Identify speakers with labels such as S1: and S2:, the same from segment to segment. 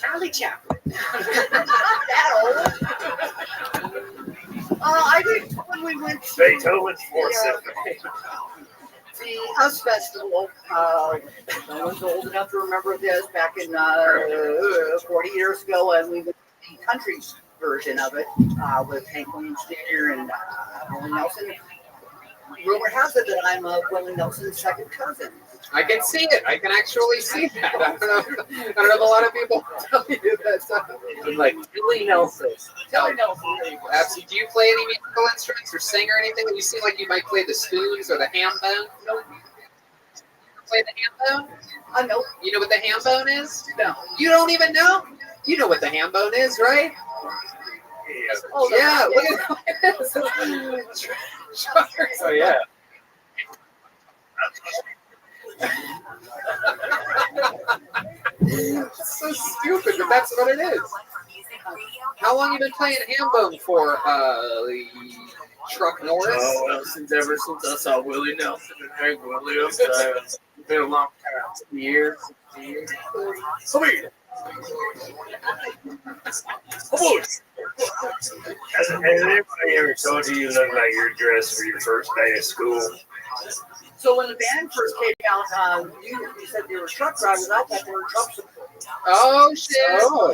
S1: Charlie Chaplin. That old. I think when we went to
S2: Beethoven's Fourth Symphony.
S1: the US Festival, no one's old enough to remember this, back in 40 years ago, and we went to the country version of it with Hank Williams Jr. and Willie Nelson. Rumor has it that I'm Willie Nelson's second cousin.
S3: I can see it. I can actually see that. I don't know if a lot of people tell you that.
S2: Like Willie Nelson.
S1: Willie Nelson, there you go.
S3: Absolutely. Do you play any musical instruments or sing or anything? You seem like you might play the spoons or the ham bone.
S1: Nope.
S3: Play the ham bone?
S1: Nope.
S3: You know what the ham bone is?
S1: No.
S3: You don't even know? You know what the ham bone is, right?
S1: Oh,
S3: Yeah, look at this.
S2: Oh yeah.
S3: It's so stupid, but that's what it is. How long you been playing ham bone for, Truck Norris?
S2: Oh, well, since I saw Willie Nelson and Hank Williams, it's been a long time. Years. Come here. Has anybody ever told you you look like you're dressed for your first day of school?
S1: So when the band first came out, you said they were truck drivers. I thought they were truck supporters.
S3: Oh, shit.
S2: Oh,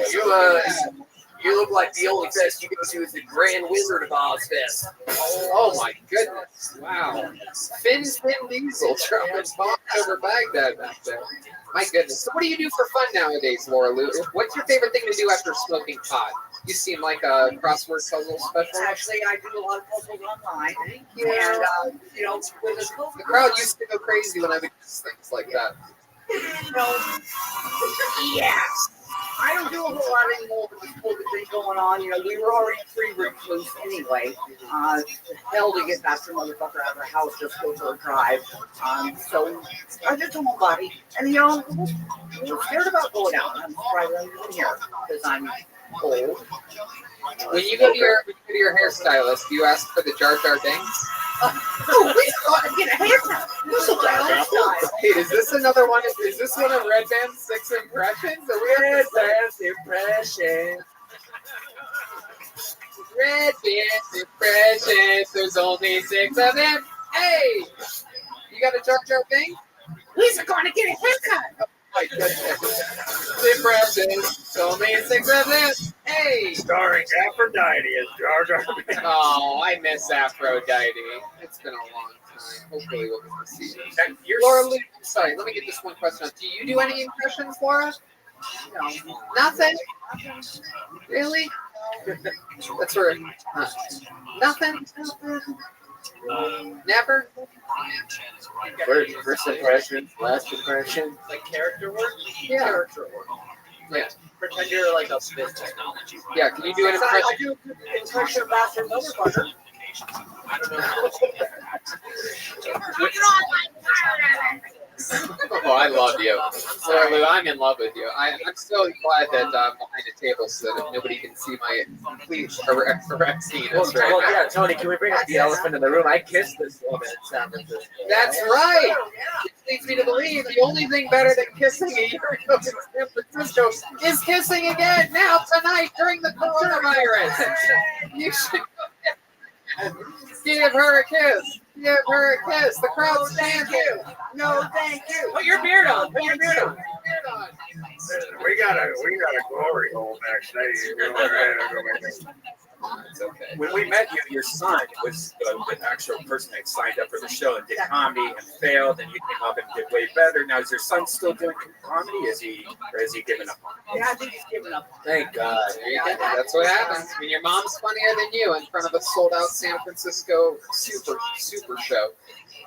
S2: you look like the only fest you go to is the Grand Wizard of Oz Fest.
S3: Oh, my goodness. Wow. Finn Diesel trumping bombs over Baghdad back there. My goodness. So what do you do for fun nowadays, Laura Lou? What's your favorite thing to do after smoking pot? You seem like a crossword puzzle specialist.
S1: Actually, I do a lot of puzzles online.
S3: Thank you.
S1: And, with
S3: The crowd used to go crazy when I would do things like that.
S1: Yes. I don't do a whole lot anymore with this COVID thing going on. We were already 3 weeks loose anyway. Hell to get that motherfucker out of the house just go for a drive. So I just told my body, and I'm scared about going out. I'm surprised I'm even here because I'm old.
S3: When you go to your hairstylist, do you ask for the Jar Jar Binks?
S1: We gotta get a haircut. This is my style.
S3: Hey, is this another one? Is this one of Red Band's 6 impressions?
S2: Red Band's impression.
S3: Red Band's impressions. There's only 6 of them. Hey, you got a Jar Jar Bink?
S1: We're gonna get a haircut.
S3: My goodness. Impressions. Only 6 of them. Hey.
S2: Starring Aphrodite as Jar Jar Binks.
S3: Oh, I miss Aphrodite. It's been a long time. Hopefully we'll get to see you. Laura, sorry, let me get this one question. Do you do any impressions, Laura?
S1: No.
S3: Nothing? Really? That's for nothing? Never?
S2: First impression, last impression.
S4: Like character work?
S3: Yeah.
S1: Character work.
S3: Yeah.
S4: Pretend you're like a business technology.
S3: Yeah, can you do an
S1: I
S3: impression?
S1: do an impression of Bastard Motherfucker.
S4: I don't know.
S3: Oh, I love you. Laura Lou, I'm in love with you. I'm so glad that I'm behind a table so that nobody can see my complete erectiness right
S2: Well,
S3: now.
S2: yeah, Tony, can we bring up the elephant in the room? I kissed this woman in San Francisco.
S3: That's right. It leads me to believe the only thing better than kissing a year ago in San Francisco is kissing again now tonight during the coronavirus. You should give her a kiss. Give her a kiss. The crowd stands you.
S1: No, thank you.
S4: Put your beard on. Put your beard on.
S2: We got a glory hole backstage.
S3: It's okay.
S2: When we met you, your son was the actual person that signed up for the show and did comedy and failed, and you came up and did way better. Now, is your son still doing comedy? Is he given up on it?
S1: Yeah, I think he's giving up.
S2: Thank God.
S3: There you go. That's what happens when your mom's funnier than you in front of a sold-out San Francisco super show.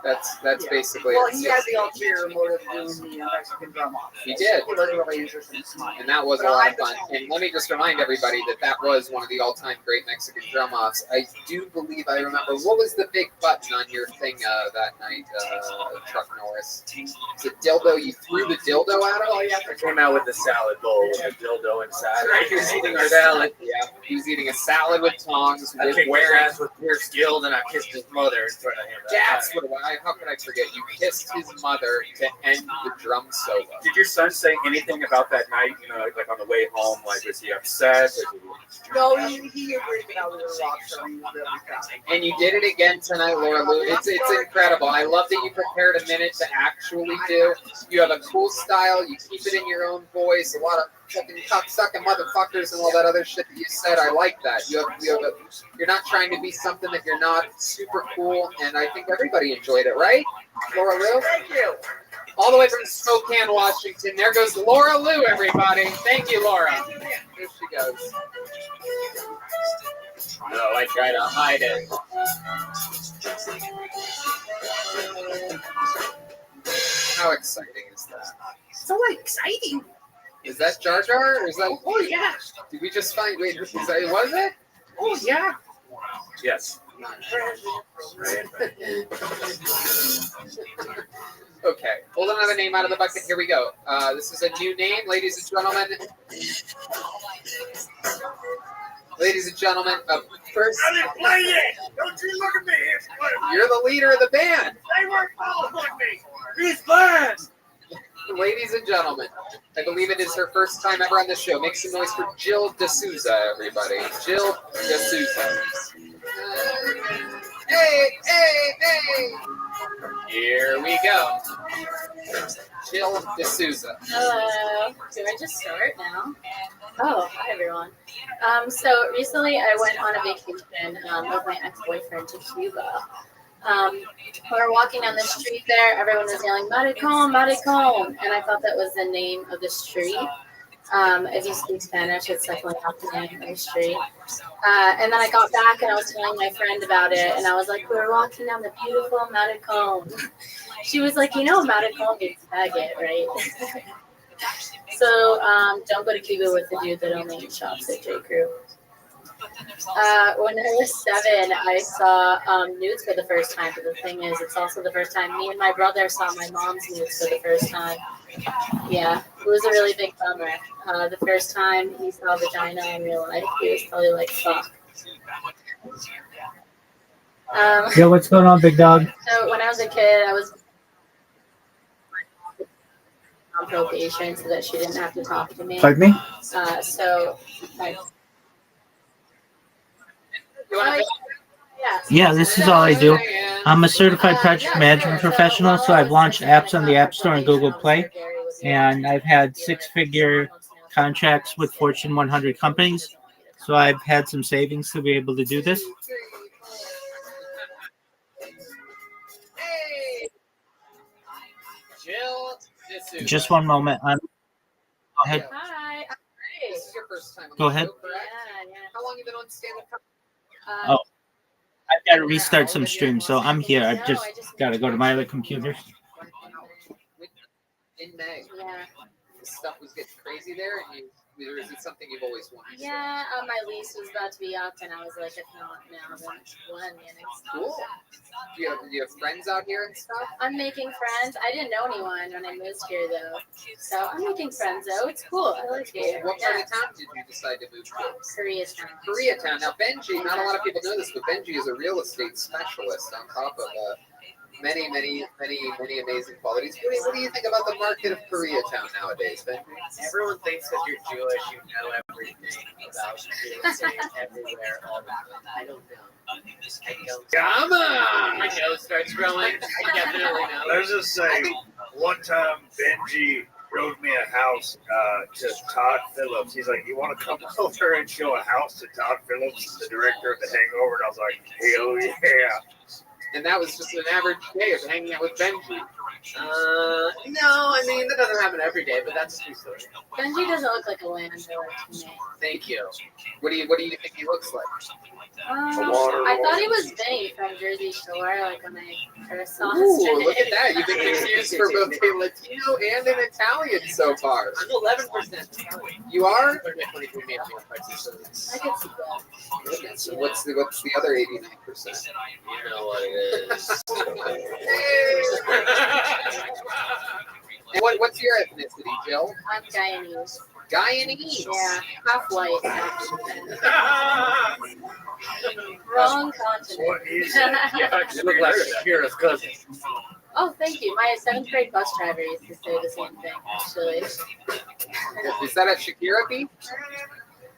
S3: That's basically
S1: Well,
S3: it.
S1: he had the ulterior motive doing the Mexican drum off.
S3: He did.
S1: He wasn't really interested in smiling.
S3: And that was a lot of fun. And let me just remind everybody that was one of the all-time great Mexican drum-offs. I do believe I remember. What was the big button on your thing that night, Truck Norris? Was it dildo? You threw the dildo at him?
S2: Oh, yeah. I came out with the salad bowl with a dildo inside.
S3: Right, he was eating a salad. Yeah, he was eating a salad with tongs.
S2: I kicked his ass with Pierce Guild, and I kissed his mother in front of him.
S3: That's what. How could I forget? You kissed his mother to end the drum solo.
S2: Did your son say anything about that night? You know, like on the way home, like was he upset?
S1: No, he agreed that I was a rock star. He was really proud.
S3: And you did it again tonight, Laura Lou. It's incredible. I love that you prepared a minute to actually do. You have a cool style. You keep it in your own voice. A lot of fucking cocksucking motherfuckers and all that other shit that you said. I like that. You're not trying to be something that you're not. Super cool, and I think everybody enjoyed it, right, Laura Lou?
S1: Thank you.
S3: All the way from Spokane, Washington. There goes Laura Lou, everybody. Thank you, Laura. Here she goes. No, I try to hide it. How exciting is that?
S1: So exciting.
S3: Is that Jar Jar? Or is that?
S1: Oh, yeah.
S3: Did we just find? Wait, was it?
S1: Oh, yeah.
S2: Yes.
S3: Okay, pull another name out of the bucket. Here we go. This is a new name, ladies and gentlemen. Ladies and gentlemen, first.
S5: I didn't play it. Don't you look at me.
S3: You're the leader of the band.
S5: They weren't following me.
S2: He's bad.
S3: Ladies and gentlemen, I believe it is her first time ever on the show. Make some noise for Jill D'Souza, everybody. Jill D'Souza. Hey, hey, hey! Here we go. Jill D'Souza.
S6: Hello. Do I just start now? Oh, hi everyone. So recently I went on a vacation with my ex-boyfriend to Cuba. We were walking down the street there. Everyone was yelling, Maricon, Maricon. And I thought that was the name of the street. If you speak Spanish, it's definitely not the name of the street. And then I got back and I was telling my friend about it. And I was like, we were walking down the beautiful Maricon. She was like, you know, Maricon means faggot, right? So don't go to Cuba with the dude that only shops at J. Crew. When I was 7, I saw nudes for the first time. But the thing is, it's also the first time me and my brother saw my mom's nudes for the first time. Yeah, it was a really big bummer. The first time he saw vagina in real life, he was probably like, fuck.
S7: Yo, what's going on, big dog?
S6: So when I was a kid, I was on probation so that she didn't have to talk to me.
S7: Pardon me? Yeah, this is all I do. I'm a certified project management professional, so I've launched apps on the App Store and Google Play, and I've had 6-figure contracts with Fortune 100 companies, so I've had some savings to be able to do this. Just one moment. Go ahead.
S6: Hi.
S3: This is your first time on
S7: Go
S3: the
S7: ahead.
S3: show, correct?
S6: Yeah.
S3: How long have you been on stand-up?
S7: Oh, I've got to restart some streams, so I'm here. I've just got to go to my other computer.
S3: In May.
S6: Yeah.
S3: This stuff was getting crazy there, and or is it something you've always wanted?
S6: Yeah, my lease was about to be up, and I was like, if not now, then when? And it's
S3: Cool. Do you have friends out here and stuff?
S6: I'm making friends. I didn't know anyone when I moved here, though. So I'm making friends, though. It's cool. I like it.
S3: What part of town did you decide to move to?
S6: Koreatown.
S3: Koreatown. Now, Benji, not a lot of people know this, but Benji is a real estate specialist on top of many amazing qualities. What do you think about the market of Koreatown nowadays, Benji?
S4: Everyone thinks that you're Jewish, you know everything about real estate everywhere, all the time. I don't know.
S3: Come on!
S4: My nose starts growing. I definitely know.
S5: Let's just say, one time Benji showed me a house to Todd Phillips. He's like, you want to come over and show a house to Todd Phillips, the director of The Hangover? And I was like, hell yeah.
S3: And that was just an average day of hanging out with Benji. No, I mean that doesn't happen every day, but that's a true story.
S6: Benji doesn't look like a landlord to me.
S3: Thank you. What do you think he looks like?
S6: I thought he was Benny from Jersey Shore, like when I first saw his
S3: Ooh, look at that! You've been confused for both a Latino and an Italian so far.
S4: I'm 11%.
S3: You are?
S6: I could see that.
S3: Okay, so what's the other 89%?
S4: You know what it is.
S3: And what's your ethnicity, Jill?
S6: I'm Guyanese.
S3: Guyanese.
S6: Yeah, half white. Actually. Wrong continent.
S5: What is it?
S2: You look like Shakira's cousin.
S6: Oh, thank you. My 7th grade bus driver used to say the same thing, actually.
S3: Is that a Shakira beat?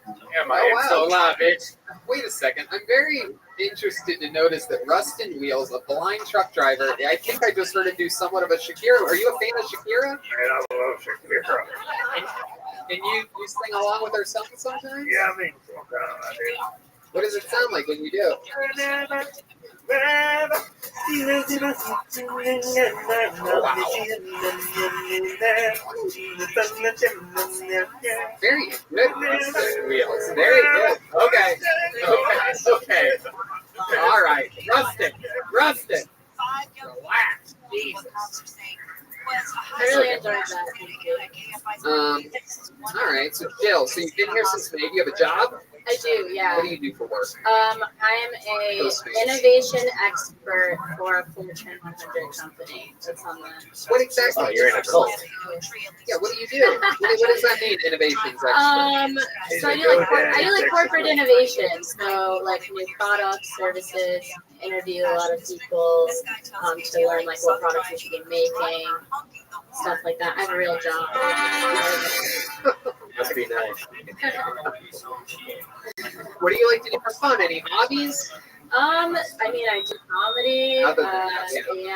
S2: Yeah, my
S3: Oh, wow.
S2: so loud, bitch.
S3: Wait a second. I'm very interested to notice that Rustin Wheels, a blind truck driver, I think I just heard him do somewhat of a Shakira. Are you a fan of Shakira?
S5: Man, I love Shakira.
S3: And you sing along with her song sometimes?
S5: Yeah, I mean, sometimes I do.
S3: What does it sound like when you do? Very good, Rustin Wheels. Very good. Okay. All right. Rustin. Relax. Jesus.
S6: I really enjoyed that. Thank you.
S3: All right. So, Jill, so you've been here since May. Do you have a job?
S6: I do, yeah.
S3: What do you do for work?
S6: I'm a innovation expert for a Fortune 100 company. That's on that.
S3: What exactly?
S2: Oh, you're in a cult.
S3: Yeah. What do you do? What does that mean? Innovations expert.
S6: So I do like corporate innovation. So like new products, services, interview a lot of people to learn like what products we should be making, stuff like that. I have a real job.
S2: Must be nice.
S3: What do you like to do for fun? Any hobbies?
S6: I mean, I do comedy.
S3: Other than that,
S6: I hang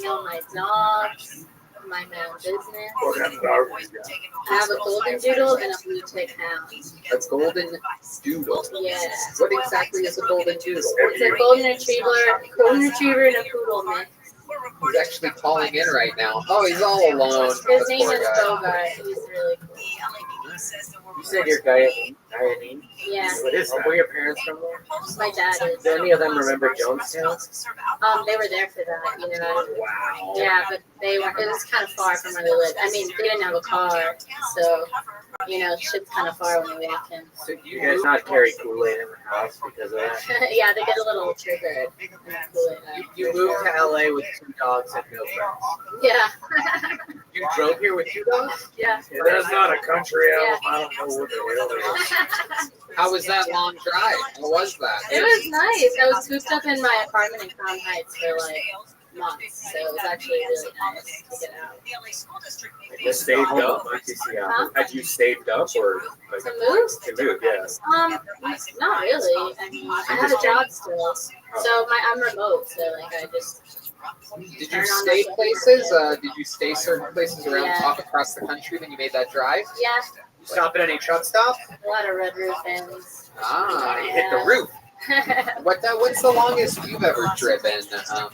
S6: out with my dogs, my own business.
S5: What kind of dog you got?
S6: I have a golden doodle and a blue tick hound.
S3: A golden doodle.
S6: Yeah.
S3: What exactly is a golden doodle?
S6: It's a golden retriever and a poodle mix.
S3: He's actually calling in right now. Oh, he's all alone.
S6: His
S3: This
S6: name
S3: poor
S6: is
S3: guy.
S6: Bogart. He's really cool.
S2: You said you're Guyanese?
S6: Yeah.
S2: What is that? Were your parents from there?
S6: My dad is.
S2: Do any of them remember Jonestown?
S6: They were there for that, you know.
S2: Wow.
S6: Yeah, but they were. It was kind of far from where they lived. I mean, they didn't have a car, so you know, shit's kind of far when we walk in.
S2: So you guys not carry Kool-Aid in the house because of that?
S6: Yeah, they get a little triggered.
S4: You moved to LA with 2 dogs and no friends.
S6: Yeah.
S3: You drove here with 2 dogs?
S6: Yeah.
S5: That's not a country album. I don't know what the hell it is.
S3: How was that long drive? How was that?
S6: It was nice. I was cooped up in my apartment in Crown Heights for like months, so it was actually really nice to get out.
S2: You saved up?
S6: Huh?
S2: Had you saved up or like
S6: To move?
S2: to move? Yeah.
S6: Not really. I mean, I have a job still, so I'm remote, so like I just.
S3: Did you stay places? Did you stay certain places around
S6: Yeah.
S3: across the country when you made that drive?
S6: Yeah,
S3: You stop at any truck stop?
S6: a lot of red roof families.
S3: Ah, you hit the roof. What's the longest you've ever driven,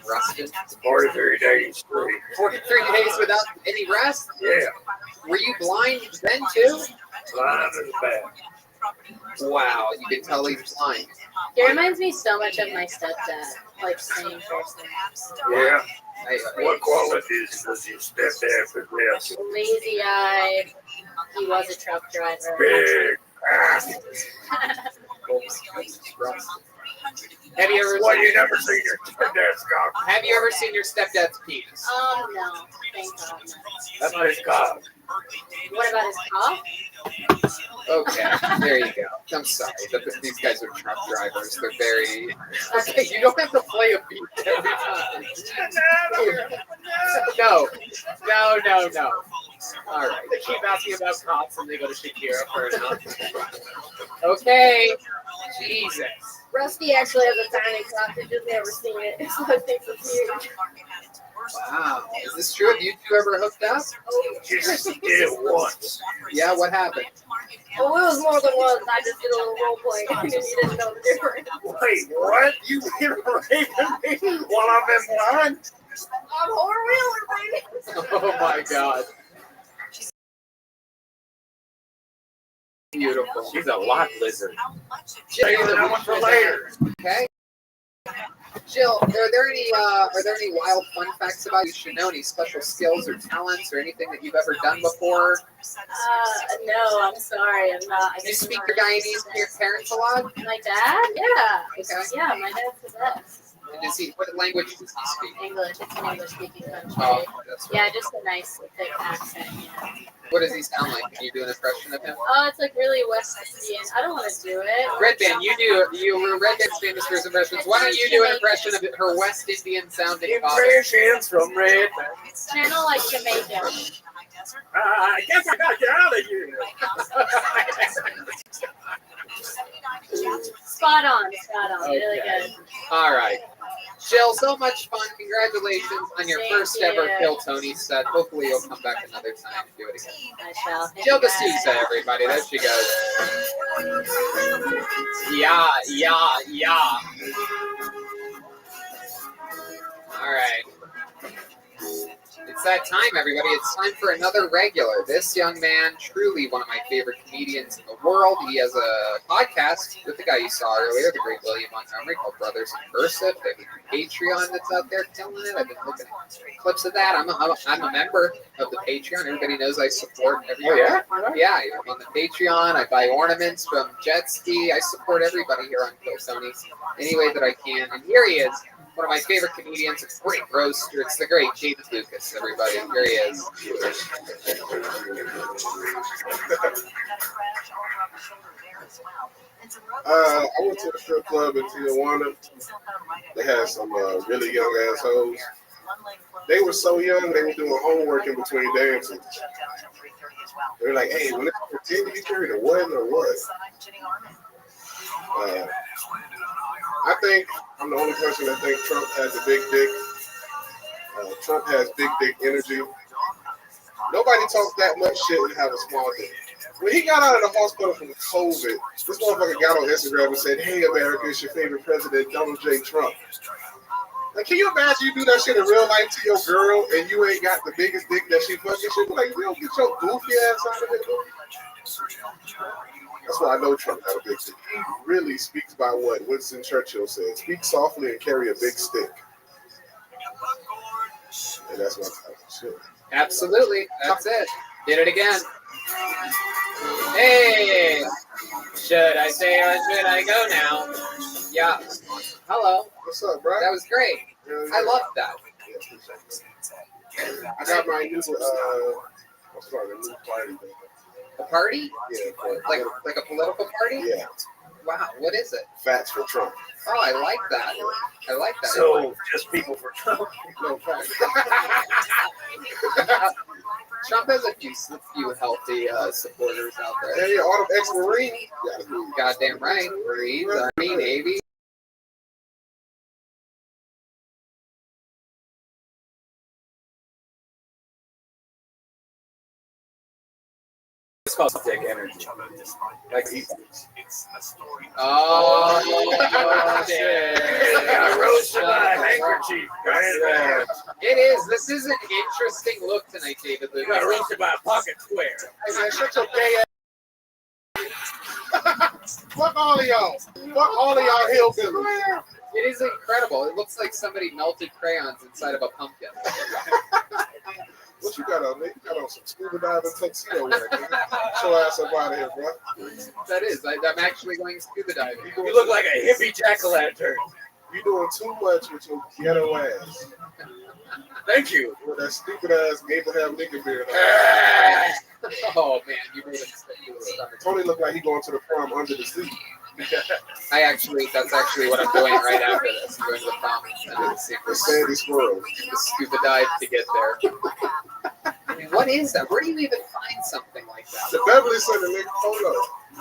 S3: Rustin?
S5: 43 days straight.
S3: 43 days without any rest?
S5: Yeah,
S3: Were you blind then too?
S5: blind as bad.
S3: Wow, you can tell he's blind.
S6: He reminds me so much of my stepdad, like same person.
S5: Yeah.
S3: Hey,
S5: What qualities does your stepdad possess?
S6: Lazy eye. He was a truck driver.
S5: Big ass.
S3: Have you ever
S5: Well, you never seen your stepdad's cock.
S3: Have you ever seen your stepdad's penis?
S6: No, thank God. No.
S5: That's not his cock.
S6: What about his cough?
S3: Okay, there you go. I'm sorry, but these guys are truck drivers. They're very. Okay, you don't have to play a beat every time. No. All right.
S4: They keep asking about cops and they go to Shakira for an answer.
S3: Okay. Jesus.
S6: Rusty actually has a tiny cock. He's just never seen it, so I think it's huge.
S3: Wow. Is this true? Have you two ever hooked up?
S5: Just did it once.
S3: Yeah. What happened?
S6: Oh, it was more than once. I just did a little role play because you didn't know the difference.
S5: Wait, what? You been raping me while I've been blind?
S1: On four-wheeler, baby.
S3: Oh my god. Beautiful.
S2: She's a lot lizard.
S5: Saving that one for later.
S3: Okay. Jill, are there any wild fun facts about you? Should know any special skills or talents or anything that you've ever done before?
S6: No, I'm sorry. I'm not.
S3: Do you speak your Guyanese to your parents a lot?
S6: My dad? Yeah.
S3: Okay.
S6: Yeah, my dad's the best.
S3: And what language does he speak?
S6: English. It's an English-speaking country.
S3: Oh, that's right.
S6: Yeah, just a nice, thick accent. Yeah.
S3: What does he sound like? Can you do an impression of him?
S6: Oh, it's like really West Indian. I don't want to do it.
S3: Red Band, Red Band's famous for his impressions. Why don't you do an impression of her West Indian sounding father?
S5: Impressions from Red Band.
S6: Channel like Jamaican.
S5: I guess I gotta get out of here.
S6: Spot on. Really
S3: Okay.
S6: good.
S3: All right. Jill, so much fun. Congratulations on your
S6: Thank
S3: first ever
S6: you.
S3: Kill Tony set. Hopefully you'll come back another time and do it again.
S6: I shall. Thank
S3: Jill
S6: you, guys.
S3: D'Souza, everybody. There she goes. Yeah. All right. It's that time, everybody. It's time for another regular. This young man, truly one of my favorite comedians in the world. He has a podcast with the guy you saw earlier, the great William Montgomery, called Brothers in Cursive. They have a Patreon that's out there killing it. I've been looking at clips of that. I'm a member of the Patreon. Everybody knows I support everybody.
S2: Oh, yeah?
S3: Yeah, I'm on the Patreon. I buy ornaments from Jet Ski. I support everybody here on Kill Tony any way that I can. And here he is. One of my favorite comedians, a great roaster. It's the great David Lucas, everybody. Here he is.
S8: I went to the strip club in Tijuana. They had some really young assholes. They were so young, they were doing homework in between dances. They were like, hey, when it's 10, you carry the one or what? I think I'm the only person that thinks Trump has a big dick. Trump has big dick energy. Nobody talks that much shit and have a small dick. When he got out of the hospital from COVID, this motherfucker got on Instagram and said, hey, America, it's your favorite president, Donald J. Trump. Like, can you imagine you do that shit in real life to your girl and you ain't got the biggest dick that she fucking shit? Like, you don't get your goofy ass out of it. That's why I know Trump had a big dick. He really speaks by what Winston Churchill said. Speak softly and carry a big stick. And that's my type of shit.
S3: Absolutely. That's it. Did it again. Hey! Should I stay or should I go now? Yeah. Hello.
S8: What's up, bro?
S3: That was great. I love that.
S8: I got my new, what's called a new party.
S3: A party?
S8: Yeah,
S3: Like a political party?
S8: yeah.
S3: Wow, what is it?
S8: Facts for Trump.
S3: Oh, I like that. I like that.
S5: So, just people for Trump.
S8: No facts.
S3: Trump has a few healthy supporters out there.
S8: Hey, all them ex-Marines.
S3: Goddamn right. Marines, Army, Navy.
S2: It's called dick energy. Like he.
S3: Oh, shit.
S5: I rose to my handkerchief.
S2: Yeah.
S3: It is. This is an interesting look tonight, David Lucas.
S5: I roasted by a pocket square.
S8: Hey, man, shut your gay ass. Fuck all of y'all. Fuck all of y'all hillbillies.
S3: It is incredible. It looks like somebody melted crayons inside of a pumpkin.
S8: What you got on, man? You got on some scuba diving tuxedo wear, man. Get your ass up out of here, bro.
S3: That is. I'm actually going scuba diving.
S5: You look like a hippie jack-o'-lantern.
S8: You doing too much with your ghetto ass.
S5: Thank you.
S8: With that stupid ass Abraham Lincoln beard on.
S3: Oh, man. You made a mistake.
S8: Tony looked like he going to the prom under the sea.
S3: That's actually what I'm doing right after this. I'm going to the prom under the sea for
S8: The sandy squirrel.
S3: the scuba dive to get there. I mean, what is that? Where do you even find something like that?
S8: The Beverly Center, nigga, polo.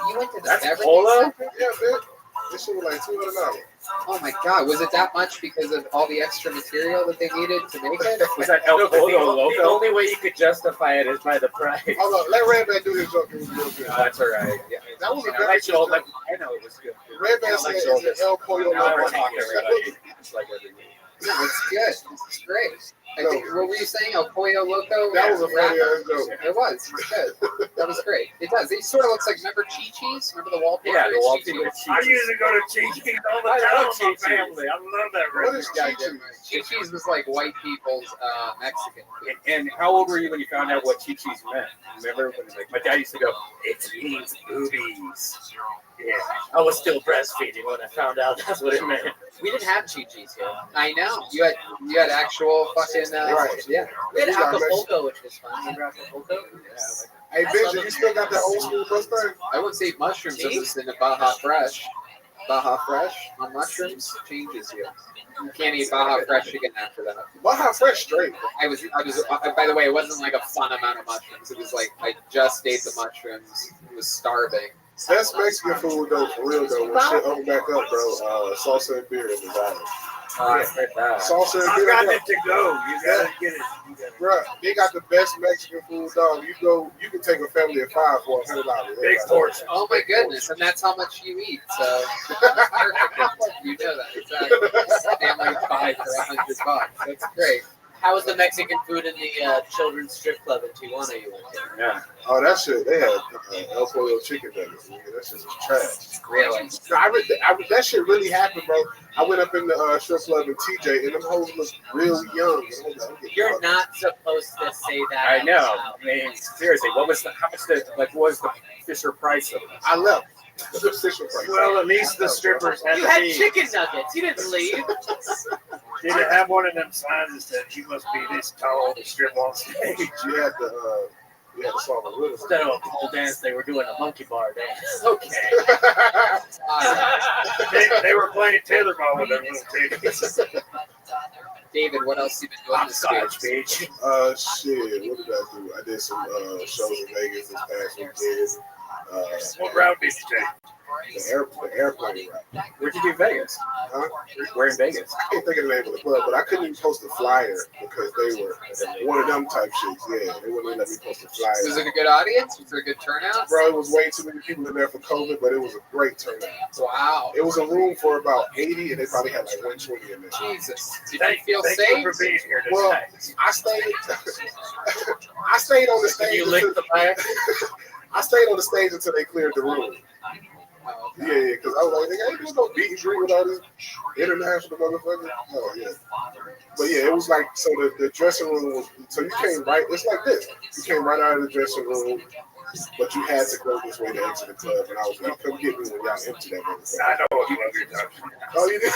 S3: You went to the
S2: That's
S3: Beverly
S2: polo?
S3: Center?
S8: Yeah, man. This shit was like $200.
S3: Oh my God! Was it that much because of all the extra material that they needed to make it?
S2: Was that El
S5: No,
S2: Polo
S5: the
S2: logo?
S5: only way you could justify it is by the price.
S8: Hold on, let Redman do his joke. It was real good.
S2: Oh, that's all right. Yeah.
S8: That was a
S2: I
S8: very
S2: like
S8: good
S2: Joel.
S8: joke.
S2: I know it was good.
S8: Redman
S2: I
S8: said
S2: like Joel.
S8: it's an El Pollo
S2: Now we're
S8: logo.
S2: talking, everybody. It's like every week.
S3: No, it's good. It's great. I
S8: No.
S3: think, what were you saying? El Pollo Loco?
S8: That was a funny ass joke.
S3: It was. It's good. That was great. It does. It sort of looks like, remember Chi-Chi's? Remember the wallpaper?
S2: Yeah, the wallpaper.
S3: Chi-Chi's?
S5: I usually go to Chi-Chi's all the
S2: I
S5: time
S2: love
S5: with my
S2: Chi-Chi's.
S5: family. I love that
S8: What
S5: restaurant.
S8: is
S3: Yeah, Chi-Chi's was like white people's Mexican food.
S2: And how old were you when you found out what Chi-Chi's meant? Remember when like my dad used to go, it means boobies. Yeah, I was still breastfeeding when I found out that's what it meant.
S4: We didn't have Chi-Chi's here.
S3: I know. You had actual fucking
S8: Right.
S3: yeah.
S4: We had
S8: We got
S4: Acapulco, which was fun. Remember Acapulco?
S8: Hey, Benji, you still got that old school bus thing?
S3: I wouldn't say mushrooms. It was in a Baja Fresh. Baja Fresh on mushrooms changes you. You can't eat Baja Fresh again after that.
S8: Baja Fresh straight.
S3: I was. By the way, it wasn't like a fun amount of mushrooms. It was like I just ate the mushrooms. Was starving.
S8: That's Mexican food though, for real though. When shit open back up, bro. Salsa and beer is the vibe.
S2: I heard that.
S8: Salsa and
S5: I
S8: beer,
S5: got
S8: bro.
S5: it to go. You gotta get it.
S8: Bro, they got the best Mexican food, dog. You can take a family of 5 for $100.
S5: Big portion.
S3: Oh my goodness! And that's how much you eat. So perfect. You know that exactly. Family of 5 for $100. That's great.
S4: How was the Mexican food in the children's strip club in Tijuana you went to?
S2: Yeah.
S8: Oh, that shit. They had El Pollo chicken nuggets. Nigga. That shit was trash.
S3: Really?
S8: No, that shit really happened, bro. I went up in the strip club in TJ, and them hoes looked real young.
S4: You're not supposed to say that.
S2: I know.
S4: out loud.
S2: I mean, seriously, what was the Fisher price of it?
S8: I left. The Fisher price.
S5: Well, at least the strippers had
S4: You
S5: to
S4: had
S5: be.
S4: chicken nuggets. You didn't leave.
S5: Did it have one of them signs that said you must be this tall to strip on stage?
S8: You had to solve a riddle.
S4: Instead of a pole dance, they were doing a monkey bar dance.
S3: Okay.
S5: They were playing tetherball with their little titties.
S3: David, what else you been doing this
S2: Hopscotch,
S3: week?
S2: bitch.
S8: Shit. What did I do? I did some shows in Vegas this past weekend.
S5: What route did you take?
S8: The airplane route.
S2: Where'd you do Vegas?
S8: Huh?
S2: Where in Vegas?
S8: I can't think of the name of the club, but I couldn't even post a flyer because they were one of them type shits. Yeah, they wouldn't even let me post a flyer.
S3: Was it a good audience? Was there a good turnout?
S8: Bro, it was way too many people in there for COVID, but it was a great turnout.
S3: Wow.
S8: It was a room for about 80, and they probably had like 120 in there.
S3: Jesus. Did you feel
S5: Thank
S3: safe?
S5: you for being here tonight.
S8: Well, I stayed on the stage.
S2: You licked the back?
S8: I stayed on the stage until they cleared the room.
S3: Oh, okay.
S8: Yeah, because I was like, nigga, I ain't doing no beat and drink with all these international motherfuckers. Oh, yeah. But yeah, it was like, so the dressing room was, so you came right, it's like this. You came right out of the dressing room, but you had to go this way to exit the club. And I was like, come get me when y'all empty that motherfucker.
S5: I know what club you're talking about.
S8: Oh, you did?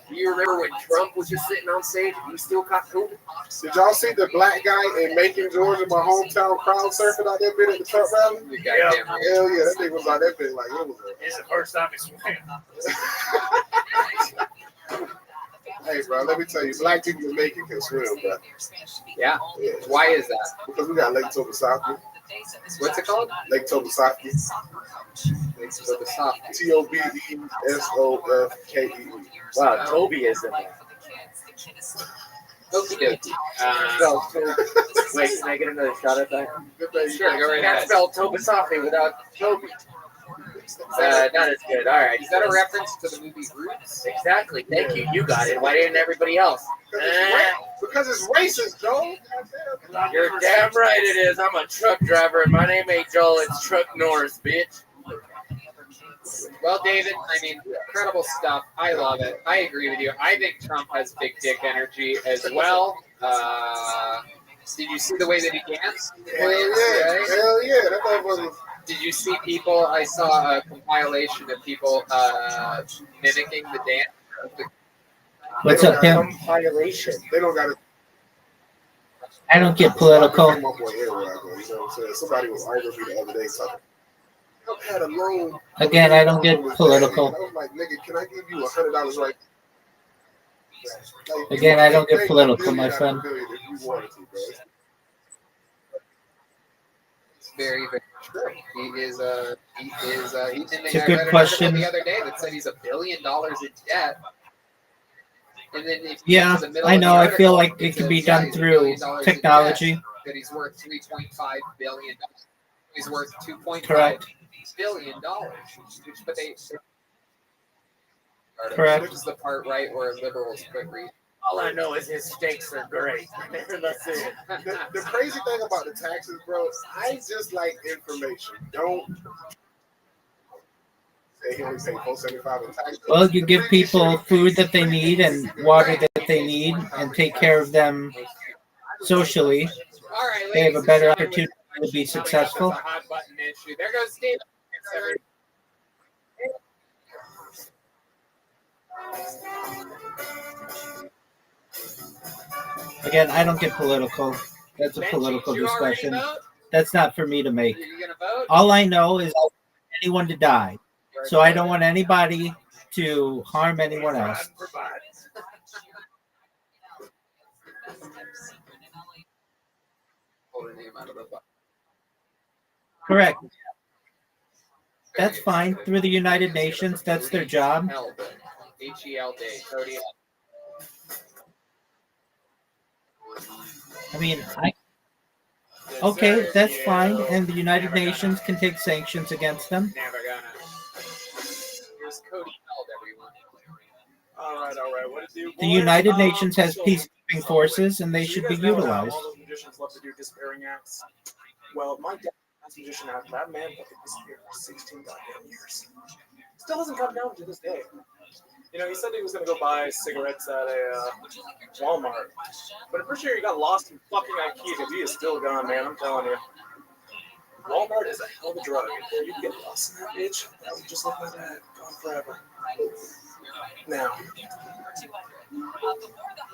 S2: You remember when Trump was just sitting on stage and he still caught COVID?
S8: Did y'all see the black guy in Macon, Georgia, my hometown, crowd surfing out there bit at the Trump rally?
S3: You goddamn right.
S8: Hell yeah, that thing was like that bit like it was.
S5: It's the first time it's swam.
S8: Hey, bro, let me tell you, black people in Macon can swim, bro.
S3: Yeah.
S8: Yeah.
S3: Why is that?
S8: Because we got Lake Tobesaki.
S3: What's it called?
S8: Lake Tobesaki. Tobesofke.
S2: Wow, Toby is in there.
S3: Okie dokie.
S2: Wait, can I get another shot at that?
S3: Sure, go right
S2: Can't
S3: ahead.
S2: spell Tobesaki without Toby. Not as good. All right.
S3: Is that a reference to the movie Roots?
S2: Exactly. Thank you. You got it. Why didn't everybody else?
S8: Because it's racist, Joel.
S3: You're damn right it is. I'm a truck driver, and my name ain't Joel. It's Truck Norris, bitch. Well, David, I mean, incredible stuff. I love it. I agree with you. I think Trump has big dick energy as well. Did you see the way that he danced?
S8: Hell yeah. Hell yeah. That motherfucker.
S3: Did you see people? I saw a compilation of people mimicking the dance.
S7: What's up, Pam?
S2: Compilation.
S8: They don't got it.
S7: I don't get political.
S8: You know what I'm saying? Somebody was arguing with me the other day talking. Trump had a loan.
S7: Again, I don't get political.
S8: I was like, nigga, can I give you $100 right? Like,
S7: Again, I don't get political, my friend.
S8: If you wanted to, bro.
S3: It's very, very true. He's
S7: It's a good question.
S3: The other day that said he's $1 billion in debt. And then if you
S7: Yeah,
S3: get to the middle
S7: I
S3: of the
S7: know. I feel
S3: article,
S7: like it
S3: says,
S7: can be
S3: yeah,
S7: done
S3: he's $1
S7: through
S3: billion in
S7: technology.
S3: debt, that he's worth $3.5 billion. He's worth $2.5
S7: Correct.
S3: billion. But they
S7: Correct.
S3: Which is the part right where liberals quit reading.
S4: All I know is his steaks are great. That's it.
S8: The crazy thing about the taxes, bro, I just like information. Don't say he only paid $475 in taxes.
S7: Well, you give people food that they need and water that they need and take care of them socially.
S3: All right,
S7: They have a
S3: ladies
S7: better
S3: and gentlemen,
S7: opportunity to be successful.
S3: That's a hot button issue. There goes Steve.
S7: Again, I don't get political. That's a political
S3: You already
S7: discussion.
S3: vote?
S7: That's not for me to make.
S3: Are you gonna vote?
S7: All I know is I don't want anyone to die. So I don't want anybody to harm anyone else.
S3: Pull the name out of the book.
S7: Correct. That's fine. Through the United Nations, that's their job.
S3: H-E-L-D. Cody.
S7: I mean, okay, that's fine. And the United Nations can take sanctions against them.
S3: Never gonna. Here's Cody Held, everyone.
S2: All right. What do you?
S7: The United Nations has peacekeeping forces, and they should be utilized.
S2: All those magicians love to do disappearing acts. Well, my dad was a magician act. That man fucking disappeared for 16 goddamn years. Still hasn't come down to this day. You know, he said he was going to go buy cigarettes at a Walmart. But I'm pretty sure he got lost in fucking IKEA because he is still gone, man. I'm telling you. Walmart is a hell of a drug. If you get lost in that bitch, that would just look like that. Gone forever. Now,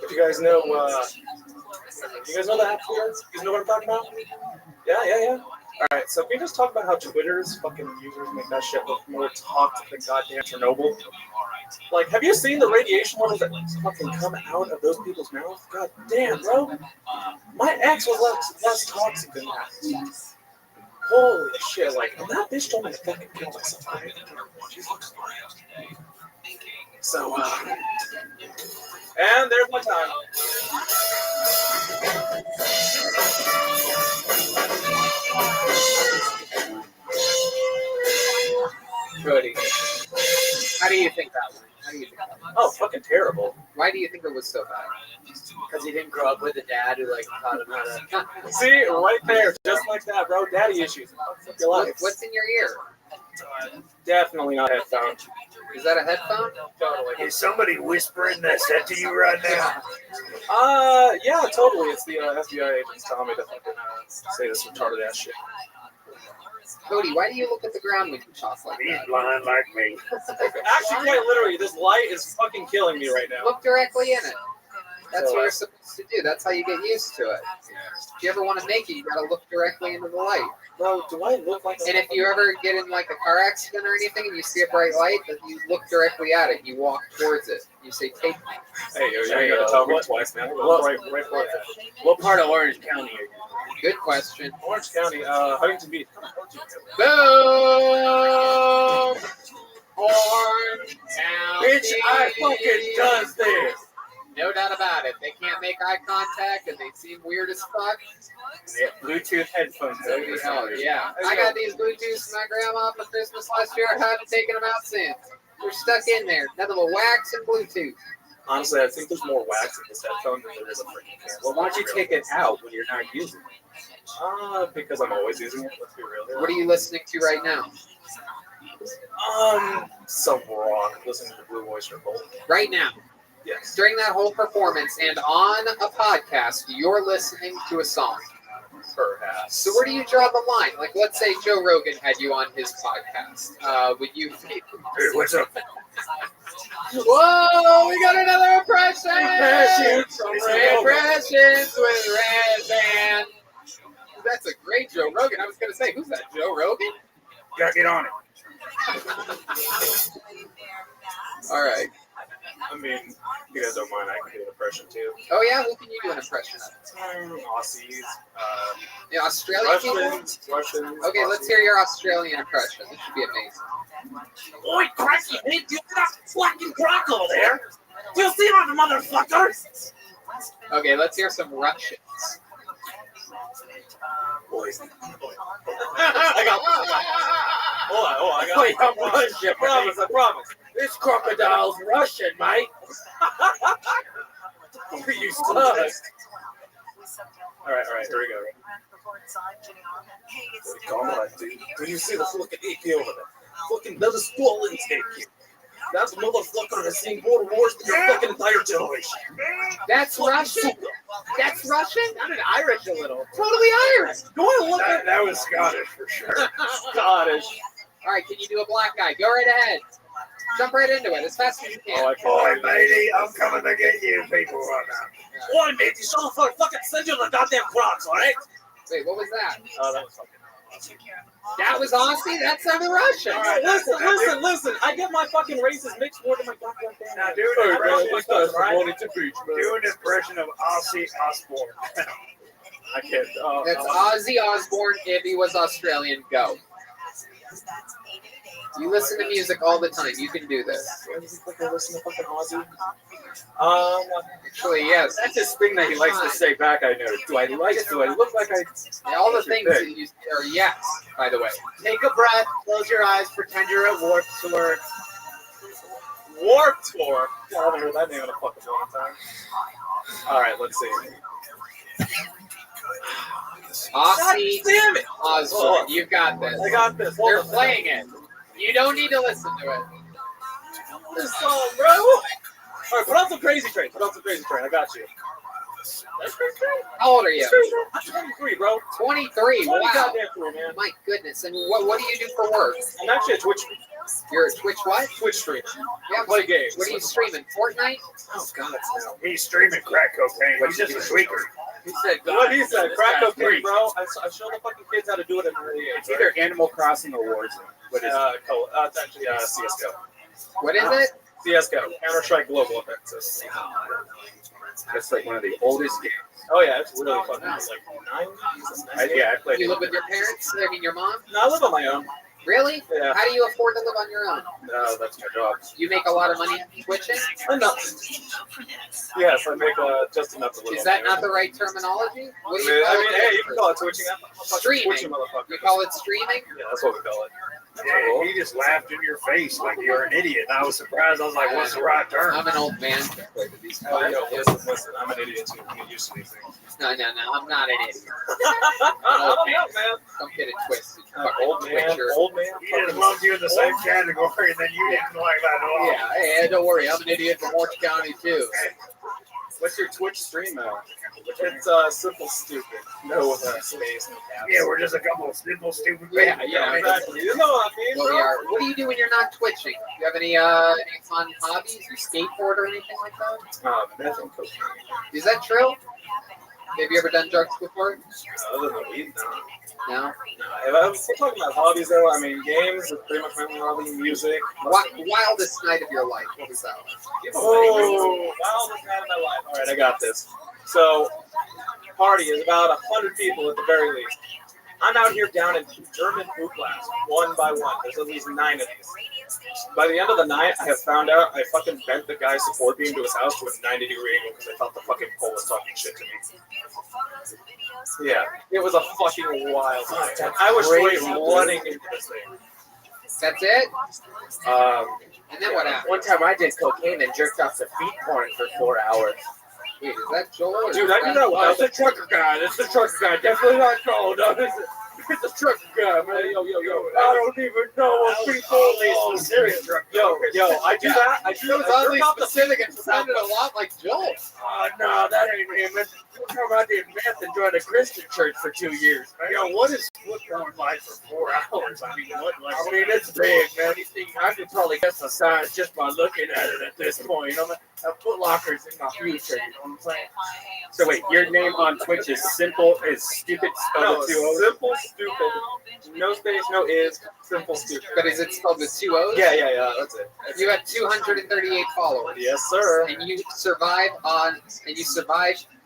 S2: if you guys know, that here? You guys know what I'm talking about? Yeah. Alright, so can we just talk about how Twitter's fucking users make that shit look more toxic than goddamn Chernobyl? Like, have you seen the radiation levels that fucking come out of those people's mouths? God damn, bro. My ex was less toxic than that. Holy shit, like, and that bitch told me to fucking kill myself. She's fucking lying. So, and there's my time.
S3: Cody. How do you think that went?
S2: Oh, fucking terrible.
S3: Why do you think it was so bad?
S4: Because he didn't grow up with a dad who like taught him how to.
S2: See, right there, just like that, bro. Daddy issues. Fuck your life.
S3: What's in your ear?
S2: Definitely not headphones.
S3: Is that a headphone?
S2: Totally.
S5: Is somebody whispering that to you right now?
S2: Yeah, totally. It's the FBI agents telling me to fucking say this retarded ass shit.
S3: Cody, why do you look at the ground when you talk like
S5: He's
S3: that?
S5: blind like me.
S2: Actually, quite literally, this light is fucking killing me right now.
S3: Look directly in it. That's what you're supposed to do. That's how you get used to it. If you ever want to make it, you gotta look directly into the light.
S2: Bro, do I look like?
S3: And if you ever get in like a car accident or anything, and you see a bright light, then you look directly at it. You walk towards it. You say, "Take me."
S2: Hey, you ain't gotta tell me twice, man. Right for it.
S4: What part of Orange County are you?
S3: Good question.
S2: Orange County, Huntington Beach.
S3: Boom! Orange County.
S2: Bitch, I fucking does this.
S3: No doubt about it. They can't make eye contact, and they seem weird as fuck.
S2: They have Bluetooth headphones.
S3: Holy hell, yeah. I got these Bluetooths from my grandma for Christmas last year. I haven't taken them out since. They're stuck in there. Nothing but wax and Bluetooth.
S2: Honestly, I think there's more wax in this headphone than there is a freaking camera. Well, why don't you take it out when you're not using it? Because I'm always using it. Let's be real here.
S3: What are you listening to right now?
S2: Some rock. Listening to Blue Oyster Cult.
S3: Right now.
S2: Yes.
S3: During that whole performance and on a podcast, you're listening to a song.
S2: Perhaps.
S3: So where do you draw the line? Like, let's say Joe Rogan had you on his podcast. Would you?
S5: Hey, what's up?
S3: Whoa! We got another impression.
S2: Impressions
S3: with Red Band. That's a great Joe Rogan. I was gonna say, who's that? Joe Rogan?
S5: Gotta get on it.
S3: All right.
S2: I mean, you guys don't mind, I can do an impression too.
S3: Oh yeah, who can you do an impression of?
S2: Aussies,
S3: Yeah, Australian people.
S2: Russians.
S3: Okay,
S2: Aussies.
S3: let's hear your Australian impression. This should be amazing.
S9: Oi, cracky, hey, you got a fucking crock over there. You see that, motherfucker?
S3: Okay, let's hear some Russians.
S2: Boys.
S3: I got
S9: Hold on. I promise. This crocodile's Russian, mate. You suck. All right, here we go. Come on, dude. Do you see the fucking AK over there? Fucking another stolen AK. That's a motherfucker that's seen more wars than your fucking entire generation.
S3: That's Russian? That's Russian?
S4: Sounded Irish a little.
S3: Totally Irish.
S2: Go on, look at
S5: That was Scottish for sure.
S2: Scottish.
S3: All right, can you do a black guy? Go right ahead. Jump right into it as fast as you can.
S5: Boy, matey, I'm coming to get you people right now.
S9: Boy, matey, shut the fuck. Fucking send you the goddamn Crocs, all right?
S3: Wait, what was that?
S2: Oh, that was fucking.
S3: That was Aussie? That sounded Russian.
S2: All right, listen. I get my fucking races mixed more than my goddamn family.
S5: Now, do an impression of Ozzy Osbourne.
S2: I can't.
S3: That's Ozzy Osbourne if he was Australian. Go. You listen to music all the time. You can do this.
S2: Listen to fucking Ozzy.
S3: Actually, yes.
S2: That's his thing that he likes to say back. I know. Do I look like I?
S3: All the things that you are yes. By the way,
S4: Take a breath, close your eyes, pretend you're at Warped Tour.
S2: Warped Tour. I haven't heard that name in a fucking long time. All right, let's see.
S3: Aussie
S2: Damn it!
S3: Osbourne. You got this.
S2: I got this.
S3: You're playing it. You don't need to listen to it.
S2: This song, bro. All right, put on some Crazy Train. I got you. That's Crazy Train.
S3: How old are you?
S2: I'm 23, bro.
S3: 23.
S2: 20
S3: Wow.
S2: goddamn cool, man.
S3: My goodness. And what do you do for work?
S2: I'm actually a Twitch.
S3: You're a Twitch what?
S2: Twitch streamer.
S3: Yeah,
S2: Play games.
S3: What are you streaming? Fortnite?
S2: Oh God, no.
S5: He's streaming crack cocaine. He's just a tweaker.
S4: He said,
S2: What he said, crack
S4: guy's
S2: cocaine,
S4: great.
S2: bro. I show the fucking kids how to do it in early age.
S9: It's either Animal Crossing or Warzone. What is it?
S2: It's actually CS:GO.
S3: What is it?
S2: CS:GO, Counter-Strike Global Offensive.
S9: It's like one of the oldest games.
S2: Oh yeah, it's really fucking. It's like 9.
S9: I played.
S3: You live with your parents? I mean, your mom?
S2: No, I live on my own.
S3: Really?
S2: Yeah.
S3: How do you afford to live on your own?
S2: No, that's my job.
S3: You make a lot of money twitching?
S2: Enough. Yes, I make just enough to live.
S3: Is
S2: on
S3: that
S2: my
S3: not
S2: own.
S3: the right terminology? What do you
S2: I
S3: call
S2: mean,
S3: it?
S2: hey, you can call it twitching. I'm a fucking
S3: Streaming.
S2: twitching motherfucker.
S3: You call it streaming?
S2: Yeah, that's what we call it.
S5: Yeah, he just laughed in your face like you're an idiot. And I was surprised. I was like, what's the right term?
S3: I'm an old man.
S2: Oh, yo, listen, I'm an idiot too. I'm used to these things.
S3: No, I'm not an idiot.
S2: I don't know, man.
S3: Don't get it twisted. You
S2: Old
S3: fucking
S2: man,
S3: twitcher.
S2: old man.
S5: He just lumped you in the same category, and then you didn't like that at all.
S3: Yeah, hey, don't worry. I'm an idiot from Orange County, too.
S2: What's your Twitch stream now? It's Simple Stupid. No space, no caps.
S5: Yeah, we're just a couple of simple, stupid people.
S3: Yeah,
S2: exactly. You know what I mean,
S3: Well,
S2: bro?
S3: we are. What do you do when you're not twitching? Do you have any fun hobbies? You skateboard or anything like that?
S2: Meth and cocaine.
S3: Is that true? Have you ever done drugs before?
S2: Other than weed, no.
S3: No.
S2: If we're talking about hobbies, though, I mean, games is pretty much my main hobby. Music.
S3: Wildest night of your life. What was that like?
S2: Oh, wildest night of my life. All right, I got this. So, party is about 100 people at the very least. I'm out here down in German food class, one by one. There's at least 9 of these. By the end of the night, I have found out I fucking bent the guy's support beam to his house to a 90-degree angle because I thought the fucking pole was talking shit to me. Yeah, it was a fucking wild night. I was straight running into this thing.
S3: That's it? And then what happened?
S4: One time I did cocaine and jerked off the feet porn for 4 hours.
S3: Wait, is that Joel?
S2: Dude, I do that
S4: Oh, it's the trucker guy. It's the trucker guy. Definitely not Joel. No, it's the trucker guy, man.
S2: Yo.
S4: I don't even know what people
S5: Serious truck.
S2: Yo, I do that. I do
S3: It was
S2: that.
S3: oddly specific and sounded a lot like Joel.
S4: Oh, no, that ain't him. It's I did meth and joined a Christian church for 2 years, man.
S5: Yo, what is foot porn like for 4 hours? I mean, what? Like,
S4: I mean, it's big, man. I could probably guess the size just by looking at it at this point. You know, Foot Locker's in my future. You know what I'm saying?
S9: So wait, your name on Twitch is stupid spelled with 2 O's?
S2: Simple Stupid. No space, no is. Simple Stupid.
S3: But is it spelled with 2 O's?
S2: Yeah. That's it.
S3: You have 238 followers.
S2: Yes, sir.
S3: And you survive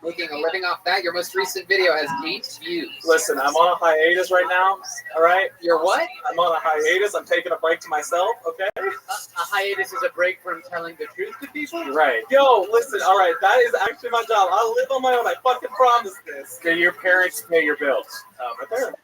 S3: making a living off that. Your most recent video has 8 views.
S2: Listen, I'm on a hiatus right now. All right.
S3: You're what?
S2: I'm on a hiatus. I'm taking a break to myself. Okay.
S4: A hiatus is a break from telling the truth to people?
S2: Right. Yo, listen. All right. That is actually my job. I live on my own. I fucking promise this.
S9: Do your parents pay your bills?
S2: My parents.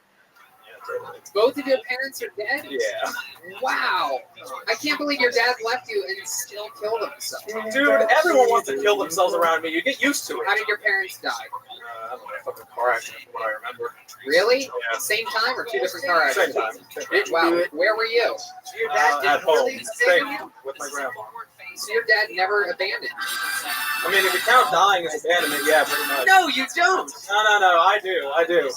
S3: Both of your parents are dead?
S2: Yeah.
S3: Wow. I can't believe your dad left you and still killed himself.
S2: Dude, everyone wants to kill themselves around me. You get used to it.
S3: How did your parents die?
S2: I don't know, a fucking car accident from what I remember.
S3: Really?
S2: Yeah.
S3: Same time or two different car
S2: Same
S3: accidents?
S2: time.
S3: Wow. Where were you?
S1: So your dad
S2: At
S1: didn't
S2: home,
S1: really abandon you?
S2: with my grandma.
S3: So your dad never abandoned you?
S2: I mean, if you count dying as abandonment, yeah, pretty much.
S3: No, you don't.
S2: No, I do.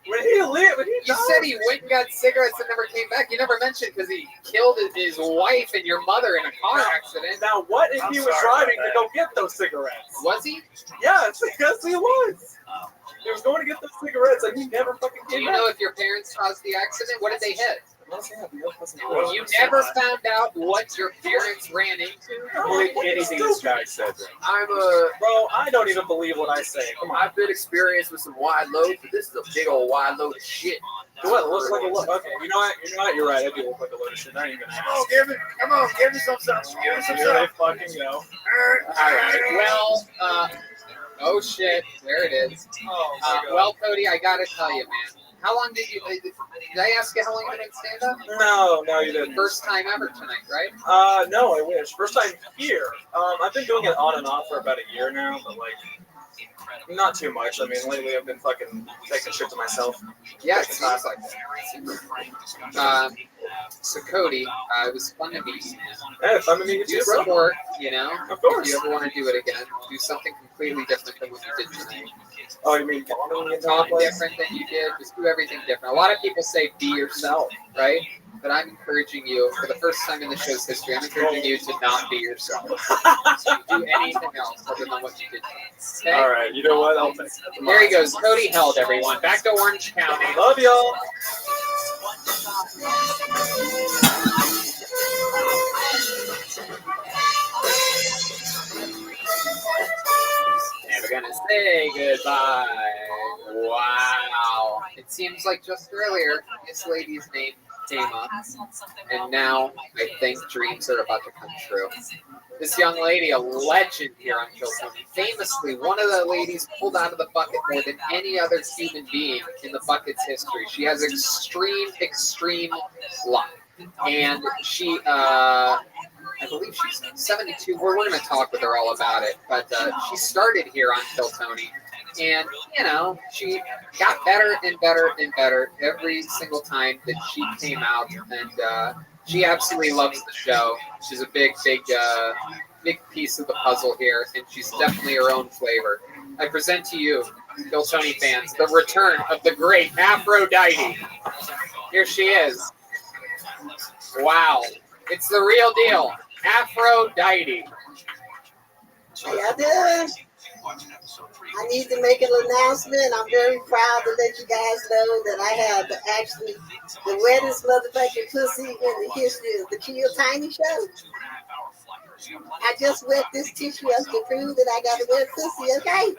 S2: When he lived,
S3: You said he went and got cigarettes and never came back. You never mentioned because he killed his wife and your mother in a car accident.
S2: Now, what if he was driving to go get those cigarettes?
S3: Was he?
S2: Yes, he was. He was going to get those cigarettes and he never fucking
S3: Do
S2: came
S3: you
S2: back.
S3: know if your parents caused the accident? What did they hit?
S2: Well,
S3: You never found out what your parents ran into?
S2: Anything this guy said.
S3: Bro,
S2: I don't even believe what I say. Come on.
S4: I've been experienced with some wide loads, but this is a big old wide load of shit.
S2: What? It looks like a look. Okay, you know what? You're right. I do look like a load of shit. I ain't even
S5: Come on, give me some something. Give me some
S2: Here they
S5: something.
S2: fucking go.
S3: Alright, well, oh shit, there it is.
S2: Oh my God.
S3: Well, Cody, I gotta tell you, man. How long did I ask you how long you've been stand up?
S2: No, you didn't.
S3: First time ever tonight, right?
S2: No, I wish. First time here. I've been doing it on and off for about a year now, but like, not too much. I mean, lately I've been fucking taking shit to myself.
S3: Yeah, it seems like that. So Cody, it was fun to meet you.
S2: Hey, fun to meet you
S3: Do
S2: too,
S3: some
S2: bro.
S3: more, you know?
S2: Of course.
S3: If you ever want to do it again, do something completely different than what you did tonight.
S2: Oh, you mean bombing and
S3: Something
S2: top
S3: different than you did. Just do everything different. A lot of people say be yourself, right? But I'm encouraging you, for the first time in the show's history, I'm encouraging you to not be yourself. Do anything else other than what you did tonight. Okay?
S2: All right, you know what? I'll take it.
S3: There he goes. Cody Held, everyone. Back to Orange County.
S2: Love y'all.
S3: Never gonna say goodbye. Wow. It seems like just earlier, this lady's name came up, and now I think dreams are about to come true. This young lady, a legend here on Kill Tony, famously one of the ladies pulled out of the bucket more than any other human being in the bucket's history. She has extreme luck. And she, I believe she's 72. We're going to talk with her all about it. But she started here on Kill Tony. And, you know, she got better and better and better every single time that she came out. And she absolutely loves the show. She's a big piece of the puzzle here. And she's definitely her own flavor. I present to you, Kill Tony fans, the return of the great Aphrodite. Here she is. Wow. It's the real deal. Aphrodite.
S10: How y'all doing? I need to make an announcement. I'm very proud to let you guys know that I have actually the wettest motherfucking pussy in the history of the Kill Tiny Show. I just wet this tissue up to prove that I got a wet pussy, okay?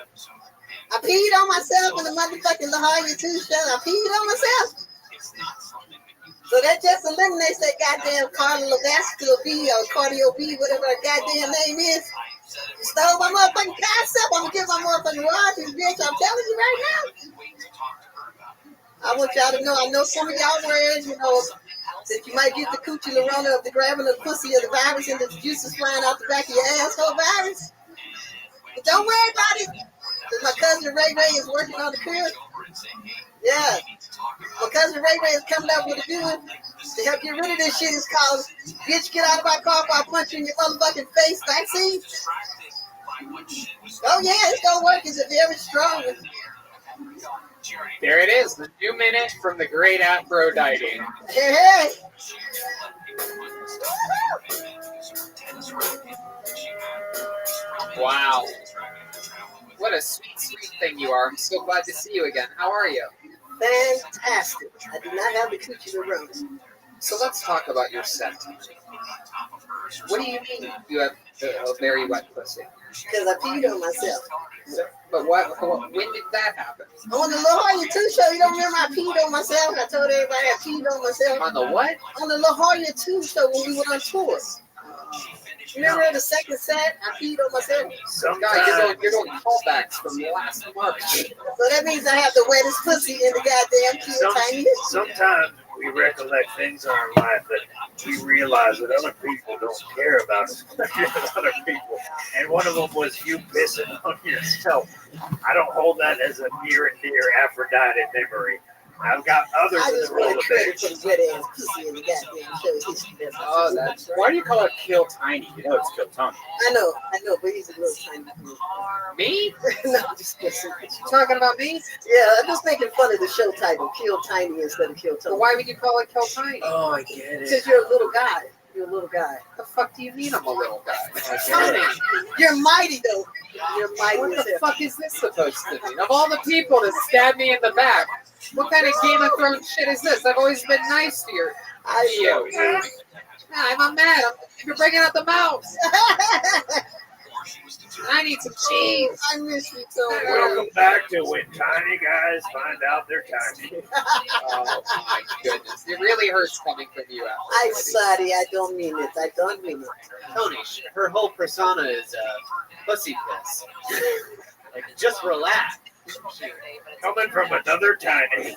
S10: I peed on myself in the motherfucking La Jolla 2 show. I peed on myself. So that just eliminates that goddamn cardiovascular B or cardio B, whatever that goddamn name is. You stole my motherfucking concept. I'm gonna get my motherfucking royalties, bitch. I'm telling you right now. I want y'all to know. I know some of y'all words, you know, that you might get the coochie lorona of the grabbing of the pussy of the virus and the juices flying out the back of your asshole virus. But don't worry about it. Because my cousin Ray Ray is working on the crib. Yeah. My cousin Ray Ray is coming up with a good one to help get rid of this shit. It's called Bitch Get Out of My Car While Punching Your Motherfucking Face vaccine. Oh yeah, it's gonna work. It's a very strong one.
S3: There it is, the 2 minute from the great Aphrodite.
S10: Hey, hey.
S3: Wow. What a sweet thing you are. I'm so glad to see you again. How are you?
S10: Fantastic. I do not have the coochie lorona.
S3: So let's talk about your set. What do you mean you have a very wet pussy?
S10: Because I peed on myself.
S3: But when did that happen?
S10: On the La Jolla 2 show, you don't remember I peed on myself? I told everybody I peed on myself.
S3: On the what?
S10: On the La Jolla 2 show when we went on tour. Remember the second set? I peed on myself.
S3: God, you're doing callbacks from last March.
S10: So that means I have the wettest pussy in the goddamn kill tiny.
S5: Sometimes we recollect things in our life that we realize that other people don't care about us as other people. And one of them was you pissing on yourself. I don't hold that as a near and dear Aphrodite memory. I've got others
S10: I
S5: in
S10: just
S5: the
S10: want
S5: Rolodex.
S10: credit for the wet ass pussy in the goddamn show history.
S3: Oh, that's right.
S4: Why do you call it Kill Tiny? You know it's Kill Tony.
S10: I know, but he's a little tiny.
S3: Me?
S10: No, I'm just kidding.
S3: You talking about me?
S10: Yeah, I'm just making fun of the show title, Kill Tiny instead of Kill Tony.
S3: But why would you call it Kill Tiny?
S4: Oh, I get it.
S10: Because you're a little guy. You're a little guy.
S3: What the fuck do you mean I'm a little guy?
S4: Tony.
S10: You're mighty though. You're mighty.
S3: What
S10: as
S3: the
S10: hell.
S3: fuck is this supposed to mean? Of all the people that stabbed me in the back, what kind of Game of Thrones shit is this? I've always been nice to you. I'm mad. You're breaking out the mouse. I need some cheese.
S10: I miss you so much.
S5: Welcome back to when tiny guys find out they're tiny.
S3: Oh my goodness. It really hurts coming from you out.
S10: I'm sorry, I don't mean it. I don't mean it.
S4: Tony, her whole persona is pussy piss. Like, just relax.
S5: Coming from another tiny.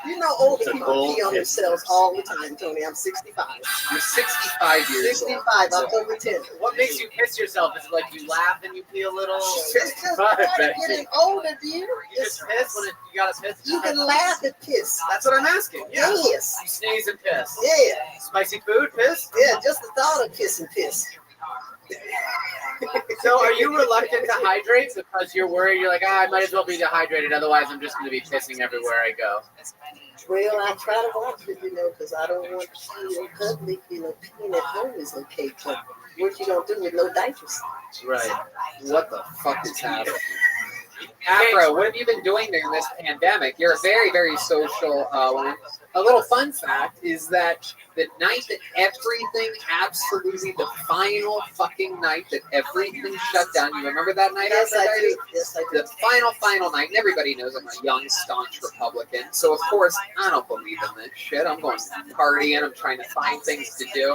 S10: You know older
S4: It's a
S10: people
S4: bold
S10: pee on
S4: piss.
S10: themselves all the time, Tony. I'm 65.
S3: You're 65 years
S10: 65,
S3: old.
S10: October 10th.
S4: What makes you piss yourself? Is it like you laugh and you pee a little?
S10: It's just
S4: I bet
S10: getting
S4: you.
S10: older, dude.
S4: You just piss when you gotta piss?
S10: You can laugh and piss.
S4: That's what I'm asking. Yeah.
S10: Yes.
S4: You sneeze and piss.
S10: Yeah.
S4: Spicy food, piss?
S10: Yeah, just the thought of kissing piss.
S4: So are you reluctant to hydrate because you're worried? You're like, I might as well be dehydrated, otherwise I'm just going to be pissing everywhere I go.
S10: Well, I try to watch it, because I don't want to see you public, peeing at home is okay, but what you gonna do with no diapers?
S4: Right.
S3: What the fuck is happening? Afro, what have you been doing during this pandemic? You're a very, very social woman. A little fun fact is that the night that everything, absolutely the final fucking night that everything shut down, you remember that night?
S10: Yes, I
S3: Aphrodite?
S10: do. Yes, I do.
S3: The final night, and everybody knows I'm a young, staunch Republican. So, of course, I don't believe in this shit. I'm going partying. I'm trying to find things to do.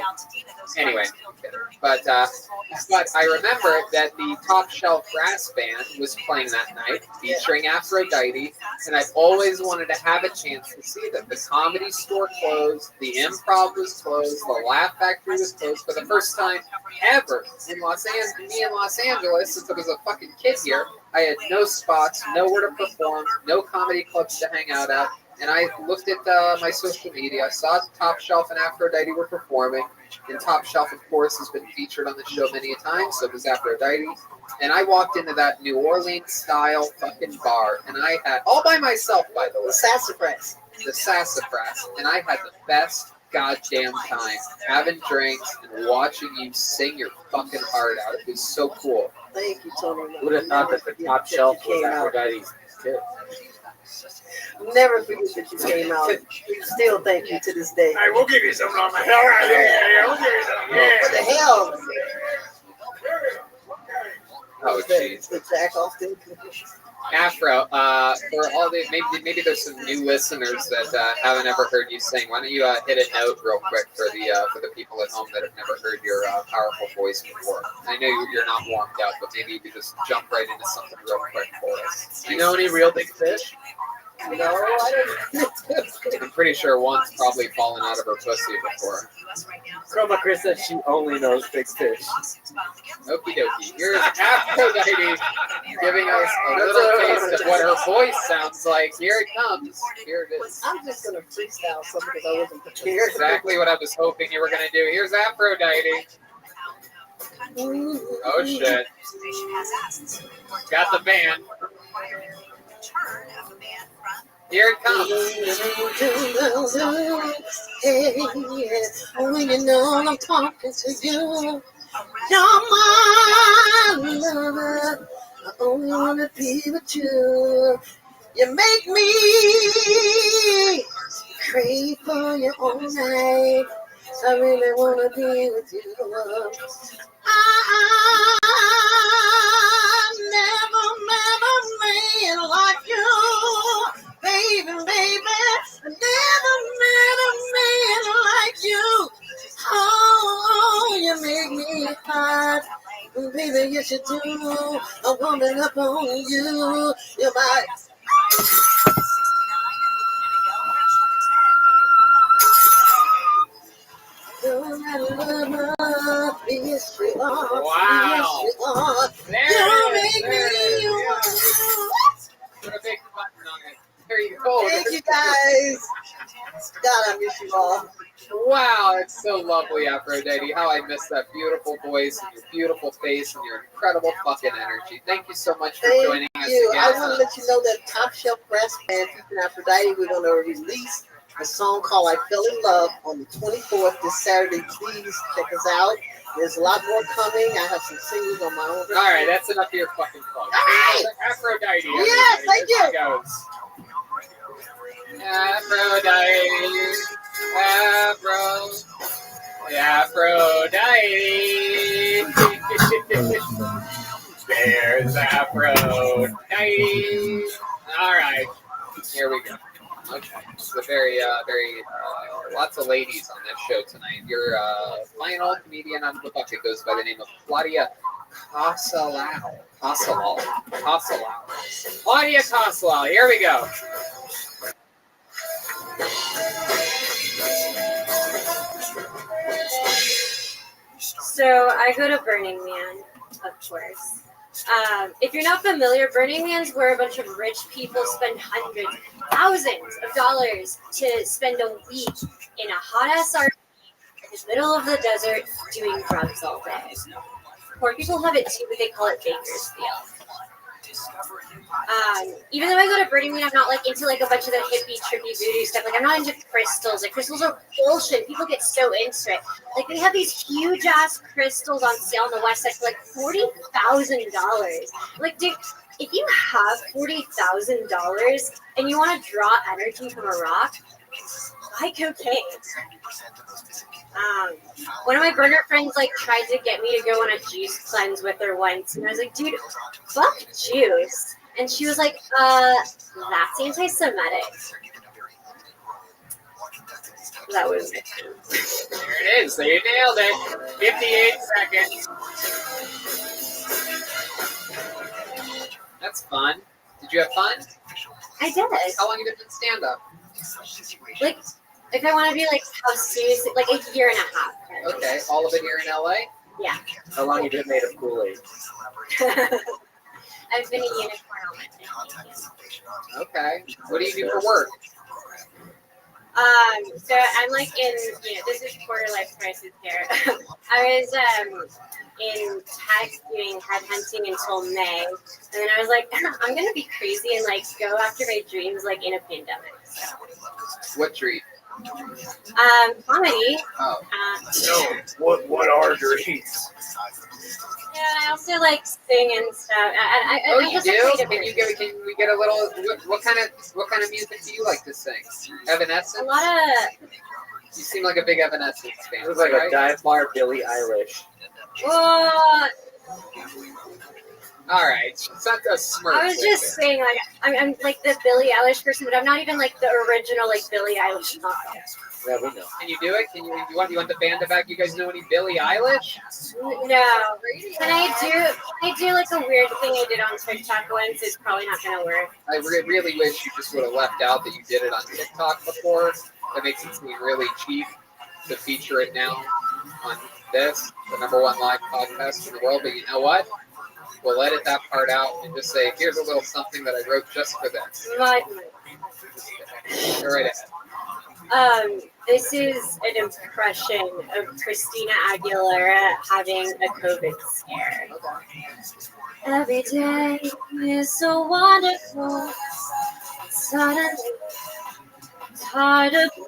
S3: Anyway, I'm kidding. But I remember that the Top Shelf Brass Band was playing that night, featuring Aphrodite, and I've always wanted to have a chance to see them. The Comedy Store closed, the Improv was closed, the Laugh Factory was closed for the first time ever in Los Angeles, since I was a fucking kid here. I had no spots, nowhere to perform, no comedy clubs to hang out at, and I looked at my social media. I saw Top Shelf and Aphrodite were performing, and Top Shelf, of course, has been featured on the show many a time, so does Aphrodite. And I walked into that New Orleans-style fucking bar, and I had, all by myself, by the way,
S10: The sassafras.
S3: the Sassafras, and I had the best goddamn time having drinks and watching you sing your fucking heart out. It was so cool.
S10: Thank you, Tony.
S4: Would have thought that the Top Shelf was Aphrodite's kid.
S10: Never forget that you came out. We still thank you to this day.
S5: Hey, we'll give you something on the hell. Yeah, we'll give you something.
S10: What the hell?
S3: Oh, jeez.
S10: The Jack Austin.
S3: Afro, for all the maybe there's some new listeners that haven't ever heard you sing. Why don't you hit a note real quick for the people at home that have never heard your powerful voice before? I know you're not warmed up, but maybe you could just jump right into something real quick for us.
S4: Do you know any real big fish?
S10: No, I don't.
S3: I'm pretty sure one's probably fallen out of her pussy before.
S4: Chroma Chris said she only knows big fish.
S3: Okie dokie. Here's Aphrodite giving us a little taste of what her voice sounds like. Here it comes. Here it is.
S10: I'm just gonna freestyle something because I wasn't prepared.
S3: Exactly what I was hoping you were going to do. Here's Aphrodite. Oh, shit. Got the band. Here it comes.
S10: Hey, when you know I'm talking to you, you're my lover. I only wanna be with you. You make me crave for you all night. I really wanna be with you. I never met a man like you, baby, baby. I never met a man like you. Oh, you make me yes you do. I'm coming up on you. You're my. Yes, you are.
S3: Wow.
S10: Yes, you are.
S3: There
S10: You
S3: it is.
S10: make
S3: There it
S10: me
S3: is.
S10: want.
S3: Put a big button on it. There you go.
S10: Thank you guys. God, I miss you all.
S3: Wow, it's so lovely, Aphrodite. How I miss that beautiful voice and your beautiful face and your incredible fucking energy. Thank you so much for joining
S10: Thank
S3: us
S10: you.
S3: again.
S10: I want to let you know that Top Shelf Brass Band featuring Aphrodite, we're going to release a song called I Fell in Love on the 24th this Saturday. Please check us out. There's a lot more coming. I have some singles on my own.
S3: All right, that's enough of your fucking plug.
S10: All right.
S3: Aphrodite.
S10: Yes, thank you.
S3: Here she goes. Aphrodite. Aphrodite. There's Aphrodite. All right, here we go. Okay, it's a very, lots of ladies on this show tonight. Your final comedian out of the bucket goes by the name of Claudia Casalao. Claudia Casalao. Here we go.
S6: So I go to Burning Man, of course. If you're not familiar, Burning Man's where a bunch of rich people spend hundreds, thousands of dollars to spend a week in a hot-ass RV in the middle of the desert doing drugs all day. Poor people have it too, but they call it Bakersfield. Even though I go to Burning Man, I'm not like into like a bunch of the hippie, trippy voodoo stuff. Like I'm not into crystals. Like crystals are bullshit. People get so into it. Like they have these huge ass crystals on sale on the west side for like $40,000. Like, dude, if you have $40,000 and you want to draw energy from a rock, buy cocaine. One of my burner friends like tried to get me to go on a juice cleanse with her once, and I was like, dude, fuck juice. And she was like, that's anti-Semitic. That was it.
S3: There it is. So you nailed it. 58 seconds. That's fun. Did you have fun?
S6: I did.
S3: How long have you been stand up?
S6: Like, if I want to be like, how serious, like a year and a half.
S3: Okay, all of it here in LA?
S6: Yeah.
S4: How long have you been made of Kool-Aid?
S6: I've been a unicorn all my life.
S3: Okay. What do you do for work?
S6: So I'm like in, this is quarter life crisis here. I was in tech doing headhunting until May, and then I was like, I'm gonna be crazy and like go after my dreams like in a pandemic. So.
S3: What dream?
S6: Comedy.
S3: Oh.
S5: What are dreams?
S6: Yeah, I also like sing and stuff.
S3: You do? Can we get a little? What kind of music do you like to sing? Evanescence.
S6: A lot of.
S3: You seem like a big Evanescence fan.
S4: It was like a dive-bar Billie Eilish.
S6: What?
S3: All right, it's not a smirk.
S6: I was just saying, like, I'm like the Billie Eilish person, but I'm not even like the original like Billie Eilish knockoff.
S4: Yeah, we know.
S3: Can you do it? Can you want the band to back? You guys know any Billie Eilish?
S6: No. Can I do like a weird thing I did on TikTok once? It's probably not gonna work.
S3: I really wish you just would have left out that you did it on TikTok before. That makes it seem really cheap to feature it now on this, the #1 live podcast in the world. But you know what? We'll edit that part out and just say, here's a little something that I wrote just for this. Go right ahead.
S6: This is an impression of Christina Aguilera having a COVID scare. Every day is so wonderful. Suddenly, it's hard to breathe.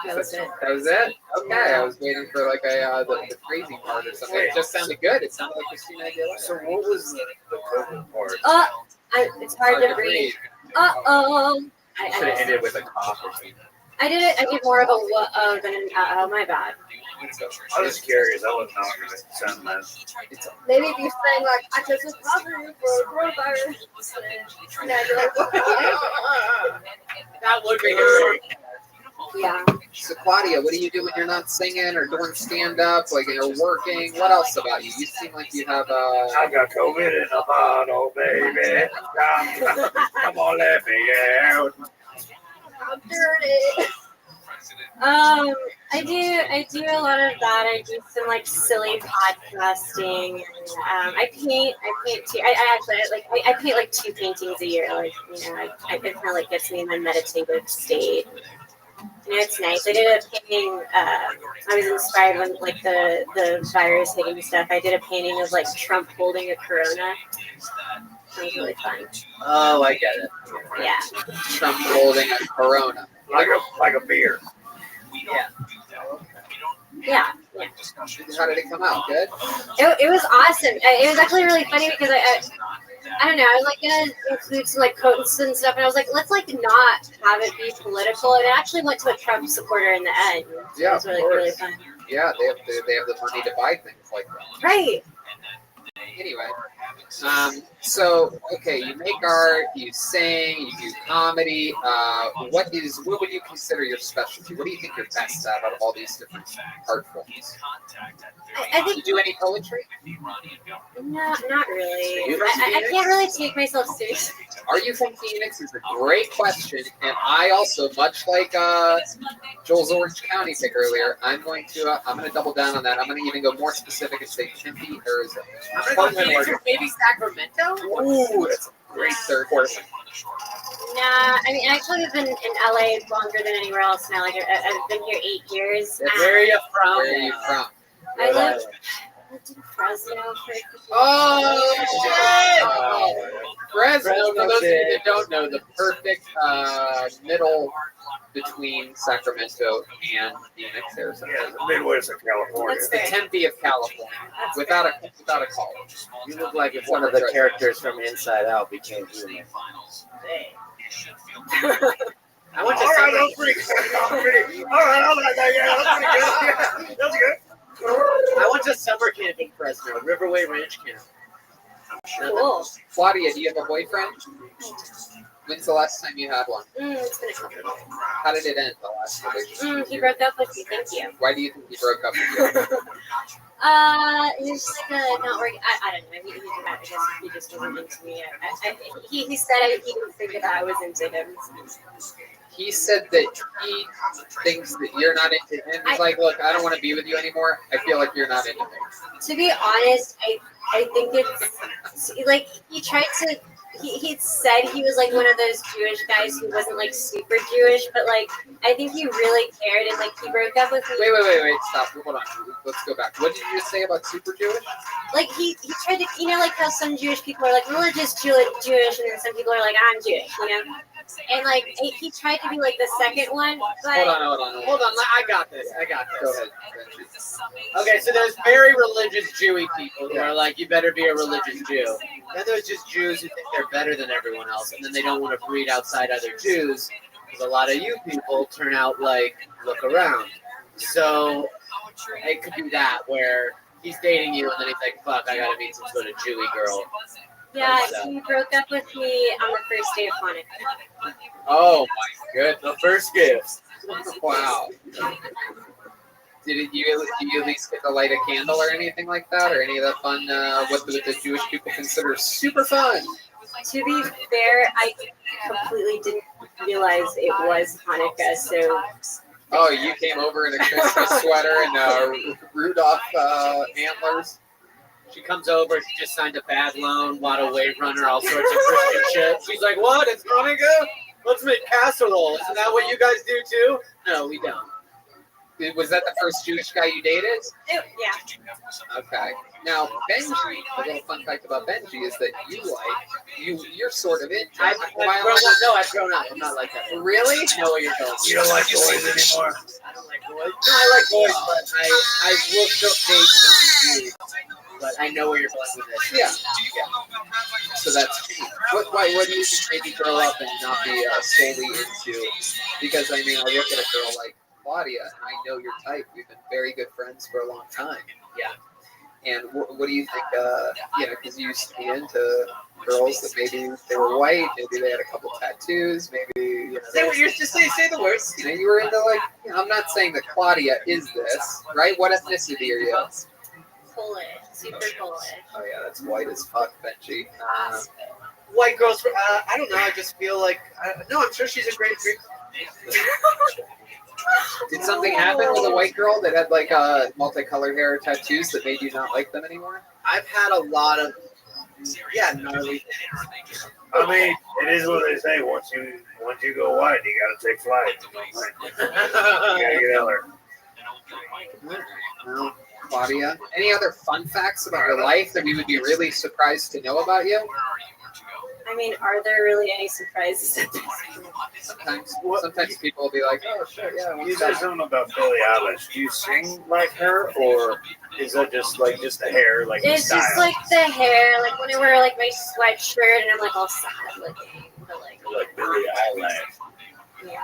S6: That was it.
S3: That was it? Okay, I was waiting for like the crazy part or something. It just sounded good. It sounded like Christina Aguilera.
S5: So what was the COVID part?
S6: It's hard to breathe.
S4: Should have ended with a cough or something.
S6: I did more of a what-oh than an uh-oh, my bad.
S5: I was curious. I wasn't going to sound mad.
S6: Maybe if you sang like, I took this positive for coronavirus.
S3: That would be good.
S6: Yeah.
S3: So Claudia, what do you do when you're not singing or doing stand-up, like you're working? What else about you? You seem like you have
S5: I got COVID in a bottle, baby. Come on, let me out.
S6: I'm dirty. I do a lot of that. I do some like silly podcasting. I paint too. I paint like 2 paintings a year. Like, you know, it kind of like gets me in my meditative state. You know, it's nice. I did a painting. I was inspired when like the virus hitting stuff. I did a painting of like Trump holding a Corona. That was really fun.
S3: Oh, I get it.
S6: Yeah.
S3: Trump holding a Corona.
S5: Like a beer.
S3: Yeah.
S6: Yeah.
S3: How did it come out? Good?
S6: It was awesome. It was actually really funny because I don't know, I was like gonna include some like quotes and stuff, and I was like, let's like not have it be political. And it actually went to a Trump supporter in the end. So
S3: Yeah,
S6: it was really fun.
S3: Yeah, they have the money to buy things like that.
S6: Right.
S3: Anyway, so okay, you make art, you sing, you do comedy. What would you consider your specialty? What do you think you're best at out of all these different art forms?
S6: I think.
S3: You do any poetry?
S6: No, not really. I can't really take myself seriously.
S3: Are you from Phoenix? Is a great question, and I also, much like Joel's Orange County pick earlier, I'm going to double down on that. I'm going to even go more specific and say Tempe, Arizona.
S1: I'm going to go Phoenix or maybe Sacramento.
S3: Ooh, that's a great third person.
S6: Nah, I mean, actually, I've been in LA longer than anywhere else now. Like, I've been here 8 years.
S1: Where are you from?
S3: Where are you from?
S6: I lived in Fresno for
S3: Fresno, for those of you that don't know, the perfect middle between Sacramento and Phoenix, Arizona.
S5: Yeah, the Midwest of California.
S6: That's
S3: The
S6: fair.
S3: Tempe of California, without a college.
S4: You look like if one of the characters from Inside Out became human.
S1: I went to
S5: All right,
S1: summer.
S5: that was pretty good. All right, yeah, that's pretty good. Yeah, that's good.
S1: I went to summer camp in Fresno, Riverway Ranch Camp.
S6: Cool.
S3: Claudia, do you have a boyfriend? When's the last time you had one?
S6: It's been a couple of years.
S3: How did it end, the last relationship?
S6: He broke up with me. Thank you.
S3: Why do you think he broke up with you?
S6: He was just like not working. I don't know. He just wasn't into me. He said he didn't think that I was into him.
S3: He said that he thinks that you're not into him. He's like, look, I don't want to be with you anymore. I feel like you're not into me.
S6: To be honest, I think it's like he tried to. He said he was like one of those Jewish guys who wasn't like super Jewish, but like I think he really cared, and like he broke up with me.
S3: Wait, stop. Hold on. Let's go back. What did you just say about super Jewish?
S6: Like he tried to, you know, like how some Jewish people are like religious Jewish, and then some people are like I'm Jewish, you know. And like he tried to be like the second one, but
S3: Hold on.
S1: I got this.
S3: Go ahead.
S1: Okay, so there's very religious Jewy people who are like, you better be a religious Jew. Then there's just Jews who think they're better than everyone else, and then they don't want to breed outside other Jews, because a lot of you people turn out like, look around. So it could be that, where he's dating you, and then he's like, fuck, I gotta meet some sort of Jewy girl.
S6: yeah, he broke up with me on the first day of Hanukkah.
S3: Oh my goodness.
S1: The first gift.
S3: Wow. Did you at least get to light a candle or anything like that, or any of the fun? What the Jewish people consider super fun?
S6: To be fair, I completely didn't realize it was Hanukkah, so.
S3: Oh, you came over in a Christmas sweater and Rudolph antlers.
S1: She comes over, she just signed a bad loan, lot of Wave Runner, all sorts of Christian shit. She's like, what? It's Hanukkah? Let's make casserole. Isn't that what you guys do too? No, we don't.
S3: Was that the first Jewish guy you dated?
S6: Yeah.
S3: Okay. Now, Benji, a little fun fact about Benji is that you're sort of into.
S1: I've grown up. I'm not like that.
S3: Really?
S1: I know what you're talking about.
S5: You don't like boys anymore?
S1: I don't like boys. No, I like boys, but I will still date non-Jews. But I know where you're going with this.
S3: Yeah. So that's why do you think maybe grow up and not be solely into? Because I mean, I look at a girl like Claudia, and I know your type. We've been very good friends for a long time.
S1: Yeah.
S3: And what do you think? Because you used to be into girls that maybe they were white, maybe they had a couple tattoos, maybe
S4: Say what you're just say the words.
S3: you were into like. I'm not saying that Claudia is this, right? What ethnicity are you?
S6: Polish, super Polish.
S3: Oh yeah, that's white as fuck, Benji.
S4: White girls. I don't know. I just feel like no. I'm sure she's a great.
S3: Did something happen with a white girl that had like multicolored hair or tattoos that made you not like them anymore?
S4: I've had a lot of gnarly.
S5: I mean, it is what they say. Once you go white, you gotta take flight. You gotta get out there.
S3: Well, Claudia, any other fun facts about your life that we would be really surprised to know about you?
S6: I mean, are there really any surprises?
S3: Sometimes people will be like, oh, sure, yeah.
S5: You said something about Billie Eilish. Do you sing like her, or is that just the hair, like
S6: It's
S5: the style?
S6: just like the hair, like when I wear like my sweatshirt and I'm like all sad looking, but like
S5: Billie Eilish.
S6: yeah.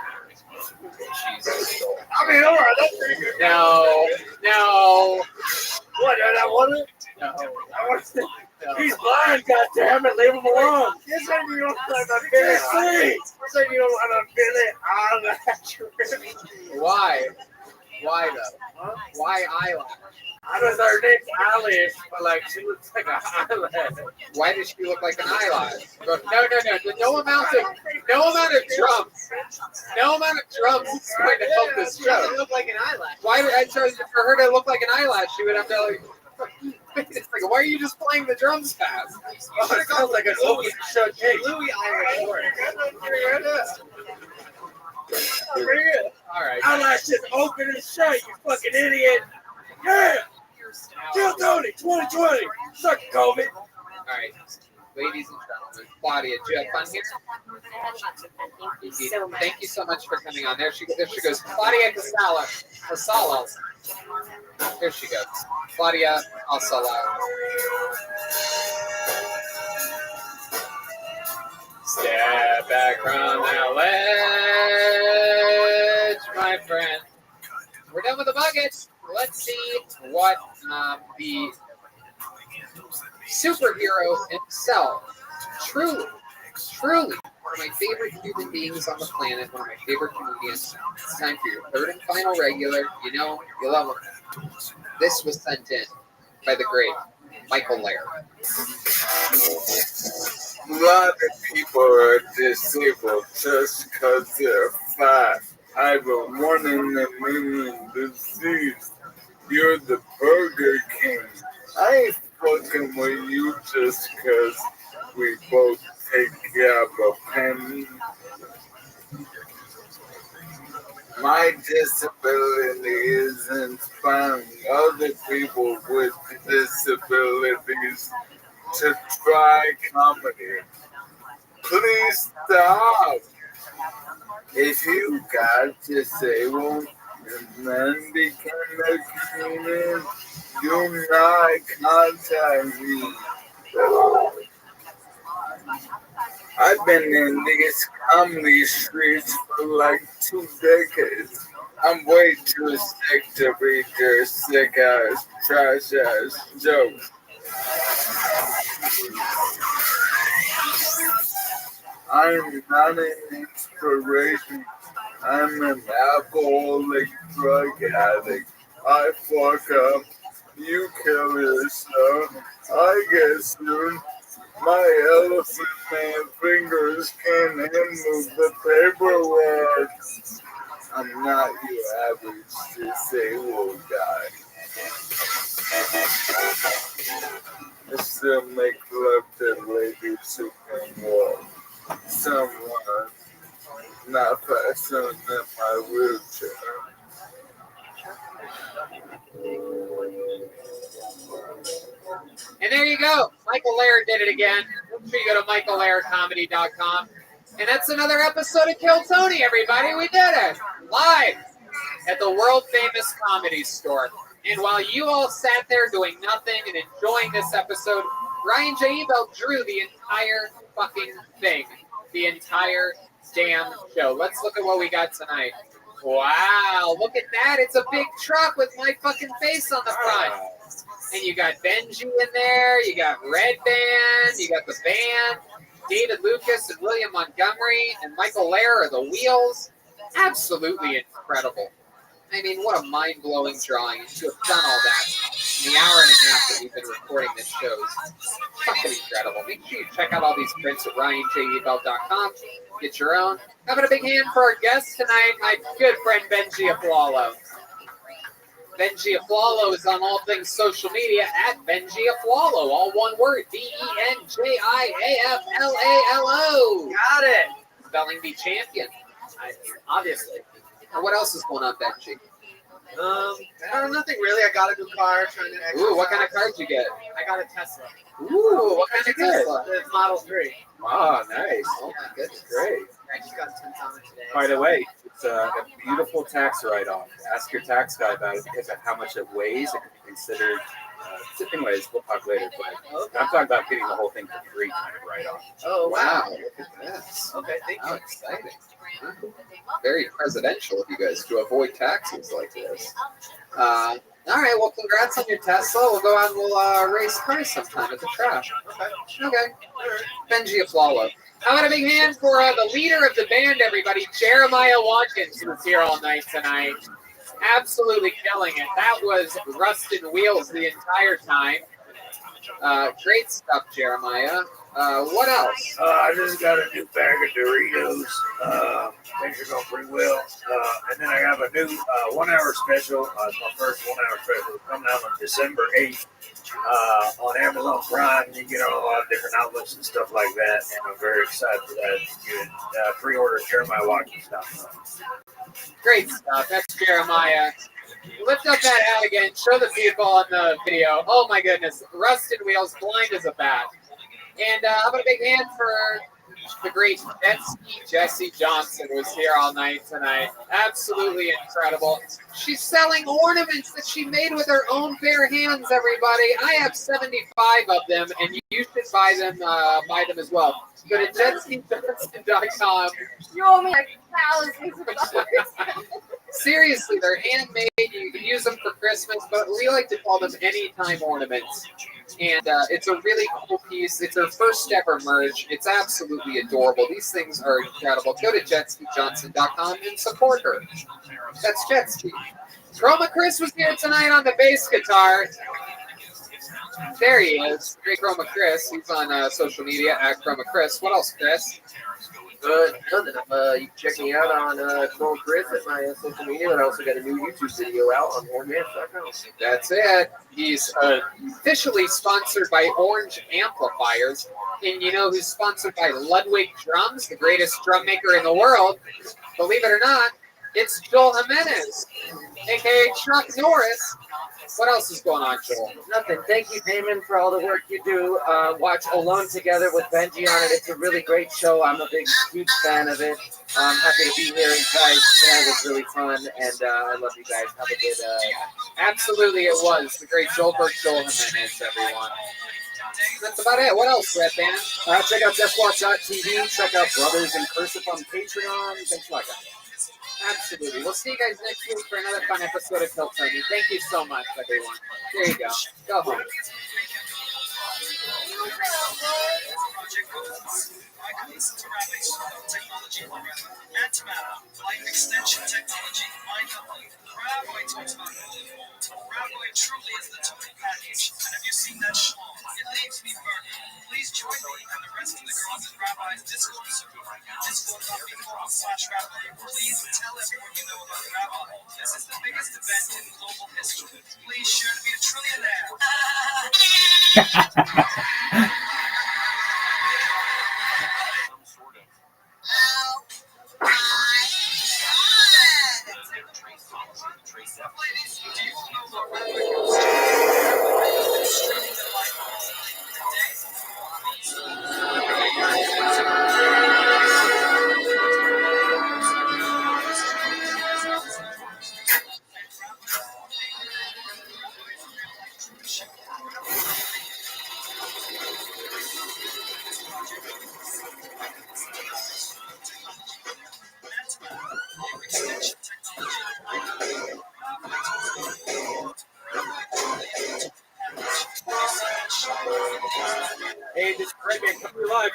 S5: I mean, all right, that's pretty good.
S3: No.
S5: What? I want it?
S3: No.
S5: I want it. He's blind, goddammit, leave him alone. You said you don't like a Billie Eilish. You said you don't like a Billie Eilish.
S3: Why? Why though? Huh? Why eyelash?
S5: I was her name's Eilish, but like she looks like an eyelash.
S3: Why does she look like an eyelash? No. No amount of drums. No amount of drums is going to help this show.
S4: Look like an eyelash.
S3: Why would for her to look like an eyelash? She would have to like. It's like, why are you just playing the drums fast?
S4: Oh, it sounds like an open shut case. Louis
S3: All right.
S5: Eyelash is open and shut, you fucking idiot. Yeah. Kill Tony, 2020. Suck COVID.
S3: All right. Ladies and gentlemen, Claudia, did you have fun here?
S6: Thank you so much.
S3: Thank you so much for coming on. There she goes. Claudia Casala. Here she goes. Claudia Casala. Step back from that ledge, my friend. We're done with the buckets. Let's see what the superhero himself, truly, one of my favorite human beings on the planet, one of my favorite comedians. It's time for your third and final regular. You know, you love him. This was sent in by the great Michael Laird.
S11: A lot of people are disabled just because they're fat. I have a 1 in a million disease. You're the Burger King. I ain't fucking with you just because we both take care of a penny. My disability isn't inspiring other people with disabilities to try comedy. Please stop. If you got disabled and then became a comedian, do not contact me. I've been in these comedy streets for like 2 decades. I'm way too sick to read your sick ass, trash ass jokes. I'm not an inspiration. I'm an alcoholic drug addict. I fuck up. You kill yourself. I get sued. My elephant man fingers can't handle the paperwork. I'm not your average disabled guy. I still make love to ladies who can walk. Someone not faster than my wheelchair.
S3: And there you go. Michael Laird did it again. Make sure you go to michaellairdcomedy.com. And that's another episode of Kill Tony, everybody. We did it. Live at the world famous Comedy Store. And while you all sat there doing nothing and enjoying this episode, Ryan J. Ebel drew the entire fucking thing. The entire damn show. Let's look at what we got tonight. Wow, look at that. It's a big truck with my fucking face on the front. And you got Benji in there. You got Red Band. You got the band. David Lucas and William Montgomery and Michael Lair are the wheels. Absolutely incredible. I mean, what a mind-blowing drawing. And to have done all that in the hour and a half that we've been recording this show is fucking incredible. Make sure you check out all these prints at RyanJebell.com. Get your own. Having a big hand for our guest tonight, my good friend Benji Aflalo. Benji Aflalo is on all things social media at Benji Aflalo. All one word, BenjiAflalo.
S4: Got it.
S3: Spelling bee champion.
S4: Obviously.
S3: And what else is going on, Benji?
S4: Nothing really. I got a new car. Trying to exercise.
S3: Ooh, what kind of car did you get?
S4: I got a Tesla.
S3: Ooh, what kind of Tesla?
S4: It's Model 3.
S3: Oh, nice. Oh, my goodness. Great.
S4: I just got tons on it today.
S12: By the way, it's a beautiful tax write-off. Ask your tax guy about it because of how much it weighs. It can be considered. Anyways, we'll talk later. But I'm talking about getting the whole thing for free kind of write-off.
S4: Oh, wow.
S3: Look at this.
S4: Okay, thank you.
S3: How exciting. Very presidential of you guys to avoid taxes like this. All right, well, congrats on your Tesla. We'll go out and we'll race cars sometime at the track. Okay. Benji Aflalo. How about a big hand for the leader of the band, everybody, Jeremiah Watkins, who's here all night tonight. Absolutely killing it. That was Rusted Wheels the entire time. Great stuff, Jeremiah. What else?
S5: I just got a new bag of Doritos. Things are going pretty well. And then I have a new 1 hour special. It's my first 1 hour special coming out on December 8th on Amazon Prime. You get on a lot of different outlets and stuff like that. And I'm very excited for that. You can pre-order JeremiahWatkins.com.
S3: Great stuff. That's Jeremiah. Lift up that hat again. Show the people on the video. Oh, my goodness. Rusted Wheels, blind as a bat. And how about a big hand for the great Jessie Johnson, who's here all night tonight. Absolutely incredible. She's selling ornaments that she made with her own bare hands, everybody. I have 75 of them, and you should buy them as well. Go to JessieJohnson.com.
S6: You owe me like thousands of dollars.
S3: Seriously, they're handmade. You can use them for Christmas, but we like to call them anytime ornaments. And it's a really cool piece. It's her first ever merge. It's absolutely adorable. These things are incredible. Go to JetSkiJohnson.com and support her. That's Jetski. Chroma Chris was here tonight on the bass guitar. There he is. Great Chroma Chris. He's on social media at Chroma Chris. What else, Chris?
S4: Nothing. You can check me out on Chroma Chris at my social media, and I also got a new YouTube video out on OrangeAmps.com.
S3: That's it. He's officially sponsored by Orange Amplifiers. And you know who's sponsored by Ludwig Drums, the greatest drum maker in the world? Believe it or not, it's Joel Jimenez, a.k.a. Chuck Norris. What else is going on, Joel?
S4: Nothing. Thank you, Damon, for all the work you do. Watch Alone Together with Benji on it. It's a really great show. I'm a huge fan of it. I'm happy to be here, guys. Tonight was really fun, and I love you guys. Have a good.
S3: Absolutely, it was the great Joel Jimenez, everyone. That's about it. What else, Red Band?
S12: Check out JustWatch.tv. Check out Brothers in Cursive on Patreon. Thanks a lot, guys.
S3: Absolutely. We'll see you guys next week for another fun episode of Tilt Tony. Thank you so much, everyone. There you go. Go home.
S13: Icons to Rabbi, technology Antimatter, life extension technology, my company. Rabbi talks about Rabbi truly is the total package. And have you seen that schlong? It leaves me burning. Please join me and the rest of the Closet Rabbis Discord server. Discord.com/Rabbi. Please tell everyone you know about Rabbi. This is the biggest event in global history. Please share to be a trillionaire.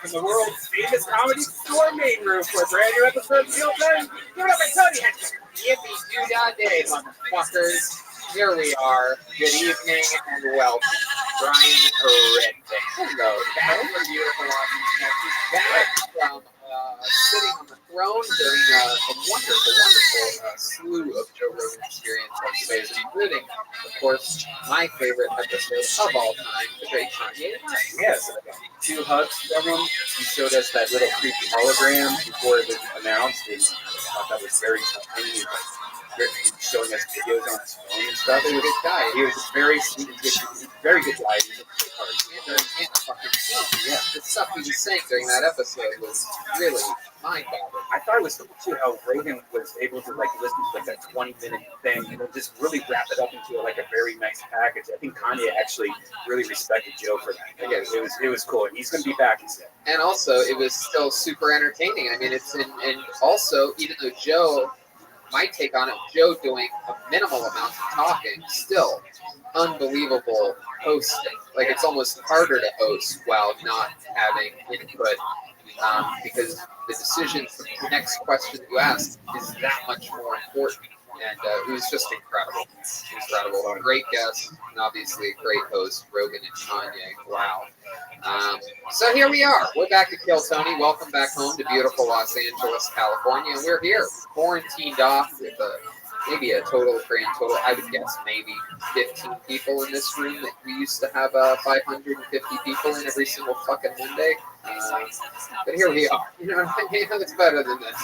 S12: from the world's famous comedy store main room for a brand new episode of Kill Time. Give it up for Tony Henry.
S3: Yippee day, motherfuckers. Here we are. Good evening and welcome. Brian Redfin. Hello. Back from beautiful Austin, Texas. Back from sitting on the throne during a wonderful slew of Joe Rogan Experience episodes, including, of course, my favorite episode of all time, the Great Kanye.
S12: Yes, I got 2 hugs from him. He showed us that little creepy hologram before it was announced, and I thought that was very touching. He was showing us videos on his phone and stuff. He was a good guy. He was a very sweet, very good guy. He was a sweetheart.
S3: And fucking team. Yeah. The stuff he was saying during that episode was really mind-boggling.
S12: I thought it was cool too how Rogan was able to like listen to like that 20-minute thing and then just really wrap it up into like a very nice package. I think Kanye actually really respected Joe for that. Again, it was cool, and he's going to be back, he said.
S3: And also, it was still super entertaining. I mean, and also, even though Joe, my take on it, Joe doing a minimal amount of talking, still unbelievable hosting. Like, it's almost harder to host while not having input, because the decision for the next question you ask is that much more important. And it was just incredible. Incredible. Great guest, and obviously a great host, Rogan and Kanye. Wow. So here we are. We're back at Kill Tony. Welcome back home to beautiful Los Angeles, California. And we're here, quarantined off with maybe a grand total, I would guess maybe 15 people in this room. That we used to have 550 people in every single fucking Monday. But here we are. You know what I mean? It's better than this.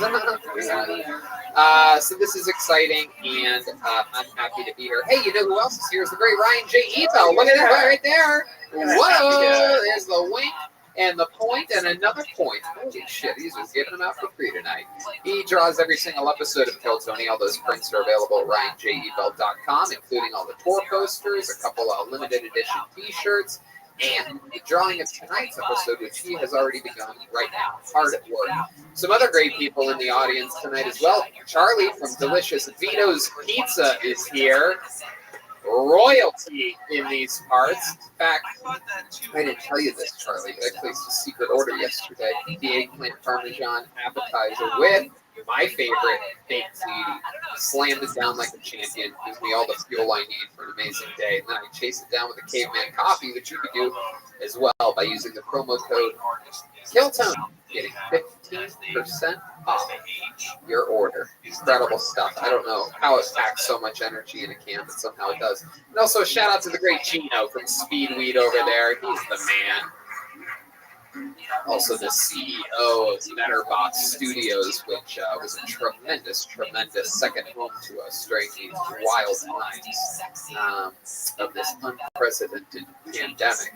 S3: So this is exciting, and I'm happy to be here. Hey, you know who else is here? Is the great Ryan J. Ito. Look at that right there. Whoa! There's the wink and the point and another point. Holy shit, he's just giving them out for free tonight. He draws every single episode of Kill Tony. All those prints are available at RyanJEbell.com, including all the tour posters, a couple of limited edition t-shirts, and the drawing of tonight's episode, which he has already begun right now, hard at work. Some other great people in the audience tonight as well. Charlie from Delicious Vito's Pizza is here. Royalty in these parts. In fact, I didn't tell you this, Charlie, but I placed a secret order yesterday. The eggplant parmesan appetizer with my favorite baked ziti. Slammed it down like a champion. Gives me all the fuel I need for an amazing day. And then I chase it down with a caveman coffee, which you could do as well by using the promo code KILLTONY, getting 15% off your order. Incredible stuff. I don't know how it packs so much energy in a can, but somehow it does. And also a shout out to the great Gino from Speedweed over there. He's the man. Also the CEO of Metterbox Studios, which was a tremendous second home to us during these wild times of this unprecedented pandemic.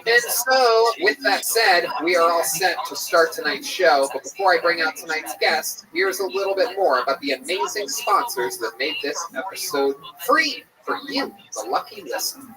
S3: And so, with that said, we are all set to start tonight's show. But before I bring out tonight's guest, here's a little bit more about the amazing sponsors that made this episode free for you, the lucky listener.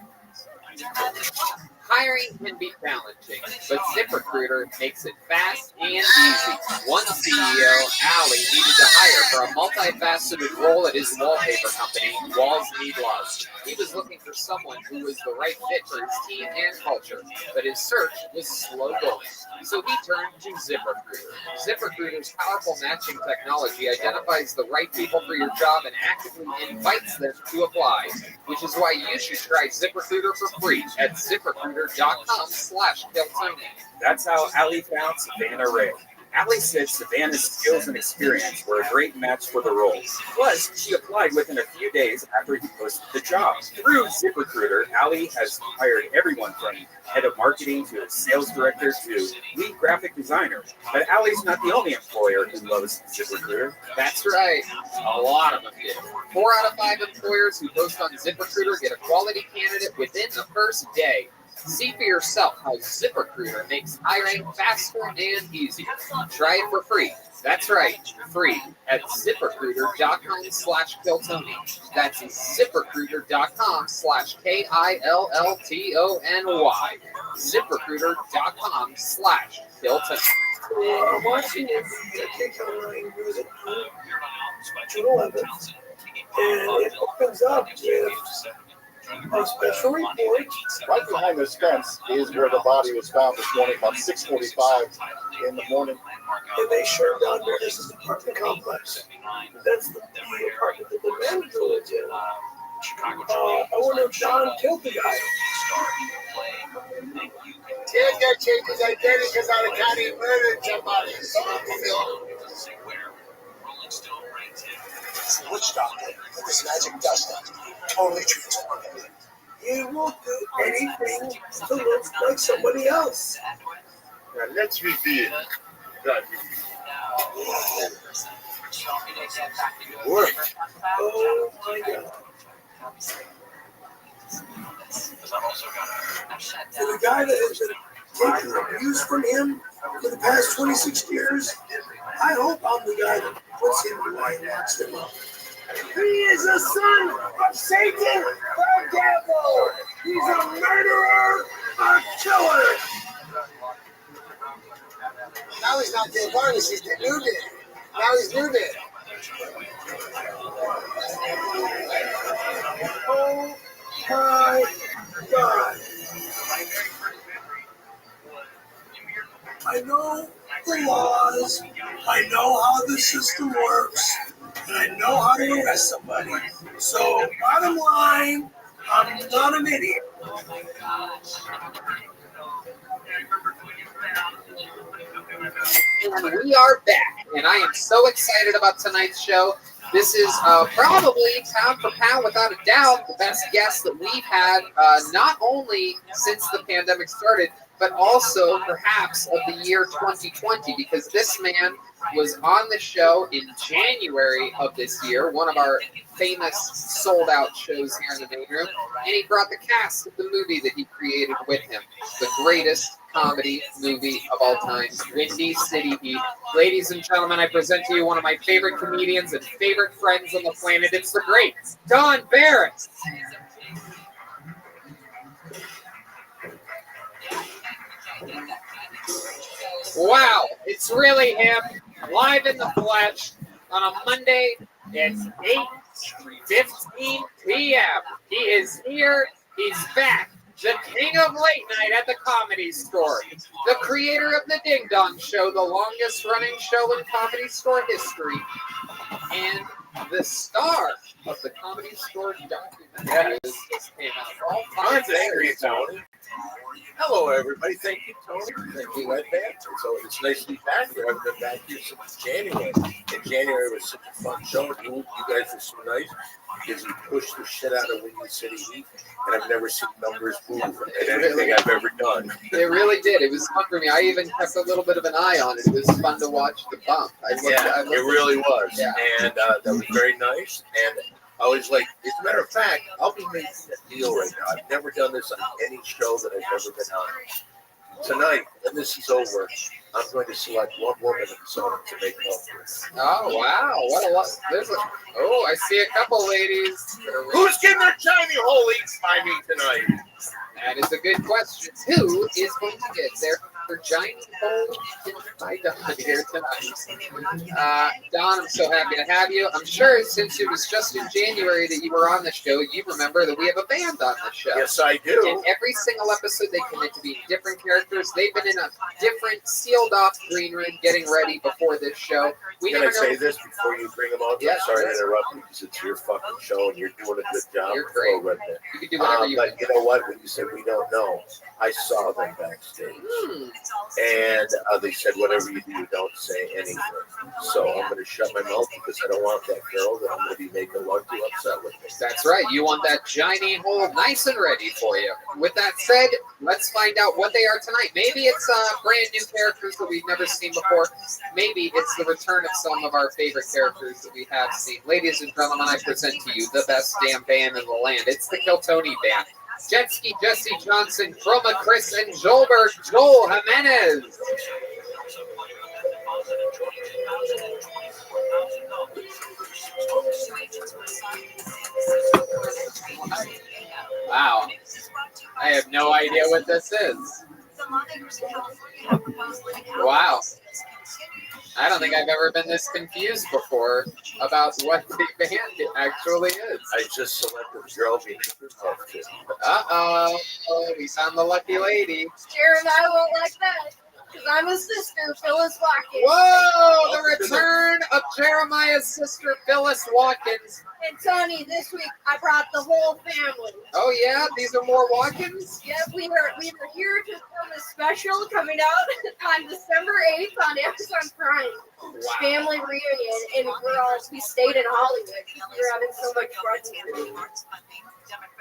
S3: Hiring can be challenging, but ZipRecruiter makes it fast and easy. One CEO, Ali, needed to hire for a multifaceted role at his wallpaper company, Walls Need Love. He was looking for someone who was the right fit for his team and culture, but his search was slow going. So he turned to ZipRecruiter. ZipRecruiter's powerful matching technology identifies the right people for your job and actively invites them to apply, which is why you should try ZipRecruiter for free at ZipRecruiter.com/KillTony.
S12: That's how Ali found Savannah Ray. Ali said Savannah's skills and experience were a great match for the role. Plus, she applied within a few days after he posted the job. Through ZipRecruiter, Ali has hired everyone from head of marketing to sales director to lead graphic designer. But Ali's not the only employer who loves ZipRecruiter.
S3: That's right. A lot of them do. 4 out of 5 employers who post on ZipRecruiter get a quality candidate within the first day. See for yourself how ZipRecruiter makes hiring faster and easier. Try it for free. That's right, free at ZipRecruiter.com/KillTony. That's ZipRecruiter.com/KILLTONY. ZipRecruiter.com/KillTony.
S10: I'm watching this particularly music June 11th, and it opens up with
S14: A special report. Right behind this fence is where the body was found this morning about 6:45 in the morning.
S15: And they sure down there, this is the apartment complex. That's the apartment that the manager lives in. I wonder if John killed the guy.
S16: Kid's got to change his identity because out of county he murdered somebody.
S15: Witch doctor with this magic dust on him. Totally transformed him. He will do anything to look like somebody else.
S16: Now let's reveal that
S15: work. Oh my God. For the guy that has been taking abuse from him for the past 26 years, I hope I'm the guy that puts him away and locks him up.
S16: he is a son of Satan, the devil. He's a murderer, a killer.
S10: Now he's not Dave Vargas, he's the new Dave. Now he's new Dave.
S15: Oh my God. I know the laws, I know how the system works, and I know how to arrest somebody. So, bottom line, I'm not an idiot.
S3: And we are back, and I am so excited about tonight's show. This is probably, pound for pound, without a doubt, the best guest that we've had, not only since the pandemic started, but also perhaps of the year 2020, because this man was on the show in January of this year, one of our famous sold-out shows here in the main room, and he brought the cast of the movie that he created with him, the greatest comedy movie of all time, Windy City Heat. Ladies and gentlemen, I present to you one of my favorite comedians and favorite friends on the planet. It's the great Don Barrett. Wow, it's really him, live in the flesh on a Monday. It's 8:15 p.m. He is here. He's back. The king of late night at the Comedy Store. The creator of the Ding Dong Show, the longest running show in Comedy Store history. And the star of the Comedy Store documentary that just came out.
S14: I'm angry, Tony. Hello, everybody. Thank you, Tony. Thank you, Red Band. So it's nice to be back here. I've been back here since January. And January was such a fun show. You guys were so nice because you pushed the shit out of Windy City Heat. And I've never seen numbers move in anything I've ever done.
S3: It really did. It was fun for me. I even kept a little bit of an eye on it. It was fun to watch the bump.
S14: It really was. Yeah. And that was very nice. And I was like, as a matter of fact, I'll be making a deal right now. I've never done this on any show that I've ever been on. Tonight, when this is over, I'm going to select one woman in the zone to make love with.
S3: Oh, wow. What a lot. I see a couple ladies.
S14: Who's getting their tiny hole eaten by me tonight?
S3: That is a good question. Who is going to get their giant hole by Don here tonight? Don, I'm so happy to have you. I'm sure since it was just in January that you were on the show, you remember that we have a band on the show.
S14: Yes, I do.
S3: In every single episode, they commit to be different characters. They've been in a different sealed-off green room getting ready before this show.
S14: Can I say this before you bring them out?
S3: Yeah,
S14: I'm sorry to interrupt you because it's your fucking show and you're doing a good job.
S3: You're great. You can do whatever you want.
S14: But you know what? When you said we don't know, I saw them backstage. And they said, whatever you do, don't say anything. So I'm going to shut my mouth because I don't want that girl that I'm going to be making love to upset with me.
S3: That's right. You want that giant hole nice and ready for you. With that said, let's find out what they are tonight. Maybe it's brand new characters that we've never seen before. Maybe it's the return of some of our favorite characters that we have seen. Ladies and gentlemen, I present to you the best damn band in the land. It's the Kiltony Band. Jetski, Jesse Johnson, Chroma Chris, and Joelberg, Joel Jimenez. Wow. I have no idea what this is. Wow. I don't think I've ever been this confused before about what the band actually is.
S14: I just selected the girl being outfit.
S3: Uh-oh. We found the lucky lady.
S6: Jeremiah won't like that. Because I'm his sister, Phyllis Watkins.
S3: Whoa! The return of Jeremiah's sister, Phyllis Watkins.
S6: And Tony, this week I brought the whole family.
S3: Oh yeah? These are more Watkins?
S6: Yep, we were here to film a special coming out on December 8th on Amazon Prime.
S3: Wow.
S6: Family reunion, and we stayed in Hollywood because we were having so much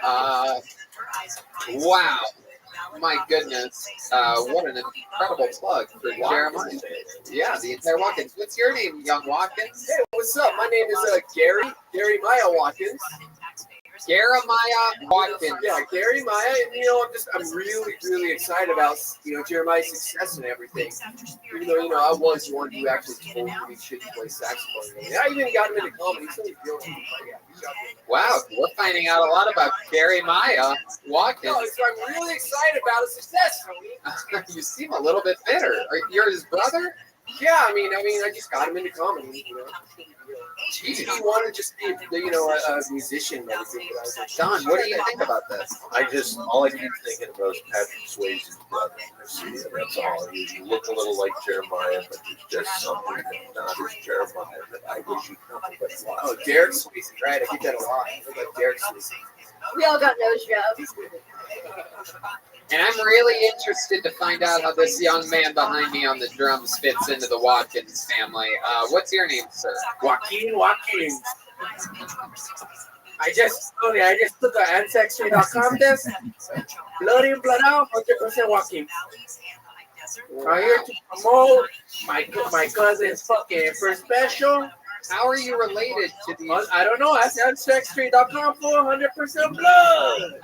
S6: fun.
S3: Wow. My goodness. What an incredible plug for Jeremiah. Yeah, the entire Watkins. What's your name, young Watkins?
S17: Hey, what's up? My name is Gary Maya Watkins.
S3: Jeremiah Watkins.
S17: Yeah, Gary Maya, and I'm really, really excited about Jeremiah's success and everything. Even though I was the one who actually told him he should play saxophone. And I even got him into comedy. So
S3: wow, we're finding out a lot about Gary Maya Watkins.
S17: No, so I'm really excited about his success, Tony.
S3: You seem a little bit bitter. You're his brother?
S17: Yeah, I mean, I just got him into comedy. He wanted to just be, a musician. And everything, but I was like,
S3: Don, what do you think about this?
S14: All I keep thinking about is Patrick Swayze's brother. That's all. You look a little like Jeremiah, but there's just something not as Jeremiah that I wish you could.
S17: Oh, Derek Swayze, right? I get that a lot. I look like Derek Swayze.
S6: We all got nose jobs.
S3: And I'm really interested to find out how this young man behind me on the drums fits into the Watkins family. What's your name, sir?
S17: Joaquin Watkins. I just took an ancestry.com test. Blood in, blood out, 100% Joaquin. I'm here to promote my cousin's fucking first special.
S3: How are you related to these?
S17: I don't know. That's ancestry.com for 100% blood.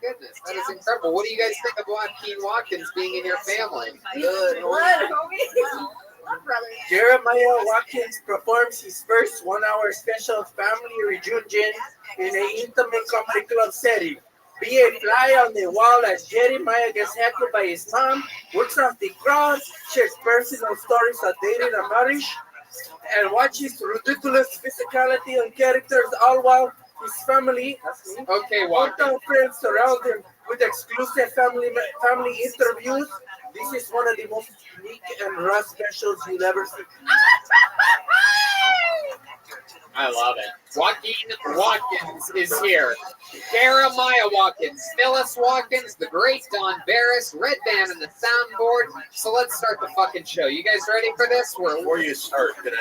S3: Goodness, that is incredible. What do you guys think of Joaquin Watkins being in your family?
S6: Good. Blood, homie. Blood brothers.
S17: Jeremiah Watkins performs his first 1-hour special family reunion in an intimate comedy club setting. Be a fly on the wall as Jeremiah gets heckled by his mom, works off the crowd, shares personal stories of dating and marriage, and watches ridiculous physicality and characters, all while his family, friends surround him with exclusive family interviews. This is one of the most unique and raw specials you'll ever see.
S3: I love it. Joaquin Watkins is here. Jeremiah Watkins, Phyllis Watkins, the great Don Barris, Red Band and the soundboard. So let's start the fucking show. You guys ready for this?
S14: Before you start, can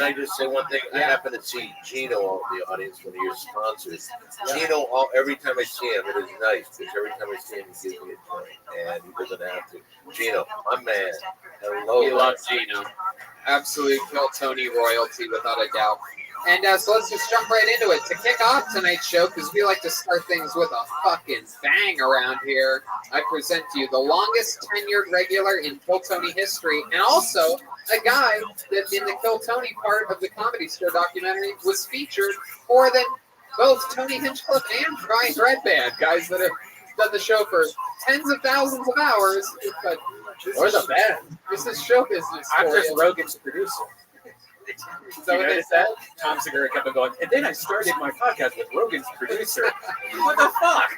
S14: I just say one thing? I happen to see Gino on the audience, one of your sponsors. Gino, every time I see him, it is nice because every time I see him, he gives me a drink, and he doesn't have to. Gino, my man. Hello.
S3: We love Gino. Absolute Kill Tony royalty, without a doubt. And so let's just jump right into it. To kick off tonight's show, because we like to start things with a fucking bang around here, I present to you the longest tenured regular in Kill Tony history, and also a guy that in the Kill Tony part of the Comedy Store documentary was featured more than both Tony Hinchcliffe and Brian Redband, guys that have done the show for tens of thousands of hours. But
S17: or the band.
S3: This is show business.
S12: I'm just Rogan's producer.
S3: So what they said?
S12: Tom Segura kept on going, and then I started my podcast with Rogan's producer. What the fuck?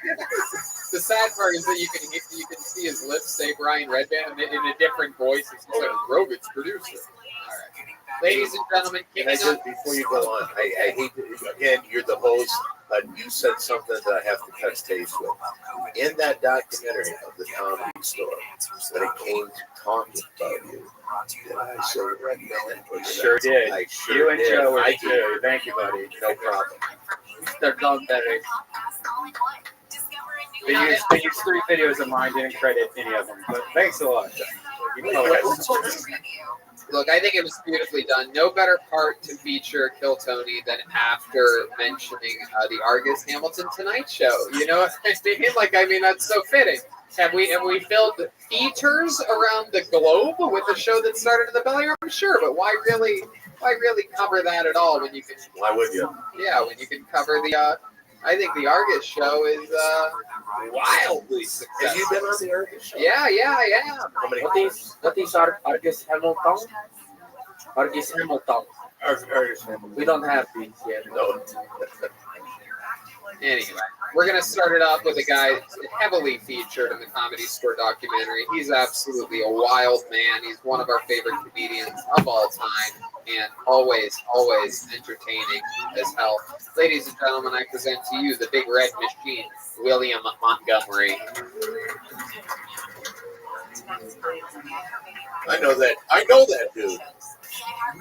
S3: The sad part is that you can see his lips say Brian Redband in a different voice. It's just like Rogan's producer. All right. Ladies and gentlemen,
S14: before you go on, I hate to, again, you're the host, but you said something that I have to touch base with. In that documentary of the Comedy Store, when it came to talking about you, did I say Redband?
S12: Sure did.
S14: I sure
S12: you and
S14: did.
S12: Joe were
S14: I
S12: too.
S14: did.
S12: Thank you, buddy.
S14: No problem.
S3: They're gone better.
S12: They used 3 videos of mine, didn't credit any of them. But thanks a lot.
S3: Look, I think it was beautifully done. No better part to feature Kill Tony than after mentioning the Argus Hamilton Tonight Show. You know, I mean, that's so fitting. Have we filled theaters around the globe with a show that started in the belly room? Sure, but why really cover that at all when you can?
S14: Why would you?
S3: Yeah, when you can cover the. I think the Argus show is wildly
S14: Have
S3: successful.
S14: you been on the Argus show?
S3: Yeah.
S17: What is Argus Hamilton? Argus Hamilton.
S14: Argus Hamilton.
S17: We don't have these yet.
S14: No.
S3: Anyway, we're going to start it off with a guy heavily featured in the Comedy Store documentary. He's absolutely a wild man. He's one of our favorite comedians of all time, and always entertaining as hell. Ladies and gentlemen, I present to you the Big Red Machine, William Montgomery.
S14: I know that dude.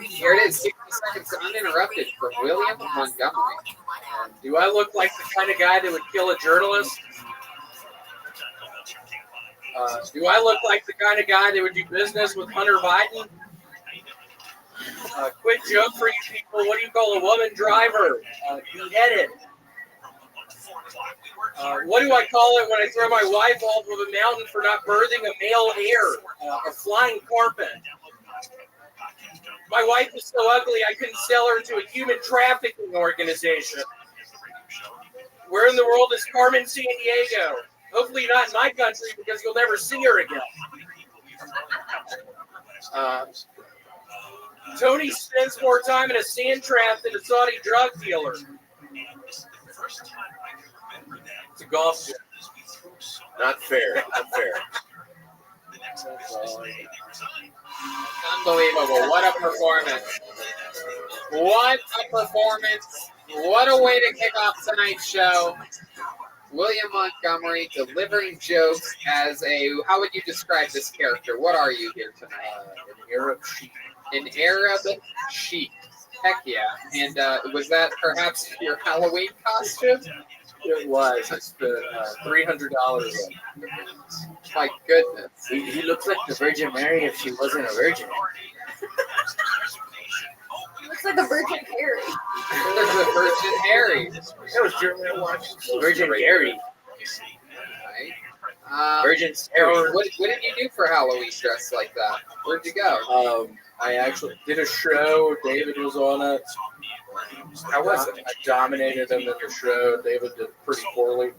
S3: Here it is, 60 seconds uninterrupted from William Montgomery.
S17: Do I look like the kind of guy that would kill a journalist? Do I look like the kind of guy that would do business with Hunter Biden? Quick joke for you people. What do you call a woman driver? Beheaded. What do I call it when I throw my wife off of a mountain for not birthing a male heir? A flying carpet. My wife is so ugly I couldn't sell her to a human trafficking organization. Where in the world is Carmen Sandiego? Hopefully not in my country because you'll never see her again. Tony spends more time in a sand trap than a Saudi drug dealer. It's a golf joke.
S14: Not fair.
S3: Unbelievable. What a performance. What a performance. What a way to kick off tonight's show. William Montgomery delivering jokes as how would you describe this character? What are you here tonight?
S17: An Arab sheik.
S3: An Arab sheik. Heck yeah. And was that perhaps your Halloween costume?
S17: It was. It's the $300.
S3: My goodness.
S17: He looks like the Virgin Mary if she wasn't a virgin.
S6: He looks like a Virgin Harry.
S3: The Virgin Harry.
S14: That was Jeremiah Washington.
S17: Virgin Harry. Virgin Harry.
S3: What did you do for Halloween dressed like that? Where'd you go?
S17: I actually did a show. David was on it.
S3: How was it?
S17: I dominated him in the show. David did pretty poorly.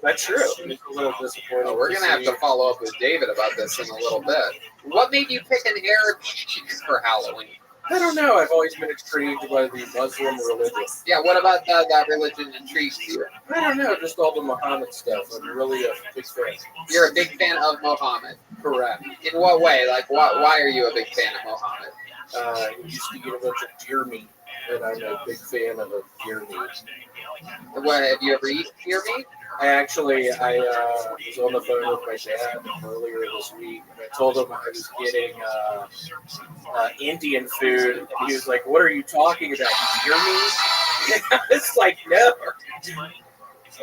S17: That's true. It's a little disappointing.
S3: Oh, we're going to have to follow up with David about this in a little bit. What made you pick an Arab sheik for Halloween?
S17: I don't know. I've always been intrigued by the Muslim religion.
S3: Yeah, what about that religion intrigues you?
S17: I don't know. Just all the Muhammad stuff. I'm really a big fan.
S3: You're a big fan of Muhammad?
S17: Correct.
S3: In what way? Like, why are you a big fan of Muhammad?
S17: He used to eat a bunch of deer meat, and I'm a big fan of deer meat.
S3: What, have you ever eaten deer meat?
S17: I was on the phone with my dad earlier this week, and I told him I was getting Indian food, and he was like, "What are you talking about? Deer meat?" It's like, no.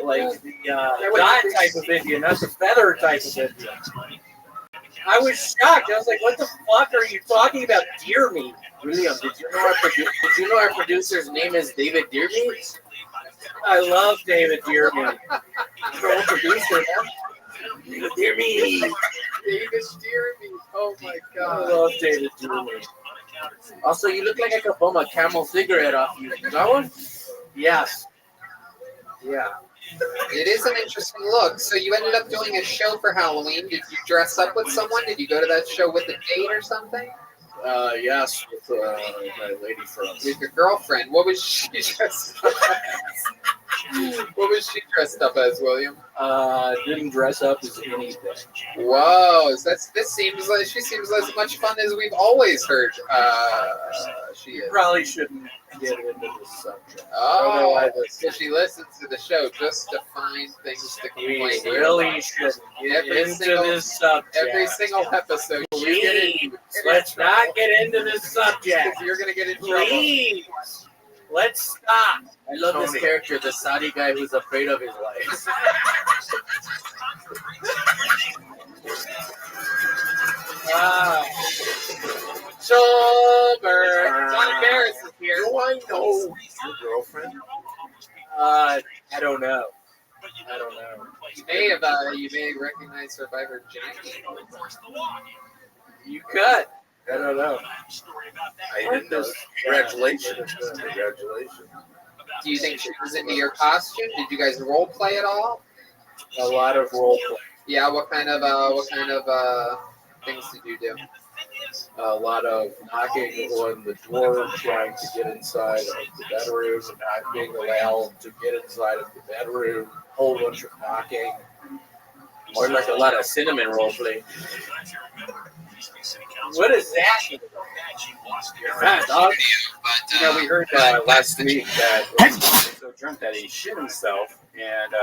S17: Like the dot type of Indian, not the feather type of Indian. I was shocked. I was like, "What the fuck are you talking about? Deer meat?" William, did you know our producer's name is David Deermeat? I love David Deermeat. Our producer, man. David Deermeat.
S3: David Deermeat. Oh my god.
S17: I love David Deermeat. Also, you look like I could bum a Camel cigarette off you. You got one? Yes. Yeah.
S3: It is an interesting look. So you ended up doing a show for Halloween. Did you dress up with someone? Did you go to that show with a date or something?
S17: Yes, with my lady friend.
S3: With your girlfriend. What was she dressed up as? What was she dressed up as, William?
S17: Didn't dress up as anything.
S3: Whoa, this seems like she seems as much fun as we've always heard. She is.
S17: Probably shouldn't get into this subject.
S3: Oh, so she listens to the show just to find things to complain.
S17: We really should get into this subject.
S3: Every single episode.
S17: Please, let's not get into this subject.
S3: You're gonna get in
S17: Please.
S3: trouble.
S17: Let's stop. I love this character, the Saudi guy who's afraid of his life.
S3: Sober. John Barris is here.
S14: Do I know your girlfriend?
S17: I don't know.
S3: You may recognize her by her vagina.
S17: You could. I don't know.
S14: I didn't know. Congratulations.
S3: Do you think she was into your costume? Did you guys role play at all?
S9: A lot of role play.
S3: Yeah. What kind of things did you do?
S9: A lot of knocking on the door, trying to get inside of the bedroom, not being allowed to get inside of the bedroom, whole bunch of knocking. More like a lot of cinnamon role play. What is that?
S12: You know, we heard last week that he was so drunk that he shit himself and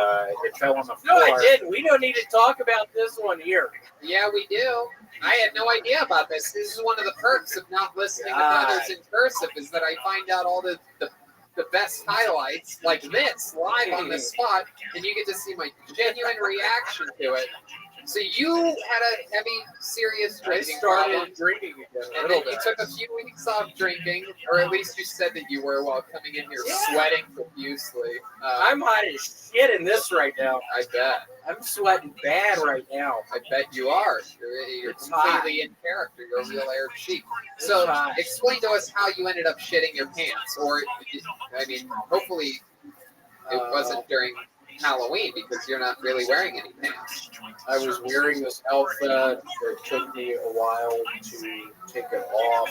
S12: it fell on the floor.
S17: No, I didn't. We don't need to talk about this one here.
S3: Yeah, we do. I had no idea about this. This is one of the perks of not listening to others in cursive, is that I find out all the best highlights like this live on the spot, and you get to see my genuine reaction to it. So you had a heavy, serious drinking problem.
S9: Drinking again.
S3: And then you took a few weeks off drinking, or at least you said that you were while coming in here sweating profusely.
S17: I'm hot as shit in this right now.
S3: I bet.
S17: I'm sweating bad right now.
S3: I bet you are. You're completely in character. You're a real Arab sheep. So explain to us how you ended up shitting your pants. Or, I mean, hopefully it wasn't during Halloween because you're not really wearing any pants.
S9: I was wearing this outfit. It took me a while to take it off.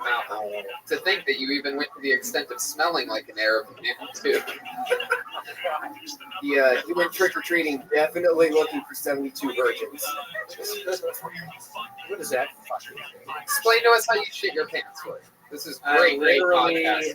S3: Wow. To think that you even went to the extent of smelling like an Arab man, too.
S4: Yeah, he went trick-or-treating, definitely looking for 72 virgins.
S9: What is that?
S3: Explain to us how you shit your pants, Roy. This is great podcast.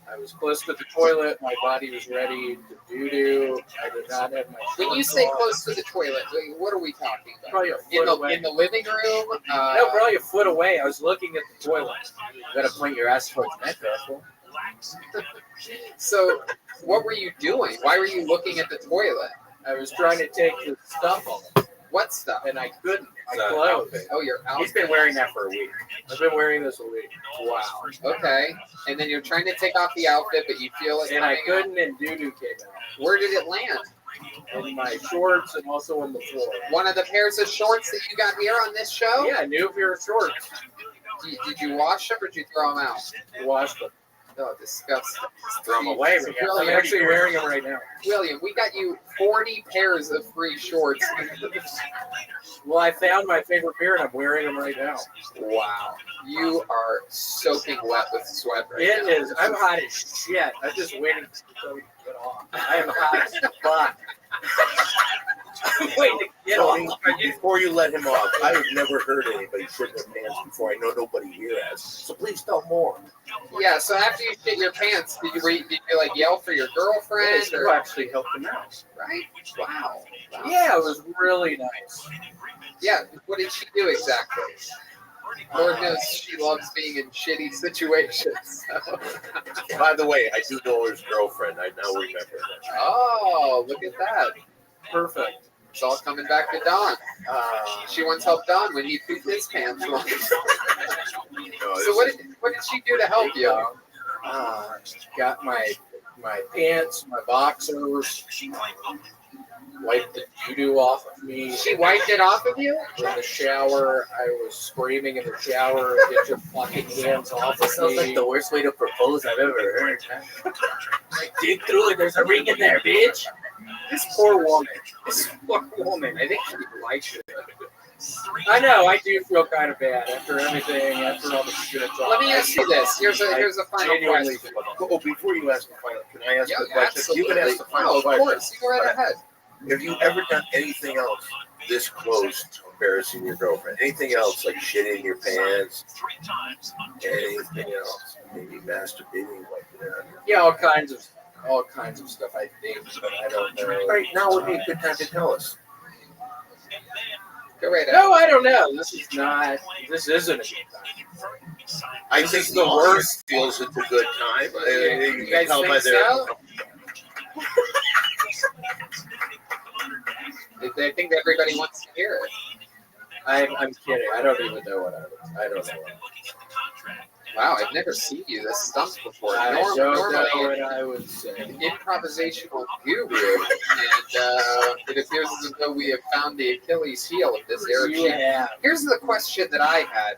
S9: I was close to the toilet. My body was ready to doo-doo. I did not have my shorts
S3: When you say
S9: on.
S3: close to the toilet, what are we talking about?
S9: Probably a foot away.
S3: In the living room?
S9: No, probably a foot away. I was looking at the toilet.
S12: You gotta point your ass towards that asshole.
S3: So, what were you doing? Why were you looking at the toilet?
S9: I was trying to take the stuff off.
S3: What stuff?
S9: And I couldn't.
S12: It's
S9: My
S12: an
S9: clothes.
S12: outfit.
S3: Oh, your outfit.
S12: He's been wearing that for a week.
S9: I've been wearing this a week.
S3: Wow. Okay. And then you're trying to take off the outfit, but you feel it
S9: And I
S3: coming
S9: couldn't, and doo-doo came out.
S3: out. Where did it land?
S9: In my shorts and also on the floor.
S3: One of the pairs of shorts that you got here on this show?
S9: Yeah, new pair of shorts.
S3: Did you wash them or did you throw them out?
S9: Washed them.
S3: Oh, disgusting.
S12: Just throw them away.
S9: I'm actually wearing them right now.
S3: William, we got you 40 pairs of free shorts.
S9: Well, I found my favorite pair and I'm wearing them right now.
S3: Wow. You are soaking wet with sweat right now.
S9: It is. I'm hot as shit. I'm just waiting to get off. I am hot as fuck. I'm waiting to get
S14: Tony,
S9: off.
S14: before you let him off, I have never heard anybody shit their pants before. I know nobody here has. So please tell more.
S3: Yeah, so after you shit your pants, did you like yell for your girlfriend?
S9: You
S3: Or,
S9: actually helped him out.
S3: right? Wow.
S9: Yeah, it was really nice.
S3: Yeah, what did she do exactly? Lord knows she loves being in shitty situations. So.
S14: By the way, I do know his girlfriend. I now remember that.
S3: Oh, look at that.
S9: Perfect.
S3: It's all coming back to Don. She once helped Don when he pooped his pants. So what did she do to help you?
S9: Got my pants, my boxers, wiped the doo-doo off of me.
S3: She wiped it off of you?
S9: In the shower, I was screaming in the shower, get your fucking hands off of
S12: Sounds
S9: me.
S12: like the worst way to propose I've ever heard.
S17: Dig through it. There's a ring in there, bitch.
S9: This poor woman.
S3: This poor woman. I think she likes it.
S9: I know, I do feel kind of bad after everything, after all the shit.
S3: Let me ask you this. Here's a final
S14: Genuinely,
S3: question.
S14: oh, before you ask the final, can I ask
S3: Yeah,
S14: the question? You can ask the final
S3: of
S14: question.
S3: course. You go right ahead.
S14: Have you ever done anything else this close to embarrassing your girlfriend? Anything else, like shitting your pants? Anything else? Maybe masturbating like that?
S9: Yeah, all kinds of stuff I think, but I don't know.
S14: Right now would be a good time to tell us.
S3: Go right ahead.
S9: No, I don't know. This isn't a good time.
S14: I think the worst feels it's a good time. You
S3: You guys
S14: can tell by
S3: think
S14: their.
S3: so? I think everybody wants to hear it.
S9: I'm kidding. I don't even know what I don't know.
S3: Wow, I've never seen you this stumped before.
S9: I don't know
S3: Normally,
S9: what I would say.
S3: improvisational guru, and it appears as though we have found the Achilles heel of this era.
S9: Yeah.
S3: Here's the question that I had.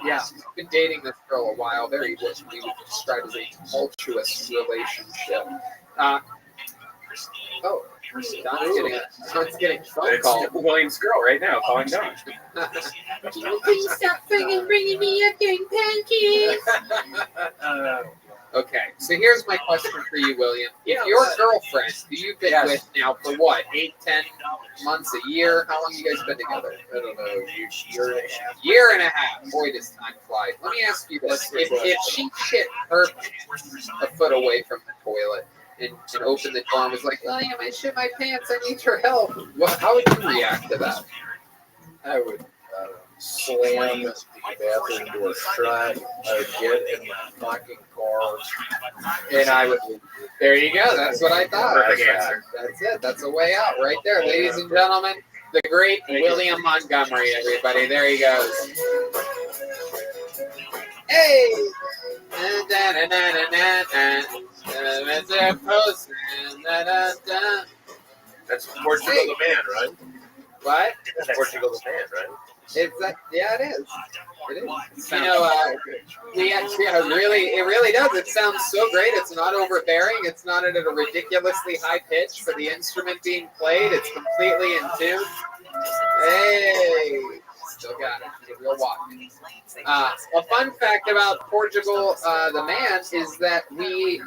S9: Yeah.
S3: I've been dating this girl a while, very what we would describe as a tumultuous relationship. Don's getting a phone call.
S12: It's William's girl right now calling Don.
S6: Can you please stop fucking bringing me up during pancakes?
S3: Okay, so here's my question for you, William. If your girlfriend, who you've been with now for what, 8, 10 months, a year? How long have you guys been together?
S9: I don't know, year and a half.
S3: Year and a half. Boy, does time fly. Let me ask you this. If she shit her pants a foot away from the toilet and opened the door and was like, William, I shit my pants, I need your help, how would you react to that?
S9: I would slam the bathroom door shut. I would get in my fucking car.
S3: And I would. There you go. That's what I thought.
S12: Perfect answer.
S3: That's it. That's a way out right there, ladies and gentlemen. The great William Montgomery, everybody. There he goes. Hey!
S14: That's Portugal the Man, right?
S3: What?
S14: That's Portugal the Man, right?
S3: It's that, yeah, it is. It is. You know, it really does. It sounds so great. It's not overbearing. It's not at a ridiculously high pitch for the instrument being played. It's completely in tune. Hey, still got it. He's a real walk. A fun fact about Portugal, the Man, is that we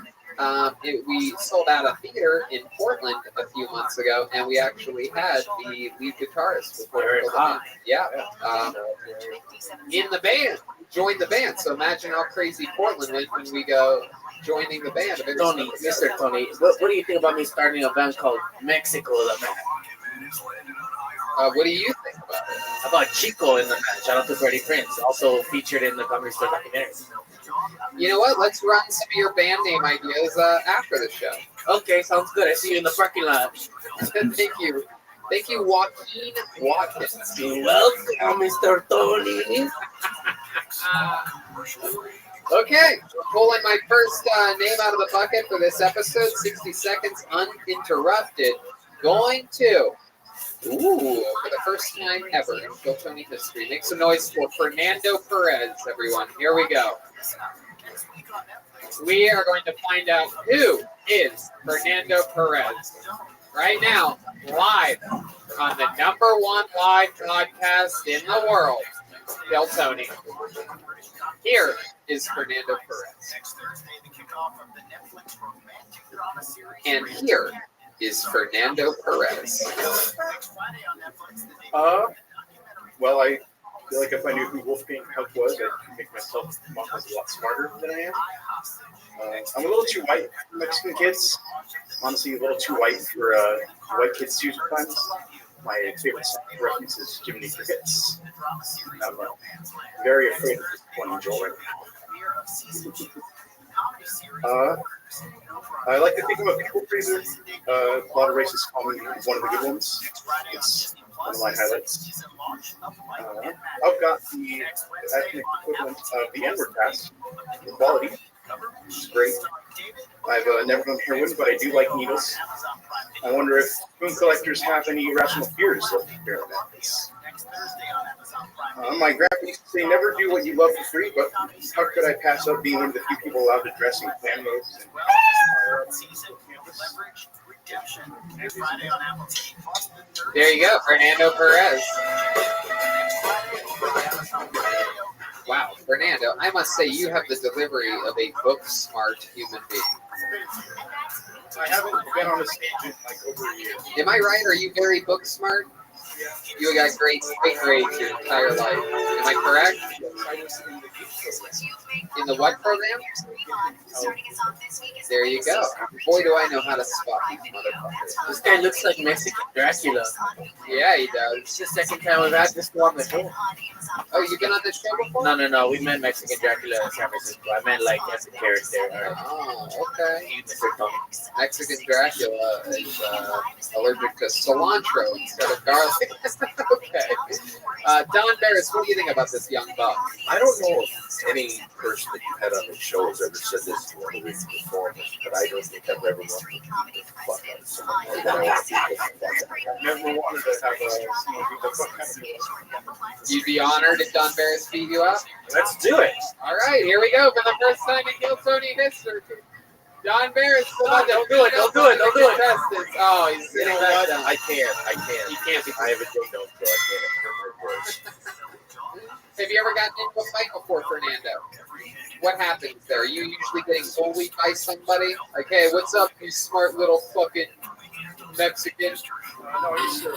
S3: sold out a theater in Portland a few months ago, and we actually had the lead guitarist for Portugal the Man. Yeah, in the band, joined the band. So imagine how crazy Portland went when we go joining the band.
S4: Tony, Mr. Tony, what do you think about me starting a band called Mexico the Man?
S3: What do you think about it?
S4: About Chico in the band. Shout out to Freddie Prinze, also featured in the Comedy Store documentary.
S3: You know what? Let's run some of your band name ideas after the show.
S4: Okay, sounds good. I see you in the parking lot.
S3: Thank you. Thank you, Joaquin Watkins.
S4: You're welcome, Mr. Tony.
S3: Okay, pulling my first name out of the bucket for this episode, 60 seconds uninterrupted. Going to, for the first time ever in Phil Tony history, make some noise for Fernando Perez, everyone. Here we go. We are going to find out who is Fernando Perez right now, live on the #1 live podcast in the world, Phil Tony. Here is Fernando Perez. And here is Fernando Perez.
S18: Well, I feel like if I knew who Wolfgang Puck was, I could make myself come off as a lot smarter than I am. I'm a little too white for Mexican kids. Honestly, a little too white for white kids too sometimes. My favorite song reference is Jiminy Crickets. I'm very afraid of disappointing Joel right now. I like to think of a people pleaser. A lot of racists call me one of the good ones. It's one of my highlights. I've got the ethnic equivalent of the N-word pass, equality, which is great. I've never done heroin, but I do like needles. I wonder if spoon collectors have any irrational fears of heroin addicts. My grandpa used to say, never do what you love for free, but how could I pass up being one of the few people allowed to dress in camos?
S3: There you go, Fernando Perez. Wow, Fernando, I must say you have the delivery of a book-smart human being.
S18: I haven't been on a stage in like over a year.
S3: Am I right? Are you very book-smart? You got great grades your entire life. Am I correct? In the what program? There you go. Boy, do I know how to spot these motherfuckers.
S4: This guy looks like Mexican Dracula.
S3: Yeah, he does.
S4: It's the second time we've had this one before.
S3: Oh, you've been on this show before?
S4: No. We met Mexican Dracula in San Francisco. I meant like as a character.
S3: Oh, okay. Mexican Dracula is allergic to cilantro instead of garlic. Okay. Don Barris, what do you think about this young buck?
S14: I don't know if any person that you've had on the show has ever said this to one of his performers, but I don't think I've ever wanted to beat the fuck out of someone. Or that I want to beat the fuck out of them.
S18: Never wanted to have someone beat the fuck out of me.
S3: You'd be honored if Don Barris beat you up?
S14: Let's do it.
S3: All right, here we go for the first time in Kill Tony history. Don Barris.
S17: Don't do it. Don't do it. Don't do it.
S3: Oh, he's sitting back down.
S14: I can't.
S3: You can't.
S14: I have a day note, so I can't hear my voice.
S3: Have you ever gotten into a fight before, Fernando? What happens there? Are you usually getting bullied by somebody? Like, hey, what's up, you smart little fucking Mexican?
S18: No, he's sure.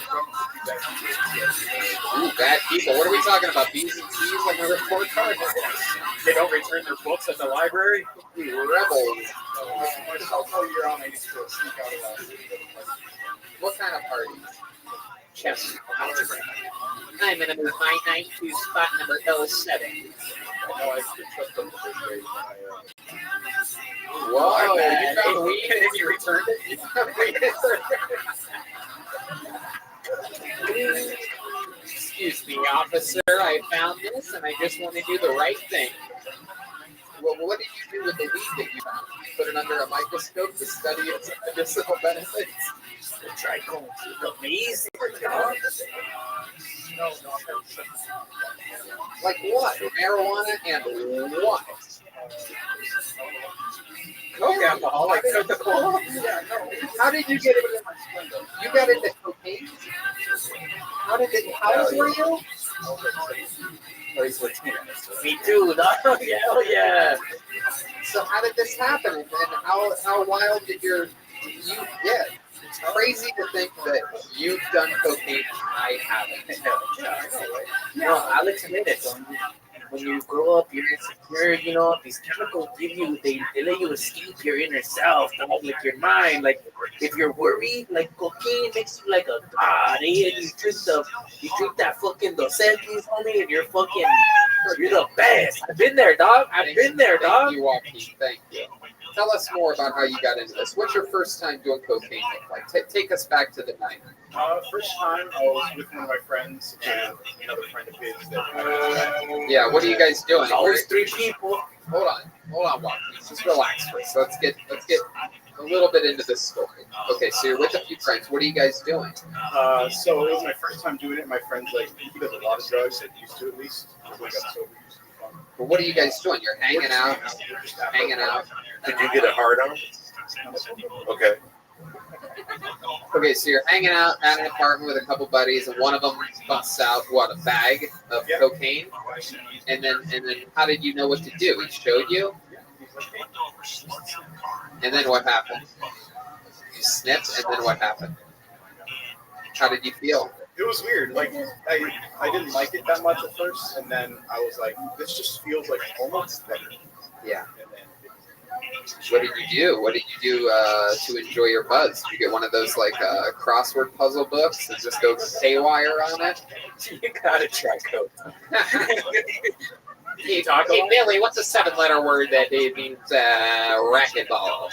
S3: Ooh, bad people. What are we talking about? B's and C's on the report card?
S2: They don't return their books at the library?
S3: Rebels.
S18: My sophomore year on, I used to sneak out of that.
S3: What kind of party?
S17: Chess. I'm gonna move my knight to spot number L7.
S18: No, I trust them to this grade.
S3: Whoa, you found weed and you returned it? Excuse me, officer. I found this and I just want to do the right thing. Well, what did you do with the weed that you found? Put it under a microscope to study its medicinal benefits?
S17: The trichome is amazing.
S18: No.
S3: Like what? Marijuana and what?
S2: Coke alcohol, like Coca-Cola.
S3: Yeah, no. How did you get into You got into cocaine? How old were you?
S12: Or he's Latino.
S17: Me too, dog. Hell yeah.
S3: So how did this happen? And how wild did your youth get? It's crazy to think that you've done cocaine. I haven't.
S17: Yeah, I know, right? No, I'll admit it. When you grow up, you're insecure, you know, these chemicals give you, they let you escape your inner self, dog, like your mind. Like, if you're worried, like, cocaine makes you like a god, eh? And you drink that fucking Dos Equis, homie, and you're the best. I've been there, dog. I've been there, dog.
S3: Thank you, Joaquin. Thank you. Tell us more about how you got into this. What's your first time doing cocaine look like? Take us back to the night.
S18: First time I was with one of my friends and another friend of his.
S3: Yeah, what are you guys doing?
S17: Always three people.
S3: Hold on, Joaquin. Just relax first. Let's get a little bit into this story. Okay, so you're with a few friends. What are you guys doing?
S18: So it was my first time doing it. My friend's like, he does a lot of drugs, and used to at least. So we got sober.
S3: Well, what are you guys doing? You're hanging out.
S14: Did you get a hard on? Okay.
S3: Okay, so you're hanging out at an apartment with a couple buddies, and one of them busts out a bag of cocaine, and then how did you know what to do? He showed you, and then what happened? You sniffed, and then what happened? How did you feel?
S18: It was weird. Like I didn't like it that much at first, and then I was like, this just feels like almost better.
S3: Yeah. What did you do? What did you do to enjoy your buzz? Did you get one of those like crossword puzzle books and just go haywire on it?
S12: You gotta try coke.
S3: Hey, Billy, what's a 7-letter word that means racquetball?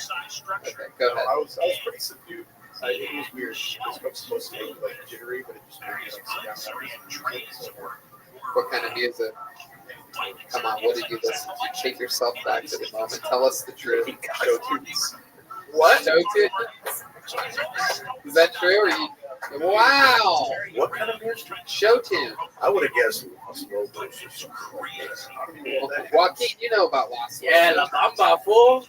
S3: Okay, go ahead.
S18: I was pretty subdued. It was weird. It was supposed to be like jittery, but it just made me like sit down.
S3: What kind of music? Come on, what did you listen to? Take yourself back to the moment. Tell us the truth.
S18: Show tunes.
S3: What? Show tunes? Is that true? Or you? Wow.
S14: What kind of music?
S3: Show tune.
S14: I would have guessed Los Lobos or something like that.
S3: Joaquin, you know about Los Lobos.
S17: Yeah, La Bamba, fool.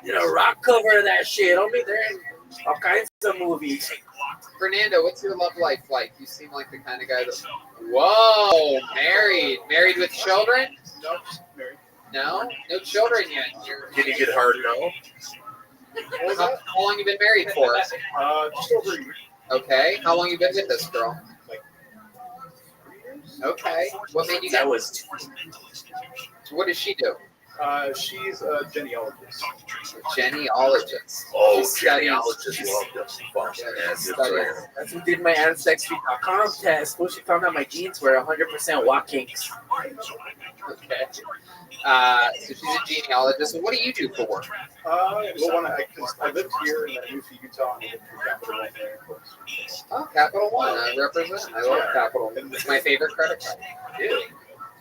S17: You know, rock cover of that shit. Homie, they're in all kinds of movies.
S3: Fernando, what's your love life like? You seem like the kind of guy that... Whoa, married. Married with children?
S18: No, married.
S3: No? No children yet.
S14: Did you get hard no?
S3: How long you been married for?
S18: Just over a year.
S3: Okay. How long you been with this girl?
S18: Like 3 years.
S3: Okay. What made you
S17: That was...
S3: What does she do?
S18: She's a genealogist.
S3: Genealogist.
S14: Oh,
S3: She studies-
S14: genealogists love this fuck. Yeah, good for her.
S17: That's who did my Ancestry.com test. Well, she found out my genes were 100% walk-kinks.
S3: Okay. So she's a genealogist. And what do you do for work?
S18: Well, I lived here and then I moved to Utah and I lived through Capital One there, of course.
S3: Oh, Capital One. I represent. I love Capital One. It's my favorite credit card. Ew.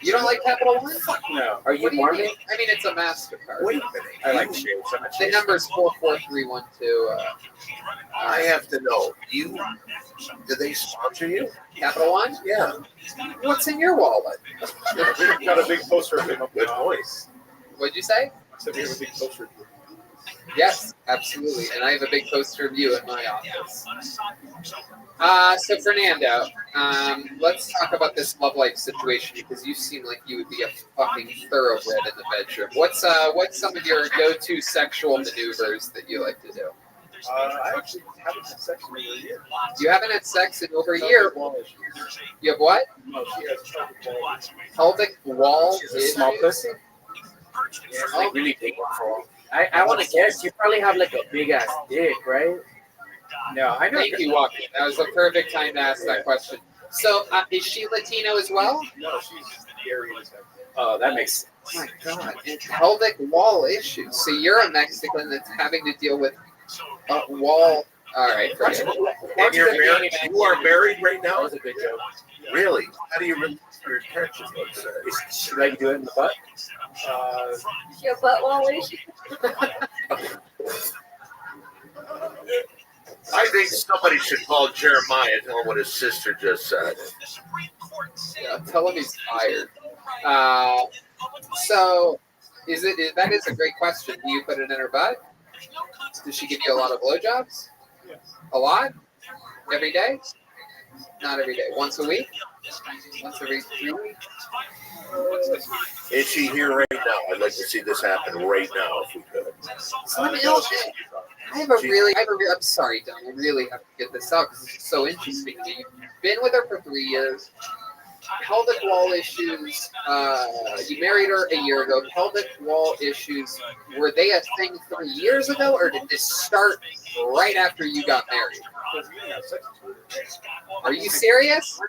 S3: You don't like Capital One?
S17: Fuck no. Are you
S3: What do you
S17: Mormon?
S3: mean? I mean, it's a MasterCard.
S14: Wait a minute.
S17: I like Chase. I'm a
S3: The
S17: Chase.
S3: number's 44312.
S14: I have to know. Do they sponsor you?
S3: Capital One?
S14: Yeah.
S3: What's in your wallet?
S18: We've got a big poster of him up
S14: Good
S18: there.
S14: voice.
S3: What'd you say?
S18: So we have a big poster of him.
S3: Yes, absolutely. And I have a big poster of you in my office. So Fernando, let's talk about this love life situation because you seem like you would be a fucking thoroughbred in the bedroom. What's some of your go-to sexual maneuvers that you like to do?
S18: I actually haven't had sex in over a year.
S3: You haven't had sex in over a year. You have what?
S18: No, she has
S3: Pelvic wall.
S17: She's a small pussy. Yeah, it's like really painful. I want to guess you probably have like a big ass dick, right? No, I know.
S3: Thank you, Joaquin. That was the perfect time to ask that question. So, is she Latino as well?
S18: No, she's Aryan as heck.
S17: Oh, that makes sense.
S3: Oh my God. And pelvic wall issues. So you're a Mexican that's having to deal with a wall. All right. Forget it.
S14: And you're married? You are married right
S17: That
S14: now?
S17: was a good joke.
S14: Really? How do you release your tension?
S17: Should I do it in the butt?
S6: Your butt wall issue.
S14: I think somebody should call Jeremiah and tell him what his sister just said.
S3: Yeah, tell him he's fired. So, that is a great question. Do you put it in her butt? Does she give you a lot of blowjobs? A lot? Every day? Not every day. Once a week? Once every 3 weeks?
S14: Is she here right now? I'd like to see this happen right now if we could.
S3: So let me know. I'm sorry, Don. I really have to get this out because it's so interesting. You've been with her for 3 years. Pelvic wall issues. You married her a year ago. Pelvic wall issues. Were they a thing 3 years ago, or did this start right after you got married? Are you serious?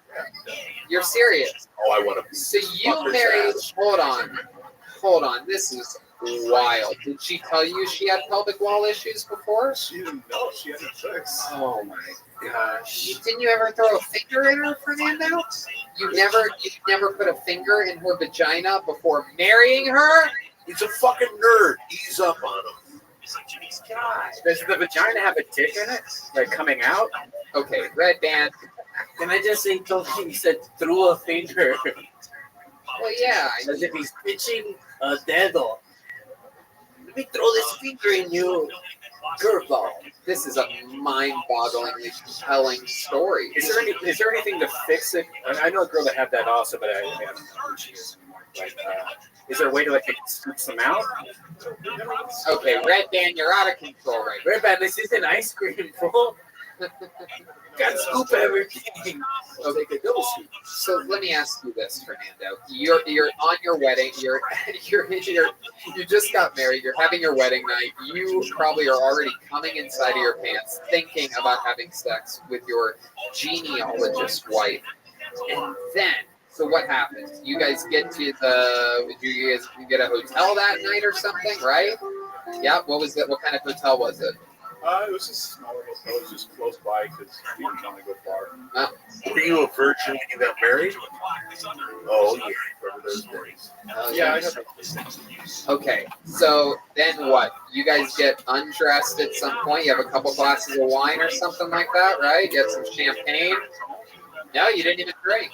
S3: You're serious.
S14: Oh, I want to.
S3: So you married. Hold on. This is wild. Did she tell you she had pelvic wall issues before?
S18: She didn't know she had sex.
S3: Oh my gosh! Didn't you ever throw a finger in her, Fernando? You never put a finger in her vagina before marrying her?
S14: He's a fucking nerd. Ease up on him.
S17: God, does the vagina have a dick in it? Like coming out?
S3: Okay, red band.
S17: Can I just say he said threw a finger?
S3: Well, yeah.
S17: As if he's pitching a dedo. Let me throw this finger in you. Curveball.
S3: This is a mind-bogglingly compelling story.
S12: Is there anything to fix it? I know a girl that had that also, but I don't know who she is anymore. Like, is there a way to like scoop them out?
S3: Okay, Red Band, you're out of control right now.
S17: Red Band, this isn't ice cream, fool. Gotta scoop everything.
S3: Okay, good. Double scoop. So let me ask you this, Fernando. You're on your wedding. You just got married. You're having your wedding night. You probably are already coming inside of your pants, thinking about having sex with your genealogist wife. And then, so what happens? You guys get to you guys get a hotel that night or something, right? Yeah. What was that? What kind of hotel was it?
S18: It was just a smaller hotel. It was just close by because we didn't want to go far.
S14: Were you a virgin when you got married? Oh, yeah. Remember those days?
S18: Yeah, I have.
S3: Okay, so then what? You guys get undressed at some point. You have a couple glasses of wine or something like that, right? You have some champagne. No, you didn't even drink.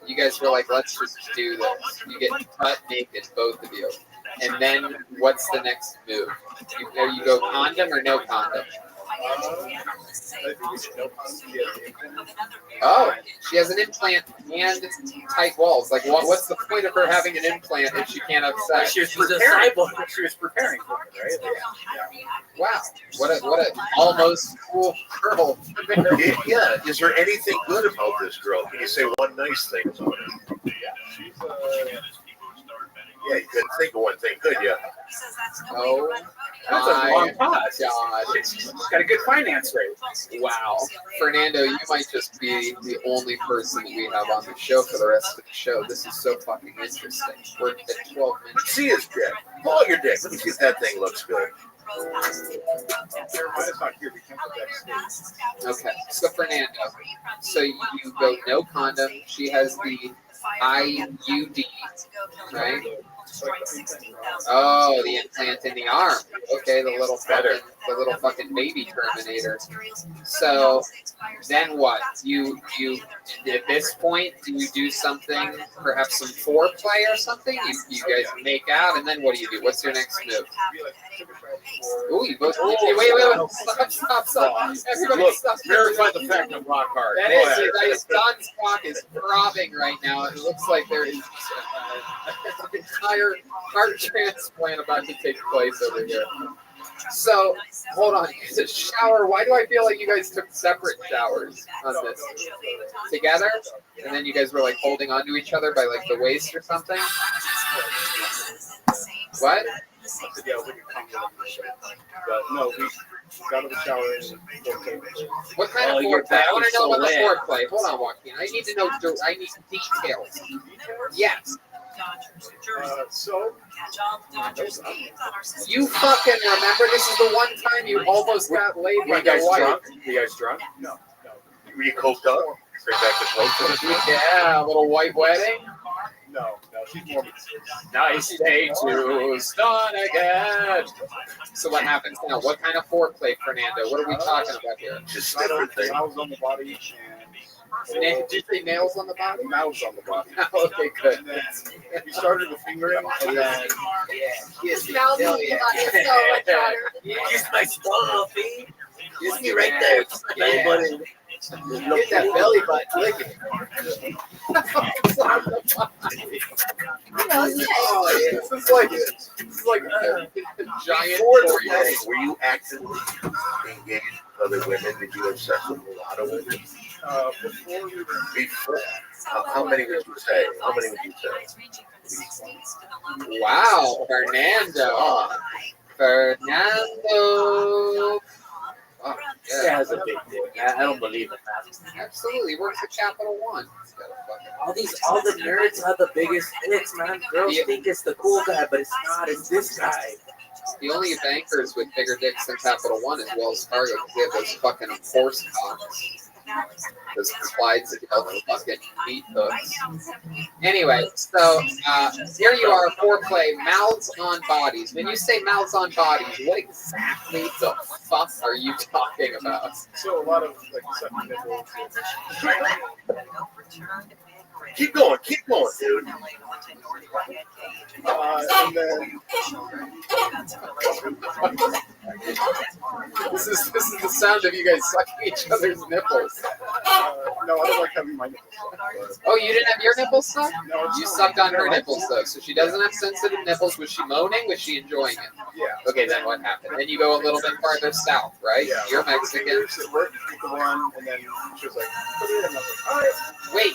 S3: You guys were like, let's just do this. You get cut naked, both of you. And then what's the next move? You go condom or no condom? Oh, she has an implant and tight walls. Like, what's the point of her having an implant if she can't have sex?
S12: She was preparing for it, right?
S3: Wow, what a almost cool girl.
S14: Yeah. Is there anything good about this girl? Can you say one nice thing about her? Yeah, you couldn't think of one thing, could you?
S3: Oh
S12: That's a long
S3: my
S12: pause.
S3: God.
S12: It's got a good finance rate.
S3: Wow. Fernando, you might just be the only person that we have on the show for the rest of the show. This is so fucking interesting. We're at 12 minutes.
S14: Let's see his dick. Pull out your dick. Let me see if that thing looks good.
S3: Okay, so Fernando, so you go no condom. She has the IUD, right? Oh, the implant in the arm. Okay, the little fucking baby Terminator. So then what? You at this point, do you do something? Perhaps some foreplay or something? You guys make out, and then what do you do? What's your next move? Ooh, you both. Wait! Stop! Everybody,
S14: Look,
S3: stop!
S14: verify the fact I'm rock hard.
S3: That
S14: Go
S3: is
S14: ahead.
S3: it. Don's cock is throbbing right now. It looks like there is an entire heart transplant about to take place over here. So, hold on. The shower. Why do I feel like you guys took separate showers on this? Together? And then you guys were like holding onto each other by like the waist or something? What?
S18: Yeah, we could come to the show. But no, we got out of the shower and
S3: what kind of foreplay? I want to know about the foreplay. Hold on, Joaquin. I need to know. I need details. Yes.
S18: So
S3: you fucking remember? This is the one time you almost got laid by your wife.
S12: Drunk? You guys drunk?
S18: No.
S14: Were you coked up? Bring back the coke.
S3: Yeah, a little white wedding.
S18: No, she's more.
S12: Nice day to start again.
S3: So what happens now? What kind of foreplay, Fernando? What are we talking about here?
S14: Just different things.
S18: Nails on the body and
S3: Did you say nails on the body?
S18: nails on the body.
S3: Okay, good.
S18: And then we started the fingering, and then
S6: His mouth on the body is so much better.
S17: Kiss my stuffy. Kiss me right there. Kiss my belly button.
S3: Get that belly button licking. This is like a giant.
S14: Were you actively engaged with other women? Did you have sex with a lot of women? Before. How many would you say? How many would you say?
S3: Wow, Fernando. Oh,
S17: He has a big dick. I don't believe it.
S3: Absolutely, works at Capital One.
S17: All the nerds have the biggest dicks, man. Girls think it's the cool guy, but it's not. It's this guy.
S3: The only bankers with bigger dicks than Capital One is Wells Fargo because they have those fucking horse cocks. Those Clydesdale fucking meat hooks. Anyway, so here you are, foreplay, mouths on bodies. When you say mouths on bodies, what exactly the fuck are you talking about?
S18: So a lot of like sucking nipples.
S14: Keep going, dude.
S18: And then
S3: This is the sound of you guys sucking each other's nipples.
S18: no, I don't like having my nipples.
S3: Oh, you didn't have your nipples sucked?
S18: No,
S3: You sucked on her nipples though, so she doesn't have sensitive nipples. Was she moaning? Was she enjoying it?
S18: Yeah.
S3: Okay, then what happened? Then you go a little bit farther south, right?
S18: Yeah.
S3: You're Mexican.
S18: So we're the one, and then she was like, put it in. And I was like, all right.
S3: Wait,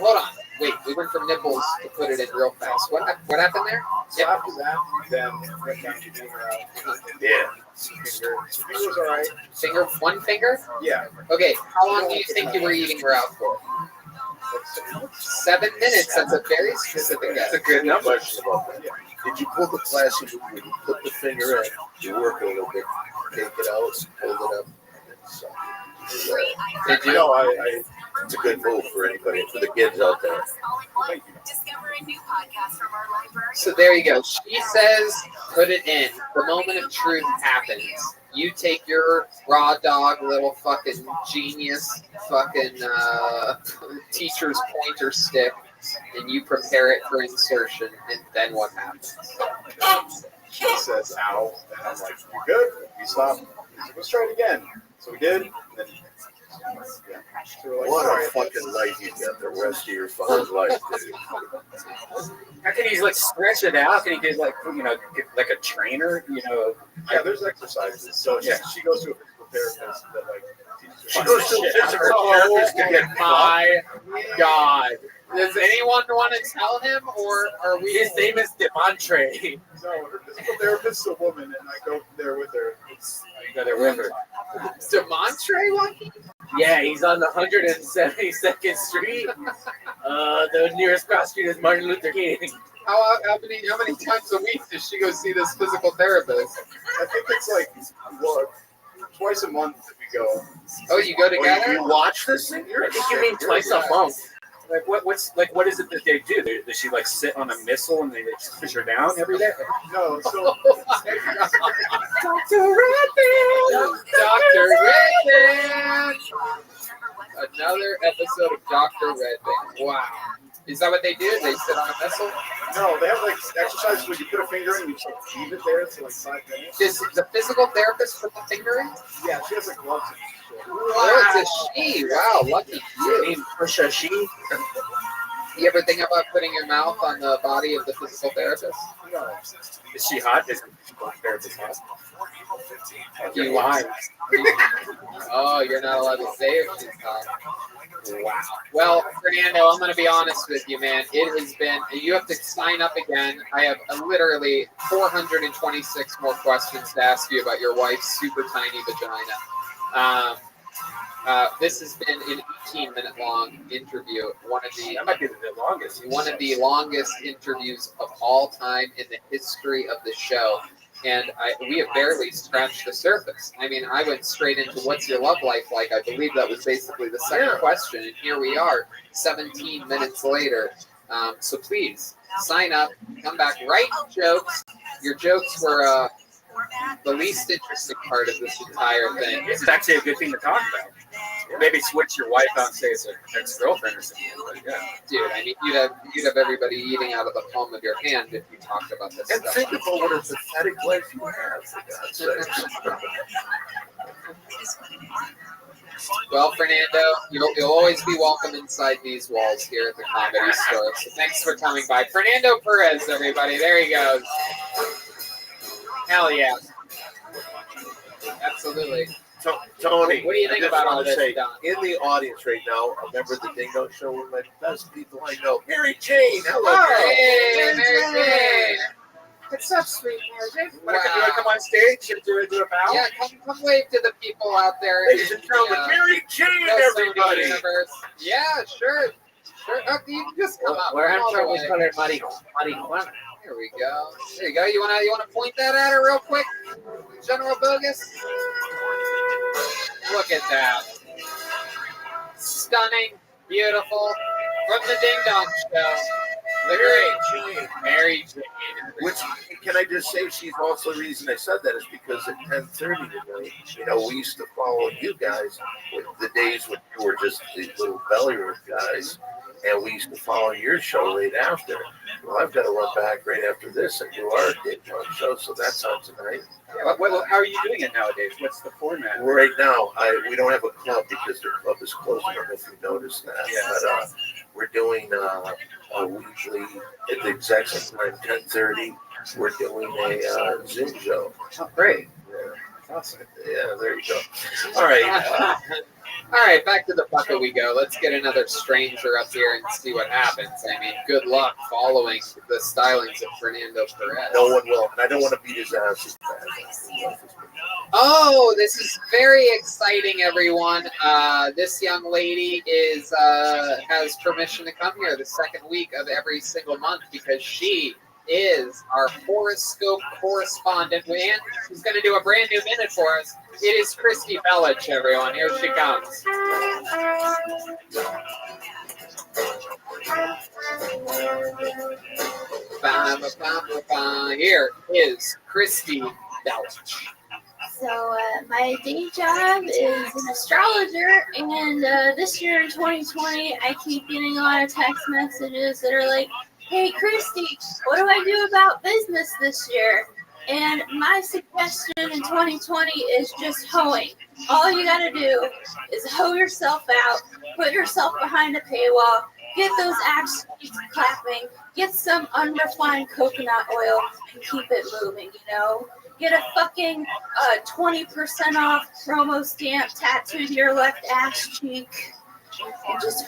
S3: hold on. Wait, we went from nipples to put it in real fast. What happened there?
S18: So after that, then went down to finger out.
S14: Yeah.
S18: Finger was all right.
S3: Finger, one finger?
S18: Yeah.
S3: Okay, how long do you think you were eating her out for? 7 minutes. That's a very specific guess.
S14: That's a good number. Did you pull the classic when you put the finger in, you work a little bit, take it out, hold it up, and so.
S3: Did you?
S14: No, it's a good move for anybody, for the kids out there.
S3: So there you go. She says, put it in. The moment of truth happens. You take your raw dog, little fucking genius, fucking teacher's pointer stick, and you prepare it for insertion. And then what happens?
S18: She says, ow. And I'm like, you good? You stop. He's like, let's try it again. So we did. And then, yeah. So we're like,
S14: What
S18: all
S14: a
S18: right.
S14: fucking life you got the rest of your fucking life, dude.
S12: How can he like stretch it out? Can he get like get like a trainer?
S18: Yeah, there's exercises. So she goes to a physical therapist that like teaches her.
S14: She goes to a physical therapist to get
S3: my God. Does anyone want to tell him, or are we?
S17: His name is Demontre.
S18: No, her physical therapist is a woman, and I go there with her.
S17: You got it with her.
S3: Demontre Lucky?
S17: Yeah, he's on the 172nd Street. The nearest cross street is Martin Luther King.
S3: How many times a week does she go see this physical therapist?
S18: I think it's like twice a month that we go.
S3: Oh, you go together?
S14: You watch this thing?
S17: I think you mean twice a month. Like what what is it that they do? Does she like sit on a missile and they just push her down every day?
S18: No, so
S3: Dr. Redman! Dr. Redman! Another episode of Dr. Redman. Wow. Is that what they do? They sit on a missile?
S18: no, they have like exercises where you put a finger in and you just like leave it there for like 5 minutes.
S3: Does the physical therapist put the finger in?
S18: Yeah, she has like gloves and shit.
S3: Wow, it's a she. Wow, lucky you.
S17: Pusha she.
S3: You ever think about putting your mouth on the body of the physical therapist?
S18: No.
S17: Is she hot? Is the therapist hot?
S3: You lying. Oh, you're not allowed to say if she's hot. Wow. Well, Fernando, I'm going to be honest with you, man. It has been, you have to sign up again. I have literally 426 more questions to ask you about your wife's super tiny vagina. This has been an 18-minute long interview.
S17: That might be the longest.
S3: One of the longest interviews of all time in the history of the show. And we have barely scratched the surface. I mean, I went straight into what's your love life like? I believe that was basically the second question. And here we are, 17 minutes later. So please, sign up, come back, write jokes. Your jokes were the least interesting part of this entire thing.
S17: This is actually a good thing to talk about. Maybe switch your wife out and say it's an ex-girlfriend or something. Yeah.
S3: Dude, I mean, you'd have everybody eating out of the palm of your hand if you talked about this
S14: And
S3: stuff.
S14: think about what a pathetic life you have, for God's sake.
S3: Well, Fernando, you'll always be welcome inside these walls here at the Comedy Store. So thanks for coming by. Fernando Perez, everybody. There he goes. Hell yeah. Absolutely.
S14: Tony,
S3: What do you think
S14: I just
S3: about all
S14: want to
S3: this,
S14: say,
S3: Don?
S14: in the audience right now, a member of the Dingo Show, one of my best people I know, Mary Jane. Hello, girl.
S3: Hey, Mary Jane.
S17: What's up, sweet Mary Jane?
S3: Wow.
S17: You want to come on stage and do a bow?
S3: Yeah, come wave to the people out there.
S14: Ladies and gentlemen, Mary Jane, everybody.
S3: Universe. Yeah, sure. Oh, you can just come up.
S4: Where I'm
S3: all the
S4: from, we
S3: way.
S4: call it marijuana.
S3: Here we go. There you go. You wanna point that at her real quick, General Bogus? Look at that. Stunning, beautiful, from the Ding Dong Show. The great Mary Jane.
S14: Which, can I just say, she's also the reason I said that is because at 10:30 tonight, we used to follow you guys with the days when you were just the little belly room guys, and we used to follow your show right after. Well, I've got to run back right after this and do our Ding Dong Show, so that's on tonight.
S17: How are you doing it nowadays? What's the format?
S14: Right now, we don't have a club because the club is closed. I don't know if you noticed that.
S17: Yeah.
S14: But we're doing a weekly at the exact same time, 10:30. We're doing a Zoom show.
S3: Oh, great.
S14: Yeah. Awesome. Yeah, there you go. All right.
S3: All right, back to the bucket we go. Let's get another stranger up here and see what happens. I mean, good luck following the stylings of Fernando Perez.
S14: No one will. And I don't want to beat his ass.
S3: Oh, this is very exciting, everyone. This young lady has permission to come here the second week of every single month because she is our horoscope correspondent, and she's going to do a brand new minute for us. It is Christy Bellich, everyone. Here she comes. Here is Christy Bellich.
S6: So my day job is an astrologer, and this year in 2020, I keep getting a lot of text messages that are like, "Hey, Christy, what do I do about business this year?" And my suggestion in 2020 is just hoeing. All you gotta do is hoe yourself out, put yourself behind a paywall, get those axe cheeks clapping, get some unrefined coconut oil, and keep it moving, Get a fucking 20% off promo stamp tattooed to your left ass cheek. and just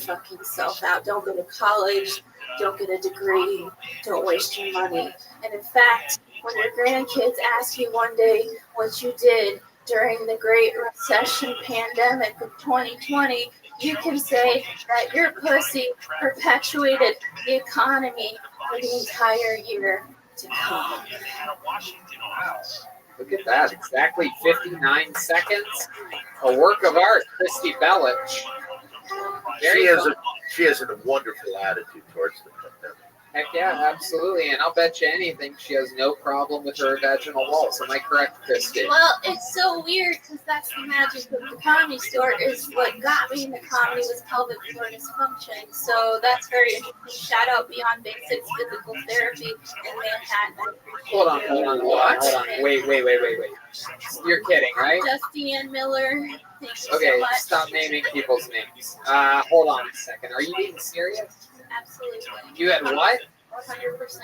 S6: fuck yourself out. Don't go to college. Don't get a degree. Don't waste your money. And in fact, when your grandkids ask you one day what you did during the Great Recession pandemic of 2020, you can say that your pussy perpetuated the economy for the entire year to come.
S3: Look at that. Exactly 59 seconds. A work of art, Christy Bellich.
S14: She has a wonderful attitude towards the pandemic.
S3: Heck yeah, absolutely. And I'll bet you anything she has no problem with her vaginal walls. Am I correct, Christy?
S6: Well, it's so weird because that's the magic of the Comedy Store. Is what got me into comedy was pelvic floor dysfunction. So that's very interesting. Shout out Beyond Basics Physical Therapy in Manhattan.
S3: Hold on. What? Hold on. Wait. You're kidding, right?
S6: Justine Miller. Thank you
S3: Okay,
S6: so much.
S3: stop naming people's names. Hold on a second. Are you being serious?
S6: Absolutely.
S3: You had what?
S6: 100%.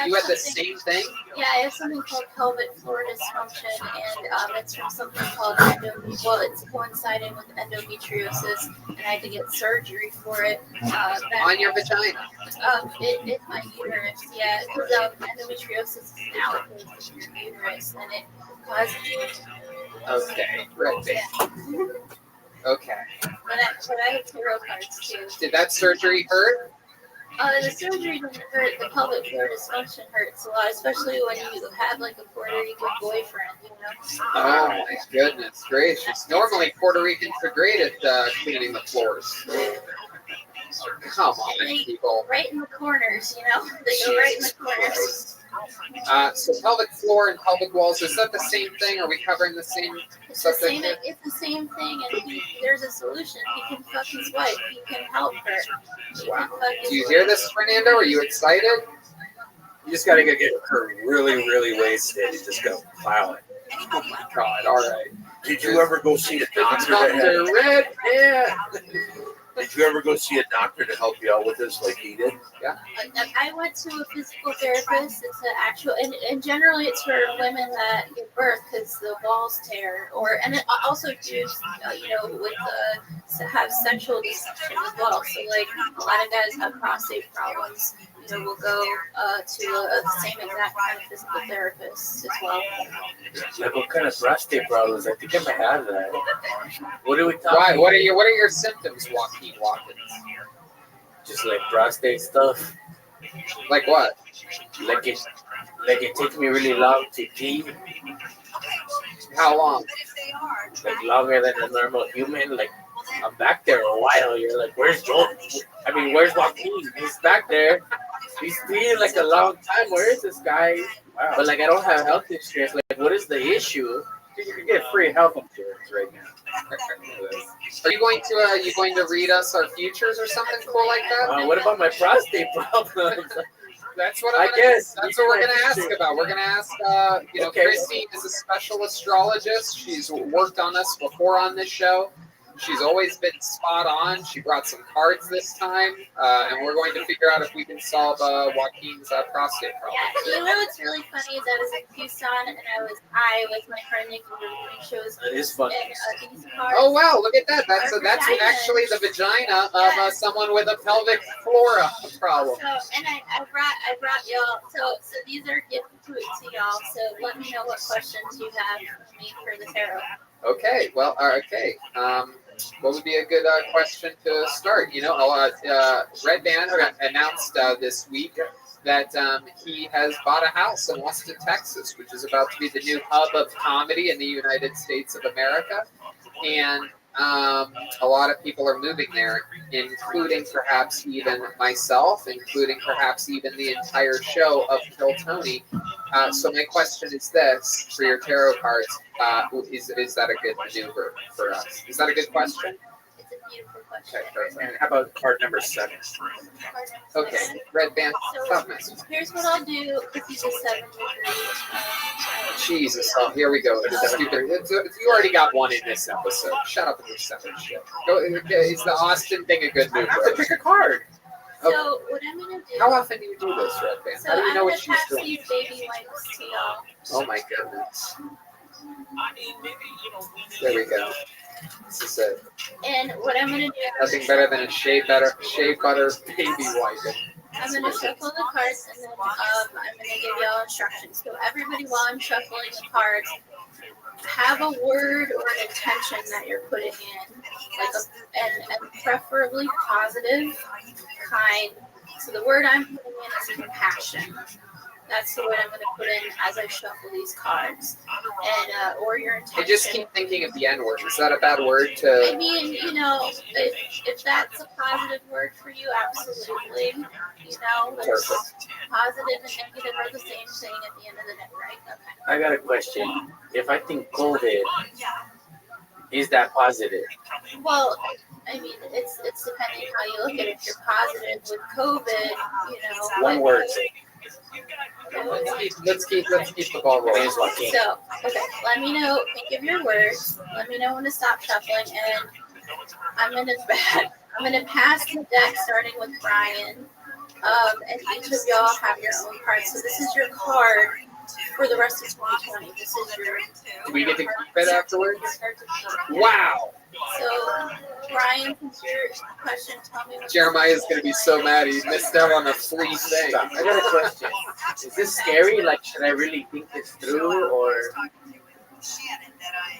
S3: You had the same thing?
S6: Yeah, I have something called pelvic floor dysfunction, and it's from something called it's coinciding with endometriosis, and I had to get surgery for it.
S3: On your vagina?
S6: In my uterus, yeah, because endometriosis is an outgrowth of your uterus, and it causes.
S3: Okay, right. Okay.
S6: But I have tarot cards too.
S3: Did that surgery hurt?
S6: The surgery didn't hurt. The pelvic floor dysfunction hurts a lot, especially when you have like a Puerto Rican boyfriend, you know.
S3: Oh my goodness gracious! Normally Puerto Ricans are great at cleaning the floors. Come on, people.
S6: Right in the corners, you know. They go right in the corners.
S3: So pelvic floor and pelvic walls, is that the same thing? Are we covering the same subject?
S6: It's the same thing, and there's a solution. He can fuck his wife. He can help her.
S3: Wow. Do you hear this, Fernando? Are you excited?
S12: You just gotta get her really, really wasted and just go plow it.
S3: Oh my God! All right.
S14: Did you ever go see a doctor?
S3: Red, yeah.
S14: Did you ever go see a doctor to help you out with this, like he did?
S3: Yeah.
S6: I went to a physical therapist. It's an actual, and generally it's for women that give birth because the walls tear, and it also Jews, with have sexual dysfunction as well. So like a lot of guys have prostate problems. Will go to the same exact kind of physical therapist as well.
S17: Like what kind of prostate problems? I think I might have that. What are we talking?
S3: Why? What are your symptoms, Joaquin Watkins?
S17: Just like prostate stuff.
S3: Like what?
S17: Like it takes me really long to pee.
S3: How long?
S17: Like longer than a normal human. Like I'm back there a while. You're like, where's Joaquin? He's back there. He's peeing like a long time. Where is this guy? Wow. But like I don't have health insurance. Like what is the issue?
S12: You can get free health insurance right now.
S3: Are you going to read us our futures or something cool like that?
S17: What about my prostate problems?
S3: That's what we're gonna ask about. We're gonna ask. Christy is a special astrologist. She's worked on us before on this show. She's always been spot on. She brought some cards this time, and we're going to figure out if we can solve Joaquin's prostate problem.
S6: Yeah, what's really funny is I was in Tucson, and I with my friend Nikki were doing shows.
S17: That is funny.
S6: And, these cards
S3: Oh wow, look at that! That's actually the vagina of someone with a pelvic flora problem.
S6: So, and I brought y'all. So these are gifts to y'all. So let me know what questions you have for me for the tarot.
S3: Okay, well, okay. What would be a good question to start? Red Band announced this week that he has bought a house in Austin, Texas, which is about to be the new hub of comedy in the United States of America. And a lot of people are moving there, including perhaps even myself, including perhaps even the entire show of Kill Tony. So my question is this, for your tarot cards, is that a good maneuver for us? Is that a good question?
S6: It's a beautiful question.
S3: Okay, perfect.
S12: And how about card number 7?
S3: Okay, Red Band, stop messing.
S6: Here's what I'll do if you just 7 degrees.
S3: Jesus, here we go. You already got one in this episode. Shut up with your 7 shit. Is the Austin thing a good move?
S12: Pick a card.
S6: So what I'm gonna do?
S3: How often do you do this, Red Band?
S6: So
S3: How do you know
S6: I'm
S3: what she's
S6: gonna pass
S3: doing?
S6: these baby wipes to y'all.
S3: Oh my goodness. There we go. This is it.
S6: And what I'm gonna do?
S3: Nothing better than a shea butter baby wiping.
S6: I'm gonna shuffle the cards, and then I'm gonna give y'all instructions. So everybody, while I'm shuffling the cards, have a word or an intention that you're putting in, like and preferably positive, kind. So the word I'm putting in is compassion. That's the word I'm going to put in as I shuffle these cards, and or your intention.
S3: I just keep thinking of the N word. Is that a bad word to?
S6: I mean, you know, if that's a positive word for you, absolutely. You know, positive and negative are the same thing at the end of the day, right? Okay.
S17: I got a question. If I think COVID, is that positive?
S6: Well, I mean, it's depending how you look at it. If you're positive with COVID, you know.
S17: One word.
S3: Let's keep the ball rolling.
S6: So, okay, let me know. Think of your words. Let me know when to stop shuffling, and I'm gonna pass the deck starting with Brian. And each of y'all have your own cards. So this is your card for the rest of 2020. This is your.
S3: Do we get to keep it afterwards? Wow.
S6: So, Brian, since your question, tell me what.
S3: Jeremiah's gonna be so mad he missed out on a free thing.
S17: I got a question. Is this scary? Like, should I really think this through, or?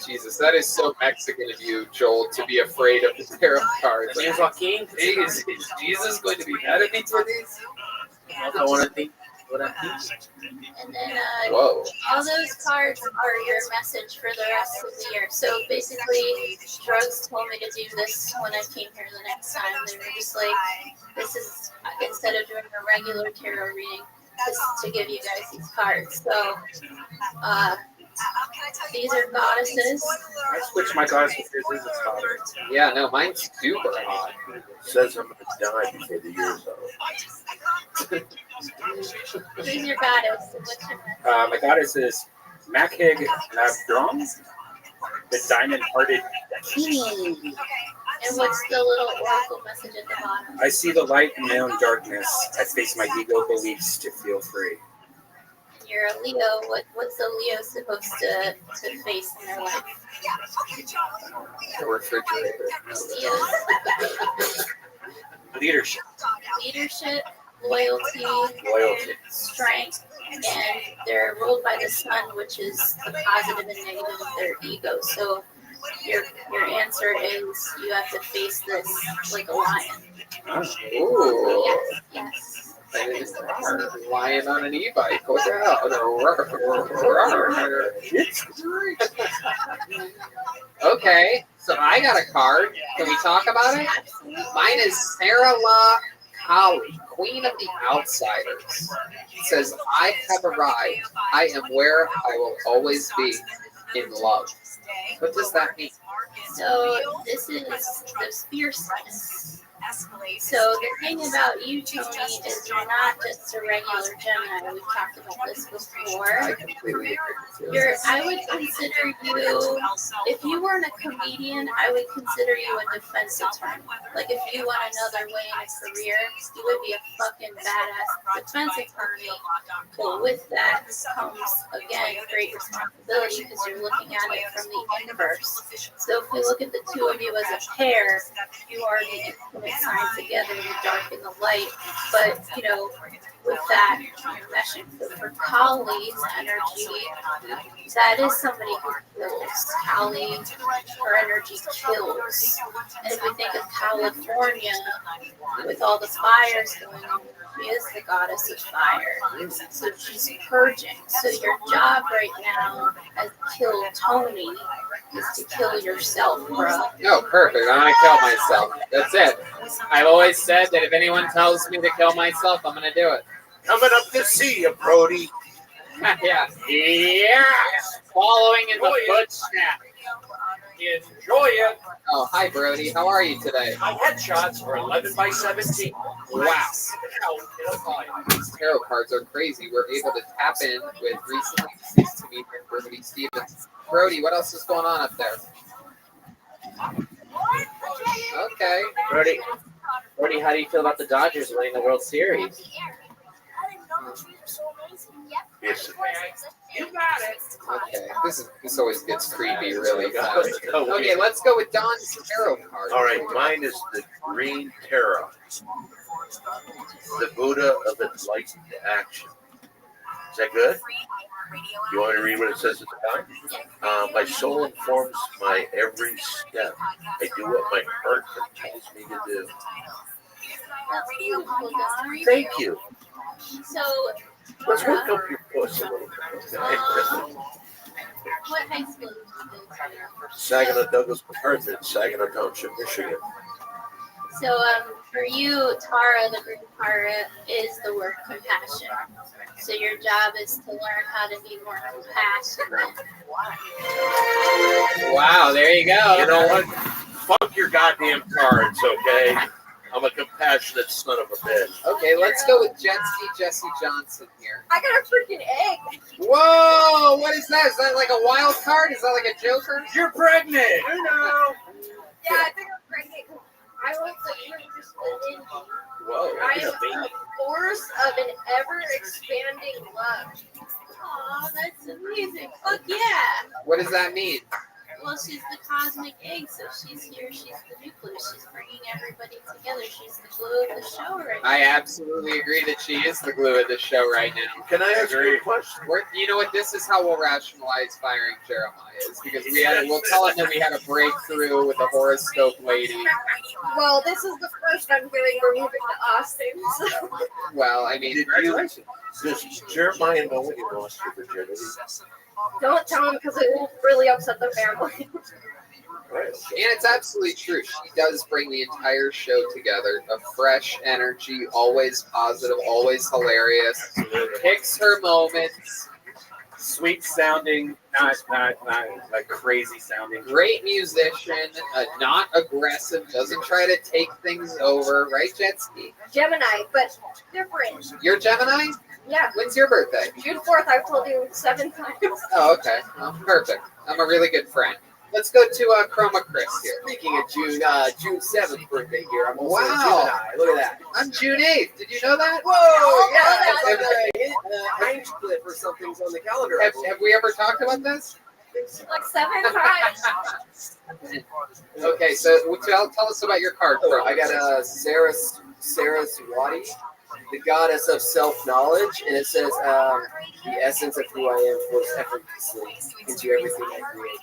S3: Jesus, that is so Mexican of you, Joel, to be afraid of the tarot cards.
S17: Is Joaquin?
S3: Is Jesus going to be mad at me for these?
S17: I want to think what I'm thinking.
S6: And then
S3: Whoa.
S6: all those cards are your message for the rest of the year. So basically, drugs told me to do this when I came here the next time. They were just like, this is, instead of doing a regular tarot reading, this is to give you guys these cards. So these are goddesses.
S17: I switched my goddess with this as a scholar.
S3: Yeah, no, mine's super hot.
S14: Says I'm going to die before the year's out.
S6: Who's your goddess? What's your
S12: My goddess is Makhig Labdron, the diamond-hearted.
S6: And what's the little oracle message at the bottom?
S12: I see the light in my own darkness. I face my ego beliefs to feel free.
S6: You're a Leo. What's a Leo supposed to face in their life?
S3: The refrigerator.
S12: Leadership.
S6: Leadership, loyalty, strength, and they're ruled by the sun, which is the positive and negative of their ego. So your answer is you have to face this like a lion.
S3: Ooh.
S6: Yes.
S3: Lion on an e-bike. What the hell? Okay, so I got a card. Can we talk about it? Mine is Sarah La Kali, Queen of the Outsiders. It says, I have arrived. I am where I will always be, in love. What does that mean?
S6: So this is the fierceness. So the thing about you, Tony, is you're not just a regular Gemini. We've talked about this before.
S3: I completely agree.
S6: I would consider you, if you weren't a comedian, I would consider you a defense attorney. Like if you want another way in a career, you would be a fucking badass defense attorney. But with that comes, again, great responsibility because you're looking at it from the universe. So if we look at the two of you as a pair, you are the infinite sign together, the dark and the light. But, you know, with that, you're meshing. So for Kali's energy, that is somebody who kills. Kali, her energy kills. And if we think of California, with all the fires going on, she is the goddess of fire. So she's purging. So your job right now as Kill Tony is to kill yourself, bro.
S3: No, perfect. I'm going to kill myself. That's it. I've always said that if anyone tells me to kill myself, I'm going to do it.
S14: Coming up to see you, Brody.
S3: Yeah. Following in the footsteps.
S5: Enjoy it.
S3: Oh, hi, Brody. How are you today?
S5: My headshots are 11 by 17.
S3: Wow. These tarot cards are crazy. We're able to tap in with recently deceased comedian Brody Stevens. Brody, what else is going on up there? Okay.
S17: Brody, how do you feel about the Dodgers winning the World Series?
S14: Yes.
S16: You got it.
S3: Okay, this always gets creepy really fast. Okay, let's go with Don's tarot card.
S14: All right, mine is the Green Tarot, the Buddha of enlightened action. Is that good? You want me to read what it says at the top? My soul informs my every step. I do what my heart compels me to do.
S6: That's beautiful, Don.
S14: Thank you.
S6: So,
S14: Let's work up your puss a little bit.
S6: what high school did you go to?
S14: Saginaw Douglas MacArthur, Saginaw Township, Michigan.
S6: So, for you, Tara, the green part is the word compassion. So your job is to learn how to be more compassionate.
S3: Wow, there you go.
S14: You know what? Fuck your goddamn cards, okay? I'm a compassionate son of a bitch.
S3: Okay, let's go with Jesse Johnson here.
S19: I got a freaking egg.
S3: Whoa, what is that? Is that like a wild card? Is that like a Joker?
S14: You're pregnant.
S19: I know. Yeah, I think I'm pregnant. I was like, just an indie.
S14: Whoa,
S19: I am a force of an ever-expanding love.
S6: Aw, that's amazing. Fuck yeah.
S3: What does that mean?
S6: Well, she's the cosmic egg, so she's here. She's the nucleus. She's bringing everybody together. She's the glue of the show right now.
S3: I absolutely agree that she is the glue of the show right now.
S14: Can I ask you a question?
S3: You know what? This is how we'll rationalize firing Jeremiah, is because we'll tell him that we had a breakthrough with the horoscope lady.
S19: Well, this is the first I'm hearing we're moving to Austin. So.
S3: Well, I mean,
S14: Does Jeremiah know when he lost your virginity?
S19: Don't tell him because it will really upset the family.
S14: Right.
S3: And it's absolutely true. She does bring the entire show together. A fresh energy, always positive, always hilarious. Picks her moments.
S12: Sweet sounding, not like crazy sounding.
S3: Great musician, not aggressive, doesn't try to take things over. Right, Jetski?
S19: Gemini, but different.
S3: You're Gemini?
S19: Yeah.
S3: When's your birthday?
S19: June 4th, I've told you 7 times.
S3: Oh, okay. Well, perfect. I'm a really good friend. Let's go to Chroma Chris here.
S4: Speaking of June 7th birthday here, I'm also a
S3: Wow.
S4: Gemini. Look at that.
S3: I'm June 8th. Did you know that?
S4: Whoa!
S3: Yeah,
S4: It's like Heinz clip or something's on the calendar.
S3: Have we ever talked about this?
S19: Like 7 times.
S3: Okay, so tell us about your card.
S4: Oh, I got a Saraswati, the goddess of self-knowledge, and it says, the essence of who I am flows effortlessly into everything I create.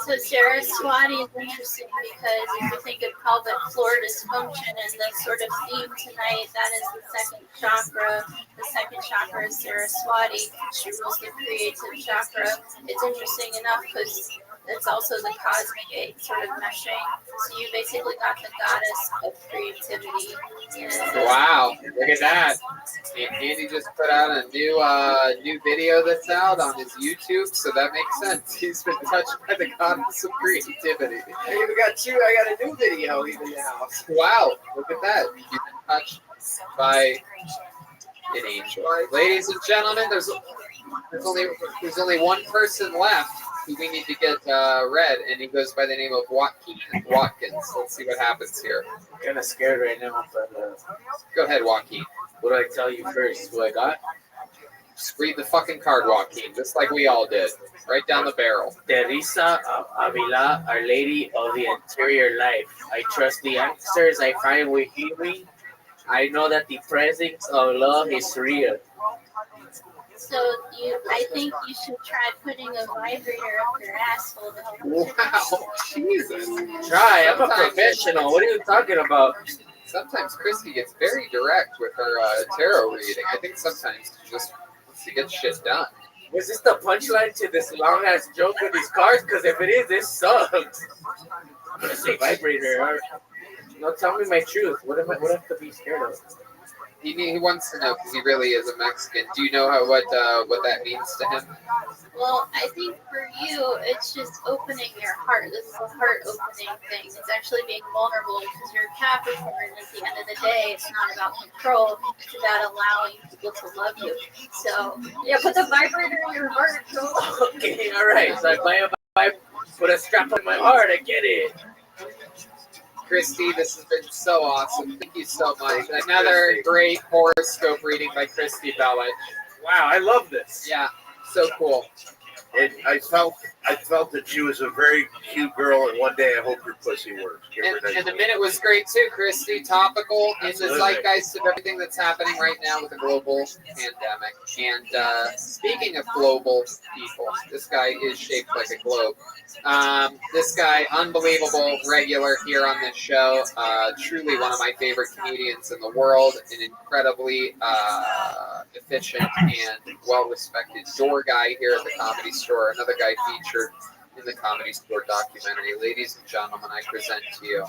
S6: So Saraswati is interesting because if you think of pelvic floor dysfunction and the sort of theme tonight, that is the second chakra. The second chakra is Saraswati, which rules the creative chakra. It's interesting enough because it's also the cosmic egg sort of meshing. So you basically got the goddess of creativity. And
S3: Wow, look at that. Andy just put out a new video that's out on his YouTube, so that makes sense. He's been touched by the goddess of creativity.
S4: I even got I got a new video even now.
S3: Wow, look at that. You've been touched by an angel. Ladies and gentlemen, there's only one person left who we need to get read, and he goes by the name of Joaquin Watkins. Let's see what happens here.
S17: I'm kind of scared right now, but
S3: Go ahead, Joaquin.
S17: what do I tell you first? What I got?
S3: Just read the fucking card, Joaquin, just like we all did. Right down the barrel.
S17: Teresa of Avila, Our Lady of the Interior Life. I trust the answers I find with healing. I know that the presence of love is real.
S6: so I think you should try putting a vibrator up your asshole to help.
S3: Wow, Jesus.
S17: Try, I'm a professional. What are you talking about?
S3: Sometimes Christy gets very direct with her tarot reading. I think sometimes she just wants to get shit done.
S17: Was this the punchline to this long ass joke with these cards? Because if it is, this sucks. I'm gonna say vibrator. No, tell me my truth. What am I? What have to be scared of?
S3: He wants to know because he really is a Mexican. Do you know what that means to him?
S6: Well, I think for you, it's just opening your heart. This is a heart opening thing. It's actually being vulnerable because you're Capricorn. At the end of the day, it's not about control. It's about allowing people to love you. So,
S19: Yeah, put the vibrator in your heart.
S17: Okay, all right. So I put a strap on my heart. I get it.
S3: Christy, this has been so awesome. Thank you so much. Another great horoscope reading by Christy Bellich.
S12: Wow, I love this.
S3: Yeah. So cool.
S14: And I felt that she was a very cute girl, and one day I hope your pussy works. Give her
S3: And
S14: that
S3: the minute was great too, Christy. Topical in the
S14: Absolutely.
S3: zeitgeist of everything that's happening right now with the global pandemic. And speaking of global people, this guy is shaped like a globe. This guy, unbelievable regular here on this show. Truly one of my favorite comedians in the world. An incredibly efficient and well-respected door guy here at the Comedy Store. Another guy featured in the Comedy Store documentary. Ladies and gentlemen, I present to you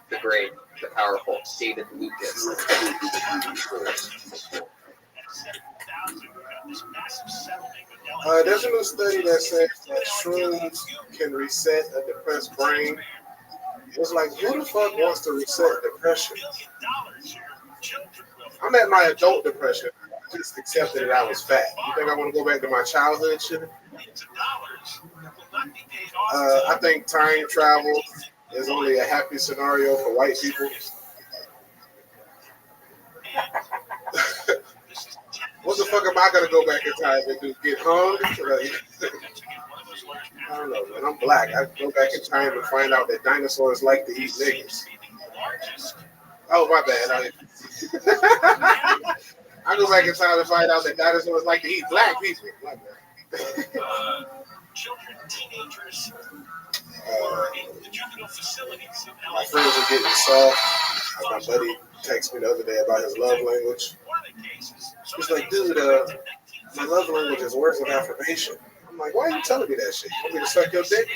S3: the great, the powerful David Lucas.
S8: There's a new study that says that shrooms can reset a depressed brain. It's like, who the fuck wants to reset depression? I'm at my adult depression. I just accepted that I was fat. You think I want to go back to my childhood shit? I think time travel is only a happy scenario for white people. What the fuck am I gonna go back in time and do? Get hung? I don't know, man. I'm black. I go back in time and find out that dinosaurs like to eat niggas. Oh, my bad. I go back in time and find out that dinosaurs like to eat black people. My bad. My friends are getting soft. My buddy texted me the other day about his love language. He's like, dude, my love language is words of affirmation. I'm like, why are you telling me that shit? You want me to suck your dick?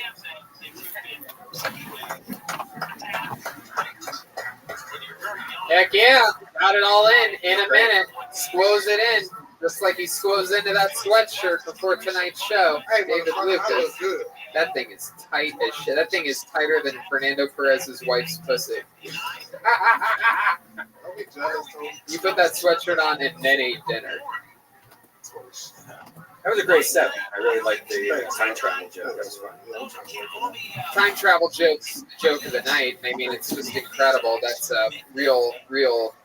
S3: Heck yeah, got it all in a minute. Squoze it in, just like he squoze into that sweatshirt before tonight's show.
S8: Hey,
S3: David Lucas. That thing is tight as shit. That thing is tighter than Fernando Perez's wife's pussy. You put that sweatshirt on and then ate dinner.
S12: That was a great set. I really liked the time travel joke. That was fun.
S3: Time travel joke of the night. I mean, it's just incredible. That's real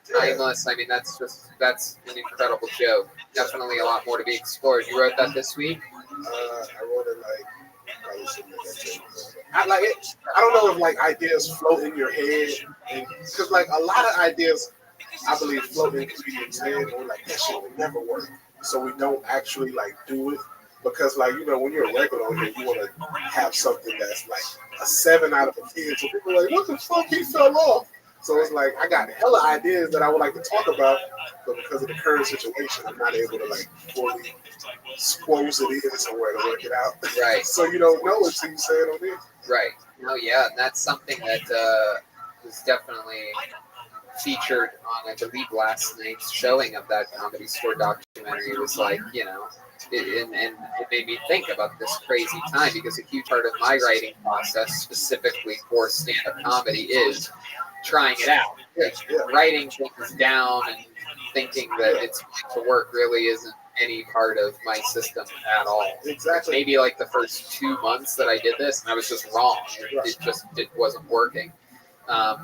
S3: timeless. I mean, that's an incredible joke. Definitely a lot more to be explored. You wrote that this week?
S8: I wrote it I don't know if like ideas float in your head, because like a lot of ideas, I believe, float in comedians' head, and we're like, that shit would never work. So we don't actually like do it, because like, you know, when you're a regular on here, you want to have something that's like a 7 out of a 10. So people are like, what the fuck, he fell off. So it's like, I got hella ideas that I would like to talk about, but because of the current situation, I'm not able to like fully squoze it in somewhere to work it out.
S3: Right.
S8: So you don't know until you say it on there.
S3: Right. No, yeah, and that's something that was definitely featured on, I believe, last night's showing of that Comedy Store documentary. It was like, you know, and it made me think about this crazy time, because a huge part of my writing process, specifically for stand-up comedy, is trying it out. Like, writing things down and thinking that it's going to work really isn't any part of my system at all.
S8: Exactly.
S3: Maybe like the first 2 months that I did this, and I was just wrong. It wasn't working. But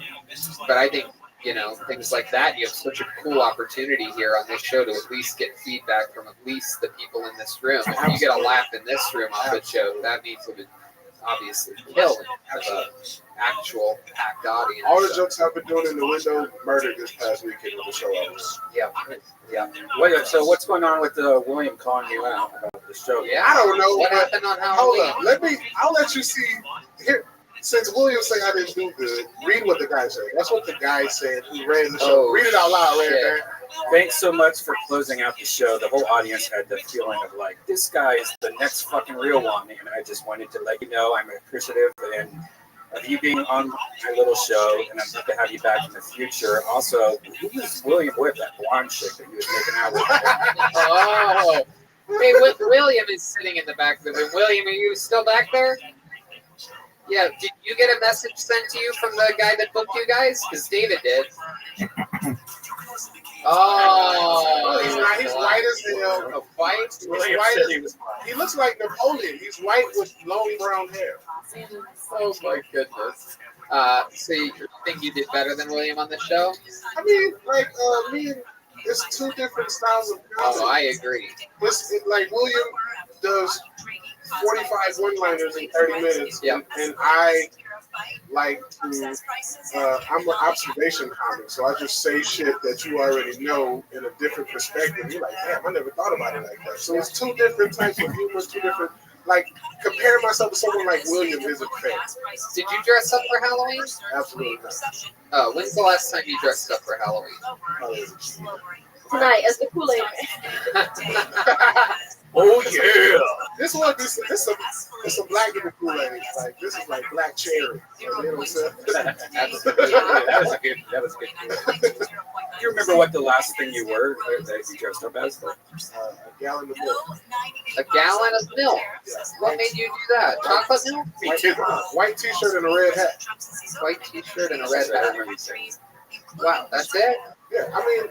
S3: I think, you know, things like that, you have such a cool opportunity here on this show to at least get feedback from at least the people in this room. If you get a laugh in this room off a joke, that means it would obviously kill the actual packed audience.
S8: All the jokes I've been doing in the window murdered this past weekend with the show.
S12: Yeah. So what's going on with William calling you out about the show?
S3: Yeah,
S8: I don't know.
S3: What happened on Halloween?
S8: Hold up. I'll let you see here. Since William said I didn't do good, read what the guy said. That's what the guy said who ran the show. Read it out loud, right?
S12: Thanks so much for closing out the show. The whole audience had the feeling of like, this guy is the next fucking real one. And I just wanted to let you know I'm appreciative and of you being on my little show, and I'm happy to have you back in the future. Also, who was William with, that blonde chick that he was making out with?
S3: Oh, hey, William is sitting in the back of the room. William, are you still back there? Yeah, did you get a message sent to you from the guy that booked you guys? Because David did. Oh,
S8: he's white as hell. He looks like Napoleon. He's white with long brown hair.
S3: Oh my goodness. So you think you did better than William on the show?
S8: I mean, like, me and it's two different styles of comedy.
S3: Oh, I agree.
S8: Like William, does 45 one-liners in 30 minutes, and I like to, I'm an observation comic, so I just say shit that you already know in a different perspective. You're like, damn, I never thought about it like that. So it's two different types of humor, two different, like, comparing myself to someone like William isn't fair.
S3: Did you dress up for Halloween?
S8: Absolutely not.
S3: When's the last time you dressed up for Halloween?
S6: Tonight as the Kool-Aid Man.
S8: Oh yeah! This one, this a black people Kool-Aid. Like this is like black cherry. You know what I'm saying?
S12: Absolutely. That was a good. Do you remember what the last thing you were that you dressed up as?
S8: A gallon of milk.
S3: A gallon of milk. What made you do that? Chocolate milk?
S8: Me too. White T-shirt and a red hat.
S3: White T-shirt and a red hat. Wow, that's it?
S8: Yeah, I mean,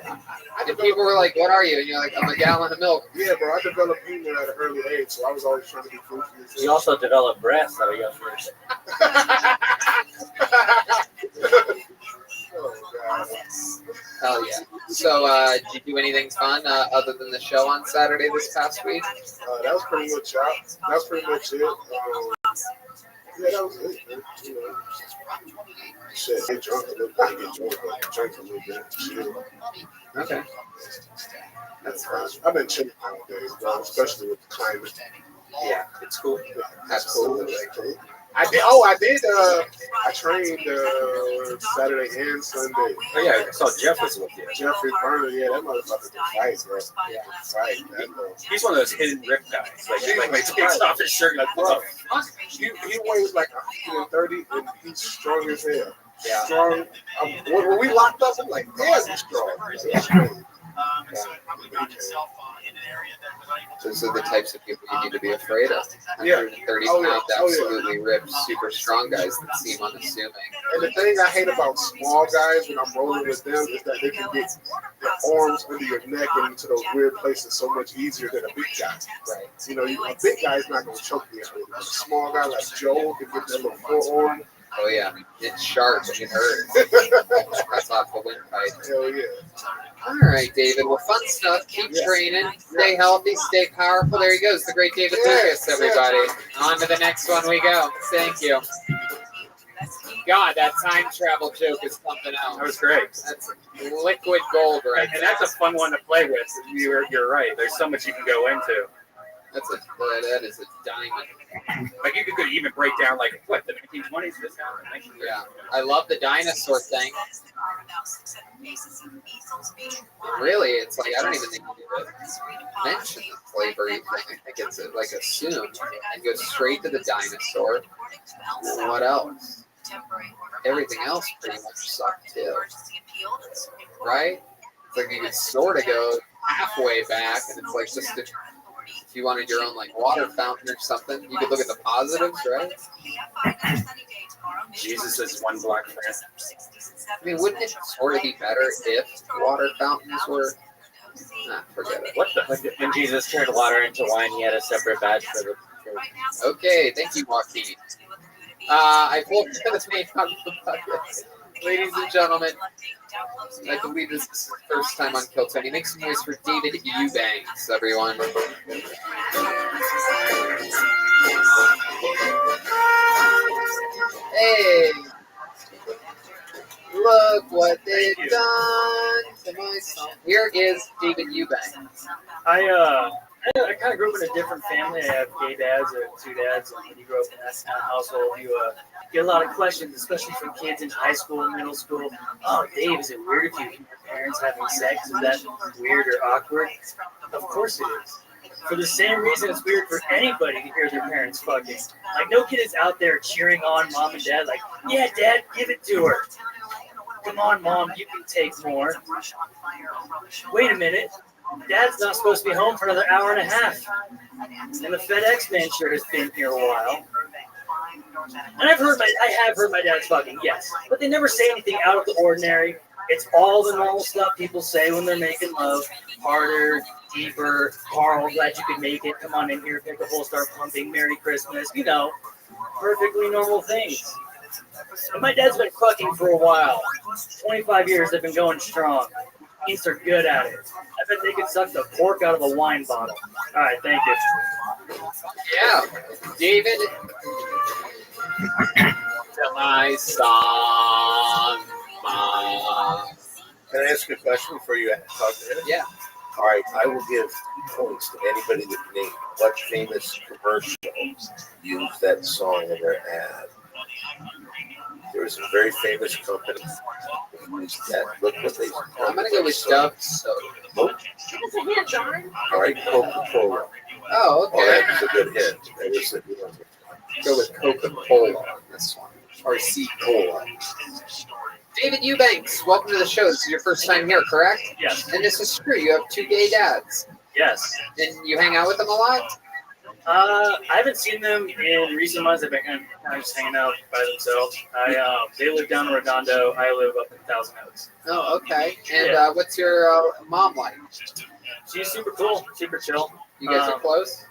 S3: and people were like, "What are you?" And you're like, "I'm a gallon of milk."
S8: Yeah, bro, I developed humor at an early age, so I was always trying to be goofy.
S4: You also developed breasts at a young age.
S8: Oh God!
S3: Hell yeah! So, did you do anything fun other than the show on Saturday this past week?
S8: That was pretty much it. That was pretty much it. Yeah, that was it. You know, shit, get drunk a little bit, drink a little bit. Shit.
S3: Okay. That's fun.
S8: I've been chilling nowadays, bro, especially with the climate.
S3: Yeah, it's cool. Absolutely.
S8: I trained Saturday and Sunday.
S12: Oh yeah, I saw Jeff was with you.
S8: Jeffrey Burner, yeah, that motherfucker can fight, bro. Yeah, fight.
S12: He's one of those hidden rip guys. Like he takes off his shirt like, bro.
S8: He weighs like 130 and he's strong as hell.
S3: Yeah.
S8: Strong. When we locked up, I'm like, damn, he's strong.
S3: Those are the types of people you need to be afraid of. 130 pound, absolutely ripped, super strong guys that seem unassuming.
S8: And the thing I hate about small guys when I'm rolling with them is that they can get their arms under your neck and into those weird places so much easier than a big guy.
S3: Right.
S8: You know, a big guy's not going to choke me out. A small guy like Joe can get that little forearm.
S3: Oh yeah, it's sharp and it hurts. That's off the windpipe.
S8: Hell yeah.
S3: All right, David. Well, fun stuff. Keep training. Stay healthy. Stay powerful. There he goes, the great David Lucas, everybody. On to the next one we go. Thank you. God, that time travel joke is something else.
S12: That was great.
S3: That's liquid gold, right?
S12: And that's a fun one to play with. You're right. There's so much you can go into.
S3: That is a diamond.
S12: Like you could even break down like what the 1920s this now.
S3: Yeah, I love the dinosaur thing. Really, it's like I don't even think you need to mention the slavery thing. I think it's like assumed and go straight to the dinosaur. And what else? Everything else pretty much sucked too, right? It's like you could sort of go halfway back, and it's like just if you wanted your own like water fountain or something, you could look at the positives, right?
S12: Jesus is one black man.
S3: I mean, wouldn't it sort of be better if water fountains were? Nah, forget it.
S4: What the? When Jesus turned water into wine, he had a separate badge for the.
S3: Okay, thank you, Joaquin. I pulled this name out of the bucket. Ladies and gentlemen, I believe this is the first time on Kill Tony. Make some noise for David Eubanks, everyone. Hey! Look what they've done to my song. Here is David Eubanks.
S20: I kind of grew up in a different family. I have gay dads and two dads, and when you grow up in that kind of household, you get a lot of questions, especially from kids in high school and middle school. Oh, Dave, is it weird if you hear your parents having sex? Is that weird or awkward? Of course it is. For the same reason it's weird for anybody to hear their parents fucking. Like, no kid is out there cheering on mom and dad like, yeah, dad, give it to her. Come on, mom, you can take more. Wait a minute. Dad's not supposed to be home for another hour and a half. And the FedEx man sure has been here a while. And I have heard my dad's fucking, yes. But they never say anything out of the ordinary. It's all the normal stuff people say when they're making love. Harder, deeper, Carl, glad you could make it. Come on in here, pick a hole, start pumping, Merry Christmas. You know, perfectly normal things. And my dad's been fucking for a while. 25 years, they've been going strong. Means they're good at it. I bet they could suck the cork out of a wine bottle. All right, thank you.
S3: Yeah, David. To my song.
S14: Can I ask you a question before you talk to him?
S3: Yeah.
S14: All right, I will give points to anybody that can name what famous commercial used that song in their ad. There was a very famous company that used that. Look what they.
S3: I'm gonna go with Dove soda.
S14: Nope.
S19: It's a hint, John.
S14: All right, Coca-Cola.
S3: Oh, okay.
S14: Oh, that's a good hint. That is a good one.
S3: Go with Coca-Cola on this one. Or C-Cola. David Eubanks, welcome to the show. This is your first time here, correct?
S20: Yes.
S3: And this is true. You have 2 gay dads.
S20: Yes.
S3: And you hang out with them a lot?
S20: I haven't seen them in recent months. They've been kind of just hanging out by themselves. They live down in Redondo. I live up in Thousand Oaks.
S3: Oh, okay. And
S20: Yeah.
S3: what's your mom like?
S20: She's super cool, super chill.
S3: You guys are close?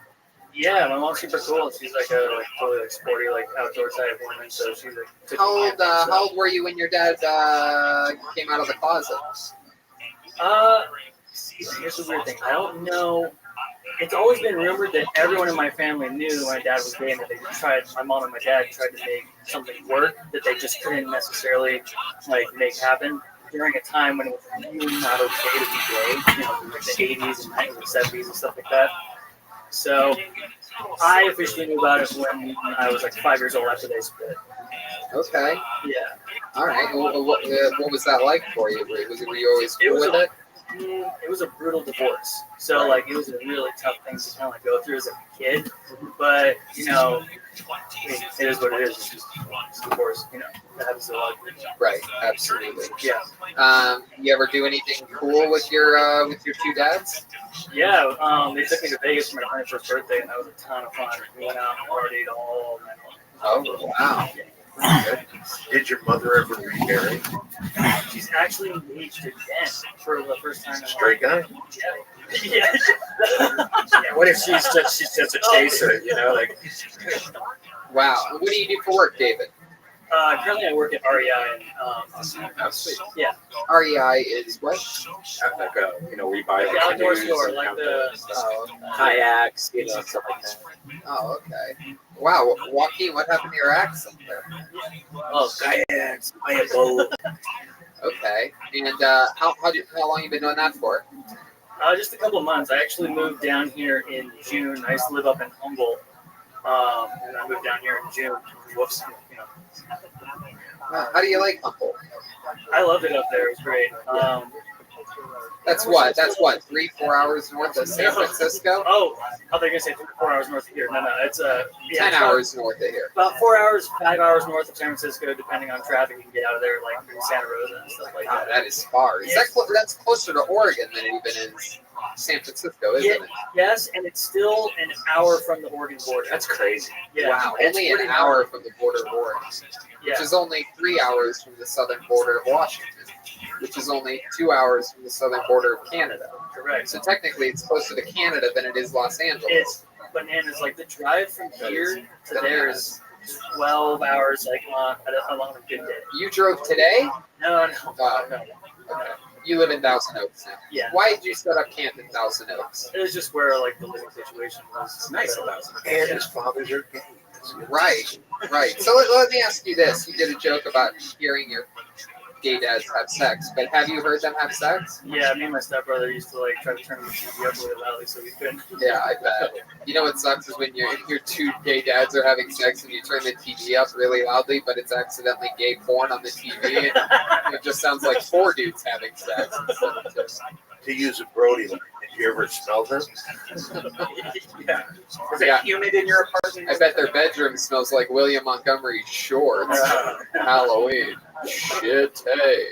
S20: Yeah, my mom's super cool. She's like a totally sporty, outdoor type woman. So she's like.
S3: How old were you when your dad came out of the closet?
S20: See, here's the weird thing. I don't know. It's always been rumored that everyone in my family knew my dad was gay, and that they tried. My mom and my dad tried to make something work that they just couldn't necessarily make happen during a time when it was really not okay to be gay. Like the 80s and 90s and 70s and stuff like that. So I officially knew about it when I was 5 years old after they split.
S3: Okay.
S20: Yeah.
S3: All right. What was that like for you? Were you always cool with it?
S20: It was a brutal divorce. So it was a really tough thing to kind of go through as a kid. But it is what it is. It's just divorce. That happens to a lot of people.
S3: Right. Absolutely.
S20: Yeah.
S3: You ever do anything cool with your 2 dads?
S20: Yeah. They took me to Vegas for my 21st birthday, and that was a ton of fun. We went out and partied all night long.
S3: Oh wow.
S14: Did your mother ever remarry?
S20: She's actually engaged again for the first time in
S14: Straight guy?
S20: Yeah.
S12: What if she's just a chaser?
S3: Wow. And what do you do for work, David?
S20: Currently, I work at REI.
S3: Oh, sweet.
S20: Yeah.
S3: REI is what?
S12: We buy
S20: the outdoor
S12: canoes
S20: store,
S12: and
S20: like
S12: outdoor kayaks, stuff like that.
S3: Oh, okay. Wow, Joaquin, what happened to your accent there?
S20: Oh, kayaks, buy a boat.
S3: Okay. And how long you been doing that for?
S20: Just a couple of months. I actually moved down here in June. I used to live up in Humboldt, and I moved down here in June. Whoops.
S3: How do you like Humboldt?
S20: I loved it up there. It was great.
S3: That's what 3-4 hours north of San Francisco.
S20: Oh, I thought you were gonna say 3-4 hours north of here. No, it's
S3: 10 hours north of here.
S20: About 4 hours, 5 hours north of San Francisco, depending on traffic. You can get out of there through Santa Rosa and stuff like that.
S3: That is far. That's closer to Oregon than even is San Francisco, isn't it?
S20: Yes, and it's still an hour from the Oregon border.
S12: That's crazy.
S20: Yeah.
S3: Wow, only an hour from the border of Oregon, which is only 3 hours from the southern border of Washington, which is only 2 hours from the southern border of Canada.
S20: Correct.
S3: So technically, it's closer to Canada than it is Los Angeles.
S20: It's bananas. The drive from here to there is 12 hours, along a good day.
S3: You drove today?
S20: No.
S3: Okay. You live in Thousand Oaks now.
S20: Yeah.
S3: Why did you set up camp in Thousand Oaks?
S20: It was just where the living situation was.
S3: Nice.
S14: And his fathers are gay.
S3: Right. So let me ask you this. You did a joke about hearing your gay dads have sex, but have you heard them have sex?
S20: Yeah, me and my stepbrother used to try to turn the TV up really loudly so we couldn't.
S3: Yeah, I bet. You know what sucks is when your 2 gay dads are having sex and you turn the TV up really loudly, but it's accidentally gay porn on the TV, and it just sounds like 4 dudes having sex instead of just.
S14: To use a Brody line, did you ever smell them?
S3: Yeah.
S12: Is it humid in your apartment?
S3: I bet their bedroom smells like William Montgomery shorts. Halloween. Shit, hey.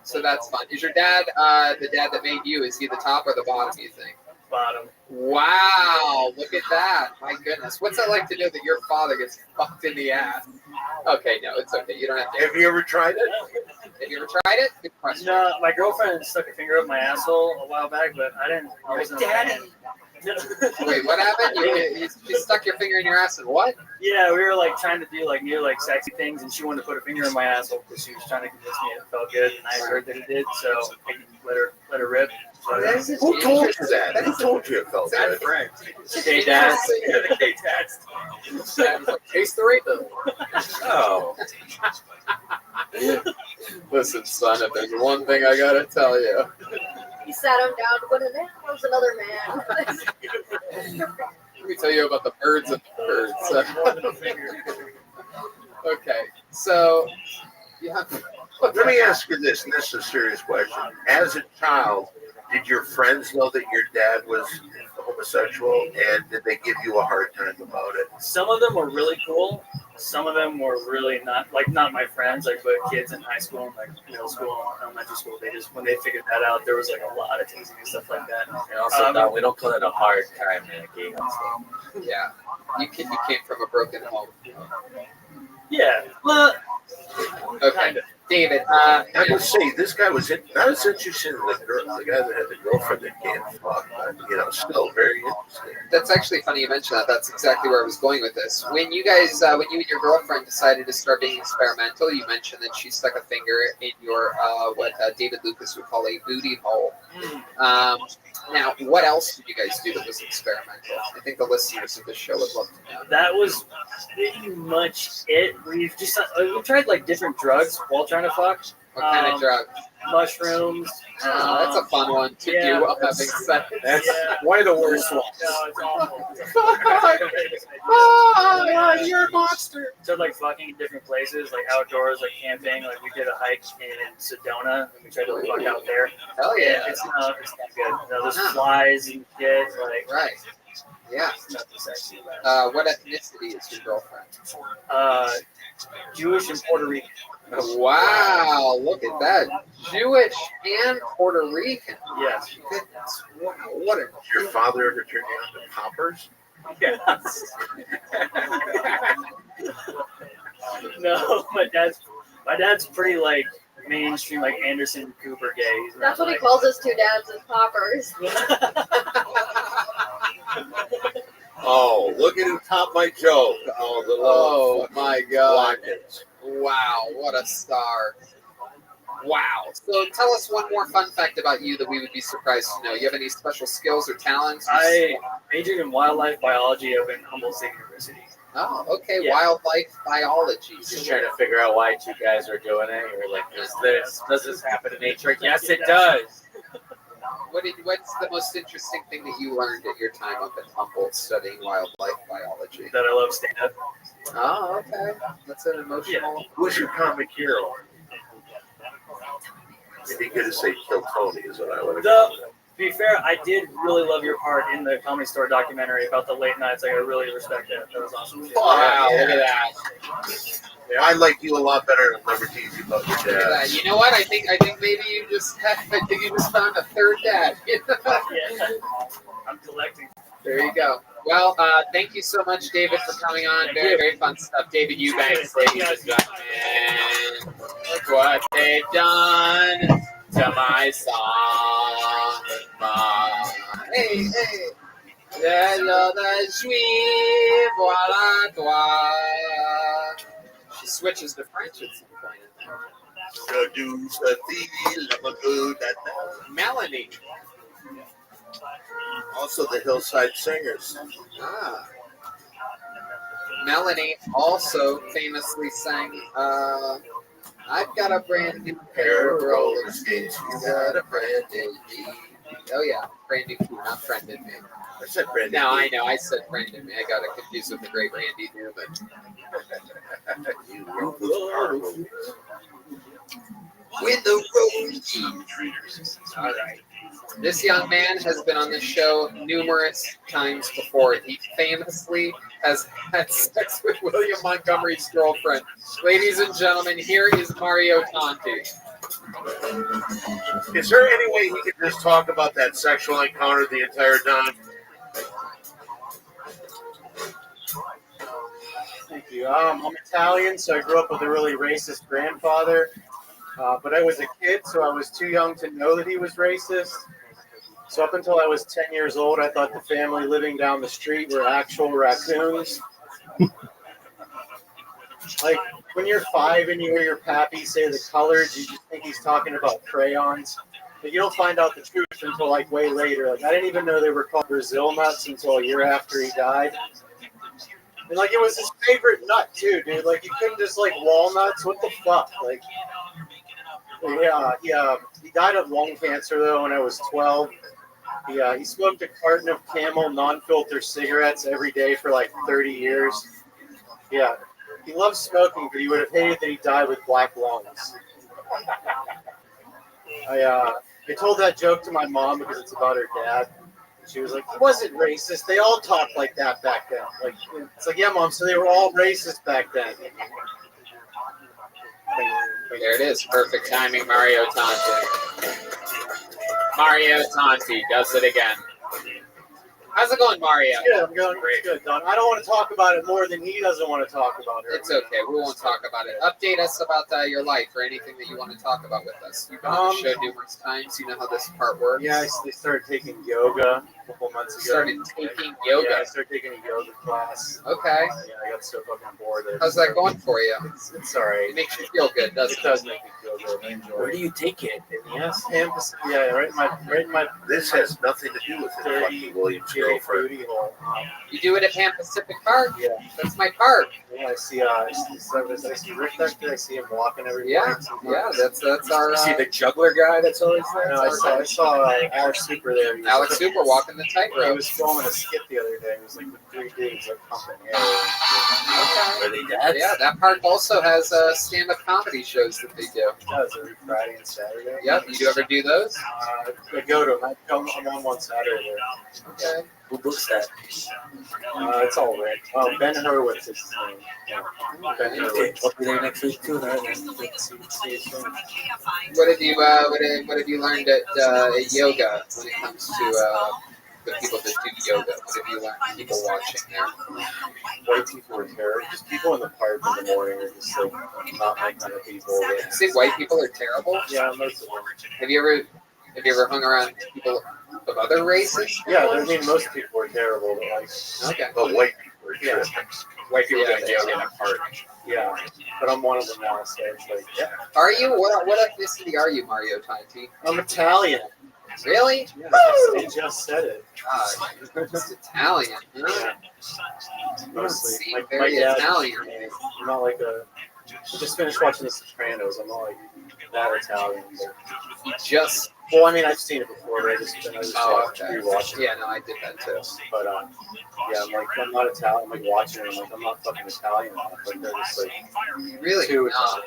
S3: So that's fun. Is your dad the dad that made you? Is he the top or the bottom, you think?
S20: Bottom.
S3: Wow, look at that. My goodness. What's that like to know that your father gets fucked in the ass? Okay, no, it's okay. You don't have to.
S14: Have you ever tried it?
S3: Have you ever tried it? Good question.
S20: No, my girlfriend stuck a finger up my asshole a while back, but I wasn't a fan.
S3: Wait, what happened? You stuck your finger in your ass and what?
S20: Yeah, we were like trying to do like new like sexy things, and she wanted to put her finger in my asshole because she was trying to convince me it felt good, and I heard that it did, so I let her rip. So,
S14: Who told you that? Who told you it felt good?
S20: Gay dads.
S3: The gay dads. Taste the rape.
S14: Oh.
S3: Listen, son, if there's one thing I gotta tell you.
S19: He sat him down, but then was another man.
S3: Let me tell you about the birds and the birds. Okay, so yeah.
S14: Let me ask you this, and this is a serious question. As a child, did your friends know that your dad was homosexual, and did they give you a hard time about it?
S20: Some of them were really cool. Some of them were really not my friends, like but kids in high school and like middle school and elementary school. They just when they figured that out, there was like a lot of teasing and stuff like that.
S12: And also, no, we don't call it a hard time in a gay household.
S3: Yeah, you came from a broken home.
S20: Yeah, well,
S3: okay. David,
S14: I would say this guy was not as interesting as the guy that had the girlfriend that can't fuck, but still very interesting.
S3: That's actually funny you mentioned that. That's exactly where I was going with this. When you guys, when you and your girlfriend decided to start being experimental, you mentioned that she stuck a finger in your what David Lucas would call a booty hole. Now, what else did you guys do that was experimental? I think the listeners of this show would love to know.
S20: That was pretty much it. We tried like different drugs while trying to fuck.
S3: What kind of drugs?
S20: Mushrooms.
S3: That's a fun one to do while having sex.
S12: That's one of the worst ones.
S20: No, it's awful.
S3: Oh, you're a monster.
S20: So like fucking in different places, like outdoors, like camping. Like we did a hike in Sedona, and we tried to fuck out there.
S3: Hell yeah.
S20: It's not good. There's flies and shit. Like
S3: right. Yeah.
S20: Nothing sexy about it.
S3: What ethnicity is your girlfriend?
S20: Jewish and Puerto Rican.
S3: Wow, look at that. Jewish and Puerto Rican.
S20: Yes.
S3: Goodness. Wow, what a...
S14: Your father ever turned you on to poppers?
S20: Yes. No, my dad's pretty like mainstream, like Anderson Cooper gay.
S19: That's what he calls us two dads as poppers.
S14: Oh, look at who topped my joke.
S3: Oh my God.
S14: Watkins.
S3: Wow, what a star. Wow. So tell us one more fun fact about you that we would be surprised to know. You have any special skills or talents?
S20: I majored in wildlife biology up in Humboldt State University.
S3: Oh, okay.
S20: Yeah.
S3: Wildlife biology.
S12: Just trying to figure out why two guys are doing it. You're like, does this happen in nature? Yes, it does.
S3: What's the most interesting thing that you learned at your time up at Humboldt studying wildlife biology?
S20: That I love stand-up.
S3: Oh, okay. That's an emotional...
S14: Yeah. Who's your comic hero? If you could say Kill Tony is what I would have
S20: To be fair, I did really love your part in the Comedy Store documentary about the late nights. Like, I really respect that. That was awesome.
S3: Wow, look at that.
S14: Yeah, I like you a lot better than Never Tease You About Your Dad.
S3: You know what? I think maybe you just found a third dad.
S20: Yeah, I'm collecting.
S3: There you go. Well, thank you so much, David, for coming on. Very fun stuff. David Eubanks, ladies and gentlemen. Look what they've done to my song. Hey, hey. She switches to French at some point. Melanie.
S14: Also the Hillside Singers.
S3: Ah. Melanie also famously sang, I've got a brand new pair of roller skates. You got a brand new key. Oh, yeah. Brand new key, not friended me.
S14: I said brand new
S3: No,
S14: key.
S3: I know. I said friended me. I got it confused with the great Randy Newman. With the road key. All right. This young man has been on this show numerous times before. He famously has had sex with William Montgomery's girlfriend. Ladies and gentlemen, here is Mario Conti.
S14: Is there any way he could just talk about that sexual encounter the entire time?
S21: Thank you. I'm Italian, so I grew up with a really racist grandfather. But I was a kid, so I was too young to know that he was racist. So up until I was 10 years old, I thought the family living down the street were actual raccoons. Like when you're 5 and you hear your pappy say the colors, you just think he's talking about crayons. But you don't find out the truth until like way later. Like I didn't even know they were called Brazil nuts until a year after he died. And like it was his favorite nut too, dude. Like you couldn't just like walnuts. What the fuck? Like he died of lung cancer though when I was 12. He smoked a carton of Camel non-filter cigarettes every day for like 30 years. Yeah, he loved smoking, but he would have hated that he died with black lungs. I told that joke to my mom because it's about her dad. She was like, he wasn't racist. They all talked like that back then. Like, it's like, yeah, Mom, so they were all racist back then.
S3: There it is. Perfect timing, Mario Tanti. Mario Tanti does it again. How's it going, Mario?
S21: Good, I'm going great. Good, Don. I don't want to talk about it more than he doesn't want to talk about it.
S3: It's okay. We won't talk about it. Update us about your life or anything that you want to talk about with us. You've been on the show numerous times. You know how this part works.
S21: Yeah, I started taking yoga a couple months ago.
S3: Started taking yoga?
S21: Yeah, I started taking a yoga class.
S3: Okay.
S21: Yeah, I got so fucking bored.
S3: How's that going for you?
S21: It's all right.
S3: It makes you feel good, doesn't it?
S21: It does make me feel good. I enjoy it.
S14: Where do you take it?
S21: Yes, yeah, right in my.
S14: This has nothing to do with it. Lucky Williams' girlfriend.
S3: You do it at Pan Pacific Park?
S21: Yeah.
S3: That's my park.
S21: Yeah, I see Rick back there. I see him walking every
S3: Yeah,
S21: morning.
S3: that's our.
S12: You see the juggler guy that's always there?
S21: No, I saw Alex Super there.
S3: Alex Super walking the
S21: He
S3: tightrope.
S21: was filming a skit the other day. It was like with 3 dudes like pumping air.
S3: Okay.
S14: Are they dads?
S3: Yeah, that park also has stand-up comedy shows that they do.
S21: It does every Friday and Saturday.
S3: Yep. You ever do those?
S21: I go to them. I'm on one Saturday there.
S3: Okay.
S14: Who books that?
S21: It's all Rick. Oh, Ben Hurwitz is his name. Yeah. Ben Hurwitz.
S14: I'll be there next week too.
S3: What have you learned at yoga when it comes to the people that do yoga? What have you learned? People watching there.
S21: White people are terrible. Just people in the park in the morning are just like not my kind of people.
S3: You say white people are terrible?
S21: Yeah, most of them.
S3: Have you ever hung around people of other races?
S21: Yeah, I mean most people are terrible, but like
S3: okay.
S14: But white people are terrible.
S12: White people doing yoga in a park.
S21: Yeah, but I'm one of them now, so it's like, yeah.
S3: Are you? What ethnicity are you, Mario Tanti?
S21: I'm Italian.
S3: Really?
S21: Yeah, they just said it.
S3: It's Italian. Huh?
S21: Mostly.
S3: Seem very Italian.
S21: I'm not like I just finished watching The Sopranos. I'm not like that Italian. But well, I mean, I've seen it before, but I just rewatching it.
S3: Yeah, no, I did that too.
S21: But yeah, I'm not Italian. I'm like watching it. I'm not fucking Italian enough. Like they're just like
S3: really
S21: too
S3: no.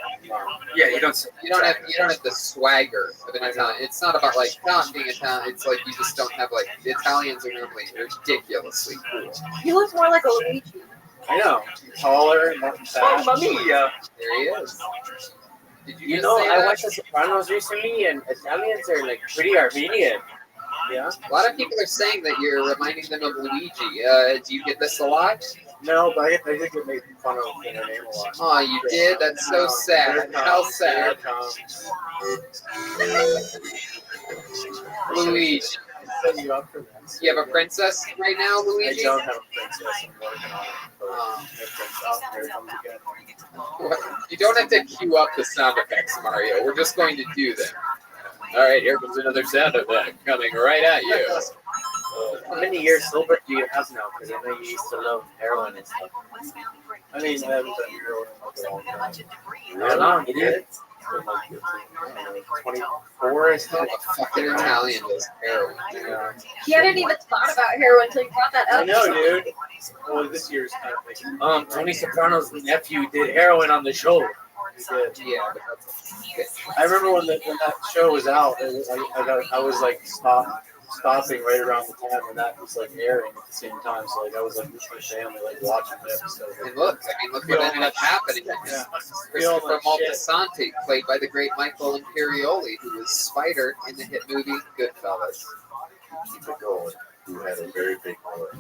S12: Yeah, you don't
S3: have the swagger of an Italian. It's not about like not being Italian. It's like you just don't have like the Italians are normally ridiculously cool.
S19: He looks more like a Luigi.
S21: I know, taller, not fat.
S20: Mamma mia!
S3: There he is. Did
S20: You know, I watched The Sopranos recently, and Italians are like pretty Armenian.
S21: Yeah.
S3: A lot of people are saying that you're reminding them of Luigi. Do you get this a lot?
S21: No, but I think it made fun of their name a lot.
S3: Oh, you did? That's so sad. How sad. Luigi.
S21: You up for this?
S3: You have a princess right now, Luigi?
S21: I don't have a princess. I'm working on it. Here it comes again.
S3: You don't have to cue up the sound effects, Mario. We're just going to do them. All right, here comes another sound effect coming right at you.
S20: How many years sober do you have now? Because I know you used to love heroin and stuff.
S21: I mean, I haven't done heroin in a long time.
S20: How long? You did?
S21: 24 or something.
S3: Fucking Italian does heroin.
S21: Yeah.
S19: He hadn't even thought about heroin until you brought that up.
S21: I know, dude. Well, this year's kind of making.
S20: Tony Soprano's nephew did heroin on the show.
S21: He did.
S3: Yeah, but that's
S21: I remember when that show was out, I was like stopping right around the time when that was like airing at the same time. So like I was like with my family like watching the episode.
S3: And look what ended up happening.
S21: Yeah.
S3: Christopher Moltisanti, played by the great Michael Imperioli, who was Spider in the hit movie Goodfellas.
S14: Keep it going. Who had a very big heart.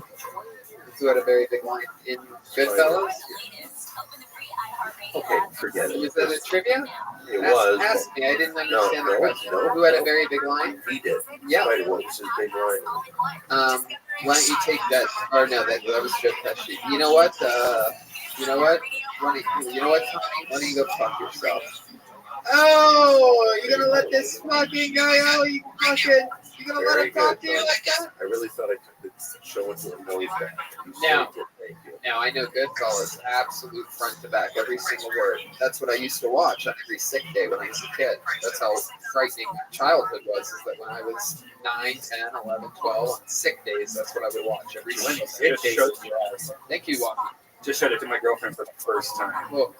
S3: who had a very big line in Goodfellas?
S14: Okay, forget it.
S3: Was that a trivia?
S14: It was.
S3: Ask me. I didn't understand the
S14: No,
S3: question.
S14: no,
S3: Who had a
S14: no.
S3: very big line?
S14: He did.
S3: Yeah.
S14: Right, what was his big line?
S3: Why don't you take that? Or no, that was Joe Pesci. You know what? You know what? You know what, Tommy? Why don't you go fuck yourself? Oh, you're gonna let this fucking guy out? You gonna let
S14: Very
S3: him talk
S14: good.
S3: to you like that?
S14: I really thought I could show it to a noise back.
S3: No. Now I know Goodfellas, absolute front to back, every single word. That's what I used to watch on every sick day when I was a kid. That's how frightening my childhood was, is that when I was 9, 10, 11, 12, on sick days, that's what I would watch every single day. Thank you, Walkie.
S12: Just showed it to my girlfriend for the first time.
S3: Well,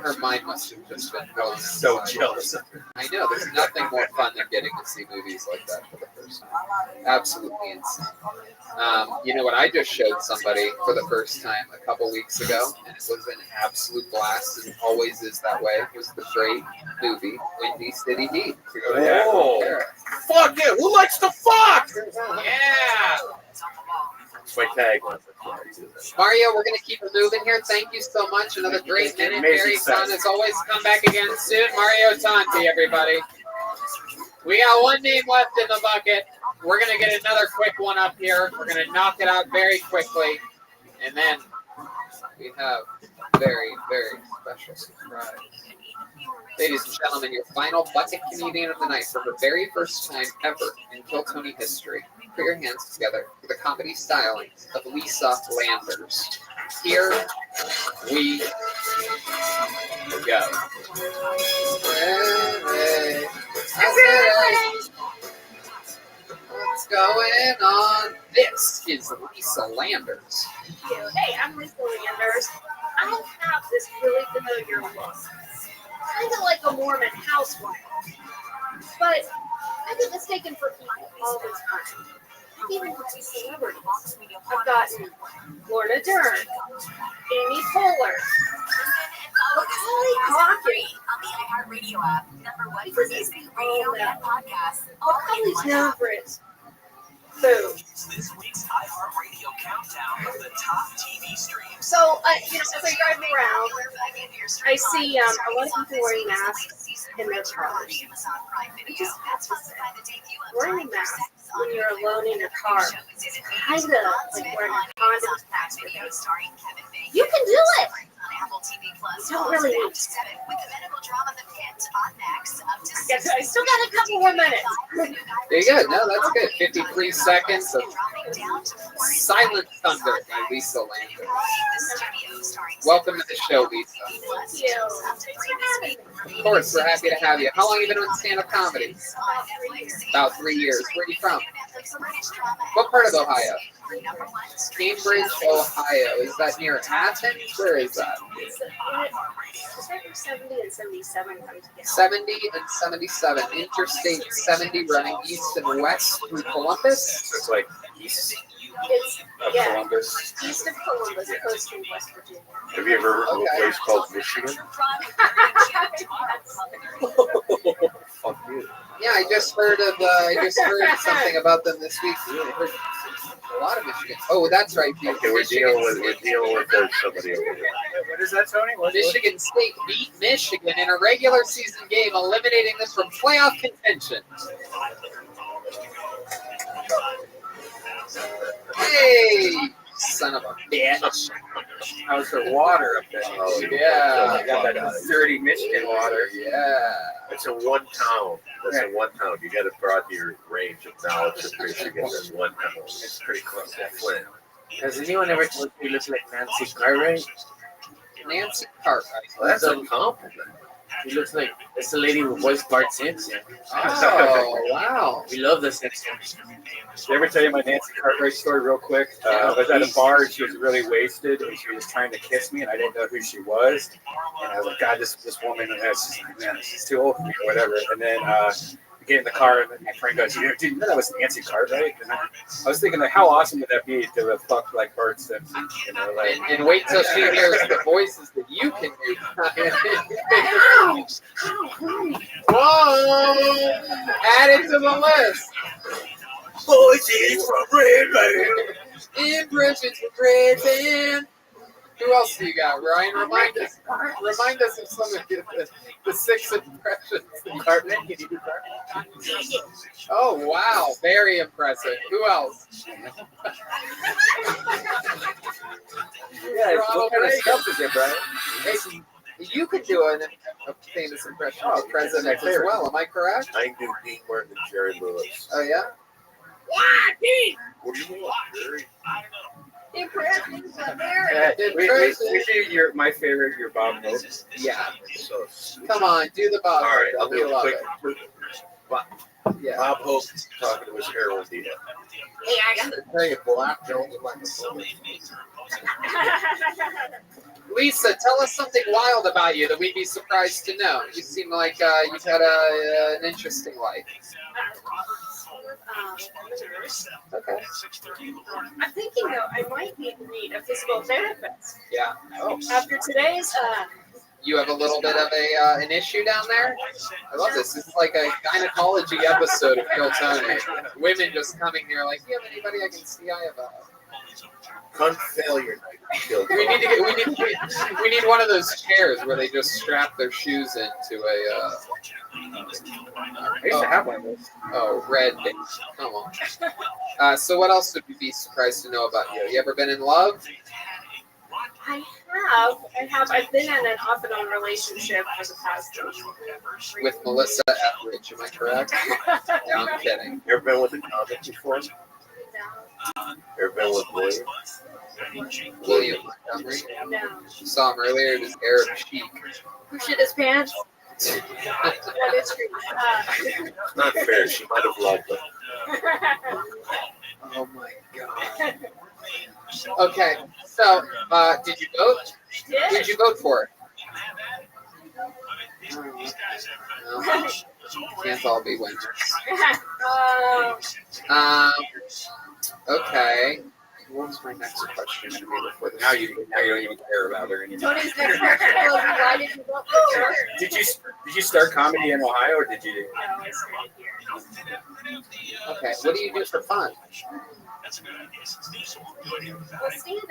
S3: her mind must have just been going.
S12: So jealous of her.
S3: I know, there's nothing more fun than getting to see movies like that for the first time. Absolutely insane. You know what I just showed somebody for the first time a couple weeks ago, and it was an absolute blast, and it always is that way. It was the great movie, Windy City Heat.
S14: Oh, fuck it! Who likes to fuck?
S3: Yeah!
S14: It's my tagline.
S3: Mario, we're going to keep it moving here. Thank you so much. Another great minute. Very fun as always. Come back again soon. Mario Tanti, everybody. We got one name left in the bucket. We're going to get another quick one up here. We're going to knock it out very quickly. And then we have a very, very special surprise. Ladies and gentlemen, your final bucket comedian of the night for the very first time ever in Kill Tony history. Put your hands together for the comedy stylings of Lisa Landers. Here we go. Hey, what's going on? This is Lisa Landers.
S7: Thank you. Hey, I'm Lisa Landers. I have this really familiar look. Kind of like a Mormon housewife. But I get mistaken for people all the time. Even for celebrities. I've gotten Lorna Dern, Amy Poehler, Macaulay Culkin.
S22: On the iHeartRadio app, #1 for music, radio, and podcasts.
S7: Macaulay's known for its food.
S13: This week's iHeartRadio countdown of the top TV streams.
S7: So, as I drive around, I see a lot of people wearing masks in their cars. Wearing a mask when you're alone in your car, kind of like wearing a condom mask. You can do it. You don't really need to. I still got a couple more minutes.
S3: There you go. No, that's good. 53 seconds of Silent Thunder by Lisa Landers. Welcome to the show, Lisa.
S7: Thank you.
S3: Of course, we're happy to have you. How long have you been doing stand-up comedy? About 3 years. Where are you from? What part of Ohio? Cambridge, Ohio. Is that near Athens? Where is that?
S7: It's right where 70 and 77 come together.
S3: 70 and 77. Interstate 70 running east and west through Columbus.
S12: It's like east
S7: It's,
S12: of
S7: yeah,
S12: Columbus.
S7: east of Columbus, close to West Virginia.
S14: Have you ever heard of a place called Michigan?
S12: Fuck you.
S3: Yeah, I just heard something about them this week. I heard a lot of Michigan. Oh, that's right.
S14: Okay, we're dealing with somebody over here.
S12: What is that, Tony?
S3: Michigan State beat Michigan in a regular season game, eliminating them from playoff contention. Hey, son of a bitch.
S12: How's the water up there?
S14: Oh,
S3: Yeah.
S12: I got that dirty Michigan water.
S3: Yeah.
S14: It's in one town. That's in one town. You got to broaden your range of knowledge of Michigan in one town.
S12: It's pretty close.
S14: Flint.
S17: Has anyone ever told you he looks like Nancy Cartwright?
S3: Nancy Cartwright.
S14: Well, that's a compliment.
S17: He looks like it's the lady who voiced Bart Simpson.
S3: Oh, wow.
S17: We love the Simpsons.
S12: Did I ever tell you my Nancy Cartwright story real quick? I was at a bar and she was really wasted and she was trying to kiss me and I didn't know who she was. And I was like, God, this woman, she's too old for me or whatever. And then we get in the car and my friend goes, dude, you know that was Nancy Cartwright? And I was thinking, like, how awesome would that be to have fucked like Bart Simpson? You know, like,
S3: and wait till she hears the voices that you can do. Whoa! Add it to the list.
S15: Voices from Red Man.
S3: Impressions for present. Who else do you got, Ryan? Remind us of some of the 6 impressions.
S17: Cartman, can you do Cartman?
S3: Oh, wow. Very impressive. Who else?
S12: Yeah, what kind of stuff is it, Brian?
S3: Hey, you could do a famous impression of the president as well. Am I correct?
S14: I can do Dean Martin and Jerry Lewis.
S3: Oh, yeah?
S14: What do you want, Jerry?
S7: Impressions of Mary.
S12: We do my favorite, your Bob Hope.
S3: Yeah.
S14: So,
S3: Come on, do the Bob.
S14: all right, I'll
S3: We
S14: do a
S3: love
S14: quick.
S3: it. Yeah.
S14: Bob Hope talking to his heroin dealer.
S7: Hey, I got the
S14: Hey, Black Jones like a
S3: Lisa, tell us something wild about you that we'd be surprised to know. You seem like you've had an interesting life.
S7: I'm a nurse.
S3: Okay.
S7: I'm thinking though I might need a physical therapist.
S3: Yeah. Oh.
S7: After today's
S3: You have a little bit of an issue down there? I love this. This is like a gynecology episode of Kill Tony. Women just coming here like, do you have anybody I can see? I have a
S14: cunt failure night.
S3: We need one of those chairs where they just strap their shoes into a
S12: I used to have one of those.
S3: Oh, red. Come on. So what else would you be surprised to know about you? You ever been in love?
S7: I have. I've been in an off and on relationship for the past 3
S3: With Melissa Etheridge, am I correct? No, I'm kidding.
S14: You ever been with a comic before? You ever been with William?
S3: William Montgomery?
S7: No.
S3: Saw him earlier in his Arab chic.
S7: Who shit his pants? That is true.
S14: It's not fair. She might have loved him.
S3: Oh my god. Okay, so did you vote?
S7: Yeah.
S3: Who'd you vote for? No. Can't all be winners. Okay. What was my next question going to be before this?
S12: Now you don't even care about her anymore.
S7: Tony's next question was, why did you vote for Trump?
S12: Did you start comedy in Ohio or did you?
S7: No, I started here.
S3: Okay, what do you do for fun?
S7: Well, stand up.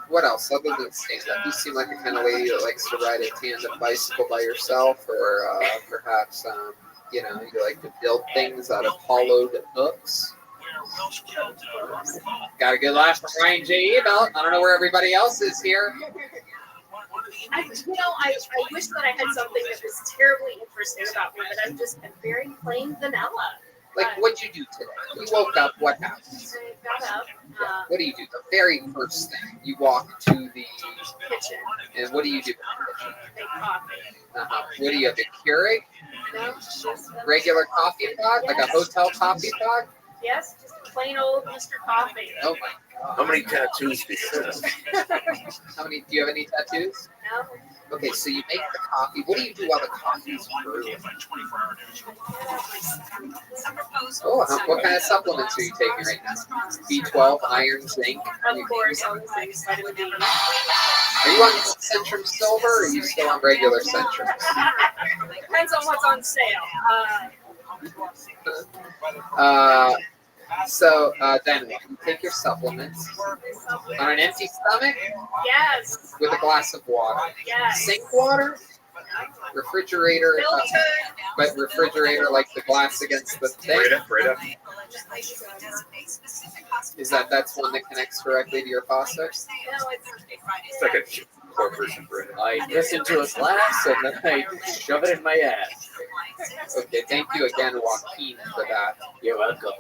S3: What else other than stand-up? You seem like the kind of lady that likes to ride a tandem bicycle by yourself, or perhaps, you like to build things out of hollowed hooks. Got a good laugh from Ryan J. Ebelt. I don't know where everybody else is here.
S7: I wish that I had something that was terribly interesting about me, but I'm very plain vanilla.
S3: Like, what'd you do today? You woke up, what happened?
S7: I got up.
S3: What do you do? The very first thing. You walk to the
S7: Kitchen.
S3: And what do you do in the kitchen?
S7: Make coffee.
S3: What do you have, a Keurig?
S7: No, just
S3: Regular coffee pot? Like a hotel coffee pot?
S7: Yes, just a plain old Mr. Coffee.
S3: Oh my god.
S14: How many tattoos do you have?
S3: Do you have any tattoos?
S7: No.
S3: Okay, so you make the coffee. What do you do while the coffee's brewing? Oh, what kind of supplements are you taking right now? B12, iron, zinc?
S7: Of course, all the things, vitamin D.
S3: Are you on Centrum Silver or are you still on regular Centrum?
S7: Depends on what's on sale.
S3: So then what? You take your supplements on an empty stomach?
S7: Yes.
S3: With a glass of water?
S7: Yes.
S3: Sink water? Refrigerator? But refrigerator like the glass against the thing?
S12: Right up.
S3: That's one that connects directly to your faucet?
S7: No,
S12: It's like a four-person bread.
S17: I piss into a glass and then I shove it in my ass.
S3: Okay, thank you again, Joaquin, for that.
S17: You're welcome.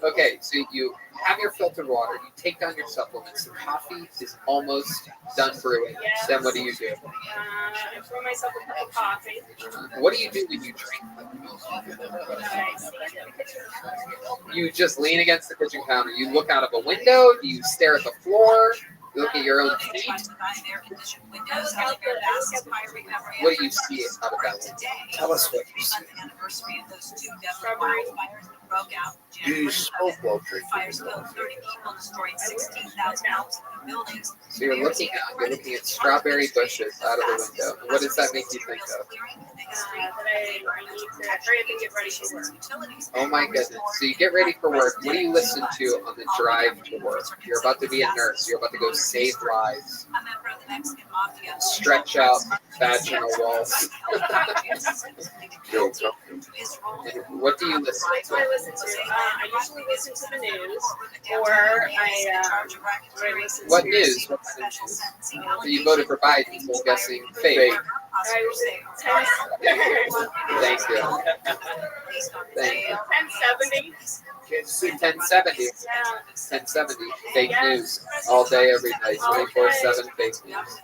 S3: Okay, so you have your filtered water, you take down your supplements, the coffee is almost done brewing.
S7: Yes.
S3: Then what do you do?
S7: I pour myself a cup of coffee.
S3: What do you do when you drink? You just lean against the kitchen counter. You look out of a window. Do you stare at the floor? You look at your own feet. What do you see out of that window?
S14: Tell us what you see.
S22: anniversary of those two deadly wildfires that broke out
S14: Do you smoke while drinking?
S22: Fires killed 30 people, destroyed 16,000 homes and buildings.
S3: So you're looking at strawberry bushes out of the window. What does that make you think of?
S6: That I hurry up and get ready for work.
S3: Oh my goodness. So you get ready for work. What do you listen to on the drive to work? You're about to be a nurse. You're about to go save lives. Stretch out vaginal walls. And what do you listen
S6: That's what I listen to. I usually listen to the news, or I listen to...
S3: What news? What kind of news? So you voted for Biden, so I'm guessing fake. Thank you. Thank you.
S6: 1070.
S3: 1070. 1070. Fake news. All day, every day. 24/7 fake news.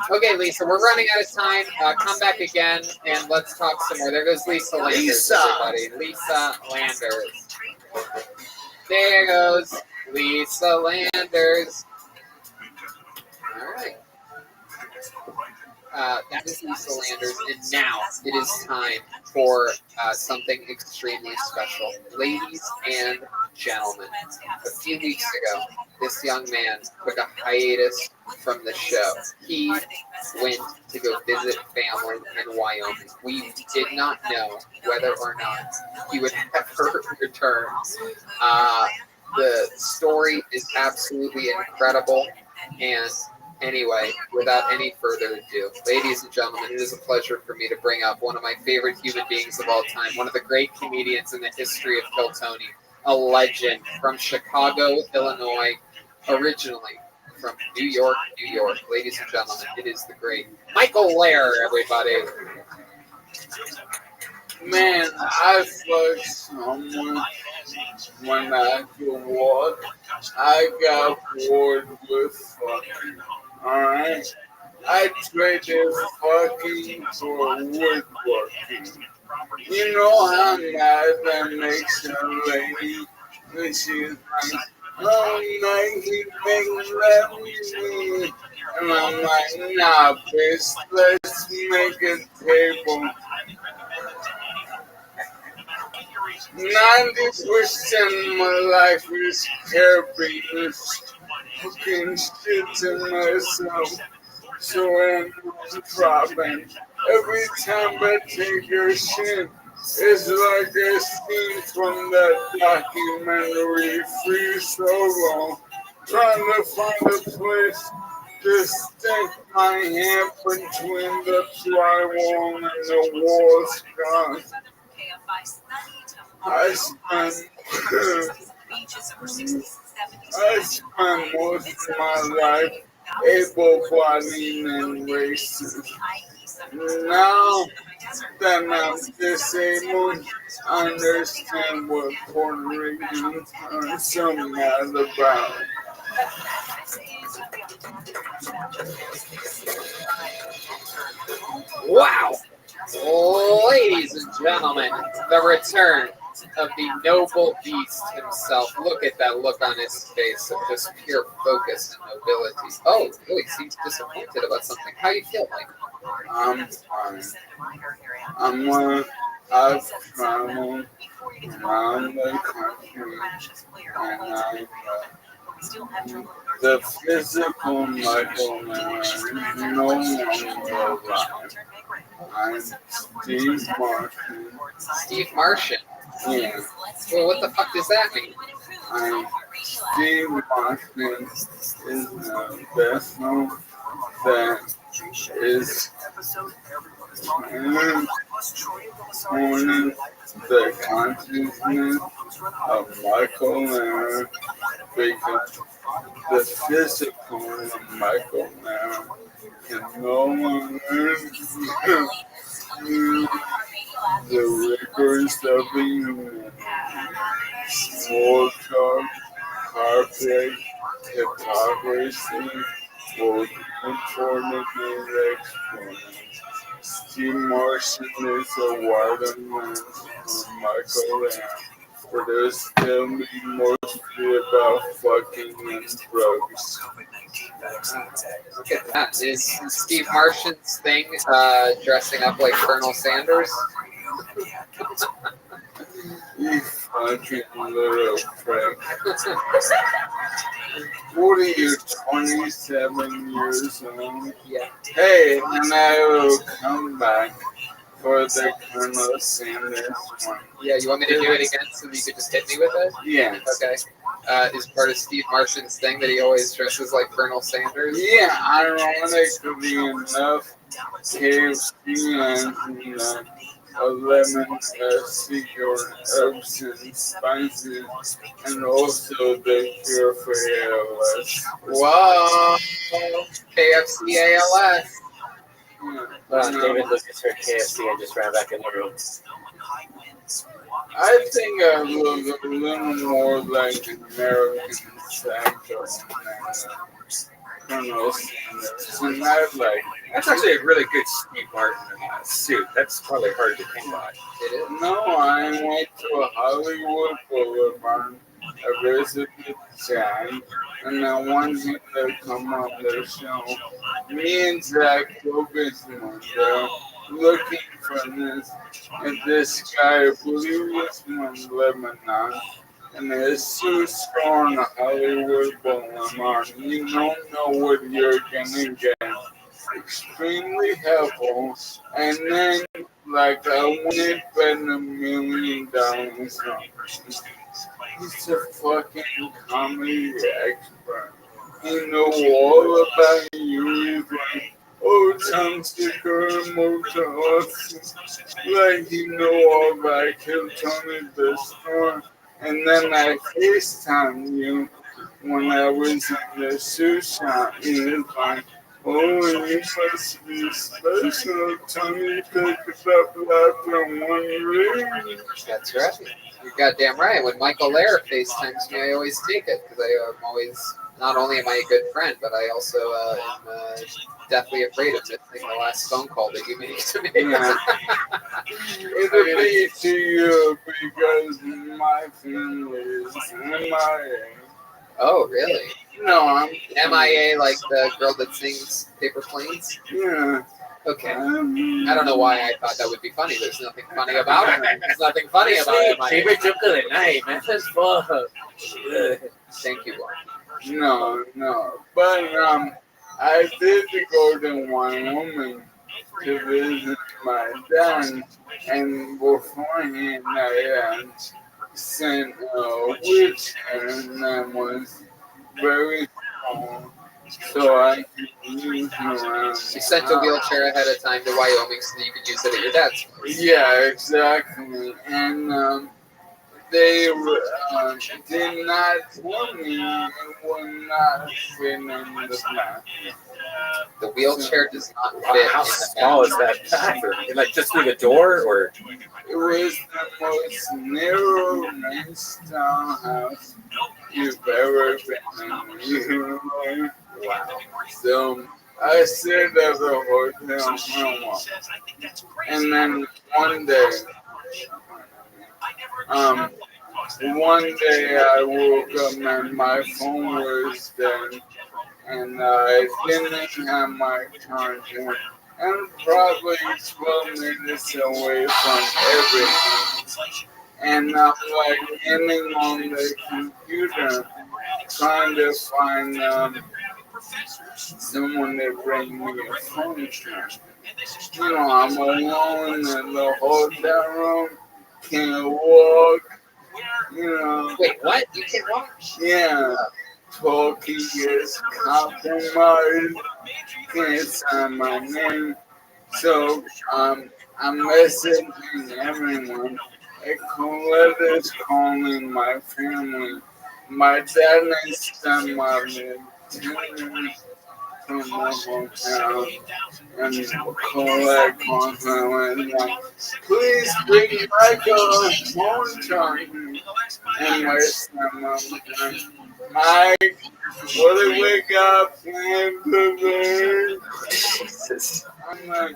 S3: Okay, Lisa, we're running out of time. Come back again and let's talk some more. There goes Lisa Landers, everybody. Lisa Landers. There goes Lisa Landers. All right. That is Lisa Landers, and now it is time for something extremely special. Ladies and gentlemen, a few weeks ago, this young man took a hiatus from the show. He went to go visit family in Wyoming. We did not know whether or not he would ever return. The story is absolutely incredible, and anyway, without any further ado, ladies and gentlemen, it is a pleasure for me to bring up one of my favorite human beings of all time, one of the great comedians in the history of Kiltony, a legend from Chicago, Illinois, originally from New York, New York. Ladies and gentlemen, it is the great Michael Lair, everybody.
S1: Man, I fucked someone when I could walk. I got bored with fucking. Alright? I traded fucking for woodworking. You know how mad that makes a lady when she's like, oh, Nike, let me. And I'm like, nah, bitch, let's make a table. 90% of my life is carrying fucking shit to myself. So I'm problem. Every time I take your shit, it's like a scene from that documentary, Free Solo. Trying to find a place to stick my hand between the drywall and the walls. God. I spent most of my life able-bodied and racist. Now that I'm disabled, I understand what Puerto Ricans are so mad about.
S3: Wow! Ladies and gentlemen, the return of the noble beast himself. Look at that look on his face of just pure focus and nobility. Oh, he seems disappointed about something. How you feel, Mike?
S1: I'm fine. I've traveled around the country, and the physical Michael man no longer alive. I'm Steve Martian.
S3: Steve Martian?
S1: Yeah.
S3: Well, what the fuck does that mean?
S1: Steve Martian is a vessel that is transforming the consciousness of Michael Lair, because the physical of Michael Lair can no longer do the rigors of the human. Small talk, carpet, hypocrisy will toward the exponent. Steve Martian is a waterman from Michael Lair, but there'll still be mostly about fucking and drugs.
S3: Look at that. Is Steve Martian's thing dressing up like Colonel Sanders?
S1: fucking little prick. What are you, 27 years old?
S3: Yeah.
S1: Hey, and I will come back for the Colonel Sanders one.
S3: Yeah, you want me to do it again so that you could just hit me with it?
S1: Yeah.
S3: Okay. Is part of Steve Martian's thing that he always dresses like Colonel Sanders?
S1: Yeah, ironically enough, KFC and a lemon secret herbs and spices, and also the cure for ALS.
S3: Whoa! KFC ALS.
S21: David looked at her KFC and just ran back in the room.
S1: I think I look a little more like an American Psycho than Colonel Sanders. And I like.
S12: That's actually a really good Steve Martin suit. That's probably hard to come by.
S3: It is.
S1: No, I went to Hollywood Boulevard. I visited Jack, and I wanted him to come on the show. Me and Zach Lopez were there looking for this, and this guy, I believe was from Lebanon, and his suit's on Hollywood Boulevard. You don't know what you're gonna get. Extremely helpful, and then like I wouldn't bet $1 million on him. He's a fucking comedy expert. He know all about you. He's like, oh, Tom Sticker, Motor Austin. Like he know all about Kill Tony the Storm. And then I FaceTime you when I was in the shoe shop. He was like, oh, you must be special. Tony picked it up after one ring.
S3: That's right. You're goddamn right. When Michael Lair FaceTimes me, I always take it because I'm always, not only am I a good friend, but I also am deathly afraid of missing the last phone call that you made to me.
S1: Yeah. It'll be to you because my family is MIA.
S3: Oh, really?
S1: No, I'm
S3: MIA, like the girl that sings Paper Planes?
S1: Yeah.
S3: Okay. I don't know why I thought that would be funny. There's nothing funny about it. There's nothing funny about it.
S17: Favorite joke of the night, man. That's fun.
S3: Thank you,
S1: No. But I did go to Wyoming to visit my dad, and beforehand I sent a wheelchair, and that was very small, so I could use it around.
S3: You sent a wheelchair ahead of time to Wyoming so that you could use it at your dad's place.
S1: Yeah, exactly. And they did not tell me it would not fit in the back.
S3: The wheelchair does not fit.
S12: How small is that bathroom? Like just through the door, or?
S1: It was the most narrow style house you've ever been in. Wow. So I stayed at the hotel, and then one day I woke up and my phone was dead, and I didn't have my charger. I'm probably 12 minutes away from everything. And I'm like getting on the computer trying to find someone to bring me a phone charger. You know, I'm alone in the hotel room, can't walk, you know.
S3: Wait, what? You can't walk?
S1: Yeah. Talking is compromised, can't sign my name. So I'm messaging everyone. Coletta's calling my family. My dad and stepmother 10 minutes from the hotel, and Colette calls me and like, please bring back a phone charger. And my stepmother, Mike, what do we got planned today? I'm like,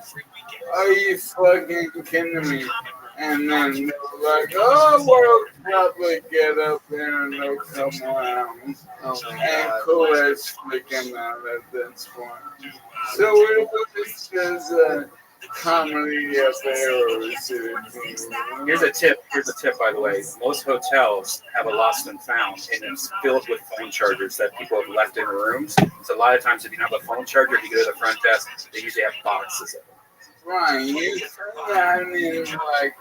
S1: are you fucking kidding me? And then they're like, oh, we'll probably get up there in a couple hours. And Colette's freaking out at this point. So it was just comedy affairs.
S12: Here's a tip. By the way. Most hotels have a lost and found, and it's filled with phone chargers that people have left in rooms. So a lot of times, if you don't have a phone charger, if you go to the front desk, they usually have boxes of them.
S1: Right, you think that means like.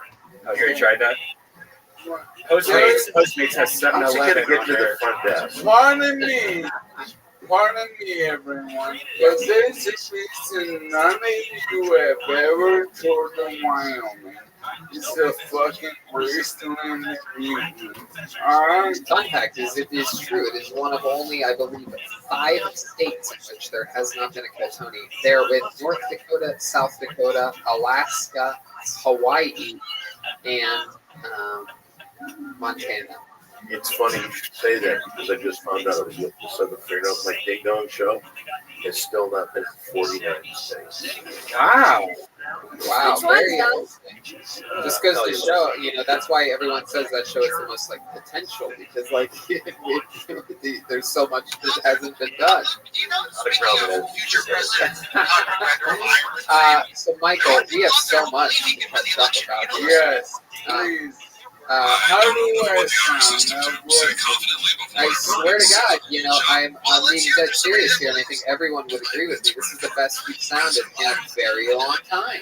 S12: Oh, you already tried that? Postmates has 7-Eleven
S14: get
S12: on
S14: to the
S12: there.
S14: front desk.
S1: Pardon me, everyone, but there's a reason none of you have ever toured in Wyoming. It's a fucking wasteland of amusement.
S3: Fun fact is, it is true. It is one of only, I believe, 5 states in which there has not been a Cotoni. They're with North Dakota, South Dakota, Alaska, Hawaii, and Montana.
S14: It's funny you should say that because I just found out I was with the Southern Freedom, my Ding Dong show. It's still not been in 49 states.
S12: Wow.
S3: Wow, very interesting. Just goes to show, that's why everyone says that show is the most like potential because like there's so much that hasn't been done. So Michael, we have so much to catch up about.
S1: Yes, please. How do I sound?
S3: I swear to God, I'm being dead serious here, and I think everyone would agree with me. This is the best you've sounded in a very long time.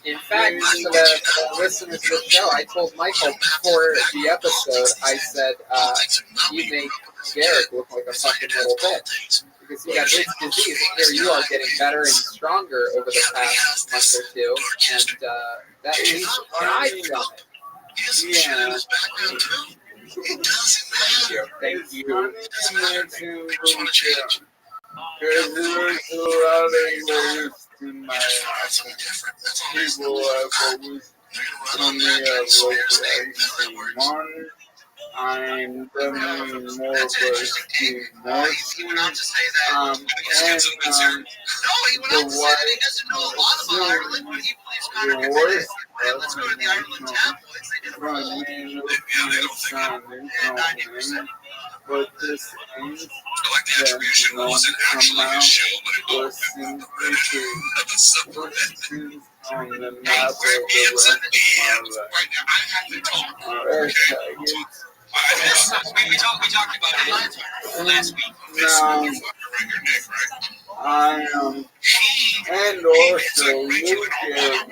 S3: In fact, for the listeners of the show, I told Michael before the episode, I said, you make Garrett look like a fucking little bitch. Because he got his disease, and here you are getting better and stronger over the past month or two, and that means I from it.
S1: Yeah.
S3: Thank you.
S1: Because there's a lot of ways in my life. People have always told me I look like money. I'm definitely more of a Steve Morrison. And the worst but this ends that won't come out was simply to put things on the map of the rest of my life.
S13: We talked about it last week.
S1: Now, I am, and also look at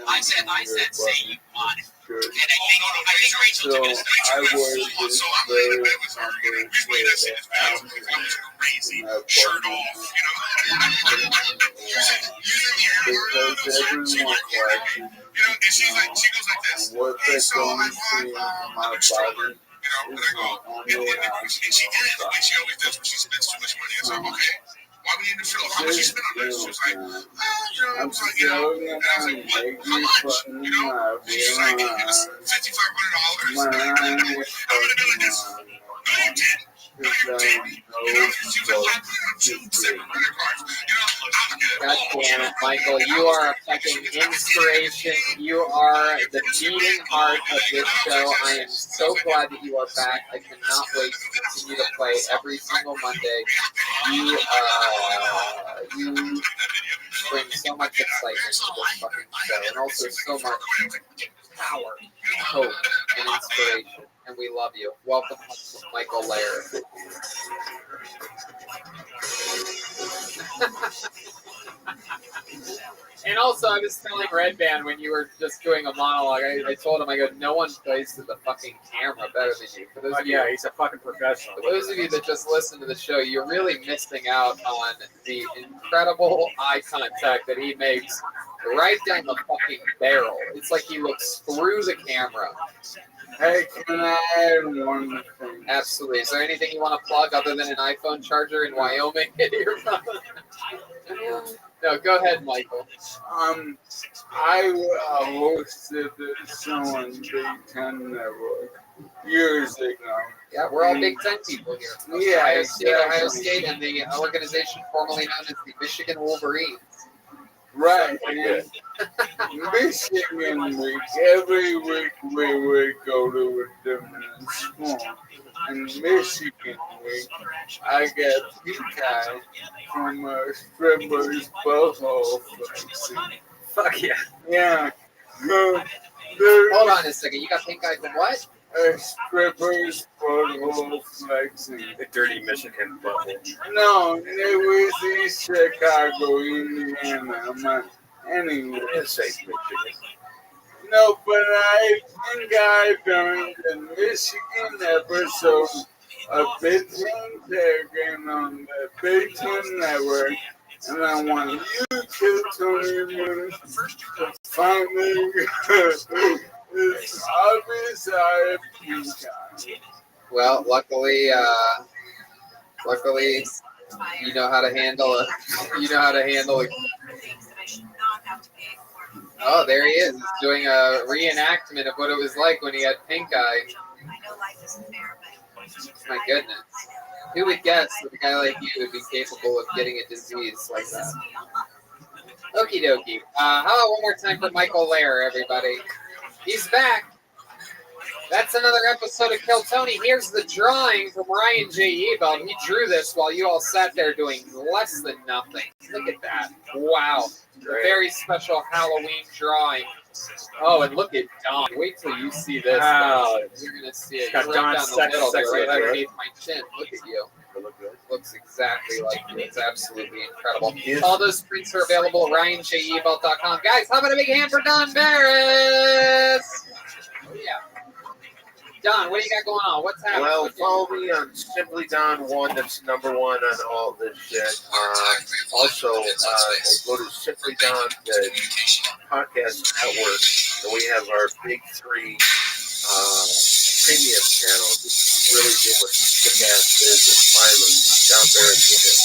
S13: I said, say you want it. And I think Rachel
S1: so
S13: took it
S1: I was just very crazy
S13: shirt off,
S1: because everyone watching, what they're going to see in my body.
S13: And she did it the way she always does when she spends too much money. It's like, okay, why would you even feel how much you spent on this? She was like,
S1: I'm still gonna make you fucking laugh.
S13: $5,500. I'm gonna do this. No, you didn't.
S3: God damn it, Michael. You are a fucking inspiration. You are the beating heart of this show. I am so glad that you are back. I cannot wait to continue to play every single Monday. You bring so much excitement to this fucking show, and also so much power, hope, and inspiration. And we love you. Welcome, Michael Lair. And also, I was telling Red Band when you were just doing a monologue, I told him, I go, no one plays to the fucking camera better than you. For those of you,
S12: he's a fucking professional.
S3: For those of you that just listen to the show, you're really missing out on the incredible eye contact that he makes right down the fucking barrel. It's like he looks through the camera.
S1: Hey, can I add one thing?
S3: Absolutely. Is there anything you want to plug other than an iPhone charger in Wyoming? No, go ahead, Michael.
S1: I hosted a show on Big Ten Network years ago.
S3: Yeah, we're all Big Ten people here.
S1: Yeah,
S3: Ohio State, and the organization formerly known as the Michigan Wolverines.
S1: Right. Michigan week, every week we would go to a different school. in Michigan week, I got pink eye from a stripper's butthole flexing.
S3: Fuck yeah.
S1: Yeah.
S3: Hold on a second. You got pink eye from what?
S1: A stripper's butthole flexing.
S12: The dirty Michigan butthole.
S1: No, it was in Chicago, Indiana. Anyway.
S14: It's safe, Michigan.
S1: No, but I think I done the Michigan episode of Big Ten Tagging on the Big Ten Network, and I want you to find me. It's obvious I have pink eye.
S3: Well, luckily, you know how to handle it. You know how to handle it. Oh, there he is. He's doing a reenactment of what it was like when he had pink eye. My goodness. Who would guess that a guy like you would be capable of getting a disease like that? Okie dokie. How about one more time for Michael Lair, everybody? He's back. That's another episode of Kill Tony. Here's the drawing from Ryan J. Ebel. He drew this while you all sat there doing less than nothing. Look at that. Wow. A very special Halloween drawing. Oh, and look at Don. Wait till you see this.
S12: Wow.
S3: You're going to see it.
S12: Got
S3: Right
S12: Don's
S3: down the
S12: sex
S3: middle, right
S12: right?
S3: underneath my chin. Look at you. Looks exactly like you. It's absolutely incredible. All those prints are available at RyanJEbelt.com. Guys, how about a big hand for Don Barris? Oh, yeah. Don, what do you got going on? What's happening?
S14: Well, follow me on Simply Don 1. That's number 1 on all this shit. Also, go to Simply Don, the podcast network, and we have our big 3 premium channels. It's really doing kick-ass business. Finally, Don Barris with it.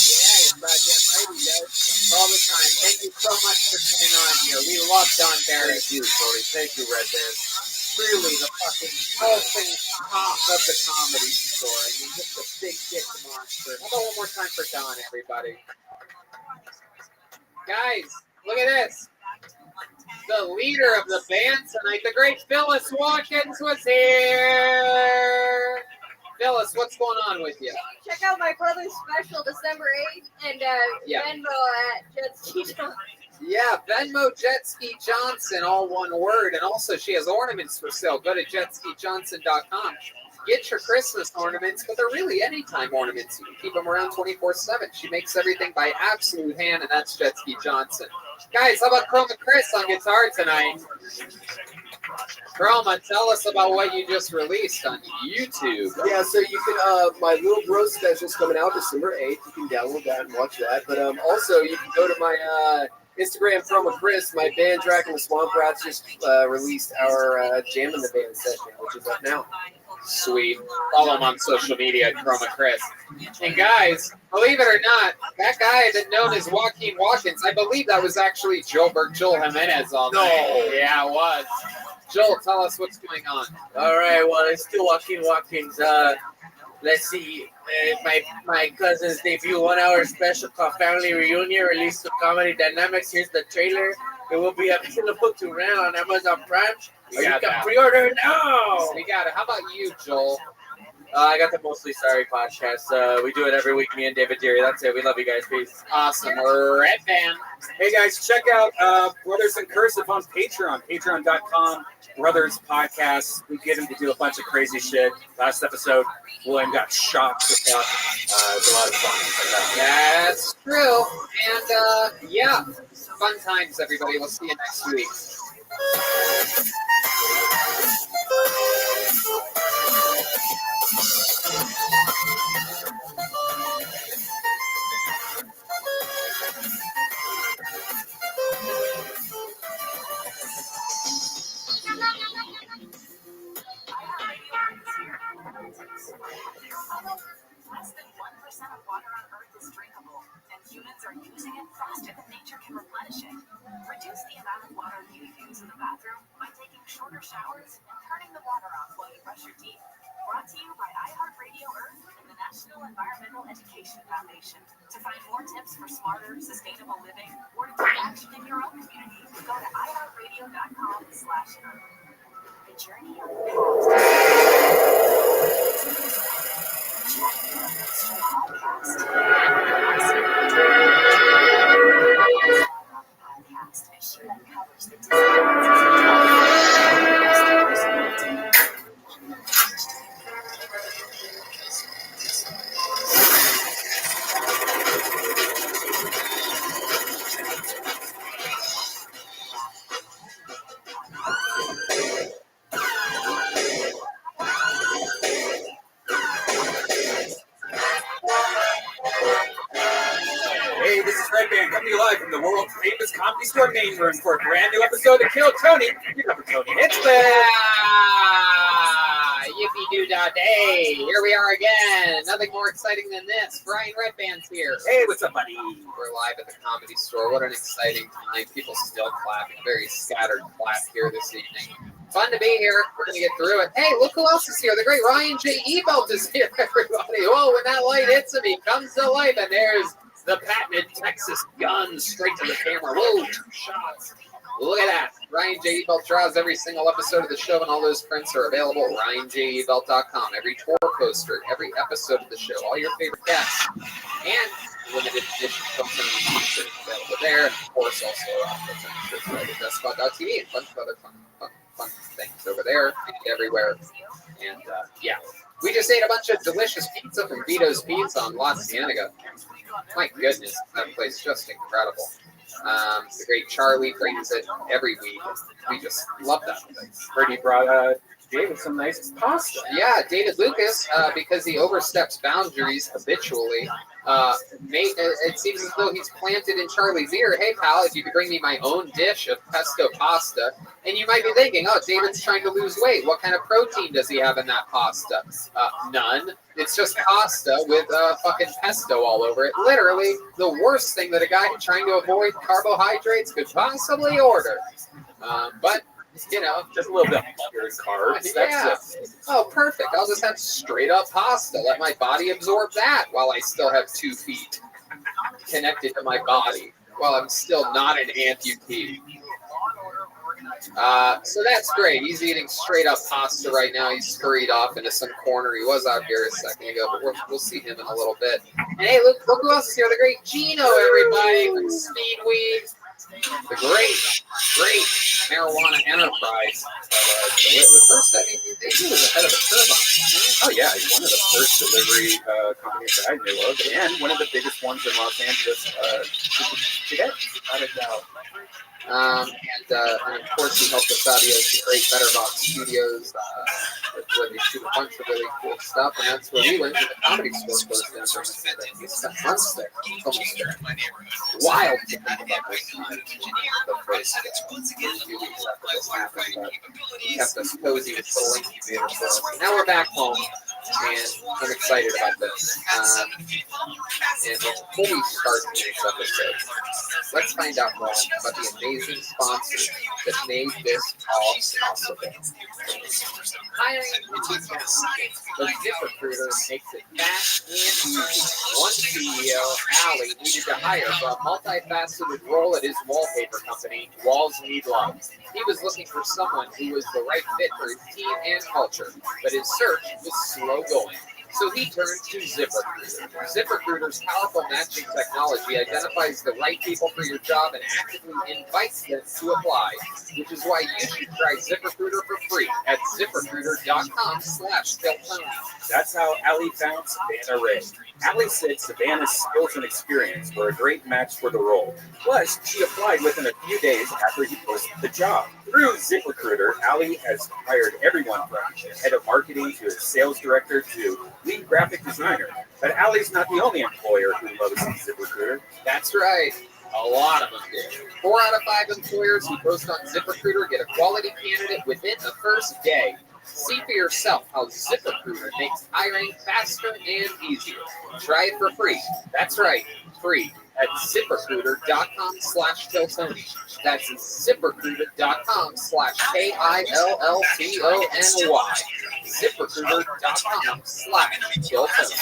S3: Yeah, you're goddamn right, he does. All the time. Thank you so much for coming on here. We love Don Barris.
S14: Thank you, Tony. Thank you, Red Man.
S3: Truly the fucking pulsing top of the comedy store. I mean, just a big dick monster. How about one more time for Don, everybody? Guys, look at this. The leader of the band tonight, the great Phyllis Watkins, was here. Phyllis, what's going on with you?
S7: Check out my brother's special December 8th and Venmo at Jet Ski Johnson.
S3: Yeah, Venmo Jet Ski Johnson, all one word. And also, she has ornaments for sale. Go to jetskijohnson.com. Get your Christmas ornaments, but they're really anytime ornaments. You can keep them around 24/7. She makes everything by absolute hand, and that's Jet Ski Johnson. Guys, how about Chroma Chris on guitar tonight? Chroma, tell us about what you just released on YouTube.
S10: Yeah, so you can, my Little Bro special's coming out December 8th. You can download that and watch that. But also, you can go to my Instagram, Chroma Chris. My band, Dracula Swamp Rats, just released our Jam in the Band session, which is up now.
S3: Sweet. Follow him on social media at Chroma Chris. And guys, believe it or not, that guy that known as Joaquin Watkins, I believe that was actually Joel Jimenez on there. Yeah, it was. Joel, tell us what's going on.
S17: All right, well, it's still Joaquin Watkins. Let's see. My cousin's debut 1-hour special called Family Reunion released to Comedy Dynamics. Here's the trailer. It will be available to rent on Amazon Prime. You can pre-order it now.
S3: We got it. How about you, Joel?
S17: I got the Mostly Sorry podcast. We do it every week, me and David Deary. That's it. We love you guys. Peace.
S3: Awesome. Red Band.
S12: Hey, guys, check out Brothers in Cursive on Patreon. Patreon.com. Brothers Podcast. We get him to do a bunch of crazy shit. Last episode, William got shot to death. It's a lot of fun.
S3: That's true. And, yeah, fun times, everybody. We'll see you next week.
S22: Less than 1% of water on Earth is drinkable, and humans are using it faster than nature can replenish it. Reduce the amount of water you use in the bathroom by taking shorter showers and turning the water off while you brush your teeth. Brought to you by iHeartRadio Earth and the National Environmental Education Foundation. To find more tips for smarter, sustainable living, or to take action in your own community, go to iHeartRadio.com/Earth. The journey of
S12: Hey, this is Red Band coming to you live from the world famous Comedy Store main room for a brand new episode of Kill Tony. You know Tony Hitchman.
S3: Yippee-doo-dah-day. Here we are again. Nothing more exciting than this. Brian Redband's here.
S12: Hey, what's up, buddy?
S3: We're live at the Comedy Store. What an exciting time. People still clapping. Very scattered clap here this evening. Fun to be here. We're going to get through it. Hey, look who else is here. The great Ryan J. Ebelt is here, everybody. Whoa, when that light hits him, he comes to life, and there's the patented Texas gun straight to the camera. Whoa, 2 shots. Look at that. Ryan J. Ebelt draws every single episode of the show, and all those prints are available at RyanJEbelt.com. Every tour poster, every episode of the show, all your favorite guests, and limited edition films and t-shirts available there. And of course, also films and shirts available at JustSpot.tv and a bunch of other fun things over there and everywhere. And yeah, we just ate a bunch of delicious pizza from Vito's Pizza on La Cienega. My goodness, that place is just incredible. The great Charlie brings it every week. We just love that place.
S12: Heard he brought David some nice pasta.
S3: Yeah, David Lucas, because he oversteps boundaries habitually, it seems as though he's planted in Charlie's ear, hey pal, if you could bring me my own dish of pesto pasta. And you might be thinking, oh, David's trying to lose weight. What kind of protein does he have in that pasta? None. It's just pasta with fucking pesto all over it. Literally the worst thing that a guy trying to avoid carbohydrates could possibly order. But, you know,
S12: just a little bit of carbs.
S3: Yeah. Oh, perfect. I'll just have straight up pasta. Let my body absorb that while I still have 2 feet connected to my body, while I'm still not an amputee. So that's great. He's eating straight up pasta right now. He's scurried off into some corner. He was out here a second ago, but we'll see him in a little bit. And hey, look who else is here. The great Gino, everybody, from Speedweed. The great marijuana enterprise. The first, I think he was ahead of the curve on it.
S12: Oh yeah, he's one of the first delivery companies that I knew of, and one of the biggest ones in Los Angeles today, without a doubt.
S3: And of course, he helped us out. He has the great Better Box Studios, where they shoot a bunch of really cool stuff, and that's where we went to the Comedy Store closed down during the pandemic. We spent months there, almost there. Wild to think about this time. The first few weeks after this happened, but he kept us cozy with the link theater. So now we're back home, and I'm excited about this. And before we start today's episode, let's find out more about the amazing sponsors that made this all possible. Hiring and the ZipRecruiter makes it fast and easy. One CEO, Allie, needed to hire for a multifaceted role at his wallpaper company, Walls Need Love. He was looking for someone who was the right fit for his team and culture, but his search was slow going. So he turned to ZipRecruiter. ZipRecruiter's powerful matching technology identifies the right people for your job and actively invites them to apply, which is why you should try ZipRecruiter for free at ZipRecruiter.com/Deltone.
S12: That's how Allie found Savannah Ray. Allie said Savannah's skills and experience were a great match for the role. Plus, she applied within a few days after he posted the job. Through ZipRecruiter, Allie has hired everyone from head of marketing to sales director to lead graphic designer. But Allie's not the only employer who loves ZipRecruiter.
S3: That's right. A lot of them do. 4 out of 5 employers who post on ZipRecruiter get a quality candidate within the first day. See for yourself how ZipRecruiter makes hiring faster and easier. Try it for free. That's right, free at ZipRecruiter.com/Deltone. That's ZipRecruiter.com/KILLTONY. ZipRecruiter.com/Deltone.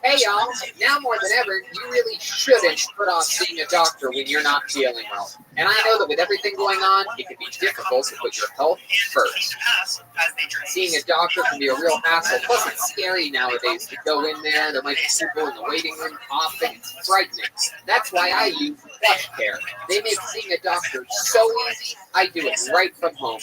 S3: Hey y'all, now more than ever, you really shouldn't put off seeing a doctor when you're not feeling well. And I know that with everything going on, it can be difficult to put your health first. Seeing a doctor can be a real hassle, plus it's scary nowadays to go in there. There might be people in the waiting room coughing. It's frightening. That's why I use PlushCare. They make seeing a doctor so easy, I do it right from home.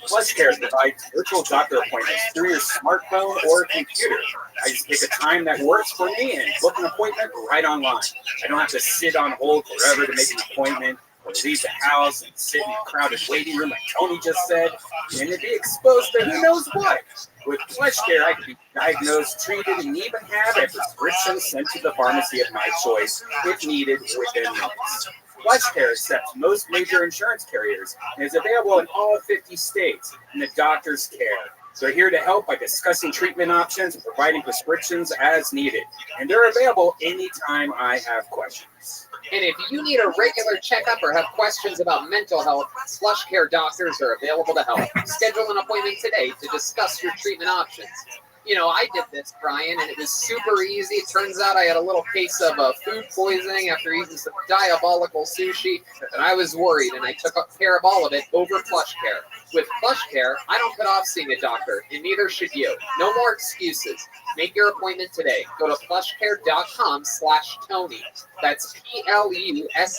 S12: PlushCare provides virtual doctor appointments through your smartphone or computer. I just pick a time that works for me and book an appointment right online. I don't have to sit on hold forever to make an appointment or leave the house and sit in a crowded waiting room like Tony just said, and to be exposed to who knows what. With PlushCare, I can be diagnosed, treated, and even have a prescription sent to the pharmacy of my choice if needed within minutes. PlushCare accepts most major insurance carriers and is available in all 50 states in the doctor's care. They're here to help by discussing treatment options and providing prescriptions as needed. And they're available anytime I have questions.
S3: And if you need a regular checkup or have questions about mental health, PlushCare doctors are available to help. Schedule an appointment today to discuss your treatment options. You know, I did this, Brian, and it was super easy. It turns out I had a little case of food poisoning after eating some diabolical sushi, and I was worried, and I took care of all of it over PlushCare. With PlushCare, I don't put off seeing a doctor, and neither should you. No more excuses. Make your appointment today. Go to plushcare.com/Tony. That's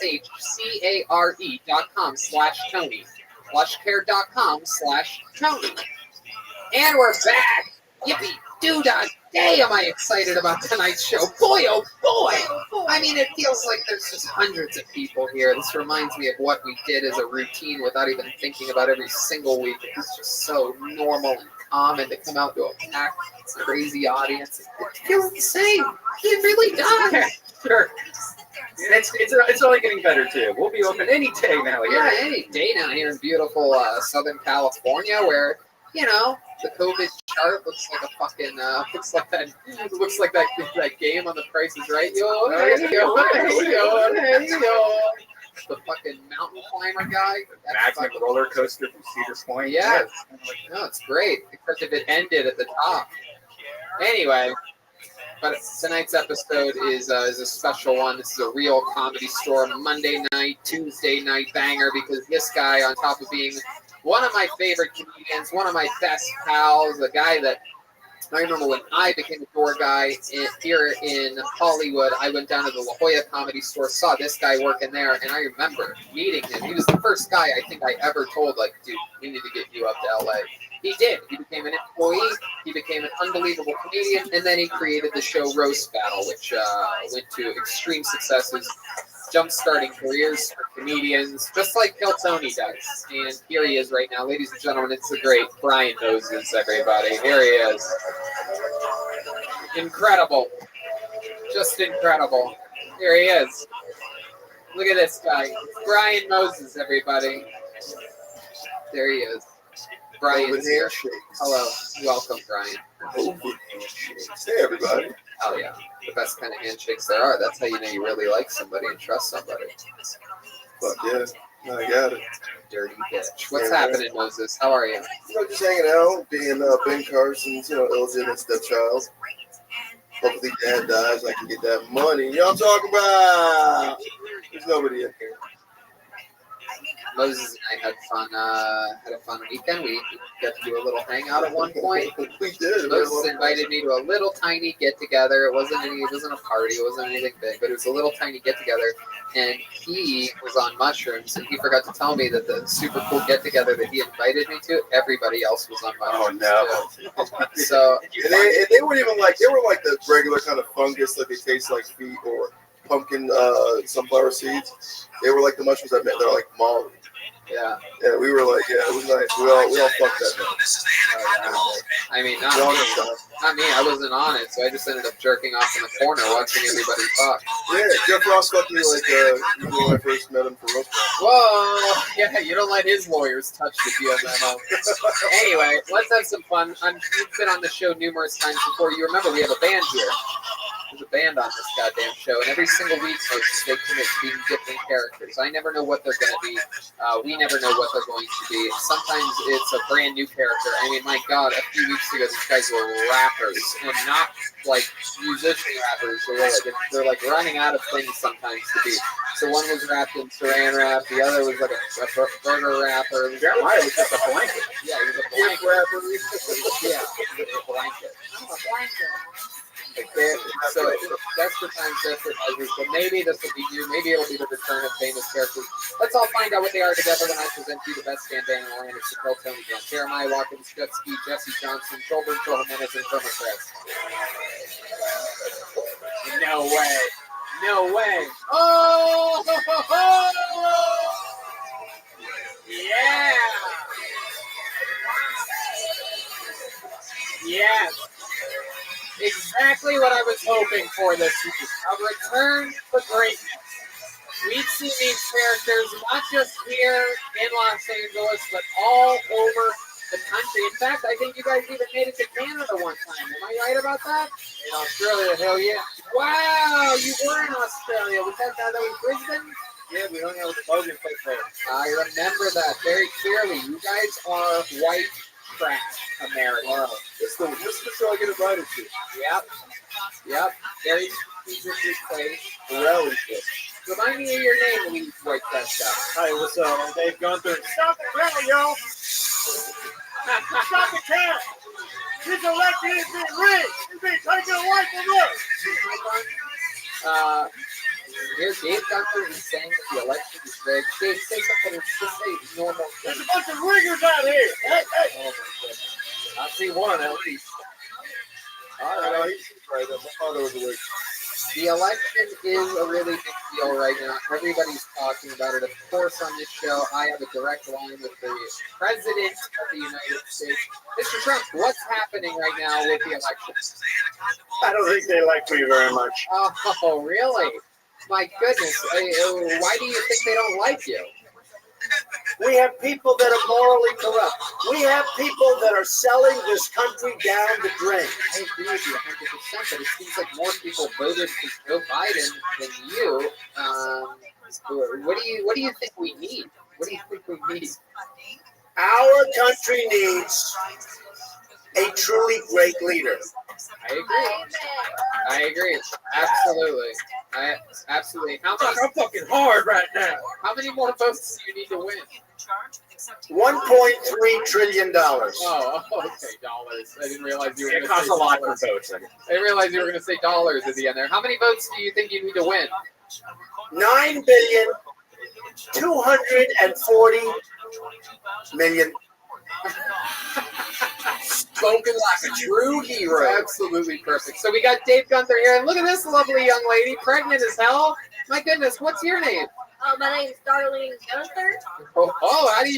S3: PlushCare.com/Tony. Plushcare.com/Tony. And we're back. Yippee doo-dah day, am I excited about tonight's show. Boy, oh boy! I mean, it feels like there's just hundreds of people here. This reminds me of what we did as a routine without even thinking about every single week. It's just so normal and common to come out to a packed, crazy audience. It feels the same. It really does.
S12: Sure. It's only getting better, too. We'll be open any day now.
S3: Yeah, any day now here in beautiful Southern California where, you know, the COVID chart looks like a fucking looks like that game on The Price is Right. The fucking mountain climber guy.
S12: Magnet roller coaster from Cedar Point.
S3: Yeah. No, it's great. Except if it ended at the top. Anyway, but tonight's episode is a special one. This is a real Comedy Store Monday night, Tuesday night banger because this guy, on top of being one of my favorite comedians, one of my best pals, the guy that I remember when I became a tour guy here in Hollywood, I went down to the La Jolla Comedy Store, saw this guy working there, and I remember meeting him. He was the first guy I think I ever told, like, dude, we need to get you up to LA. He did. He became an employee, he became an unbelievable comedian, and then he created the show Roast Battle, which went to extreme successes, jump-starting careers for comedians, just like Tony does. And here he is right now. Ladies and gentlemen, it's the great Brian Moses, everybody. Here he is. Incredible. Just incredible. Here he is. Look at this guy. Brian Moses, everybody. There he is. Brian's here. Hello. Welcome, Brian.
S8: Hey, everybody.
S3: Oh, yeah. The best kind of handshakes there are. That's how you know you really like somebody and trust somebody.
S8: Fuck yeah. I got it.
S3: Dirty bitch. What's happening, Moses? How are you?
S8: You know, just hanging out, being Ben Carson's, illegitimate stepchild. Hopefully dad dies, I can get that money. You know what I'm talking about? There's nobody in here.
S3: Moses and I had a fun weekend. We got to do a little hangout at one point.
S8: We did.
S3: Moses invited me to a little tiny get together. It wasn't a party. It wasn't anything big, but it was a little tiny get together. And he was on mushrooms, and he forgot to tell me that the super cool get together that he invited me to, everybody else was on mushrooms.
S8: Oh no!
S3: So
S8: and they weren't even like the regular kind of fungus that they taste like feet or pumpkin sunflower seeds. They were like the mushrooms I met. They're like Molly.
S3: Yeah.
S8: Yeah, we were like, yeah, it was nice. We all fucked that night.
S3: I mean, not me. I wasn't on it, so I just ended up jerking off in the corner watching everybody fuck.
S8: Yeah, Jeff Ross fucked me like when I first met him for Rothschild.
S3: Whoa! Yeah, you don't let his lawyers touch the deal memo. Anyway, let's have some fun. You've been on the show numerous times before. You remember we have a band here. There's a band on this goddamn show, and every single week they commit to being different characters. I never know what they're going to be. We never know what they're going to be. Sometimes it's a brand new character. I mean, my God, a few weeks ago, these guys were rappers, and not like musician rappers. They're like running out of things sometimes to be. So one was wrapped in saran wrap, the other was like a burger wrapper.
S12: Jeremiah was just a blanket.
S3: Yeah, he was a blanket wrapper. Yeah, he was a blanket.
S6: I'm a blanket.
S3: So that's for times, that's for measures. But maybe this will be new. Maybe it'll be the return of famous characters. Let's all find out what they are together when I present you the best bandana in Orlando. Chappelle, Tony Brown, Jeremiah Watkins, Jet Ski, Jesse Johnson, Joel Jimenez, and Kermit Press. No way. No way. Oh! Yeah! Yes. Exactly what I was hoping for this week. A return to greatness. We've seen these characters not just here in Los Angeles, but all over the country. In fact, I think you guys even made it to Canada one time. Am I right about that? In Australia, hell yeah. Wow, you were in Australia. Was that was Brisbane? Yeah, we hung out with the Logan place there. I remember that very clearly. You guys are white trash America. Wow. This is the show I get invited to. Yep. Very strategically placed. Really good. Remind me of your name, Lee White Trash guy.
S21: Hi, what's up? I'm Dave Gunther.
S16: Stop the cat, yo! Stop the cat! This election is being rigged! It's being taken away from us!
S3: Here's Dave Gunther is saying that the election is rigged. Dave, say something. Just say normal.
S16: There's a bunch of riggers out here! Hey!
S3: Oh my goodness.
S21: I see one at least.
S3: All right.
S8: Right, my father was a wig.
S3: The election is a really big deal right now. Everybody's talking about it. Of course, on this show, I have a direct line with the President of the United States. Mr. Trump, what's happening right now with the election?
S21: I don't think they like me very much.
S3: Oh, really? My goodness. Why do you think they don't like you?
S15: We have people that are morally corrupt. We have people that are selling this country down the drain.
S3: I agree with you 100%, but it seems like more people voted for Joe Biden than you. What do you think we need? What do you think we need?
S15: Our country needs a truly great leader.
S3: I agree. Absolutely. Absolutely.
S21: I'm fucking hard right now.
S3: How many more votes do you need to win?
S15: $1.3 trillion.
S3: Oh, okay, dollars. I didn't realize you were going to say
S21: costs a lot for
S3: dollars.
S21: votes.
S3: I didn't realize you were going to say dollars at the end there. How many votes do you think you need to win?
S15: 9,240,000,000.
S3: Spoken like a true hero. Absolutely perfect. So we got Dave Gunther here, and look at this lovely young lady, pregnant as hell. My goodness, what's your name?
S7: My name's Darlene Gunther.
S3: Oh,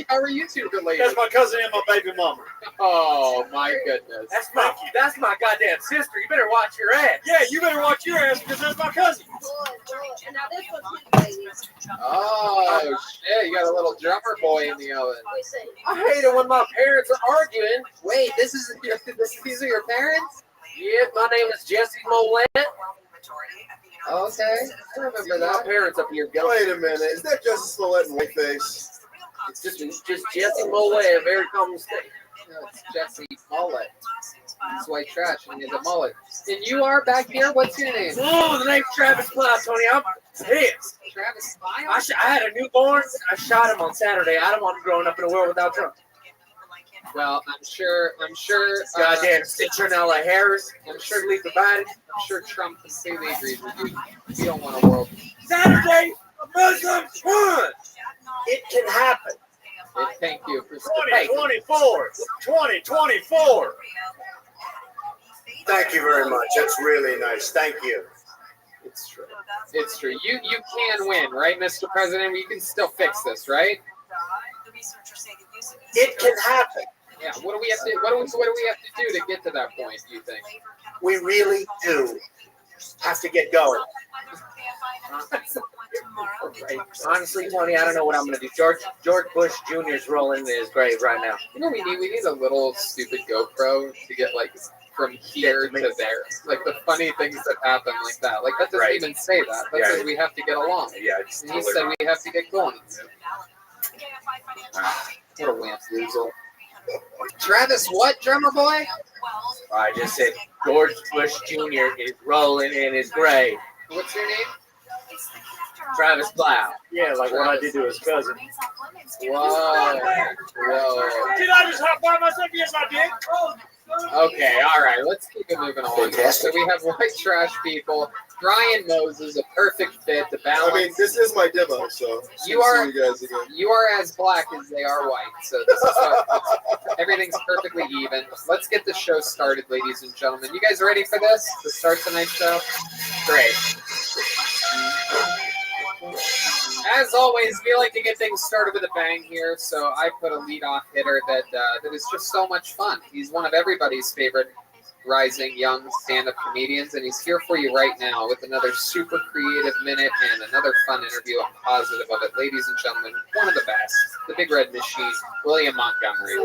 S3: how are you two related?
S21: That's my cousin and my baby mama.
S3: Oh my goodness.
S21: That's my goddamn sister. You better watch your ass. Yeah, you better watch your ass because that's my cousin.
S7: And now this one's his baby.
S3: Oh shit! You got a little drummer boy in the oven.
S21: I hate it when my parents are arguing.
S3: Wait, these are your parents?
S21: Yeah, my name is Jesse Molette.
S3: Okay, I remember that.
S21: My parents up here.
S8: Wait a minute, is that Justice Smollett in whiteface?
S21: It's just Jesse Molette, very common mistake.
S3: No, it's Jesse Mullet. It's white trash and he has a mullet. And you are back here? What's your name?
S21: Oh, the name's Travis Plow, Tony. I'm pissed.
S3: Travis Plow?
S21: I had a newborn. I shot him on Saturday. I don't want him growing up in a world without Trump.
S3: Well, I'm sure.
S21: Goddamn Citronella Harris.
S3: I'm sure leave the body. I'm sure Trump completely agrees with you. You don't want a world.
S21: Saturday, Muslims won.
S15: It can happen.
S3: Thank you for
S21: 2024. 2024.
S15: Thank you very much. That's really nice. Thank you.
S3: It's true. It's true. You can win, right, Mr. President? We can still fix this, right?
S15: It can happen.
S3: Yeah. What do we have to? What do we have to do to get to that point? Do you think?
S15: We really do have to get going.
S21: Honestly, Tony, I don't know what I'm going to do. George Bush Jr. is rolling in his grave right now.
S3: You know, we need a little stupid GoPro to get like from here to there. Like the funny things that happen like that. Like that doesn't even say that. That says we have to get along.
S12: Yeah,
S3: and he said we have to get going. What a wimp, Weasel. Travis, what, drummer boy?
S17: I just said George Bush Jr. is rolling in his grave.
S3: What's your name?
S17: Travis Blau.
S21: Yeah, like what I did to his cousin.
S3: Whoa.
S16: Did I just hop by myself? Yes, I did.
S3: Okay, all right. Let's keep it moving on. So we have white trash people. Brian Moses, a perfect fit. The balance.
S8: I mean, this is my demo, so
S3: you are
S8: see you guys again.
S3: You are as black as they are white. So this is what, everything's perfectly even. Let's get the show started, ladies and gentlemen. You guys ready for this? To start tonight's show? Great. As always, we like to get things started with a bang here, so I put a leadoff hitter that is just so much fun. He's one of everybody's favorite rising young stand-up comedians, and he's here for you right now with another super creative minute and another fun interview. I'm positive of it. Ladies and gentlemen, one of the best, the Big Red Machine, William Montgomery.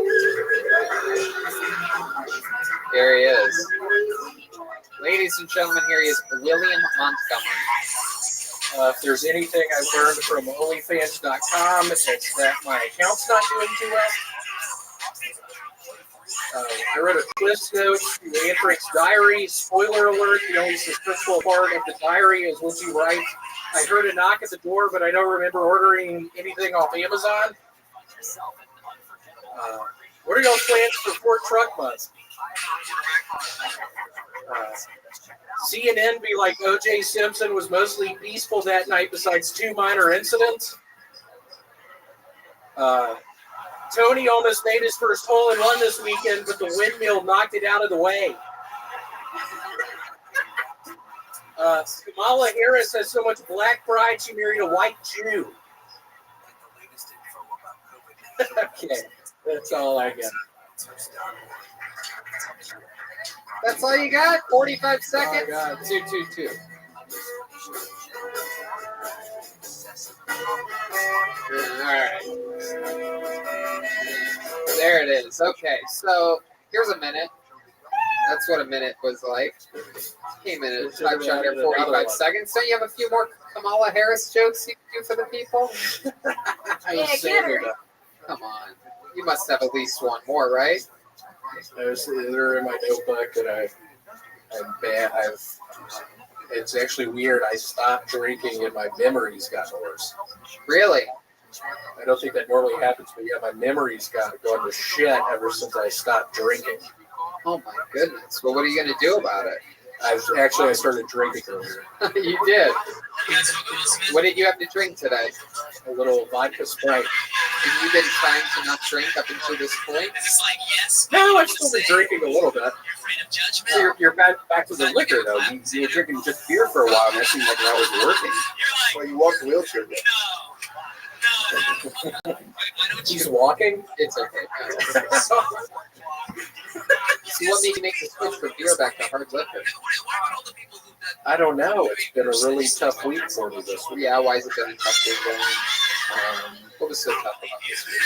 S3: There he is. Ladies and gentlemen, here he is, William Montgomery.
S17: If there's anything I've learned from OnlyFans.com, it's that my account's not doing too well. I read a Cliff's Notes to Anne Frank's diary. Spoiler alert, the only suspenseful part of the diary is what you write. I heard a knock at the door, but I don't remember ordering anything off Amazon. What are y'all's plans for Fort Truck Month? CNN be like O.J. Simpson was mostly peaceful that night besides 2 minor incidents. Tony almost made his first hole-in-one this weekend, but the windmill knocked it out of the way. Kamala Harris has so much black pride she married a white Jew. Okay, that's all I got.
S3: That's all you got? 45 seconds? 222. All right. There it is. Okay, so here's a minute. That's what a minute was like. Came in a touch under 45 seconds. So you have a few more Kamala Harris jokes you can do for the people?
S7: Yeah, get her.
S3: Come on. You must have at least one more, right?
S17: They're in my notebook, and I'm bad. It's actually weird. I stopped drinking, and my memories got worse.
S3: Really?
S17: I don't think that normally happens, but yeah, my memories got gone to shit ever since I stopped drinking.
S3: Oh my goodness. Well, what are you going to do about it?
S17: I started drinking earlier.
S3: You did? What did you have to drink today?
S17: A little vodka Sprite.
S3: And you've been trying to not drink up until this point?
S17: No, I've still been drinking a little bit. You're back to the liquor, though. You were drinking just beer for a while, and that seemed like that was working.
S8: Well, you walked the wheelchair.
S17: He's walking?
S3: It's okay. So what made you make the switch from beer back to hard liquor?
S17: I don't know. It's been a really tough week for me this week.
S3: Yeah, why has it been a tough week? What was so tough about this week?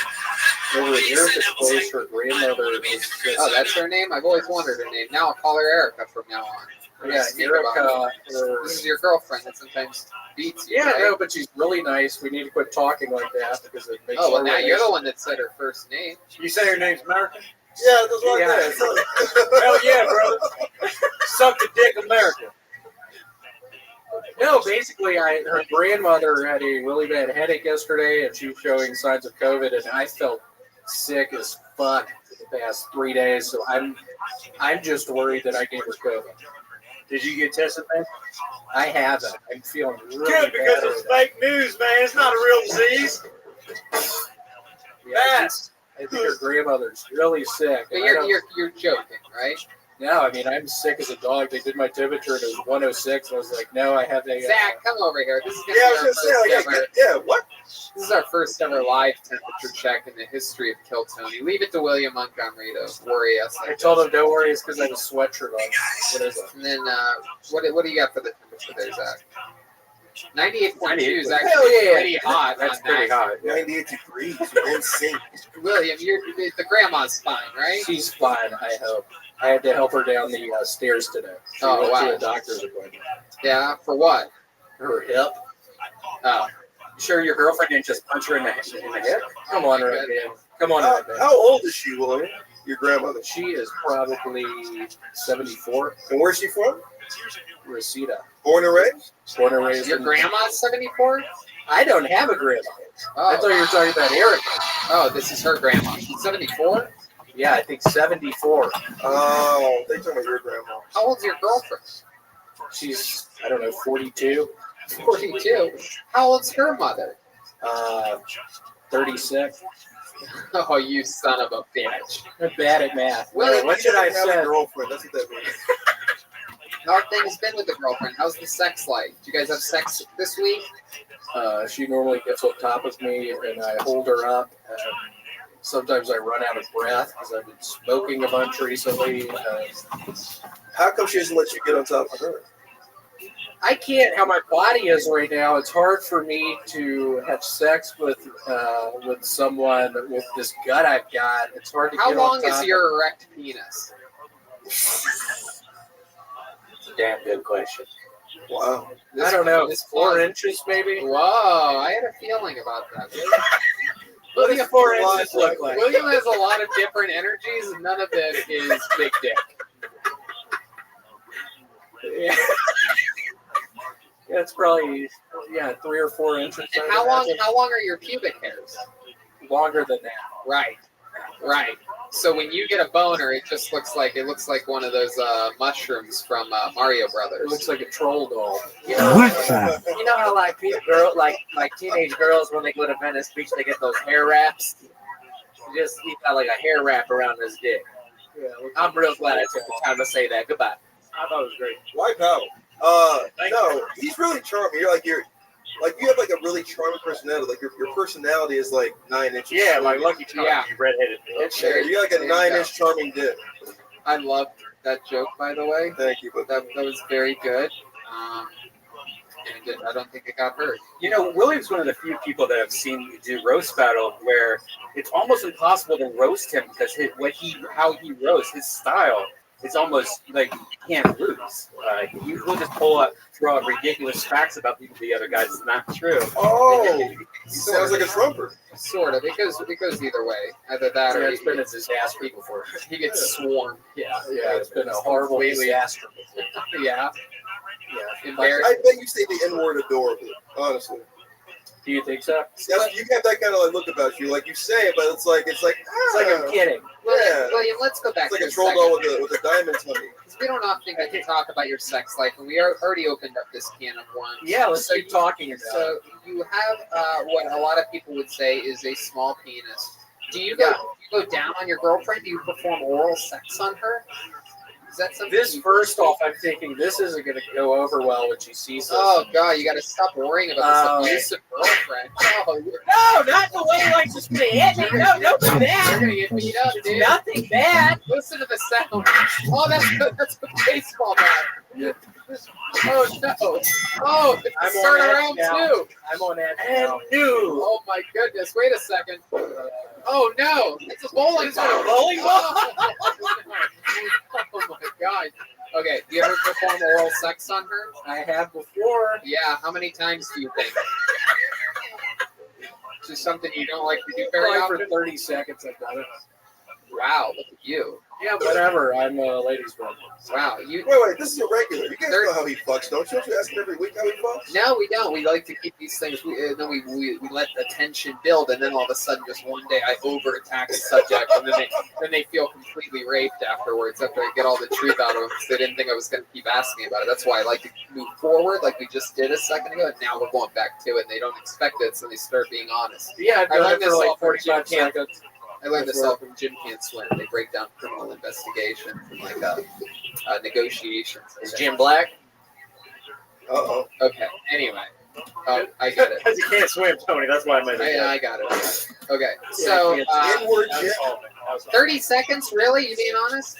S17: Over at Erica's place, her grandmother was just...
S3: Oh, that's her name? I've always wondered her name. Now I'll call her Erica from now on.
S17: Yeah, Erica...
S3: This is your girlfriend that sometimes beats you, right?
S17: No, but she's really nice. We need to quit talking like that because it makes...
S3: Oh, well, now you're the one that said her first name.
S21: You say her name's American?
S8: Yeah, that's like that.
S21: Hell yeah, brother. Suck the dick, America.
S17: No, basically, her grandmother had a really bad headache yesterday, and she was showing signs of COVID, and I felt sick as fuck the past 3 days. So I'm just worried that I gave her COVID.
S21: Did you get tested, man?
S17: I haven't. I'm feeling really
S21: good because
S17: bad
S21: it's fake news, man. It's not a real disease.
S17: Yes. I think her grandmother's really sick.
S3: But you're joking, right?
S17: No, I mean, I'm sick as a dog. They did my temperature, and it was 106, and I was like, no, I have a...
S3: Zach, come over here. This is
S8: what?
S3: This is our first ever live temperature check in the history of Kill Tony. Leave it to William Montgomery to worry us.
S17: I told him, don't worry, it's because I have a sweatshirt on. What is it?
S3: And then, what do you got for the temperature there, Zach? 98.2 is actually pretty hot.
S17: That's pretty hot.
S8: 98 degrees. You're insane.
S3: William, the grandma's fine, right?
S17: She's fine, I hope.
S21: I had to help her down the stairs today. She
S3: Oh,
S21: went
S3: wow.
S21: to a doctor's appointment.
S3: Yeah, for what?
S21: Her hip.
S3: Oh,
S12: Sure, your girlfriend didn't just punch her in the hip?
S21: Come on,
S3: Good.
S21: Rabbi. Come on,
S8: How,
S21: Rabbi.
S8: how old is she, William? Your grandmother.
S21: She is probably 74.
S8: And where's she from?
S21: Reseda.
S8: Born and raised?
S21: Born and raised
S3: your
S21: in-
S3: grandma's 74?
S21: I don't have a grandma. I thought you were talking about Erica.
S3: Oh, this is her grandma. She's 74?
S21: Yeah, I think 74.
S8: Oh, they talking about your grandma.
S3: How old's your girlfriend?
S21: She's, I don't know, 42.
S3: 42. How old's her mother?
S21: 36.
S3: Oh, you son of a bitch.
S21: I'm bad at math.
S3: Willie,
S21: What should I
S8: have
S21: say?
S8: a girlfriend. That's what that means.
S3: How have things been with the girlfriend? How's the sex life? Do you guys have sex this week?
S21: She normally gets on top of me, and I hold her up. Sometimes I run out of breath because I've been smoking a bunch recently.
S8: How come she doesn't let you get on top of her?
S21: I can't. How my body is right now, it's hard for me to have sex with someone with this gut I've got. It's hard to
S3: How
S21: get
S3: long
S21: on top
S3: is your erect penis?
S21: Damn good question.
S8: Wow.
S21: I don't know.
S3: This
S21: 4
S3: fun.
S21: inches, maybe.
S3: Whoa, I had a feeling about that.
S21: What does 4 inches look like?
S3: William has a lot of different energies, and none of it is big dick.
S21: Yeah. Yeah, it's probably 3 or 4 inches.
S3: And how long are your pubic hairs?
S21: Longer than that.
S3: Right. So when you get a boner, it looks like one of those mushrooms from Mario Brothers.
S21: It looks like a troll doll.
S4: You know how like teenage girls when they go to Venice Beach they get those hair wraps. He got like a hair wrap around his dick.
S21: Yeah,
S4: I'm real glad I took the time to say that. Goodbye.
S21: I thought it was great.
S8: White power. No, he's really charming. You have like a really charming personality. Like your personality is like 9 inches.
S21: Yeah, like Lucky Charms, you redheaded bitch.
S8: Yeah, you got like a 9-inch charming dick.
S3: I loved that joke, by the way.
S8: Thank you, but
S3: that was very good. And I don't think it got hurt.
S12: You know, William's one of the few people that I've seen you do roast battle where it's almost impossible to roast him because how he roasts, his style, it's almost like you can't lose. He'll just throw out ridiculous facts about the other guys. It's not true.
S8: Oh, he sounds like a trumper.
S3: Sort of. It goes either way. Either that or
S21: it's been a disaster before.
S3: He gets swarmed.
S21: Yeah, it's been a horrible disaster before.
S3: Yeah.
S8: I bet you say the N-word adorably, honestly.
S21: Do you think so?
S8: You have that kind of like look about you, like you say it, but it's like
S21: I'm kidding.
S3: William, let's go back.
S8: It's like
S3: to
S8: a troll doll with a diamond tummy.
S3: Because we don't often get to talk about your sex life, and we already opened up this can of worms.
S21: Yeah, let's keep talking about it.
S3: So you have what a lot of people would say is a small penis. Do you go down on your girlfriend? Do you perform oral sex on her? Is that something?
S21: First off, I'm thinking this isn't going to go over well when she sees this.
S3: Oh God, you got to stop worrying about this abusive girlfriend. Oh,
S4: No, not the way like just to hit me. No, don't do that.
S3: You're gonna get beat up, dude.
S4: Nothing bad.
S3: Listen to the sound. Oh, that's a baseball bat. Oh no! Oh, it's starting around two.
S21: I'm on that.
S4: And new.
S3: Oh my goodness! Wait a second. Oh no! It's a bowling ball.
S4: A bowling ball?
S3: Oh my God! Okay, do you ever perform oral sex on her?
S21: I have before.
S3: Yeah. How many times do you think? Is this something you don't like to do very
S21: Probably
S3: often?
S21: for 30 seconds I've done it.
S3: Wow! Look at you.
S21: Yeah, whatever. I'm a ladies' man.
S3: Wow.
S8: Wait, this is a regular. You guys know how he fucks, don't you? Don't you ask him every week how he fucks?
S3: No, we don't. We like to keep these things. We let the tension build, and then all of a sudden, just one day, I over attack the subject, and then they feel completely raped afterwards. After I get all the truth out of them, because they didn't think I was going to keep asking about it. That's why I like to move forward, like we just did a second ago, and now we're going back to it. And they don't expect it, so they start being honest.
S21: Yeah,
S3: I learned this
S21: for
S3: all
S21: like
S3: from
S21: 45
S3: Jim Can't.
S21: seconds.
S3: I learned this all from Jim Can't Swim. They break down criminal investigation from negotiations.
S21: Is Jim Black?
S8: Uh-oh.
S3: Okay. Anyway. Oh, I get it.
S21: Because he can't swim, Tony. That's why I made it.
S3: I got it. Okay. So,
S8: N-word Jim.
S3: 30 seconds? Really? You being honest?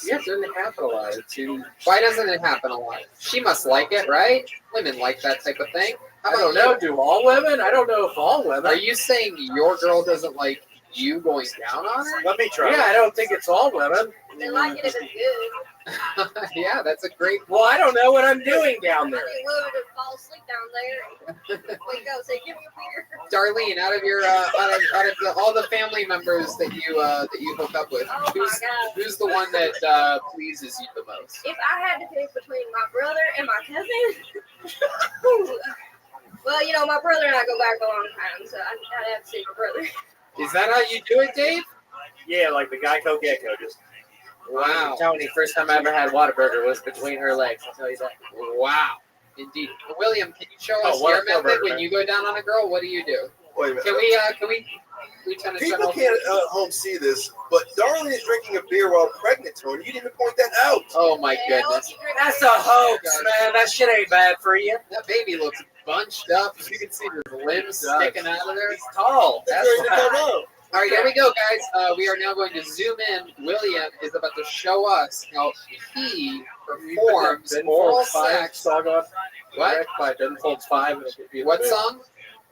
S21: Yeah, it doesn't happen a lot.
S3: Why doesn't it happen a lot? She must like it, right? Women like that type of thing.
S21: I don't know. Do all women? I don't know if all women.
S3: Are you saying your girl doesn't like You going down on her?
S21: Let me try.
S17: Yeah, I don't think it's all women.
S7: They like it if it's good.
S3: Yeah, that's a great.
S17: Well, I don't know what I'm doing down
S7: I
S17: there.
S7: think Lou would fall asleep down there. Wake up, say, "Give me a beer."
S3: Darlene, out of your all the family members that you hook up with,
S7: Oh my God.
S3: who's the one that pleases you the most?
S7: If I had to pick between my brother and my cousin, well, you know, my brother and I go back a long time, so I'd have to say my brother.
S3: Is that how you do it, Dave?
S21: Yeah, like the Geico Gecko. Just
S3: Wow.
S4: Tony, first time I ever had Whataburger was between her legs. I'll tell you that.
S3: Wow. Indeed. William, can you show us
S21: what
S3: your
S21: a feel
S3: method
S21: burger.
S3: when you go down on a girl? What do you do?
S8: Wait a minute.
S3: Can we turn
S8: People can't at home see this, but Darlene is drinking a beer while pregnant, Tony. You didn't even point that out.
S3: Oh my goodness.
S17: That's a hoax, man. That shit ain't bad for you.
S3: That baby looks bunched up. You can see his limbs sticking out of there.
S17: He's tall.
S8: That's ready to come out.
S3: All right, here we go, guys. We are now going to zoom in. William is about to show us how he performs oral sex.
S21: Song on.
S3: What?
S21: Rick by Ben Folds 5.
S3: What song?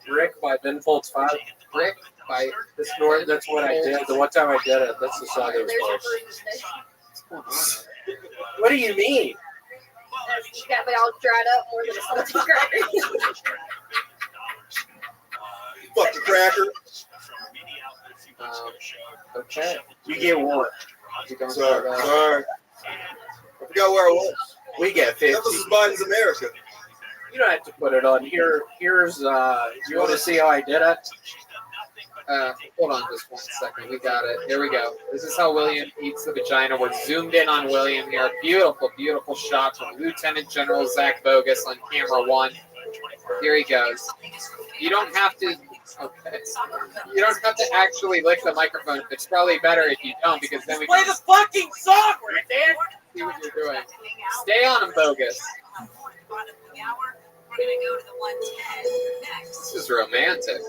S21: Rick by Ben Folds 5.
S3: Rick by
S21: That's what I did. The one time I did it, that's the song that was first. What do you mean?
S7: You got me all dried up more than a salty cracker.
S8: Fuck the cracker.
S3: Okay.
S21: You get one.
S8: Sorry. I forgot where I was.
S21: We get 50.
S8: That was Biden's America.
S21: You don't have to put it on. Here's you want to see how I did it?
S3: Hold on just 1 second. We got it. Here we go. This is how William eats the vagina. We're zoomed in on William here. Beautiful, beautiful shot from Lieutenant General Zach Bogus on camera 1. Here he goes. You don't have to. Okay. You don't have to actually lick the microphone. It's probably better if you don't, because then we
S17: Play
S3: can
S17: the fucking song, right there.
S3: see what you're doing. Stay on him, Bogus. This is romantic.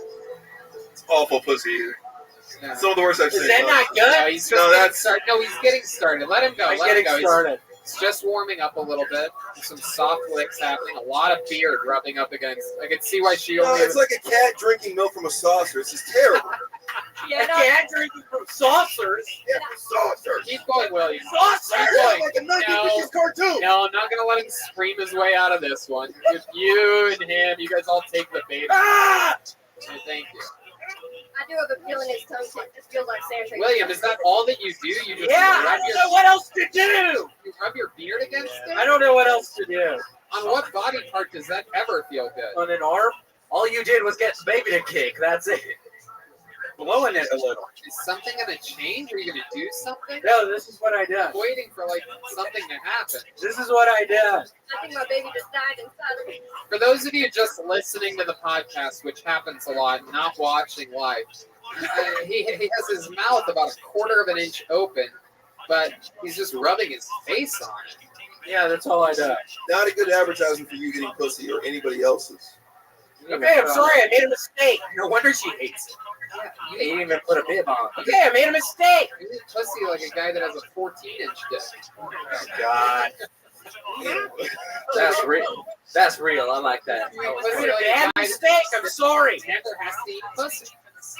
S8: It's awful pussy.
S3: Yeah.
S8: Some of the worst I've seen.
S17: Is that not good?
S3: No, he's just getting started. No, he's getting started. Let him go.
S21: I'm
S3: Let him
S21: getting
S3: go.
S21: started.
S3: It's just warming up a little bit. Some soft licks happening. A lot of beard rubbing up against. I can see why she
S8: No,
S3: only.
S8: it's like a cat drinking milk from a saucer. It's just terrible.
S17: I can't drink from saucers.
S8: Yeah, from saucers.
S3: Keep going, William.
S17: Saucer!
S3: Keep
S8: Yeah,
S3: going.
S8: like a
S3: No.
S8: 1950s cartoon.
S3: No, I'm not gonna let him scream his way out of this one. Just you and him, you guys all take the bait.
S17: Ah!
S3: Okay, thank you.
S7: I do have a feeling his tongue just feels like sand.
S3: William, is that all that you do? You just
S17: Yeah, I
S3: rub
S17: don't
S3: your,
S17: know what else to do.
S3: you rub your beard against it?
S17: I don't know what else to do.
S3: On what body part does that ever feel good?
S17: On an arm, all you did was get the baby to kick. That's it. Blowing it a little.
S3: Is something gonna change? Are you gonna do something?
S17: No, this is what I did.
S3: I'm waiting for like something to happen.
S17: This is what I did.
S7: I think my baby just died inside of me.
S3: For those of you just listening to the podcast, which happens a lot, not watching live, he has his mouth about 1/4 of an inch open, but he's just rubbing his face on it.
S17: Yeah, that's all I did.
S8: Not a good advertisement for you getting pussy or anybody else's.
S17: Okay, I'm sorry. I made a mistake. No wonder she hates it. You didn't even put a bib on. Okay, I made a mistake.
S3: You need pussy like a guy that has a 14-inch dick.
S17: Oh, God. That's real. That's real. I like that.
S3: Pussy like a
S17: Bad
S3: guy
S17: mistake. I'm sorry.
S3: that never has to eat pussy.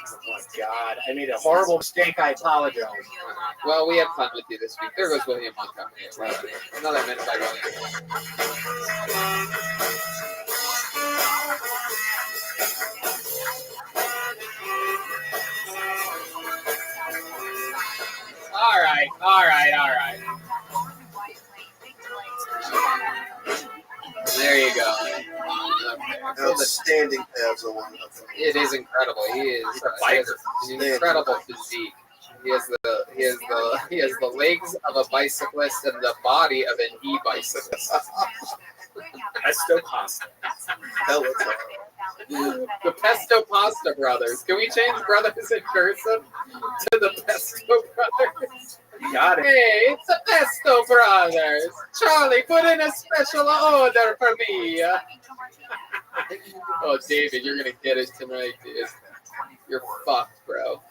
S17: Oh, my God. I made a horrible mistake. I apologize.
S3: Well, we had fun with you this week. There goes William Montgomery. Another minute by William. All right. There you go. Okay.
S8: Outstanding abs on one.
S3: It is incredible. He is an incredible physique. He has the legs of a bicyclist and the body of an e-bicyclist.
S21: Pesto pasta.
S8: Hella
S3: The Pesto Pasta Brothers. Can we change brothers in cursive to the Pesto Brothers?
S21: You got it.
S3: Hey, it's the Pesto Brothers. Charlie, put in a special order for me. Oh, David, you're gonna get it tonight, dude. You're fucked, bro.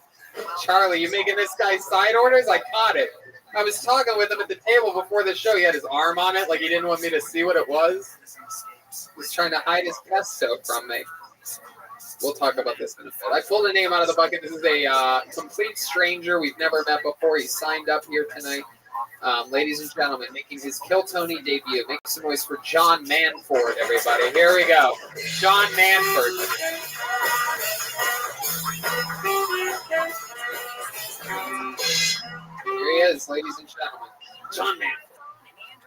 S3: Charlie, you making this guy side orders? I caught it. I was talking with him at the table before the show. He had his arm on it, like he didn't want me to see what it was. He was trying to hide his pesto from me. We'll talk about this in a bit. I pulled a name out of the bucket. This is a complete stranger we've never met before. He signed up here tonight. Ladies and gentlemen, making his Kill Tony debut. Make some noise for John Manford, everybody. Here we go. John Manford. Here he is, ladies and gentlemen. John Manford.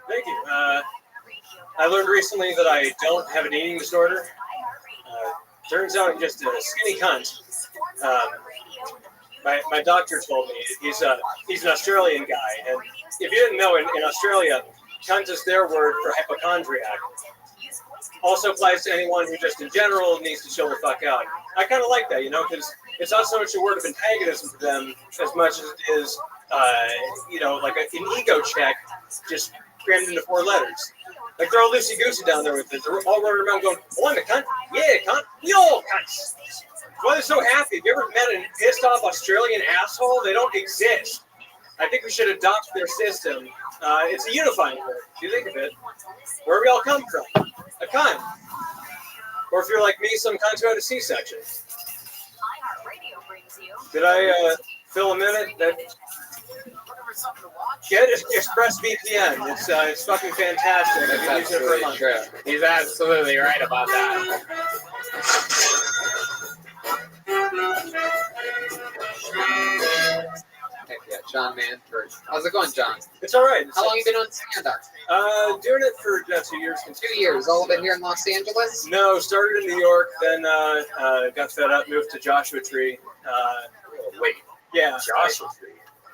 S9: Thank you. I learned recently that I don't have an eating disorder. Turns out I'm just a skinny cunt. My doctor told me he's an Australian guy, and if you didn't know, in Australia, cunt is their word for hypochondriac. Also applies to anyone who just in general needs to chill the fuck out. I kind of like that, because it's not so much a word of antagonism to them as much as it is, like an ego check, just crammed into 4 letters. Like they're all loosey-goosey down there with it. They're all running around going, oh, I'm a cunt. Yeah, cunt. We all cunts. That's why they're so happy. Have you ever met a pissed-off Australian asshole? They don't exist. I think we should adopt their system. It's a unifying word, if you think of it. Where we all come from. A cunt. Or if you're like me, some cunt who had a C-section. Did I fill a minute? Get ExpressVPN. It's fucking fantastic.
S3: That's absolutely true. He's absolutely right about that. Heck yeah, John Manford. How's it going, John?
S9: It's all right.
S3: How long have you been on stand-up?
S9: Doing it for 2 years.
S3: 2 years. All of it here in Los Angeles?
S9: No, started in New York, then got fed up, moved to Joshua Tree.
S12: Wait.
S9: Yeah.
S12: Joshua Tree.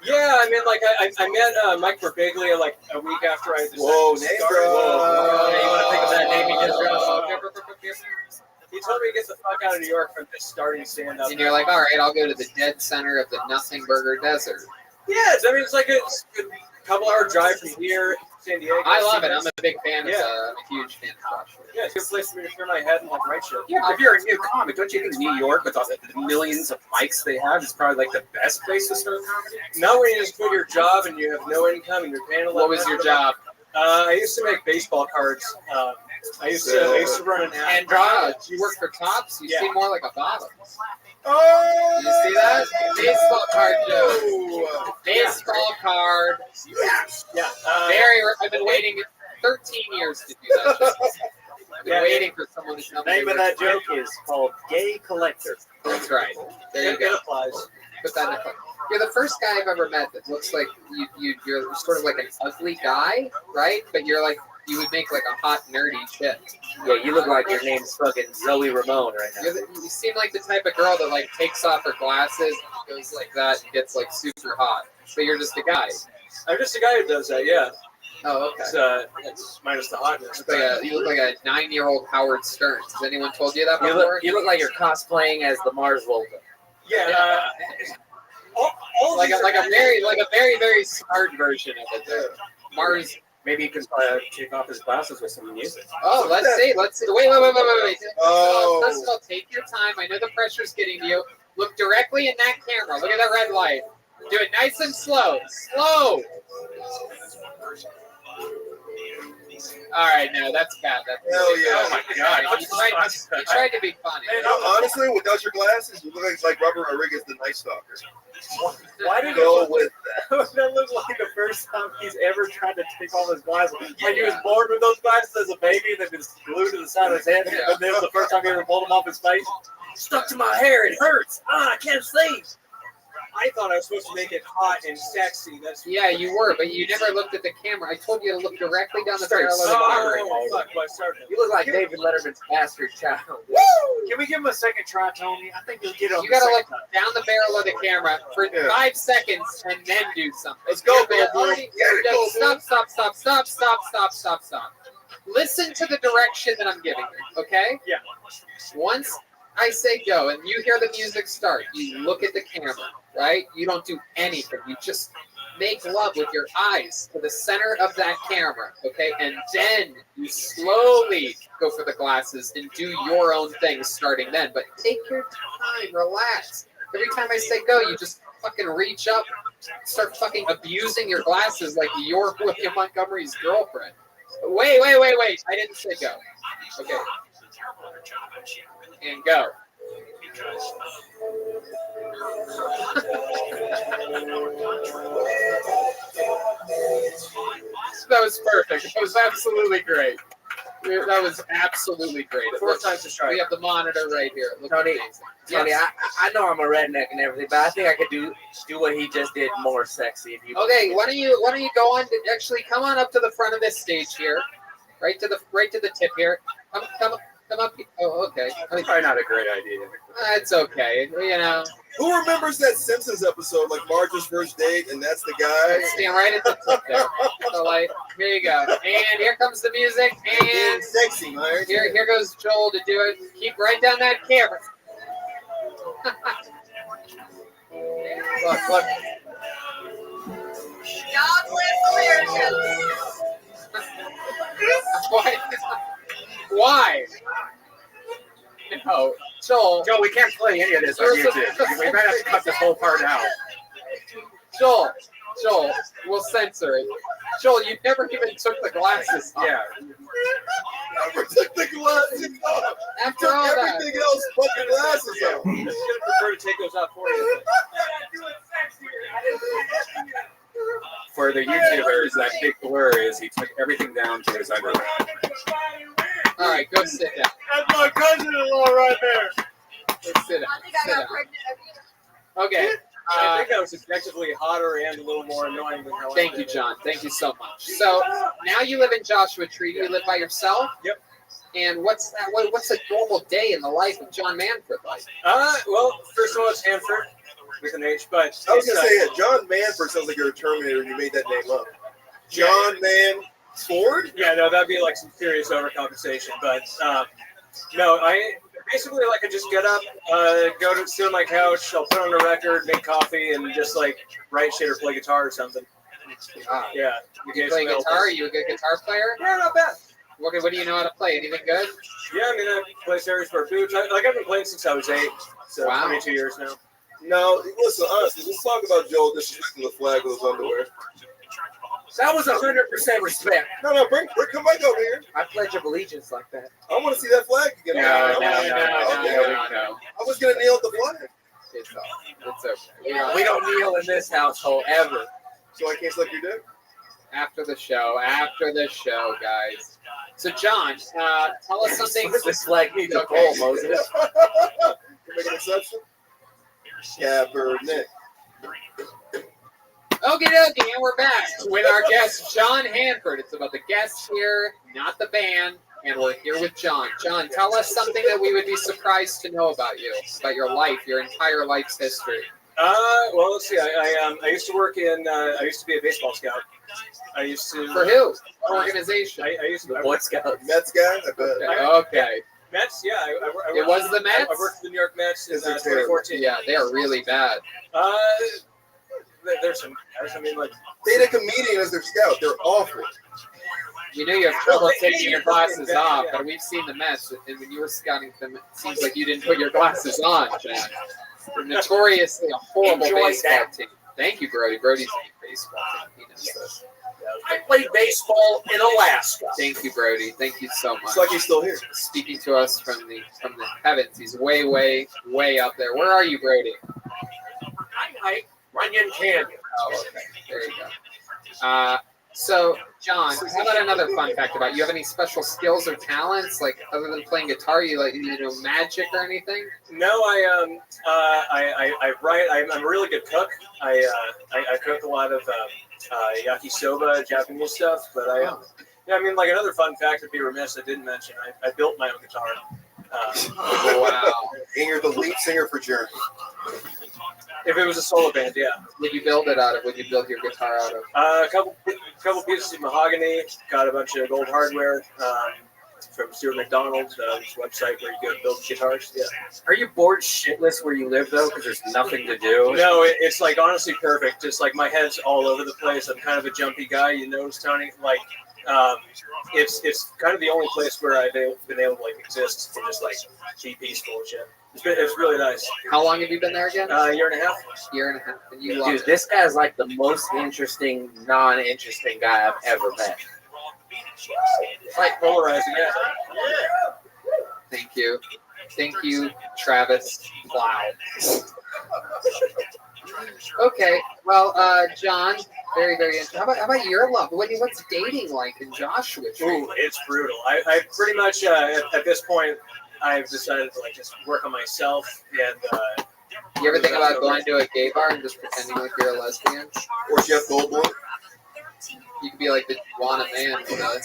S9: Yeah, I mean, like, I met Mike Birbiglia like a week after I decided
S12: Whoa,
S9: to
S12: name
S9: start.
S12: drop.
S9: Whoa.
S12: You want to think of that name he just dropped?
S9: He told me to get the fuck out of New York from just starting stand-up.
S3: And you're like, all right, I'll go to the dead center of the Nothing Burger Desert.
S9: Yes, I mean, it's like a couple-hour drive from here, San Diego.
S3: I love it. I'm a big fan of
S9: Yeah.
S3: I'm a huge fan of Joshua.
S9: Yeah, it's a good place for me to turn my head and like write shit.
S12: Yeah, but if you're a new comic, don't you think New York, with all the millions of mics they have, is probably like the best place to start comedy?
S9: Not when you just quit your job and you have no income and you're paying a lot.
S3: What was your job?
S9: I used to make baseball cards. I used to run an ad.
S3: And Raj, you work for Tops? You
S9: Yeah.
S3: seem more like a bottom.
S9: Oh!
S3: You see that? Baseball card joke. Baseball card.
S9: Yeah.
S3: I've been waiting 13 years to do that joke. I've been waiting for someone to tell
S21: The
S3: me.
S21: name of that joke is called Gay Collector.
S3: That's right. There you go.
S9: It applies.
S3: Put that in a You're the first guy I've ever met that looks like you're sort of like an ugly guy, right? But you're like, you would make like a hot, nerdy chick.
S4: Yeah, you look like your name's fucking Zoe Ramone right now.
S3: You seem like the type of girl that like takes off her glasses, goes like that, and gets like super hot. But you're just a guy.
S9: I'm just a guy who does that, yeah.
S3: Oh, okay.
S9: It's minus the hotness.
S3: You look like a 9-year-old Howard Stern. Has anyone told you that
S4: You
S3: before?
S4: look like you're cosplaying as the Mars Volta.
S9: Yeah.
S3: Like a very, very smart version of it. There. Mars.
S12: Maybe he can take off his glasses with some music.
S3: Oh, let's see. Wait.
S8: Oh.
S3: First of all, take your time. I know the pressure's getting to you. Look directly in that camera. Look at that red light. Do it nice and slow. Slow. All right, no, that's bad.
S8: Hell yeah.
S3: Oh my God. You tried to be funny.
S8: Honestly, without your glasses, you look like Robert Rodriguez, the Night Stalker.
S21: Why did
S8: Go with
S21: that look like the first time he's ever tried to take off his glasses? Like he was born with those glasses as a baby, and they've been glued to the side of his head.
S3: Yeah.
S21: But this was the first time he ever pulled them off his face. Stuck to my hair, it hurts. I can't see.
S9: I thought I was supposed to make it hot and sexy.
S3: Yeah, you were, but you never looked at the camera. I told you to look directly down the barrel of the camera.
S9: Oh, fuck. Well, I started.
S4: You look like David Letterman's bastard child.
S21: Woo! Can we give him a second try, Tony? I think you'll get on.
S3: You gotta look down the barrel of the camera for 5 seconds and then do something.
S8: Let's go,
S3: You're
S8: Bill.
S3: already- Stop. Listen to the direction that I'm giving you, okay?
S9: Yeah.
S3: Once I say go and you hear the music start, you look at the camera, right? You don't do anything. You just make love with your eyes to the center of that camera, okay? And then you slowly go for the glasses and do your own thing starting then. But take your time, relax. Every time I say go, you just fucking reach up, start fucking abusing your glasses like you're William Montgomery's girlfriend. Wait. I didn't say go. Okay. And go.
S10: That was perfect. That was absolutely great. That was absolutely great.
S9: Four times the strike.
S10: We have the monitor right here. It looks
S4: Tony,
S10: amazing.
S4: Tony,
S10: Yes.
S4: I know I'm a redneck and everything, but I think I could do what he just did more sexy. If you
S10: Okay, why don't you go on? Actually, come on up to the front of this stage here, right to the tip here. Come up. Oh, okay.
S12: That's probably not a great idea.
S10: It's okay. You know.
S8: Who remembers that Simpsons episode, like Marge's first date, and that's the guy?
S10: Stand right at the tip there. So, like, here you go. And here comes the music. And
S8: sexy, Marge.
S10: Here goes Joel to do it. Keep right down that camera. Look.
S19: God bless America.
S10: Why? No, Joel,
S12: we can't play any of this on YouTube. We might have to cut this whole part out.
S10: Joel, we'll censor it. Joel, you never even took the glasses off.
S12: Yeah.
S8: Never took the glasses off.
S10: After
S8: Took
S10: all that.
S8: everything else but the glasses off.
S9: I was going to prefer to take those off for you.
S12: For the YouTubers, that big blur is he took everything down to his underwear.
S10: All right, go sit down.
S9: That's my cousin-in-law right there.
S10: Go sit down.
S19: I think I got pregnant.
S10: Okay.
S9: I think that was objectively hotter and a little more annoying than how
S10: Thank you, John. Thank you so much. So now you live in Joshua Tree. Do you live by yourself?
S9: Yep.
S10: And what's a normal day in the life of John Manford like?
S9: Well, first of all, it's Hanford with an H, but
S8: I was going to say, John Manford sounds like you're a Terminator and you made that name up. John Manford?
S9: Yeah, no, that'd be like some serious overcompensation. But no, I basically like I just get up, go to sit on my couch, I'll put on a record, make coffee, and just like write shit or play guitar or something. Yeah.
S10: You play guitar? Are you a good guitar player?
S9: Yeah, not bad.
S10: Okay, what do you know how to play? Anything good?
S9: Yeah, I mean, I play series for Boots. I've been playing since I was 8, so
S10: Wow.
S9: 22 years now.
S8: No, listen, honestly, let's talk about Joel disrespecting the flag with his underwear.
S4: That was 100% respect.
S8: No, come back over here.
S4: I pledge of allegiance like that.
S8: I want to see that flag again.
S10: No.
S8: I was going to kneel at the flag.
S10: It's okay.
S4: We don't kneel in this household ever.
S8: So I can't suck your dick?
S10: After the show, guys. So, John, tell us something.
S4: This flag needs a bowl, Moses.
S8: Can we make an exception? Kaepernick.
S10: Okie dokie, and we're back with our guest, John Hanford. It's about the guests here, not the band, and we're here with John. John, tell us something that we would be surprised to know about you, about your life, your entire life's history.
S9: Well, let's see. I used to work in. I used to be a baseball scout. I used to.
S10: For who? Organization.
S9: I used to.
S4: Boy Scouts.
S8: Mets guy? I bet.
S10: Okay.
S9: Mets, yeah.
S10: It was the Mets?
S9: I worked for the New York Mets in
S8: Is it
S9: 2014.
S10: Yeah, they are really bad.
S9: There's some guys. I mean, like
S8: They had a comedian as their scout. They're awful.
S10: You know you have trouble taking your glasses off, but we've seen the Mets, and when you were scouting them, it seems like you didn't put your glasses on, Jack. They're notoriously a horrible baseball team. Thank you, Brody. Brody's a baseball team. He knows this.
S4: I played baseball in Alaska.
S10: Thank you, Brody. Thank you so much.
S8: It's like he's still here.
S10: Speaking to us from the heavens. He's way, way, way up there. Where are you, Brody?
S4: I Runyon Canyon.
S10: Oh, okay. There you go. So, John, how about another fun fact about you? Have any special skills or talents, like other than playing guitar? You magic or anything?
S9: No, I write. I'm a really good cook. I cook a lot of yakisoba, Japanese stuff. But I mean, like another fun fact would be remiss I didn't mention. I built my own guitar.
S10: Wow.
S8: And you're the lead singer for Journey.
S9: If it was a solo band, yeah.
S10: Would you build it out of? Would you build your guitar out of?
S9: A couple pieces of mahogany. Got a bunch of gold hardware from Stuart McDonald's website where you go build guitars. Yeah.
S12: Are you bored shitless where you live though? Because there's nothing to do.
S9: No, it's like honestly perfect. Just like my head's all over the place. I'm kind of a jumpy guy. You notice, Tony? Like, it's kind of the only place where I've been able to like exist and just like be peaceful and shit. It's really nice.
S10: How long have you been there again?
S9: A year and a half.
S10: Year and a half. And you
S4: Dude, this guy's like the most interesting, non-interesting guy I've ever met.
S9: It's like polarizing, yeah.
S10: Thank you.
S3: Thank you, Travis Plow. Okay, well, John, very, very interesting. How about your love? What's dating like in Joshua Tree?
S9: Ooh, it's brutal. I pretty much at this point I've decided to like just work on myself and.
S3: You ever think about going to a gay bar and just pretending like you're a lesbian?
S8: Or Jeff Goldblum?
S3: You could be like the Juana Man for the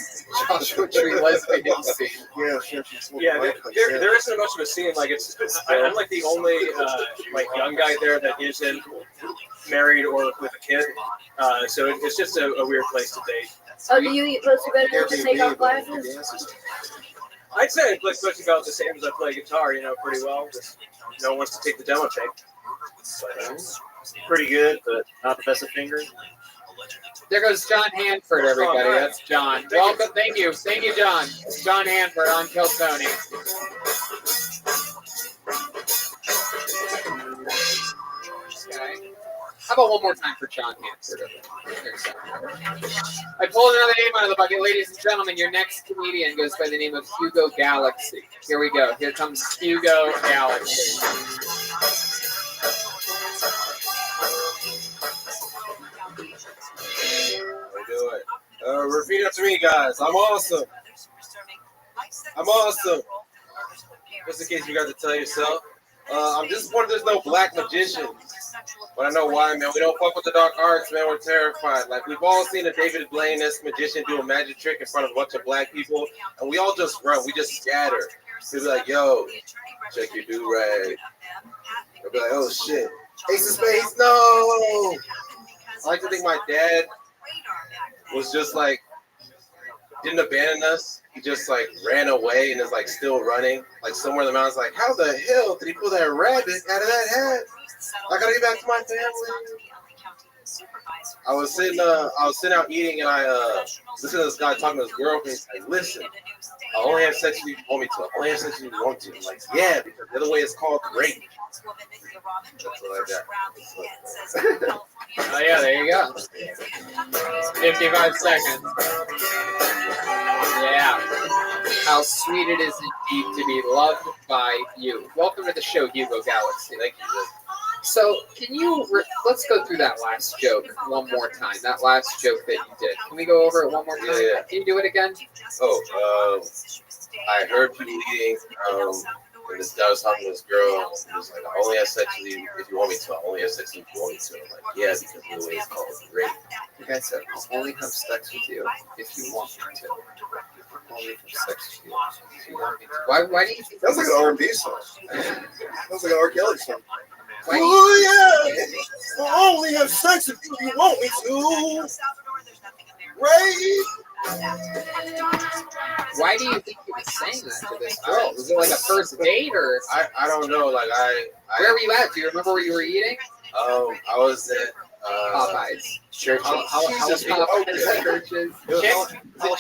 S3: Joshua Tree lesbian scene.
S8: Yeah, sure.
S9: Yeah, there isn't much of a scene. Like I'm like the only like young guy there that isn't married or with a kid. So it's just a weird place to date.
S6: Oh, do you eat pussy better than take off glasses?
S9: I'd say I play pussy about the same as I play guitar. Pretty well. Just no one wants to take the demo tape. But,
S21: Pretty good, but not the best of fingers.
S3: There goes John Hanford, everybody. That's John. Welcome. Thank you, John. John Hanford on Kill Tony. Okay. How about one more time for John Hanford? I pulled another name out of the bucket. Ladies and gentlemen, your next comedian goes by the name of Hugo Galaxy. Here we go. Here comes Hugo Galaxy.
S2: I do it. Repeat after me, guys. I'm awesome. I'm awesome. Just in case you got to tell yourself. I'm disappointed there's no black magicians. But I know why, man. We don't fuck with the dark arts, man. We're terrified. Like, we've all seen a David Blaine-esque magician do a magic trick in front of a bunch of black people, and we all just run. We just scatter. He'll be like, yo, check your do-rag. They'll be like, oh, shit. Ace of Spades, no! I like to think my dad was just like, didn't abandon us. He just like ran away and is like still running. Like somewhere in the mountains, like, how the hell did he pull that rabbit out of that hat? I gotta get back to my family. I was sitting out eating and I listened to this guy talking to his girlfriend. He's like, listen, I only have sex with you if you want me to. I only have sex with you if you want to. I'm like, yeah, because the other way it's called rape. That's what I got.
S3: Oh yeah, there you go. 55 seconds. Yeah. How sweet it is indeed to be loved by you. Welcome to the show, Hugo Galaxy. Thank you. So, can you, let's go through that last joke one more time. That last joke that you did. Can we go over it one more time?
S2: Yeah.
S3: Can you do it again?
S2: Oh, I heard people eating, and this guy was talking to this girl. He was like, I only have sex with you if you want me to. I only have sex with you if you want me to. I'm like, yeah, because of the way it's called rape.
S3: The guy said, I'll only have sex with you if you want me to. Only have sex with you if you want me to. Why do you think
S8: That's like an R&B song. That's like an R. Kelly song.
S2: Oh, yeah. I'll only have sex if you want me to. Rape.
S3: Why do you think he was saying that to this girl? Was it like a first date or?
S2: I don't know. Like
S3: Where were you at? Do you remember where you were eating?
S2: I was at
S3: Popeyes.
S2: Churches.
S3: How was Popeyes at Churches?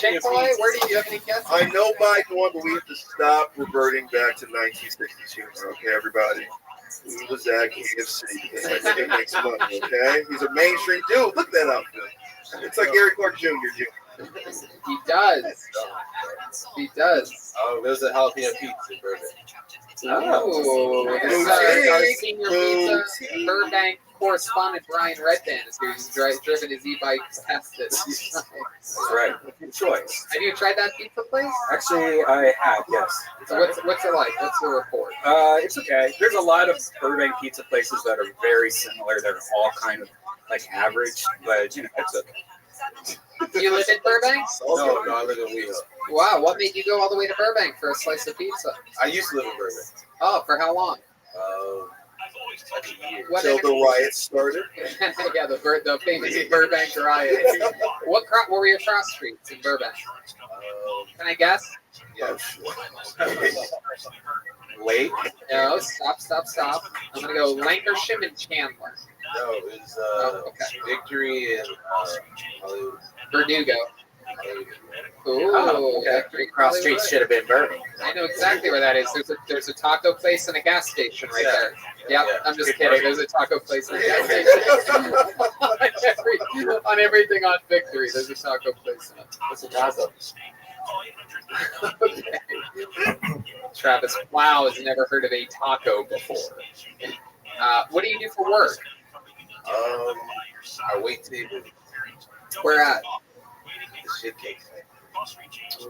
S3: Chick-fil-A? Where do you have any guesses?
S8: I know Mike won't believe to stop reverting back to 1962. Okay, everybody. He was at KFC because I think it makes money, okay? He's a mainstream dude. Look that up. It's like Gary Clark Jr.
S3: He does. He does.
S2: Oh, there's a jalapeno pizza in Burbank.
S3: Oh, our senior pizza Burbank correspondent Brian Redband is here. He's driven his e-bike past it.
S12: That's right. Good choice.
S3: Have you tried that pizza place?
S12: Actually, I have, yes.
S3: So what's it like? What's the report?
S12: It's okay. There's a lot of Burbank pizza places that are very similar. They're all kind of like average, but it's okay.
S3: Do you live in Burbank?
S2: No, I live in Weehawken.
S3: Wow, what made you go all the way to Burbank for a slice of pizza?
S2: I used to live in Burbank.
S3: Oh, for how long?
S2: Like a year.
S8: Until the riots started.
S3: Yeah, the famous Burbank riots. What were your cross streets in Burbank? Can I guess?
S2: Yeah.
S3: Wait. No, stop. I'm going to go Lancashire and Chandler.
S2: No, it's Victory and
S3: Verdugo. Ooh,
S12: oh, okay. Cross streets should have been Burbank.
S3: I know exactly where that is. There's a taco place and a gas station right there. Yep, I'm just kidding. There's a taco place and a gas station. on everything on Victory, there's a taco place.
S12: What's a taco?
S3: Travis Plow has never heard of a taco before. What do you do for work?
S2: I wait tables.
S3: Where at?
S2: The shit cake.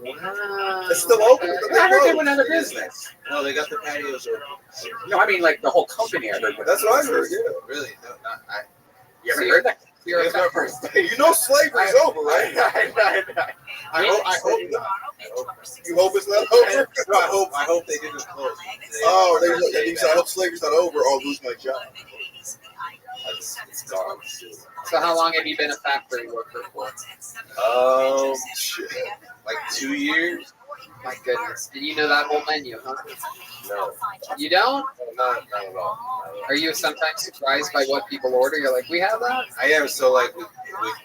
S3: Wow.
S8: It's still open.
S12: I heard they went out of business.
S2: No, they got the patios open.
S12: No, I mean like the whole company. I heard.
S8: That's what I heard. Yeah.
S2: Really? No, not I.
S12: You ever heard that?
S3: You're
S2: It's my first day.
S8: You know slavery's over, right?
S2: I hope not.
S8: You hope it's not over?
S2: No, I hope they didn't close.
S8: Oh, I hope slavery's not over or I'll lose my job.
S2: It's gone.
S3: So how long have you been a factory worker for?
S2: Shit. Like 2 years?
S3: My goodness. And you know that whole menu, huh?
S2: No.
S3: You don't?
S2: Not at all.
S3: Are you sometimes surprised by what people order? You're like, we have that?
S2: I am. So like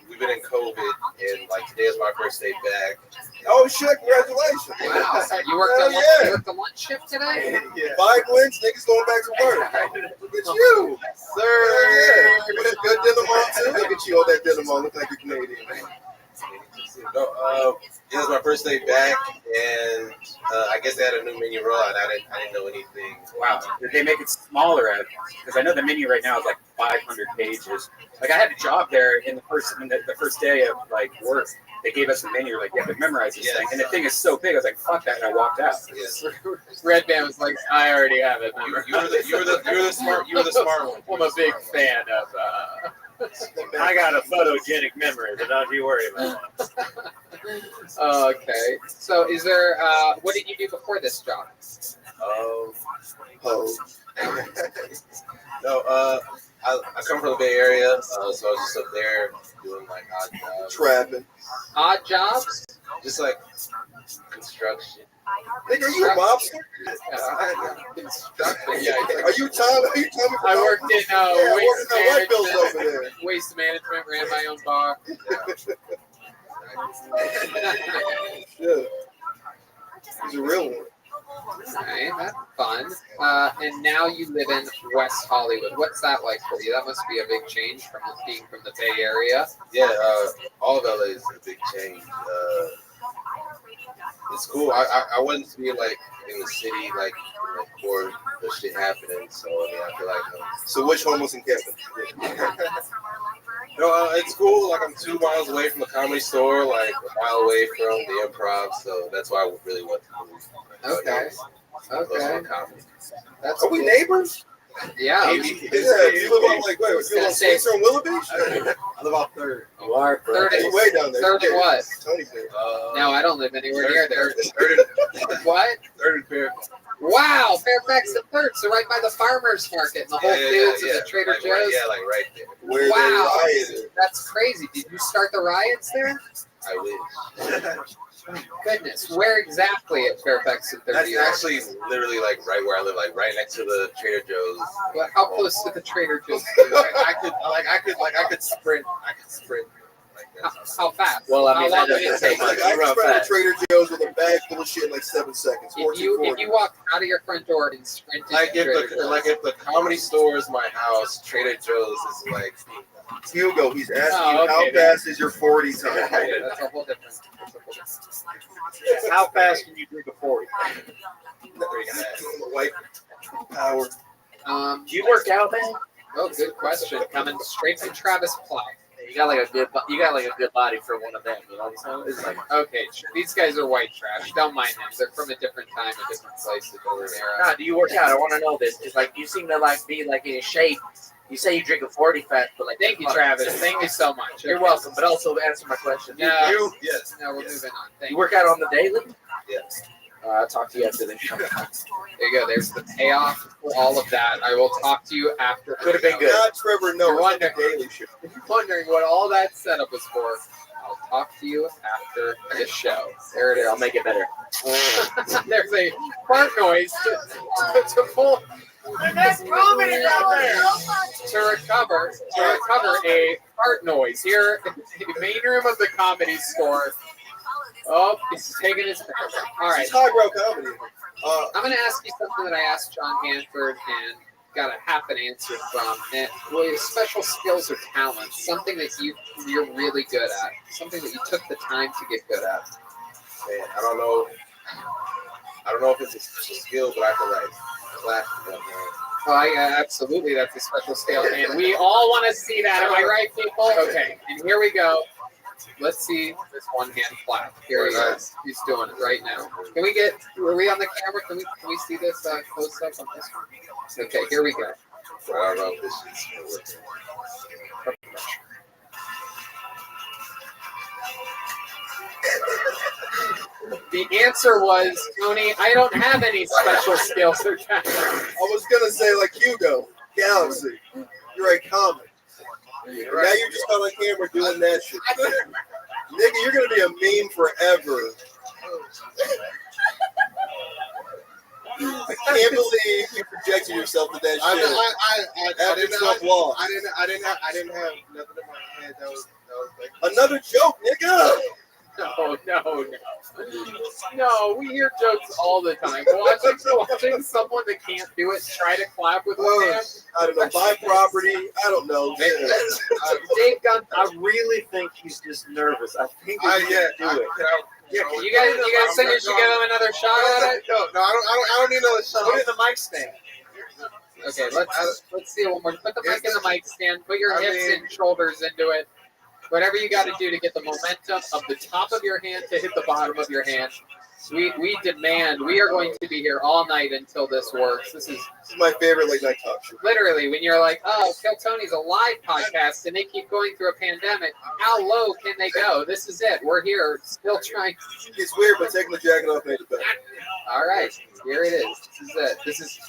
S2: we've been in COVID, and like today is my first day back.
S8: Oh shit! Congratulations!
S3: Wow. So you worked the lunch shift today?
S2: Yeah.
S8: 5 wins, niggas going back to work. Look at you, sir. With a good denim on too. Look at you, all that denim on. Look like you're Canadian.
S2: No, it was my first day back, and I guess they had a new menu rollout. I didn't know anything.
S12: Wow. Did they make it smaller? Because I know the menu right now is like 500 pages. Like I had a job there in the first day of like work. They gave us the menu. Like you have to memorize this thing, and the thing is so big. I was like, "Fuck that!" and I walked out.
S2: Yes.
S3: Red Band was like, I already have it.
S2: You were the smart one.
S3: I'm a big fan of.
S5: I got a photogenic memory, but don't you worry about it.
S3: Okay. So, is there? What did you do before this job?
S2: No, I come from the Bay Area, so I was just up there doing like odd jobs.
S8: Trapping.
S3: Odd jobs?
S2: Just like construction.
S8: Nigga, are you a mobster?
S3: Yeah.
S8: Are you Tom?
S3: I worked in
S8: white bills over there.
S3: waste management, ran my own bar.
S8: Yeah. He's a real one.
S3: Okay, that's fun. And now you live in West Hollywood. What's that like for you? That must be a big change from being from the Bay Area.
S2: Yeah, all of LA is a big change. It's cool. I wanted to be like in the city, like before the shit happening. So I feel like.
S8: So which home was in Kevin?
S2: No, it's cool. Like I'm 2 miles away from the Comedy Store, like a mile away from the Improv. So that's why I really want to move.
S3: Okay. Okay. That's
S8: Are we neighbors?
S3: Yeah.
S8: You live on like wait, you live on Spencer and Willow Beach?
S2: I live off 3rd.
S12: You are
S3: Third
S8: You're way down there.
S3: 3rd and what?
S8: Tony's there.
S3: No, I don't live anywhere near there.
S2: 3rd
S3: What?
S2: and Fairfax.
S3: Wow, Fairfax and 3rd, so right by the farmers market and the Whole Foods and the Trader Joe's.
S2: Right, right there.
S8: Where
S3: Wow,
S8: they rioted.
S3: that's crazy. Did you start the riots there?
S2: I wish.
S3: Goodness, where exactly at Fairfax and 3rd?
S2: That's actually literally like right where I live, like right next to the Trader Joe's.
S3: Well, how close to the Trader Joe's?
S2: I could sprint.
S3: How fast?
S12: Well, I mean,
S3: how long
S12: that
S3: would it
S12: doesn't
S3: take?
S8: Like, I can sprint to Trader Joe's with a bag full of shit in like 7 seconds.
S3: If you walk out of your front door and sprint to Trader Joe's.
S2: If the Comedy Store is my house, Trader Joe's is like.
S8: Hugo, he's asking you how fast is your 40 time?
S3: That's a whole different.
S5: How fast can you drink a 40?
S8: White power.
S3: Do you work out, man? Oh, good question. Coming straight from Travis Ply.
S4: You got like a good body for one of them, you know. So it's like,
S3: okay, these guys are white trash. Don't mind them. They're from a different time, a different place, a different era.
S4: nah, do you work out? I want to know this. It's like you seem to like be like in shape. You say you drink a 40 fast, but like,
S3: thank you, Travis. Thank you so much.
S4: You're welcome. But also answer my question.
S3: No,
S2: yes.
S3: No, we're moving on. Thank
S4: you work out on the daily?
S2: Yes.
S4: I'll talk to you after the show.
S3: There you go. There's the payoff for all of that. I will talk to you after.
S4: Could have been good.
S8: Not Trevor Noah.
S3: Daily Show. If you're wondering what all that setup was for, I'll talk to you after the show. There it is.
S4: I'll make it better.
S3: There's a fart noise to pull.
S16: That's comedy out there.
S3: To recover a fart noise here in the main room of the Comedy Store. Oh, he's taking his. All right.
S8: It's highbrow comedy.
S3: I'm going to ask you something that I asked John Hanford and got a half an answer from. And well, your special skills or talents, something that you're really good at, something that you took the time to get good at.
S2: Man, I don't know if it's a special skill, but I can like clap with that hand.
S3: Oh, absolutely, that's a special skill, and we all want to see that. Am I right, people? Okay, and here we go. Let's see this one hand clap. Here he is. He's doing it right now. Can we get? Are we on the camera? Can we see this close up on this one? Okay, here we go.
S2: Well, I don't know if this is working.
S3: The answer was, Tony, I don't have any special skills or talents.
S8: I was gonna say like Hugo, Galaxy. You're a comic. Now you're just on camera doing that shit. Nigga, you're gonna be a meme forever. I can't believe you projected yourself to that shit.
S2: I didn't have nothing in my head. That was like
S8: another joke, nigga.
S3: No, we hear jokes all the time. Watching someone that can't do it try to clap with one hand.
S8: I don't know, buy property. I don't know.
S3: Dave Gunn,
S21: I really think he's just nervous. I think he can do it.
S3: You guys think you should give him another shot at it?
S2: No, I don't need another shot.
S21: Put it in the mic stand.
S3: Okay, let's see it one more. Put the mic in the mic stand. Put your hips and shoulders into it. Whatever you got to do to get the momentum of the top of your hand to hit the bottom of your hand. We demand. We are going to be here all night until this works. This is
S8: my favorite late night talk show.
S3: Literally, when you're like, oh, Kill Tony's a live podcast, and they keep going through a pandemic. How low can they go? This is it. We're here, still trying.
S8: It's weird, but taking the jacket off made it better.
S3: All right, here it is. This is it. This is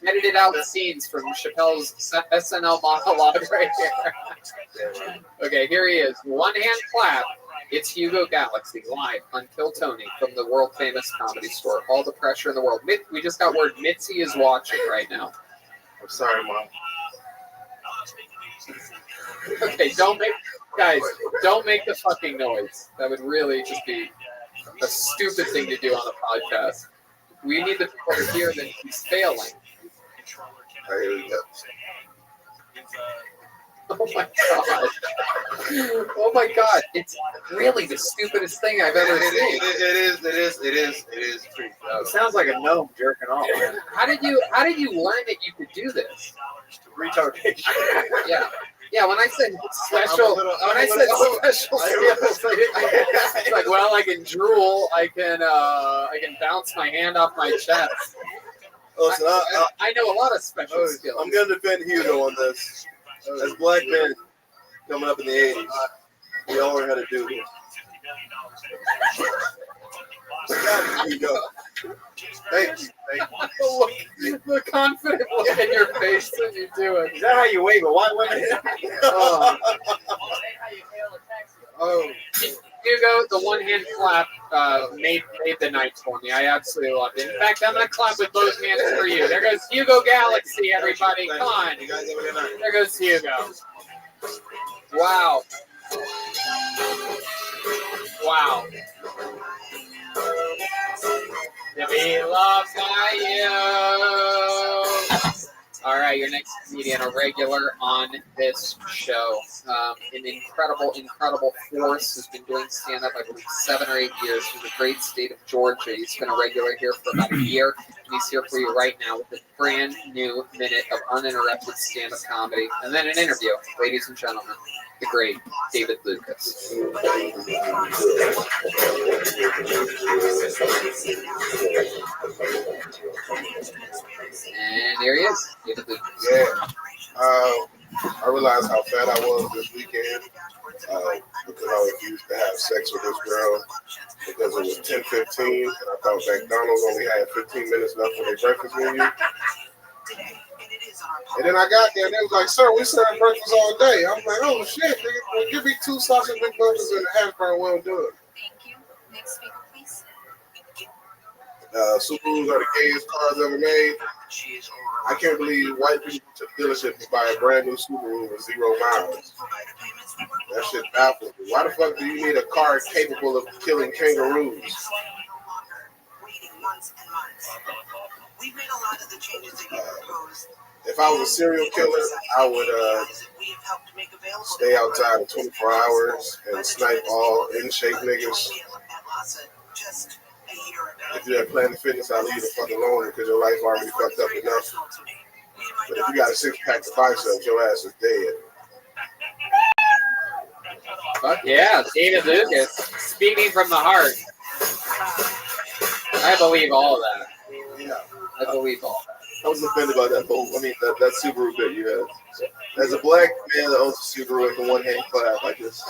S3: edited out scenes from Chappelle's SNL monologue right here. Okay, here he is. One hand clap. It's Hugo Galaxy live on Kill Tony from the world famous Comedy Store. All the pressure in the world. We just got word Mitzi is watching right now.
S2: I'm sorry, Mom.
S3: Okay, don't make the fucking noise. That would really just be a stupid thing to do on a podcast. We need the people to hear that he's failing.
S2: All right, here we go.
S3: Oh my god! Oh my god! It's really the stupidest thing I've ever seen.
S2: It is pretty
S21: It sounds like a gnome jerking off. Man.
S3: How did you learn that you could do this?
S21: Retardation.
S3: Yeah. When I said special skills, it's like, well, I can drool. I can bounce my hand off my chest.
S8: Listen,
S3: I know a lot of special skills.
S8: I'm gonna defend Hugo on this. As black men coming up in the 80s, we all learned how to do it. Hugo. Thank you.
S3: The confident look in your face when you do it.
S21: Is that how you wave it? Why wave
S3: Hugo, the one hand clap made the night for me. I absolutely loved it. In fact, I'm going to clap with both hands for you. There goes Hugo Galaxy, everybody. Come on. There goes Hugo. Wow. To be loved by you. All right, your next comedian, a regular on this show. An incredible force, has been doing stand-up, I believe, 7 or 8 years from the great state of Georgia. He's been a regular here for about a year, and he's here for you right now with a brand new minute of uninterrupted stand-up comedy, and then an interview. Ladies and gentlemen, the great David Lucas. And here he is, David Lucas.
S2: Yeah. I realized how fat I was this weekend because I refused to have sex with this girl because it was 10:15 and I thought McDonald's only had 15 minutes left for their breakfast menu. And then I got there and they was like, "Sir, we serve breakfast all day." I was like, "Oh shit, nigga, well, give me 2 sausage McMuffins and a hash brown, well done."
S22: Thank you. Next speaker, please.
S2: Subarus are the gayest cars ever made. I can't believe white people to the dealership to buy a brand new Subaru with 0 miles. That shit baffles me. Why the fuck do you need a car capable of killing kangaroos? If I was a serial killer, I would stay outside 24 hours and snipe all in-shape niggas
S8: If you're at Planet Fitness, I'll leave you the fuck alone because your life already fucked up enough. But if you got a 6-pack of biceps, your ass is dead.
S3: Fuck yeah, David Lucas, speaking from the heart. I believe all of that.
S8: Yeah.
S3: I believe all that.
S8: I was offended by that whole, that Subaru bit you had. As a black man that owns a Subaru with a one-hand clap, I just...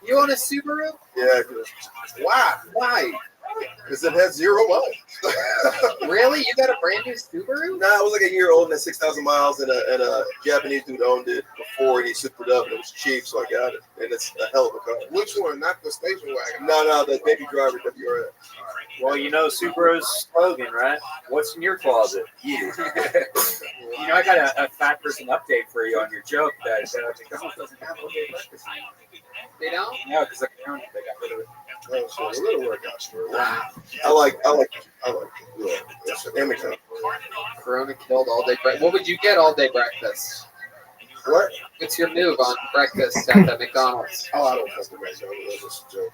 S3: You own a Subaru?
S8: Yeah.
S3: Why? Why?
S8: Because it has 0 miles.
S3: Really? You got a brand new Subaru?
S8: Nah, it was like a year old and at 6,000 miles, and a Japanese dude owned it before, and he souped it up, and it was cheap, so I got it. And it's a hell of a car. Which one? Not the station wagon? No, the baby driver WRX.
S21: Well, you know Subaru's slogan, right? What's in your closet?
S12: You. You know, I got a fat person update for you on your joke that McDonald's doesn't have all-day breakfast anymore.
S3: They don't?
S12: No, because they got rid of it.
S8: Oh, so a little workout story. Wow. I like it. Yeah, it's an image.
S3: Corona killed all day breakfast. What would you get all day breakfast?
S8: What?
S3: What's your move on breakfast at the McDonald's?
S8: Oh, I don't trust the McDonald's. That's just a joke.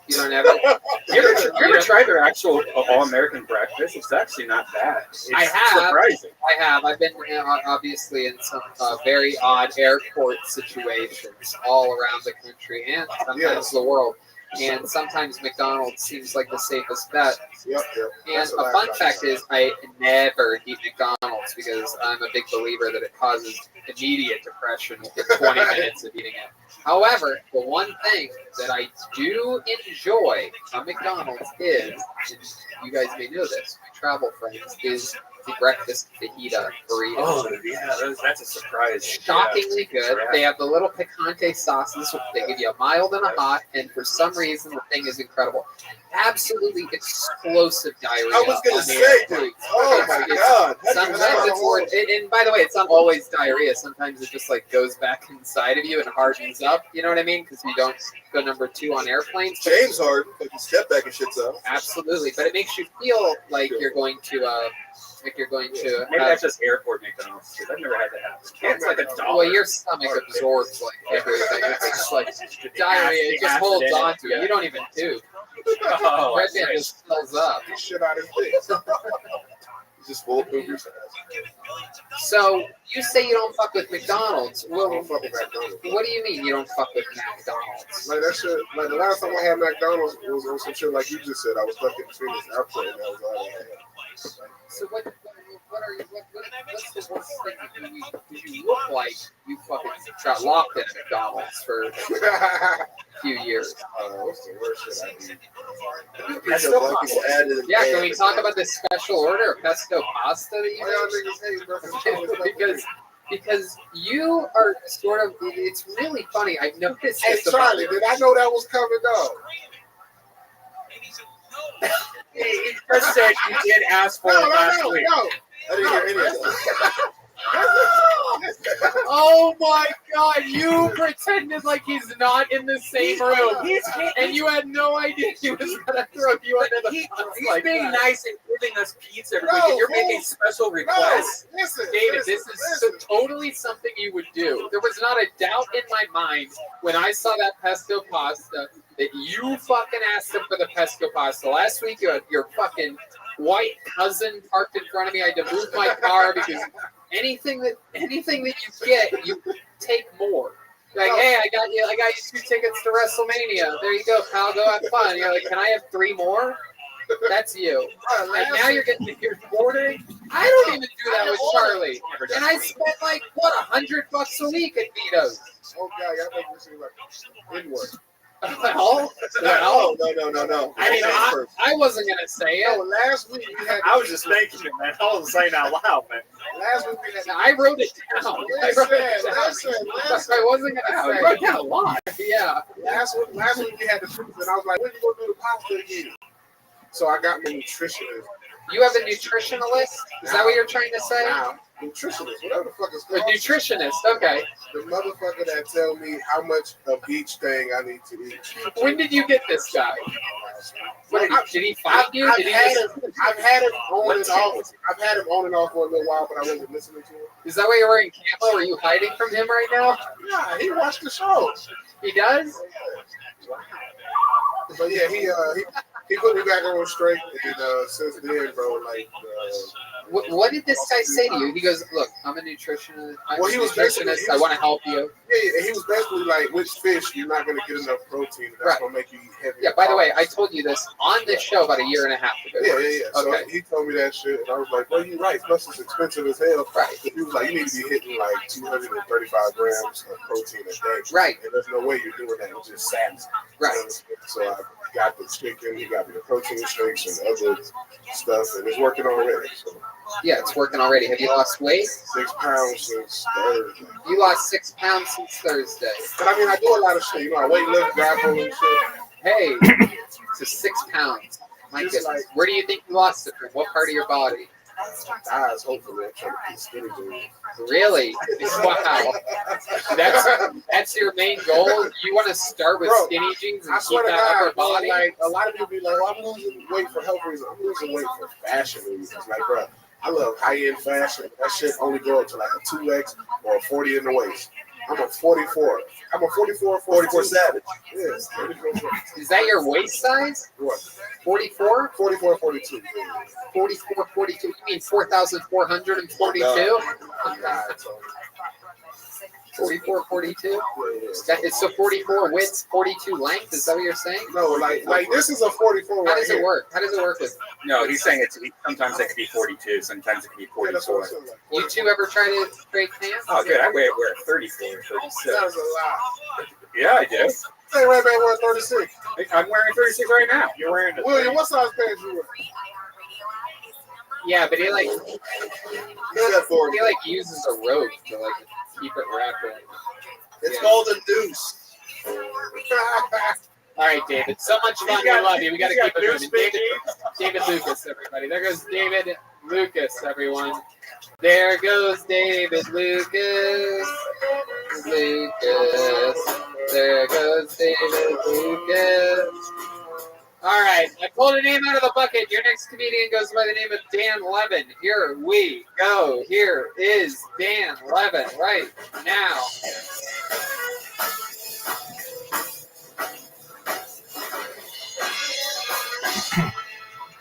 S3: You don't have it?
S12: You ever tried their actual all-American breakfast? It's actually not bad. It's surprising.
S3: I have. I've been obviously in some very odd airport situations all around the country and sometimes the world. And sometimes McDonald's seems like the safest bet.
S8: Yep.
S3: And a fun fact is I never eat McDonald's because I'm a big believer that it causes immediate depression within 20 minutes of eating it. However, the one thing that I do enjoy on McDonald's is, and you guys may know this, my travel friends, is the breakfast fajita burrito.
S12: Oh, yeah, that's a surprise.
S3: Shockingly good. They have the little picante sauces. They give you a mild and a hot, and for some reason, the thing is incredible. Absolutely explosive diarrhea.
S8: I was going to say, dude. Oh, my God.
S3: Sometimes it's worth it. And by the way, it's not always diarrhea. Sometimes it just like goes back inside of you and hardens up. You know what I mean? Because you don't go number 2 on airplanes.
S8: James Harden, like you step back and shit's up.
S3: Absolutely. But it makes you feel like you're going to
S12: Maybe that's just airport McDonald's. I've never had that happen. It's like $1.
S3: Well, your stomach absorbs like everything. It's just like diarrhea. It just holds on to it. You don't even do.
S12: Oh,
S3: Red Man just fills up.
S8: He shit out his face. He's just full of poopers.
S3: So you say you don't fuck with McDonald's. Well,
S8: I don't fuck with McDonald's.
S3: What do you mean you don't fuck with McDonald's?
S8: Like that shit. Like the last time I had McDonald's, it was on some shit like you just said. I was stuck in between this airport, and that was all I had.
S3: So what's the worst thing you look like you fucking got locked in McDonald's for a few years?
S8: What's the worst shit I eat?
S3: Yeah, can we talk about this special order of pesto pasta that you made? Because you are sort of, it's really funny. I've noticed.
S8: Hey, Charlie, did I know that was coming though?
S12: He just said you did ask for it last week.
S8: No. I didn't hear any of that.
S3: Oh my God! You pretended like he's not in the same room, and you had no idea he was gonna throw you under the bus.
S12: He's being nice and giving us pizza every week, and you're making special requests.
S3: David, this is totally something you would do. There was not a doubt in my mind when I saw that pesto pasta that you fucking asked him for the pesto pasta. Last week, you had your fucking white cousin parked in front of me. I had to move my car because anything that you get, you take more. You're like, hey, I got you 2 tickets to WrestleMania. There you go, pal. Go have fun. You're like, can I have 3 more? That's you. And now you're ordering. I don't even do that with Charlie. And I spent like what $100 a week at Vito's.
S8: Oh God, I think this is like inward.
S3: Well,
S8: no.
S3: I mean, I wasn't gonna say it.
S8: No, last week we had.
S21: I was just thinking it, man. I wasn't saying out loud, man.
S8: Last week we had.
S3: I wrote it down.
S8: Listen.
S3: I wasn't gonna say. I wrote down a lot. Yeah.
S8: Last week we had the pizza, and I was like, when you gonna do the pasta again? So I got my nutritionist.
S3: You have a nutritionalist? Is that what you're trying to say?
S8: Now, nutritionist, whatever the fuck it's called.
S3: A nutritionist, okay.
S8: The motherfucker that tell me how much of each thing I need to eat.
S3: When did you get this guy? Did he find you?
S8: I've had him on and off. I've had him on and off for a little while, but I wasn't listening to him.
S3: Is that why you're wearing camo? Are you hiding from him right now?
S8: Yeah, he watched the show.
S3: He does?
S8: But yeah, he he put me back on straight, and since then, bro, like.
S3: What did this guy say to you? He goes, "Look, I'm a nutritionist.
S8: He was
S3: nutritionist. I want to help you."
S8: Yeah, and he was basically like, "Which fish you're not going to get enough protein? That's going to make you eat heavy."
S3: Yeah. By the way, I told you this on this show about a year and a half ago.
S8: Yeah.
S3: Okay.
S8: So he told me that shit, and I was like, "Well, you're right. Plus, it's expensive as hell."
S3: Right.
S8: He was like, "You need to be hitting like 235 grams of protein a day."
S3: Right.
S8: And there's no way you're doing that with just salmon.
S3: Right.
S8: So I got the chicken. He got me the protein shakes and other stuff, and it's working already. So.
S3: Yeah, it's working already. Have you lost weight?
S8: 6 pounds since Thursday.
S3: You lost 6 pounds since Thursday.
S8: But I mean, I do a lot of shit. You know, I weightlift, grapple, and shit.
S3: Hey, so 6 pounds. My goodness. Like, where do you think you lost it from? What part of your body?
S8: Eyes, hopefully. I'm trying to keep skinny jeans.
S3: Really? Wow. That's your main goal? You want to start with skinny jeans and keep that upper body?
S8: Like, a lot of people be like, well, I'm losing weight for health reasons. I'm losing weight for fashion reasons. Like, bro, I love high-end fashion. That shit only go up to like a 2X or a 40 in the waist. I'm a 44. I'm a 44 savage. Yes, 44.
S3: Is that your waist size?
S8: What?
S3: 44?
S8: 44, 42.
S3: 44, 42. You mean 4,442? 44, 42? So 44 width, 42 length? Is that what you're saying?
S8: No, like this is a 44.
S3: How does it work? How does it work with?
S12: No, he's saying sometimes it could be 42, sometimes it could be 44.
S3: You two ever try to break pants?
S12: Oh, good. I wear 34, 36.
S8: That was a lot.
S12: Yeah, I do.
S8: Hey, right back wearing 36.
S12: I'm wearing 36 right now.
S8: You're wearing it. William, what size pants you wear?
S3: Yeah, but he uses a rope to like keep it wrapped in.
S14: It's called a noose.
S3: All right, David. So much fun. We love you. We got to keep it moving. David Lucas, everybody. There goes David Lucas, everyone. There goes David Lucas. There goes David Lucas. All right, I pulled a name out of the bucket. Your next comedian goes by the name of Dan Levin. Here we go. Here is Dan Levin right now.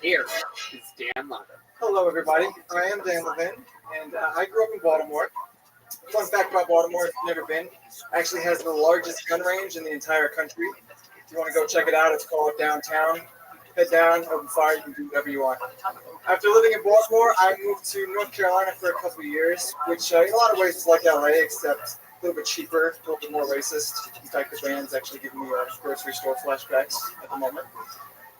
S3: Here is Dan Levin.
S11: Hello, everybody. I am Dan Levin, and I grew up in Baltimore. Fun fact about Baltimore, if you've never been, actually has the largest gun range in the entire country. If you want to go check it out, it's called Downtown. Head down, open fire, you can do whatever you want. After living in Baltimore, I moved to North Carolina for a couple of years, which in a lot of ways is like LA, except a little bit cheaper, a little bit more racist. In fact, the band's actually giving me grocery store flashbacks at the moment.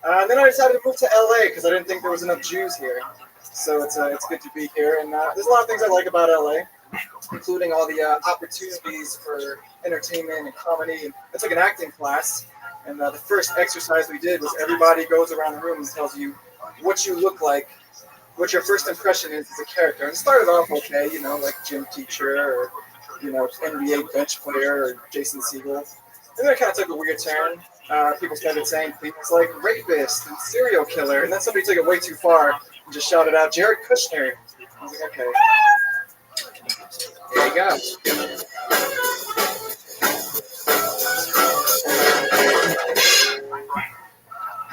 S11: And then I decided to move to LA because I didn't think there was enough Jews here. So it's good to be here. And there's a lot of things I like about LA, including all the opportunities for entertainment and comedy. And I took an acting class. And the first exercise we did was everybody goes around the room and tells you what you look like, what your first impression is as a character. And it started off okay, you know, like gym teacher or, you know, NBA bench player or Jason Segel. And then it kind of took a weird turn. People started saying things like rapist and serial killer. And then somebody took it way too far and just shouted out, Jared Kushner. I was like, okay.
S3: There you go.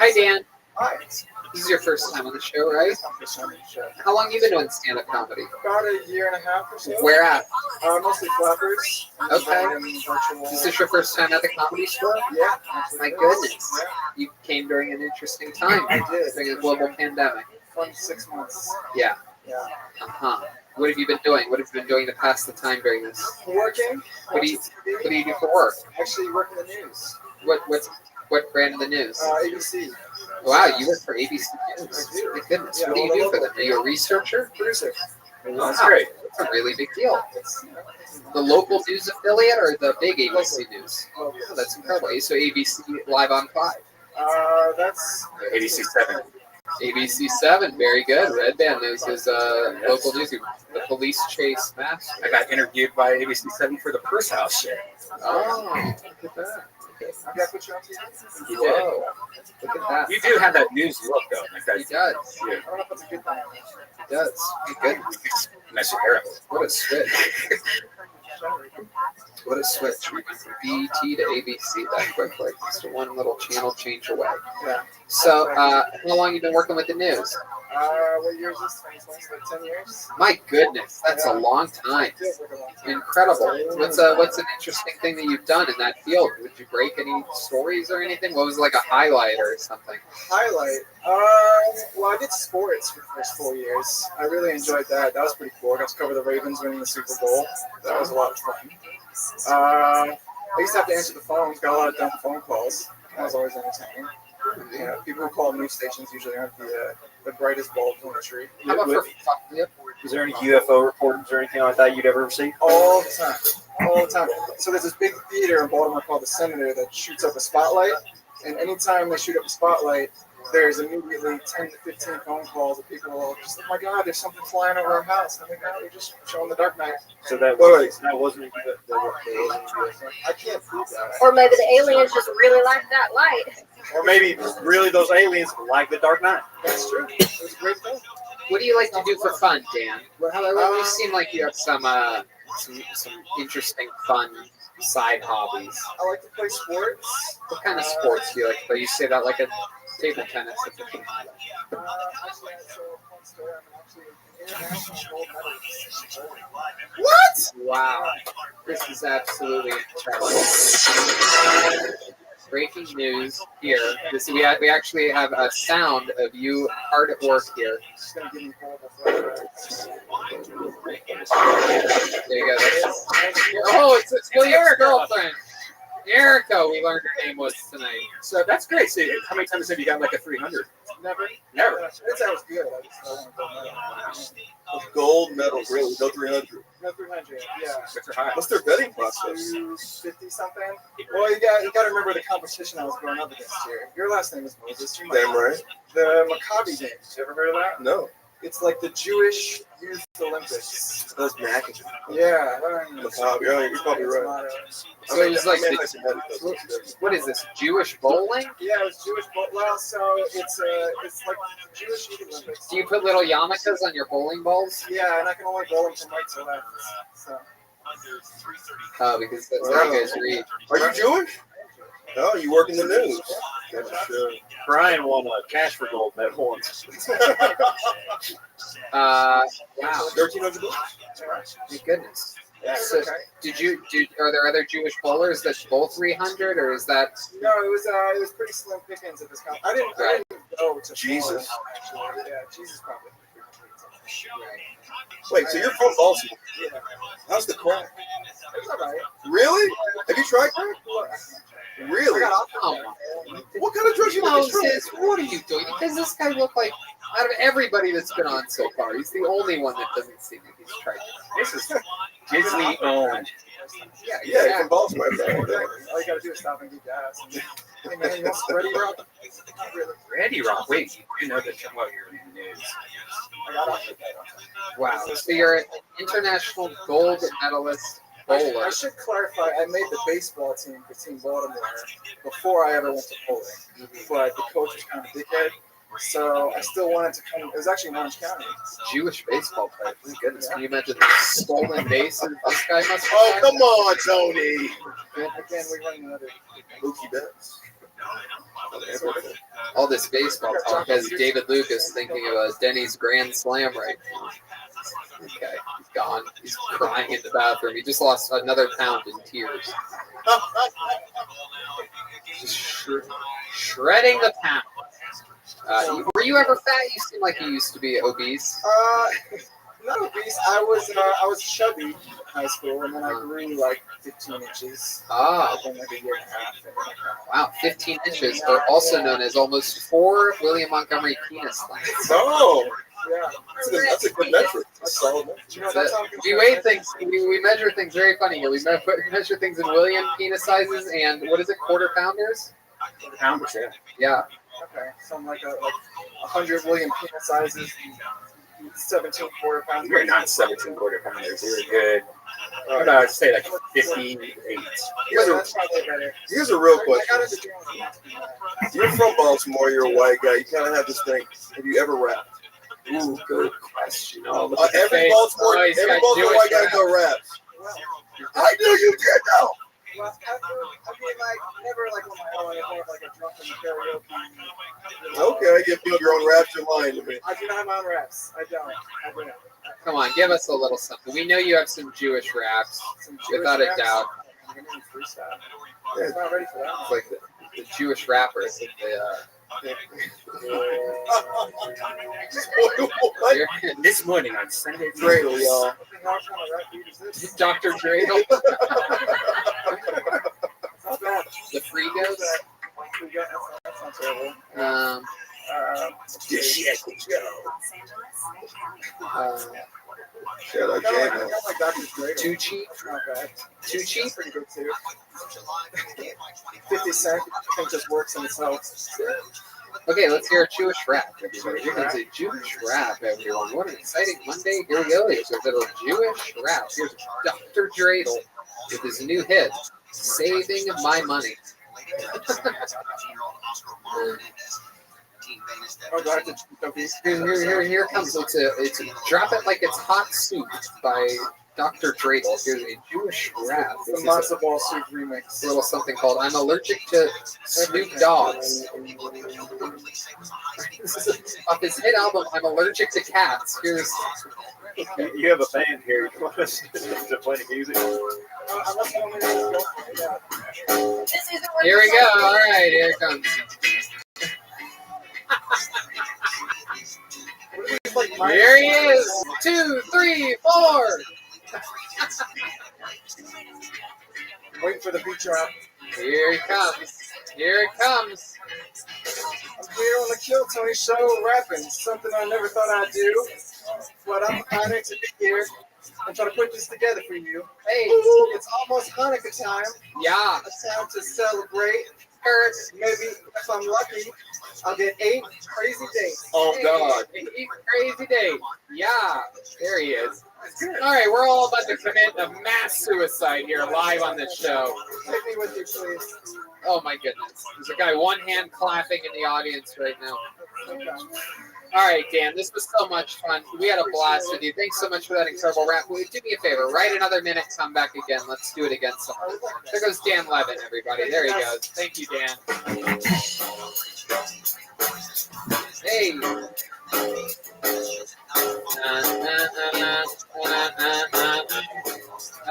S3: Hi, Dan.
S11: Hi.
S3: This is your first time on the show, right?
S11: First time on the show.
S3: How long have you been doing stand-up comedy?
S11: About a year and a half or so.
S3: Where at?
S11: Mostly Flappers.
S3: Okay. Is this your first time at the Comedy Store?
S11: Yeah.
S3: My goodness. Yeah. You came during an interesting time.
S11: I did.
S3: During a global pandemic.
S11: Fun 6 months.
S3: Yeah.
S11: Yeah.
S3: Uh-huh. What have you been doing? What have you been doing to pass the time during this?
S11: Working.
S3: What do you do for work?
S11: Actually, work in the news.
S3: What brand of the news?
S11: ABC.
S3: Wow, you work for ABC News. My goodness.
S11: Yeah,
S3: what do you do for them? Are you a researcher?
S11: Producer.
S3: Wow. That's great. That's a really big deal. The local news affiliate or the big ABC News? Oh, that's incredible. So ABC Live on 5?
S11: That's
S12: ABC 7.
S3: ABC 7, very good. Red Band News is local news. The police chase master.
S12: I got interviewed by ABC 7 for the Purse House show.
S3: Oh, look at that.
S11: You got put you on TV?
S12: You did.
S3: Whoa, look at that.
S12: You do have that news look, though. Like that.
S3: He does.
S12: Yeah.
S11: I don't know if that's a good thing.
S3: He does. My goodness.
S12: Nice hair.
S3: What a switch. What a switch. We went from BET to ABC that quickly. Just one little channel change away.
S11: Yeah.
S3: So, how long you been working with the news?
S11: What year is this? 2020, like 10 years?
S3: My goodness, that's a long time. Incredible. What's an interesting thing that you've done in that field? Would you break any stories or anything? What was like a highlight or something?
S11: Highlight? Well, I did sports for the first 4 years. I really enjoyed that. That was pretty cool. I got to cover the Ravens winning the Super Bowl. That was a lot of fun. I used to have to answer the phones. Got a lot of dumb phone calls. That was always entertaining. Yeah, people who call news stations usually aren't the brightest bulbs on the tree.
S3: How about for
S21: Was there any UFO reports or anything like that you'd ever see?
S11: All the time. All the time. So there's this big theater in Baltimore called the Senator that shoots up a spotlight. And anytime they shoot up a spotlight, there's immediately 10 to 15 phone calls of people who are just, oh my God, there's something flying over our house. I'm like, no, they're just showing the Dark Knight.
S21: So that wasn't a UFO.
S11: I can't prove that.
S7: Or maybe the aliens just really like that light.
S21: Or maybe really those aliens like the Dark Knight.
S11: That's true. It was a great thing.
S3: What do you like to do for fun, Dan? You seem like you have some interesting, fun side hobbies.
S11: I like to play sports.
S3: What kind of sports do you like to play? You say that like a table tennis.
S11: Actually, that's a fun story. I'm actually an international gold medalist.
S3: What? Wow. This is absolutely incredible. Breaking news here. We actually have a sound of you hard at work here. There you go. Oh, it's William's girlfriend. Erica, we learned her name was tonight.
S21: So that's great. So how many times have you got like a 300?
S11: Never.
S21: Never.
S11: That was good. I just want
S8: A gold medal, really? No 300.
S11: No 300. Yeah.
S8: What's their betting process?
S11: 250 something. Well, you got to remember the competition I was going up against here. Your last name is Moses.
S8: Damn right.
S11: The Maccabi Games. You ever heard of that?
S8: No.
S11: It's like the Jewish Youth Olympics.
S8: That's Mac.
S11: Yeah.
S8: Maccabi. Yeah, you're probably right.
S3: So it was like what is this? Jewish bowling?
S11: Yeah, it was Jewish bowling. Well, so it's like the Jewish Youth Olympics.
S3: Do you put little yarmulkes on your bowling balls?
S11: Yeah, and I can only bowl them from right to left. So.
S3: Oh, because that's how you guys read.
S8: Are you Jewish? No, you work in the news.
S21: Brian won a cash for gold medal once.
S3: Wow.
S8: $1,300.
S3: My goodness. So, are there other Jewish bowlers that bowl 300, or is that?
S11: No, it was pretty slim pickings at this time. I didn't go to
S8: Jesus.
S11: Actually. Yeah, Jesus probably.
S8: Wait, so you're from Baltimore?
S11: Yeah.
S8: How's the crack?
S11: It's all right.
S8: Really? Have you tried crack? Really? What kind of drugs you like?
S3: Moses, what are you doing? Does this guy look like, out of everybody that's been on so far, he's the only one that doesn't seem like he's tried.
S21: This is Disney owned.
S8: Yeah, from Baltimore.
S11: All you gotta do is stop and get gas. Hey man, you want some Ready Rock?
S21: Ready Rock. Wait, you know that while you're in the news.
S11: I got
S3: Wow. So you're an international gold medalist bowler.
S11: I should clarify, I made the baseball team for Team Baltimore before I ever went to bowling. But the coach was kind of a dickhead. So I still wanted to come. It was actually in Orange County.
S3: Jewish baseball player. My goodness. Can you imagine the stolen bases this guy must have?
S8: Oh, come on, Tony.
S11: Again, we run another
S8: Mookie Betts.
S3: All this baseball talk has David Lucas thinking of a Denny's Grand Slam right now. Okay, he's gone. He's crying in the bathroom. He just lost another pound in tears. Just shredding the pound. Were you ever fat? You seem like you used to be obese.
S11: Not obese. I was chubby in high school, and then I grew like 15 inches. Within like a year and a half.
S3: Wow, 15 inches, or also known as almost 4 William Montgomery penis lengths.
S8: Oh,
S11: yeah,
S8: that's a good metric. That's solid metric.
S3: We weigh things. We measure things very funny here. We measure things in William penis sizes and what is it, quarter pounders?
S21: Pounders, yeah.
S3: Yeah.
S11: Okay, so I'm like 100 William penis sizes. 17 quarter pounders.
S21: You're not 17 quarter pounders. You're good. I'd say like 58.
S8: Here's a real question. You're from Baltimore. You're a white guy. You kind of have this thing. Have you ever rapped?
S3: Ooh, good question.
S8: Every Baltimore white guy go raps. I knew you did know.
S11: Well, I mean, like, never like on my own. I never like a drunken karaoke.
S8: Okay, you build your own raps in line to me.
S11: I do not have my own raps. I don't.
S3: Come on, give us a little something. We know you have some Jewish raps, without a doubt.
S11: I'm not ready for that.
S3: It's like the Jewish rappers.
S12: This morning on Sunday
S8: Dreidel, y'all.
S3: Dr. Dreidel.
S11: Not bad.
S3: The Frigos.
S11: That's not terrible.
S8: Shout out Jam.
S3: Too cheap.
S11: Not bad.
S3: Too cheap.
S11: Pretty good too. 50 Cent, I think just works in itself.
S3: Okay, let's hear a Jewish rap. Everybody. Here comes a Jewish rap, everyone. What an exciting Monday. Here we go. Here's a little Jewish rap. Here's Dr. Dreidel with his new hit, Saving My Money. Here comes. It's a Drop It Like It's Hot Soup by Dr. Dreidel. Here's a Jewish rap.
S11: The matzo ball soup remix.
S3: A little something called I'm Allergic to Snoop Dogs. Off his hit album, I'm Allergic to Cats. Here's.
S5: You have a band here. You want us to play the music?
S3: Here we go. All right, here it comes. Here he is. 2, 3, 4.
S11: Waiting for the beat drop.
S3: Here he comes. Here it comes.
S11: I'm here on the Kill Tony show rapping. Something I never thought I'd do. But I'm honored to be here and try to put this together for you. Hey, it's almost Hanukkah time.
S3: Yeah.
S11: It's time to celebrate. Or maybe if I'm lucky, I'll get 8 crazy days.
S3: Oh, God. 8 crazy days. Yeah. There he is. All right, we're all about to commit a mass suicide here live on this show.
S11: Take me with you, please.
S3: Oh, my goodness. There's a guy one hand clapping in the audience right now. All right, Dan, this was so much fun. We had a blast with you. Thanks so much for that incredible rap. Do me a favor, write another minute, come back again. Let's do it again sometime. There goes Dan Levin, everybody. There he goes. Thank you, Dan. Hey.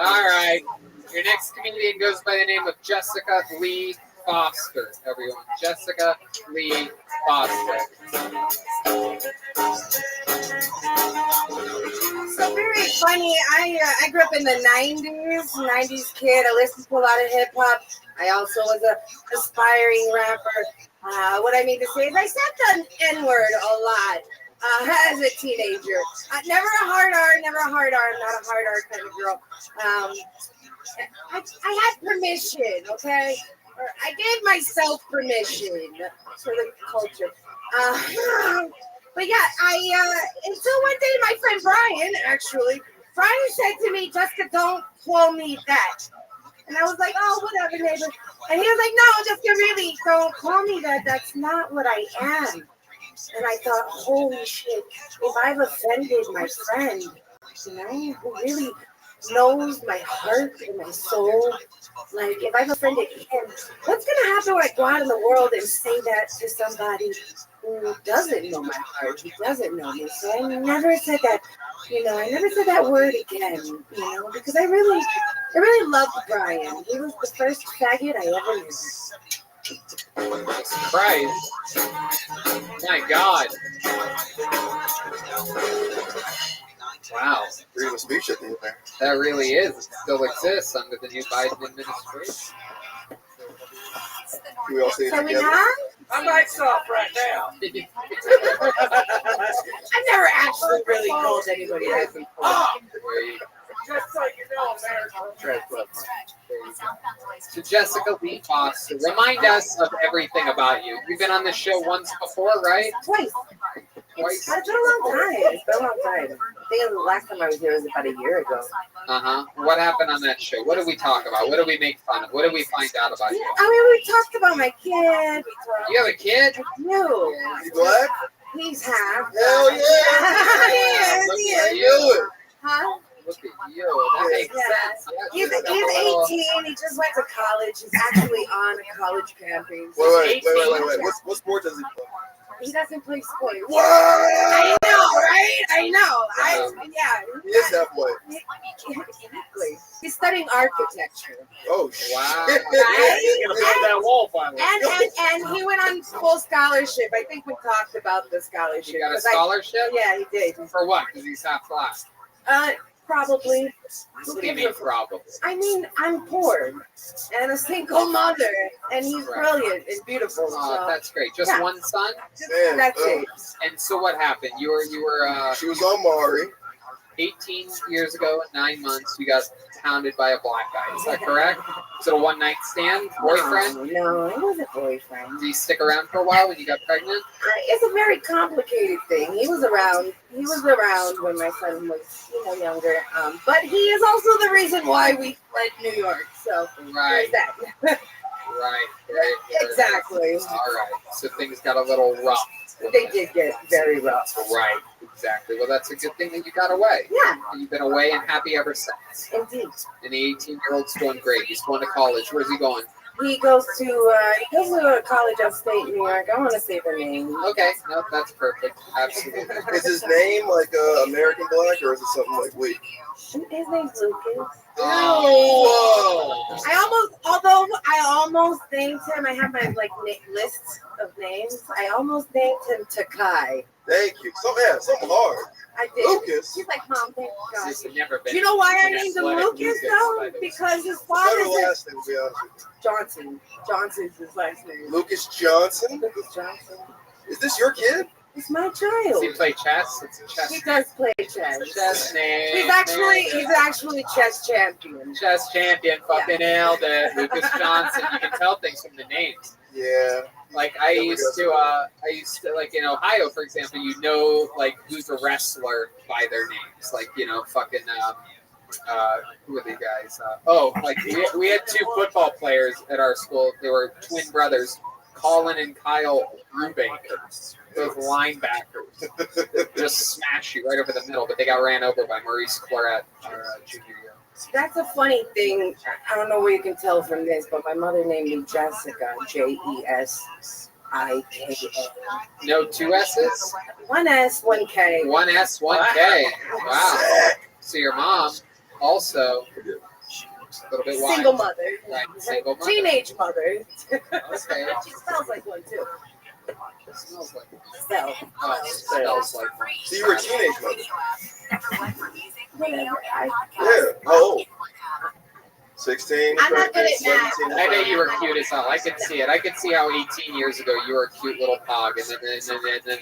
S3: All right. Your next comedian goes by the name of Jessica Lee Foster, everyone. Jessica Lee Foster.
S18: So very funny. I grew up in the 90s kid. I listened to a lot of hip hop. I also was a aspiring rapper. What I mean to say is I said the N-word a lot as a teenager. Never a hard R, never a hard R. I'm not a hard R kind of girl. I had permission, okay? I gave myself permission for the culture. But yeah, until one day my friend Brian said to me, Jessica, don't call me that. And I was like, oh, whatever, neighbor. And he was like, no, Jessica, really, don't call me that. That's not what I am. And I thought, holy shit, if I've offended my friend, who really knows my heart and my soul, like if I've offended him, what's gonna happen when I go out in the world and say that to somebody who doesn't know my heart, who doesn't know me? So I never said that, I never said that word again, because I really loved Brian. He was the first faggot I ever knew.
S3: Christ. My God. Wow.
S8: Freedom of speech at the end there.
S3: That really is. It still exists under the new Biden administration.
S8: Can we all say it
S18: So we
S8: together?
S18: done?
S5: I'm lights off right now.
S18: I've never actually really called anybody that.
S5: Just so you know,
S3: So Jessica Lee Foster, remind us of everything about you. You've been on this show once before, right?
S18: Twice. It's been a long time. I think the last time I was here was about a year ago.
S3: What happened on that show? What did we talk about? What did we make fun of? What did we find out about you?
S18: I mean, we talked about my kid.
S3: You have a kid?
S18: No.
S8: You black?
S18: He's half.
S8: Hell yeah!
S18: He is.
S8: You.
S18: Huh?
S3: Look at you. That makes sense. Yeah,
S18: He's 18. He just went to college. He's actually on a college campus.
S8: Wait. What sport does he play?
S18: He doesn't play sports.
S8: What?
S18: I know, right? I know.
S8: He is that way.
S18: Exactly. He's studying architecture.
S8: Oh, shit.
S3: Wow.
S9: He's gonna build that wall finally.
S18: And he went on full scholarship. I think we talked about the scholarship.
S3: He got a scholarship?
S18: Yeah, he did.
S3: For what? Because he's half class.
S18: Probably.
S3: What do you mean probably?
S18: I mean, I'm poor and a single mother, and he's brilliant and beautiful.
S3: Oh,
S18: so.
S3: that's great. Just one son?
S18: That's it.
S3: And so what happened? You were
S8: She was on Maury.
S3: 18 years ago, 9 months, you got hounded by a black guy. Is that correct? Is it a one-night stand? Boyfriend?
S18: No, it wasn't boyfriend.
S3: Did he stick around for a while when you got pregnant?
S18: It's a very complicated thing. He was around when my son was, younger. But he is also the reason why we fled New York. So
S3: Right.
S18: there's that.
S3: Right.
S18: Exactly.
S3: All right. So things got a little rough.
S18: They did get very rough.
S3: Right. Exactly. Well, that's a good thing that you got away.
S18: Yeah.
S3: And you've been away and happy ever since.
S18: Indeed.
S3: And the 18-year-old's doing great. He's going to college. Where's he going?
S18: He goes to a college upstate New York. I want to say the name.
S3: Okay. No, that's perfect. Absolutely.
S8: Is his name like American Black or is it something like Wait?
S18: His name's Lucas.
S3: Oh, whoa.
S18: I almost named him. I have my list of names. I almost named him Takai.
S8: Thank you. Something hard.
S18: I did.
S8: Lucas.
S18: He's like, Mom, thank God.
S3: This has never been.
S18: You know why I named him
S3: athletic
S18: Lucas
S3: by
S18: though?
S3: the way.
S18: Because his
S8: Better
S18: father's
S8: last name, to be honest with
S18: Johnson. Johnson's his last name.
S8: you. Lucas Johnson.
S18: Lucas Johnson.
S8: Is this your kid?
S18: It's my
S3: Does
S18: child.
S3: he play chess? It's a chess.
S18: He does play chess.
S3: Chess name.
S18: He's actually chess champion.
S3: Chess champion. Fucking nailed it. Lucas Johnson. You can tell things from the names.
S8: Yeah.
S3: Like I used to like in Ohio, for example, like who's a wrestler by their names. Like fucking who are the guys? Like we had two football players at our school. They were twin brothers, Colin and Kyle Brubaker. Those linebackers just smash you right over the middle, but they got ran over by Maurice Claret, our junior year.
S18: That's a funny thing. I don't know where you can tell from this, but my mother named me Jessica, Jesika.
S3: No two S's?
S18: One S, one K.
S3: One S, one K. Wow. So your mom also a little bit wild.
S18: Single mother.
S3: Right, single mother.
S18: Teenage mother.
S3: Okay.
S18: She smells like one too.
S3: Smells like one.
S18: Smells
S3: like one.
S8: So you were a teenage mother?
S18: Whatever.
S8: Yeah. How old? 16?
S18: I'm not good at math.
S8: 17?
S3: I bet you were cute as hell. I could see it. I could see how 18 years ago you were a cute little pog, and then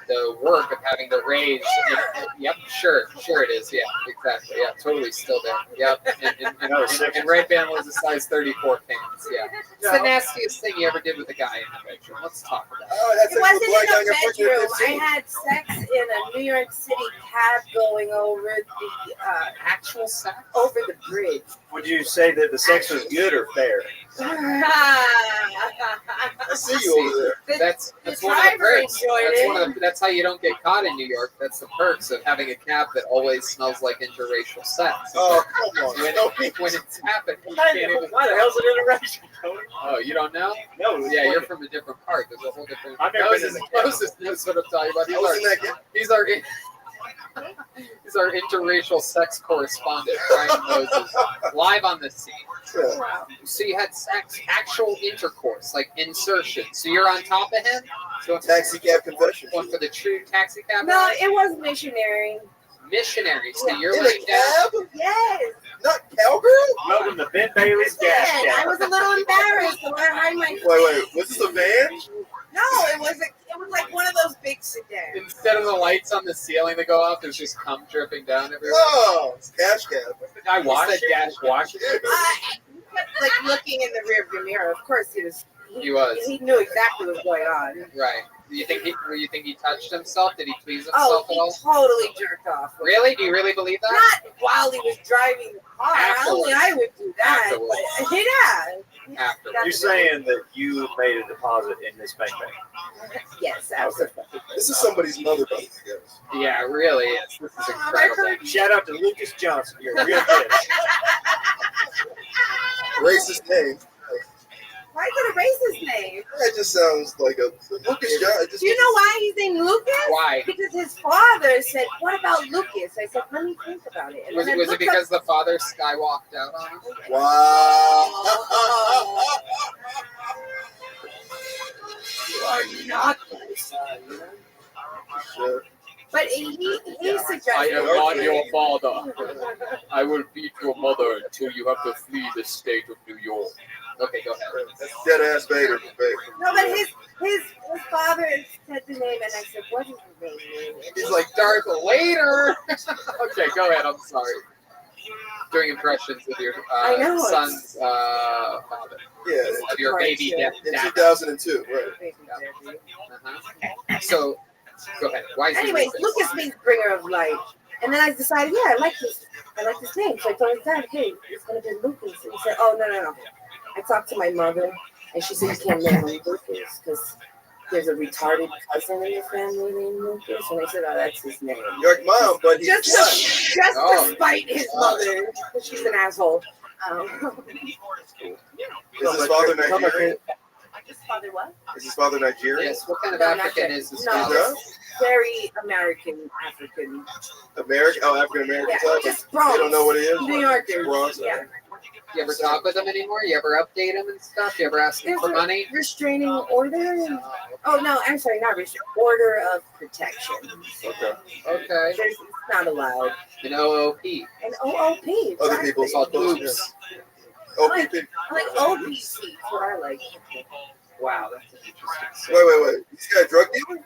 S3: the work of having to raise. Yep, sure it is. Yeah, exactly. Yeah, totally still there. Yep. And Red Band was a size 34 pants. Yeah. It's the nastiest thing you ever did with a guy in the bedroom. Let's talk about it.
S18: It wasn't in a bedroom. I had sex in a New York City cab going over the
S3: actual sex
S18: over the bridge.
S5: Would you say that the sex was good or fair?
S8: I see you over there.
S3: That's one of the perks. That's how you don't get caught in New York. That's the perks of having a cab that always smells like interracial sex.
S8: Oh, come on.
S3: When it's happened, you can't even.
S5: Why the hell's it interracial, Tony?
S3: Oh, you don't know?
S5: No.
S3: Yeah, you're from a different part. There's a whole different.
S5: I've never been in the cab.
S3: Moses knows what I'm talking about. He's our interracial sex correspondent, Brian Moses, live on the scene.
S8: Yeah.
S3: So you had sex, actual intercourse, like insertion. So you're on top of him? So
S8: Taxi cab confession.
S3: One for the true taxi cab?
S18: No, it was missionary.
S3: Missionary. So you're
S8: In
S3: laying
S8: a cab?
S3: down.
S18: Yes.
S8: Not cowgirl?
S5: Welcome to Ben Bailey's gas
S18: I
S5: cab.
S18: was a little embarrassed, so I hide my.
S8: Wait. Was this a van?
S18: No, it was like one of those big sedans.
S3: Instead of the lights on the ceiling that go off, there's just cum dripping down everywhere.
S8: Oh, it's cash cab.
S3: I watched it. Watch it.
S18: Like looking in the rearview mirror. Of course, he was.
S3: He
S18: knew exactly what was going on.
S3: Right. Do you think he touched himself? Did he please
S18: Oh,
S3: himself
S18: he
S3: at all?
S18: totally jerked off.
S3: Really? Do you really believe that?
S18: Not while he was driving the car.
S3: Afterwards.
S18: Only I would do that.
S3: Afterwards.
S18: But,
S3: after.
S5: You're saying that you made a deposit in this bank?
S18: Yes, absolutely.
S8: This is somebody's mother, I guess.
S3: Yeah, it really is. This is incredible.
S5: Shout out to Lucas Johnson. You're a real kid.
S8: Racist name.
S18: Why is it a racist name?
S8: That just sounds like a Lucas John.
S18: Do you know why he's named Lucas?
S3: Why?
S18: Because his father said, "What about Lucas?" I said, "Let me think about it." And
S3: Was
S18: then
S3: it
S18: I looked
S3: because
S18: up-
S3: the father skywalked out on him?
S8: Wow.
S18: You are not my son.
S8: Sure.
S18: But he suggested.
S3: I am not your father. I will beat your mother until you have to flee the state of New York. Okay, go ahead.
S8: That's dead ass Vader.
S18: No, but his father said the name, and I said, "What is the name?"
S3: He's like Darth Vader. Okay, go ahead. I'm sorry. Doing impressions of your
S18: I know,
S3: son's father.
S8: Yeah.
S3: Of your baby dad.
S8: In 2002, right.
S3: Uh-huh. So, go ahead. Why is
S18: Anyways, Lucas means bringer of light. And then I decided, yeah, I like this name. So I told his dad, hey, it's gonna be Lucas. And he said, oh no. I talked to my mother, and she said you can't name him Lucas because there's a retarded cousin in the family named Lucas. And I said, oh, that's his name.
S8: You're like, Mom, but he's
S18: just to spite his mother. She's an asshole.
S8: Is his father Nigerian?
S18: His father what?
S8: Is his father Nigerian?
S3: Yes. What kind of
S18: No,
S3: African
S18: not
S3: is his
S18: no,
S3: father?
S18: just very American African.
S8: African American
S18: Yeah,
S8: type?
S18: just
S8: They
S18: Bronx.
S8: don't know what he is?
S18: New Yorkers.
S8: Bronx,
S18: Yeah.
S3: You ever talk with him anymore? You ever update him and stuff? You ever ask him
S18: There's
S3: for
S18: a
S3: money?
S18: restraining order. Oh no, I'm sorry, not restraining order of protection.
S8: Okay.
S3: Okay.
S18: It's not allowed.
S3: An OOP.
S18: An OOP.
S8: Other
S18: exactly.
S8: people's
S3: Called
S8: close,
S3: oops.
S8: yeah.
S18: I
S8: OPP.
S18: like OPC. That's what I like.
S3: Wow, that's an interesting.
S8: Wait. He's got a drug dealer?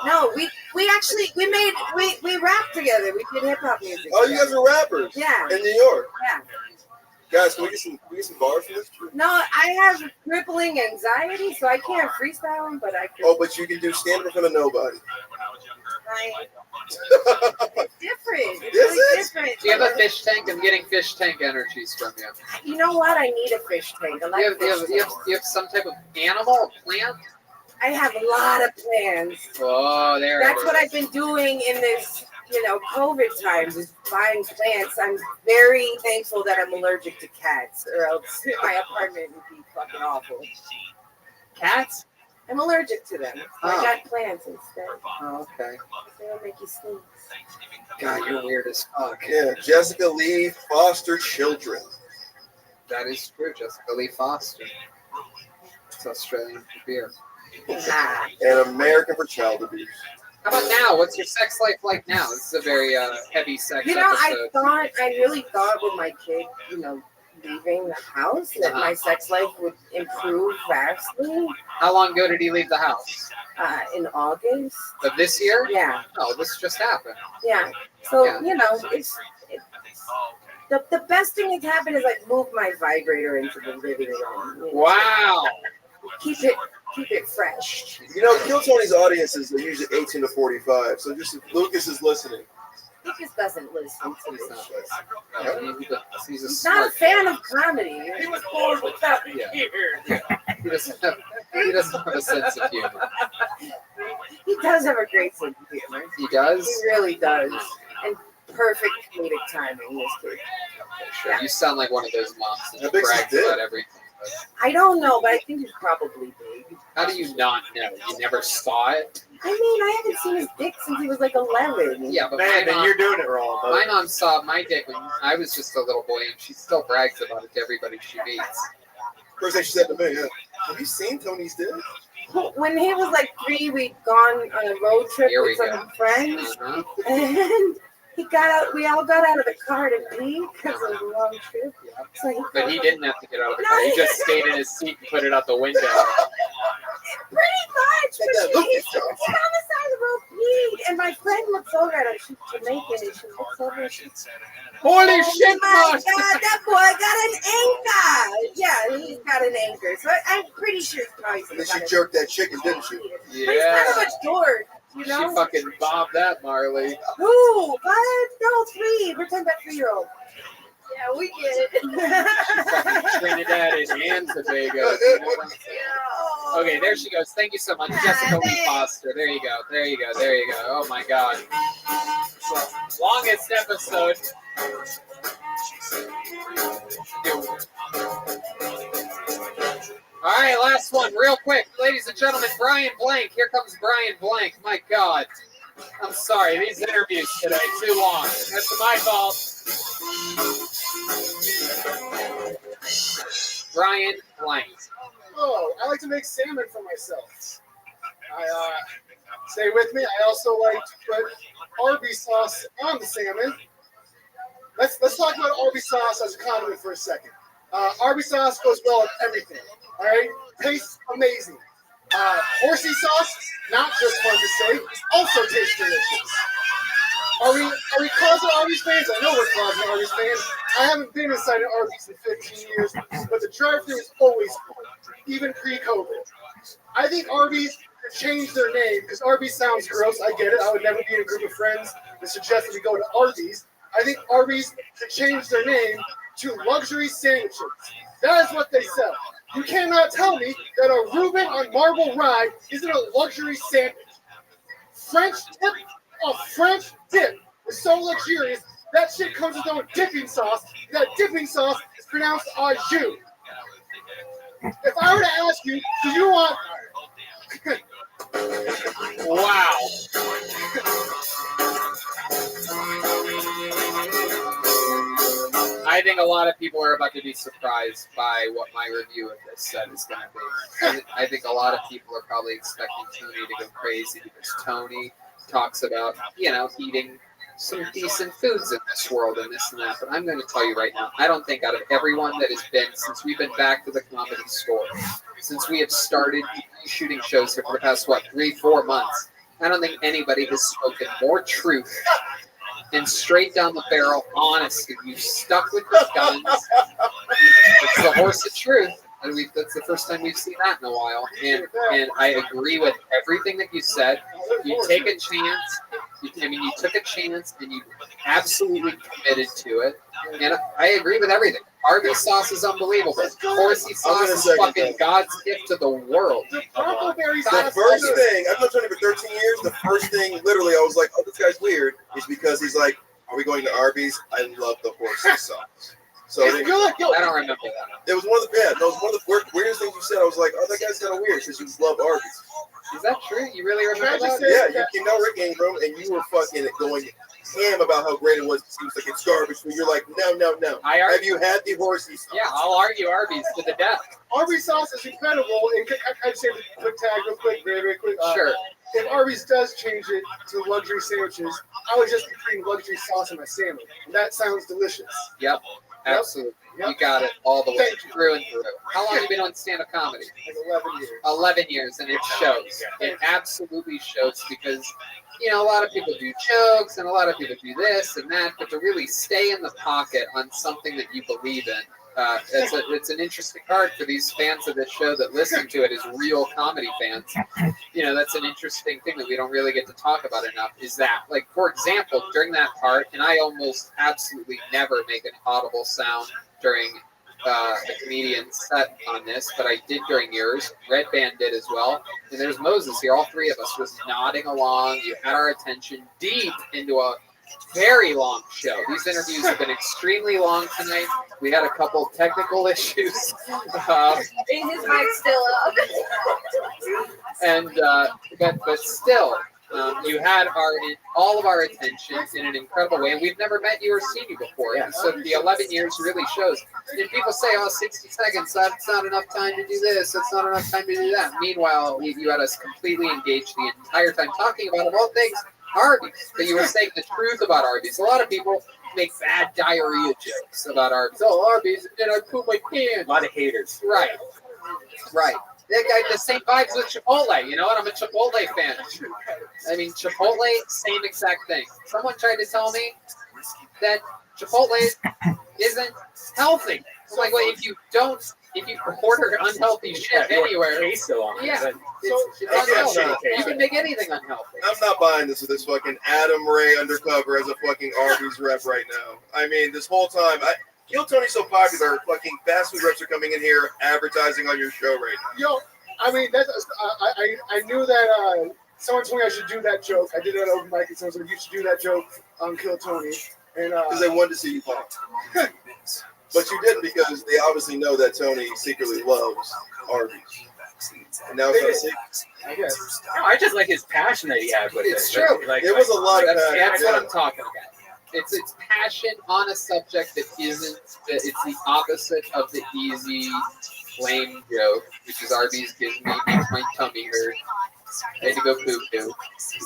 S18: No. We rapped together. We did hip hop music.
S8: Oh, you guys are rappers?
S18: Yeah.
S8: In New York?
S18: Yeah.
S8: Guys, can we get some bars from this?
S18: No, I have crippling anxiety, so I can't freestyle them, but I can.
S8: Oh, but you can do stand up in front of nobody.
S18: It's different. It's really different.
S3: Do you have a fish tank? I'm getting fish tank energies from you.
S18: You know what? I need a fish tank. I like
S3: You have some type of animal, a plant?
S18: I have a lot of plans.
S3: Oh, there
S18: That's
S3: it is.
S18: what I've been doing in this, COVID times is buying plants. I'm very thankful that I'm allergic to cats, or else my apartment would be fucking awful.
S3: Cats?
S18: I'm allergic to them.
S3: Oh.
S18: I got plants instead.
S3: Oh, okay.
S18: They don't make you sneeze.
S3: God, you're weird as fuck.
S8: Yeah, Jessica Lee foster children.
S3: That is true, Jessica Lee Foster. It's Australian for beer.
S8: And American for child abuse.
S3: How about now? What's your sex life like now? This is a very heavy sex episode.
S18: I really thought with my kid, leaving the house that my sex life would improve vastly.
S3: How long ago did he leave the house?
S18: In August.
S3: Of this year?
S18: Yeah.
S3: Oh, this just happened.
S18: Yeah. So,
S3: Yeah.
S18: it's the best thing that's happened is I moved my vibrator into the living room.
S3: Wow.
S18: Keep it fresh.
S8: Kill Tony's audiences are usually 18 to 45. So just if Lucas is listening.
S18: Lucas doesn't listen to this shit.
S3: He's
S18: He's not a fan of comedy.
S5: He was born with that
S3: Yeah.
S5: here.
S3: He doesn't have a sense of humor.
S18: He does have a great sense of humor.
S3: He does?
S18: He really does. And perfect comedic timing, this kid.
S3: Sure.
S18: Yeah.
S3: You sound like one of those moms that
S8: That makes
S3: brags
S8: you dick.
S3: about everything.
S18: I don't know, but I think he's probably big.
S3: How do you not know? You never saw it?
S18: I mean, I haven't seen his dick since he was like 11.
S3: Yeah, but
S5: Man, then you're doing it wrong.
S3: My mom saw my dick when I was just a little boy, and she still brags about it to everybody she meets.
S8: First thing she said to me, have you seen Tony's dick?
S18: When he was like 3, we'd gone on a road trip
S3: Here
S18: with
S3: we
S18: some
S3: go.
S18: friends,
S3: Uh-huh.
S18: and we all got out of the car to pee because it was a long trip. So
S3: But he didn't have to get out of the
S18: No,
S3: car. He
S18: he
S3: just stayed in his seat and put it out the window.
S18: Pretty much, but she sat on the side of the road peed, and my friend looks over at her. She's Jamaican, and she looks over and she's,
S3: Holy shit,
S18: my
S3: man!
S18: God, that boy got an anchor. Yeah, he's got an anchor. So I'm pretty sure he's probably
S8: And then she jerked that chicken, didn't she?
S18: But he's kind of a dork,
S3: She fucking bobbed that, Marley.
S18: Who? What? No, 3. We're talking about 3-year-old.
S7: Yeah, we get it.
S3: Trinidad and Tobago. You know what I'm saying? Okay, there she goes. Thank you so much, Jessica Lee Foster. There you go. There you go. There you go. Oh my God. So, longest episode. All right, last one, real quick, ladies and gentlemen. Brian Blank. Here comes Brian Blank. My God. I'm sorry, these interviews today too long. That's my fault. Brian Blank.
S11: Oh, I like to make salmon for myself. Stay with me. I also like to put Arby's sauce on the salmon. Let's talk about Arby's sauce as a condiment for a second. Arby's sauce goes well with everything. All right, tastes amazing. Horsey sauce, not just fun to say, also tastes delicious. Are we closet Arby's fans? I know we're closet Arby's fans. I haven't been inside an Arby's in 15 years, but the drive-thru is always full, even pre-COVID. I think Arby's should change their name because Arby's sounds gross. I get it. I would never be in a group of friends that suggested we go to Arby's. I think Arby's should change their name to luxury sandwiches. That is what they sell. You cannot tell me that a Reuben on marble rye isn't a luxury sandwich. French dip, a French dip is so luxurious that shit comes with its own dipping sauce. That dipping sauce is pronounced au jus. If I were to ask you, do you want?
S3: Wow. I think a lot of people are about to be surprised by what my review of this set is going to be. I think a lot of people are probably expecting Tony to go crazy because Tony talks about, eating some decent foods in this world and this and that. But I'm going to tell you right now, I don't think out of everyone that has been, since we've been back to the Comedy Store, since we have started shooting shows here for the past, 3-4 months, I don't think anybody has spoken more truth and straight down the barrel honesty. You stuck with your guns. It's the horse of truth. And that's the first time we've seen that in a while. And I agree with everything that you said. You take a chance. You took a chance and you absolutely committed to it. And I agree with everything. Arby's sauce is unbelievable. Horsey sauce is fucking God's gift to the world.
S8: The first thing, I've known Tony for 13 years. The first thing, literally, I was like, oh, this guy's weird, is because he's like, are we going to Arby's? I love the horsey sauce. So
S3: I don't remember that.
S8: It was one of the weirdest things you said. I was like, oh, that guy's kind of weird because you love Arby's.
S3: Is that true? You really remember that?
S8: Yeah, you came down Rick Game Room and you were fucking going ham about how great it was. It seems like it's garbage, but you're like, no. Have you had the horsey sauce?
S3: Yeah, I'll argue Arby's to the death.
S11: Arby's sauce is incredible. And I'd say the quick tag real quick, very quick.
S3: Sure.
S11: If Arby's does change it to luxury sandwiches, I would just be putting luxury sauce in my sandwich. And that sounds delicious.
S3: Yep. Absolutely. Yep. You got it all the way through and through. How long have you been on stand-up comedy?
S11: Like 11 years.
S3: 11 years, and it shows. It absolutely shows because, a lot of people do jokes and a lot of people do this and that, but to really stay in the pocket on something that you believe in, it's an interesting part for these fans of this show that listen to it as real comedy fans. That's an interesting thing that we don't really get to talk about enough is that, like, for example, during that part, and I almost absolutely never make an audible sound during a comedian set on this, but I did during yours. Red Band did as well. And there's Moses here. All three of us was nodding along. You had our attention deep into a very long show. These interviews have been extremely long tonight. We had a couple technical issues.
S7: His mic's still up.
S3: But still, you had all of our attention in an incredible way. We've never met you or seen you before. Yeah. So the 11 years really shows. And people say, 60 seconds, that's not enough time to do this. That's not enough time to do that. Meanwhile, you had us completely engaged the entire time talking about, of all things, Arby's. But you were saying the truth about Arby's. A lot of people make bad diarrhea jokes about Arby's. Oh, Arby's, and I poop my pants.
S12: A lot of haters.
S3: Right. The same vibes with Chipotle. You know what? I'm a Chipotle fan. I mean, Chipotle, same exact thing. Someone tried to tell me that Chipotle isn't healthy. I'm like, well, if you order unhealthy shit anywhere, it's unhealthy. You can make anything unhealthy.
S8: I'm not buying this with this fucking Adam Ray undercover as a fucking Arby's rep right now. I mean, this whole time,
S13: Kill Tony's so popular, fucking fast food reps are coming in here advertising on your show right now.
S20: Yo, I mean, I knew that someone told me I should do that joke. I did it at open mic, and someone said you should do that joke on Kill Tony. And
S13: because they wanted to see you pop. But you didn't because they obviously know that Tony secretly loves Arby's. And now it's
S12: I guess. No, I just like his passion that he had with
S10: It's
S12: it.
S10: true.
S12: Like,
S13: there was a lot of passion.
S10: That's what I'm talking about. It's passion on a subject that isn't. It's the opposite of the easy, lame joke, which is Arby's gives me makes my tummy hurt. I had to go poo poo.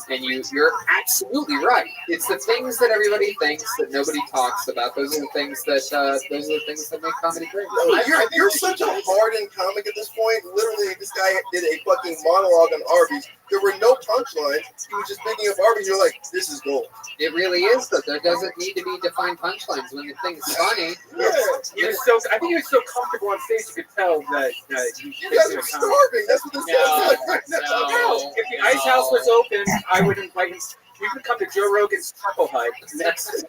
S10: And you're absolutely right. It's the things that everybody thinks that nobody talks about. Those are the things that make comedy great.
S13: No, you're such a hardened comic at this point. Literally, this guy did a fucking monologue on Arby's. There were no punchlines. He was just picking up Arby's. You're like, this is gold.
S10: It really is, though. There doesn't need to be defined punchlines when the thing's funny.
S12: Yeah. I think he was so comfortable on stage, you could tell that
S13: you guys are starving. That's what this guy's like right now.
S12: If the Ice House was open, I would invite him. You could come to Joe Rogan's Truffle Hut next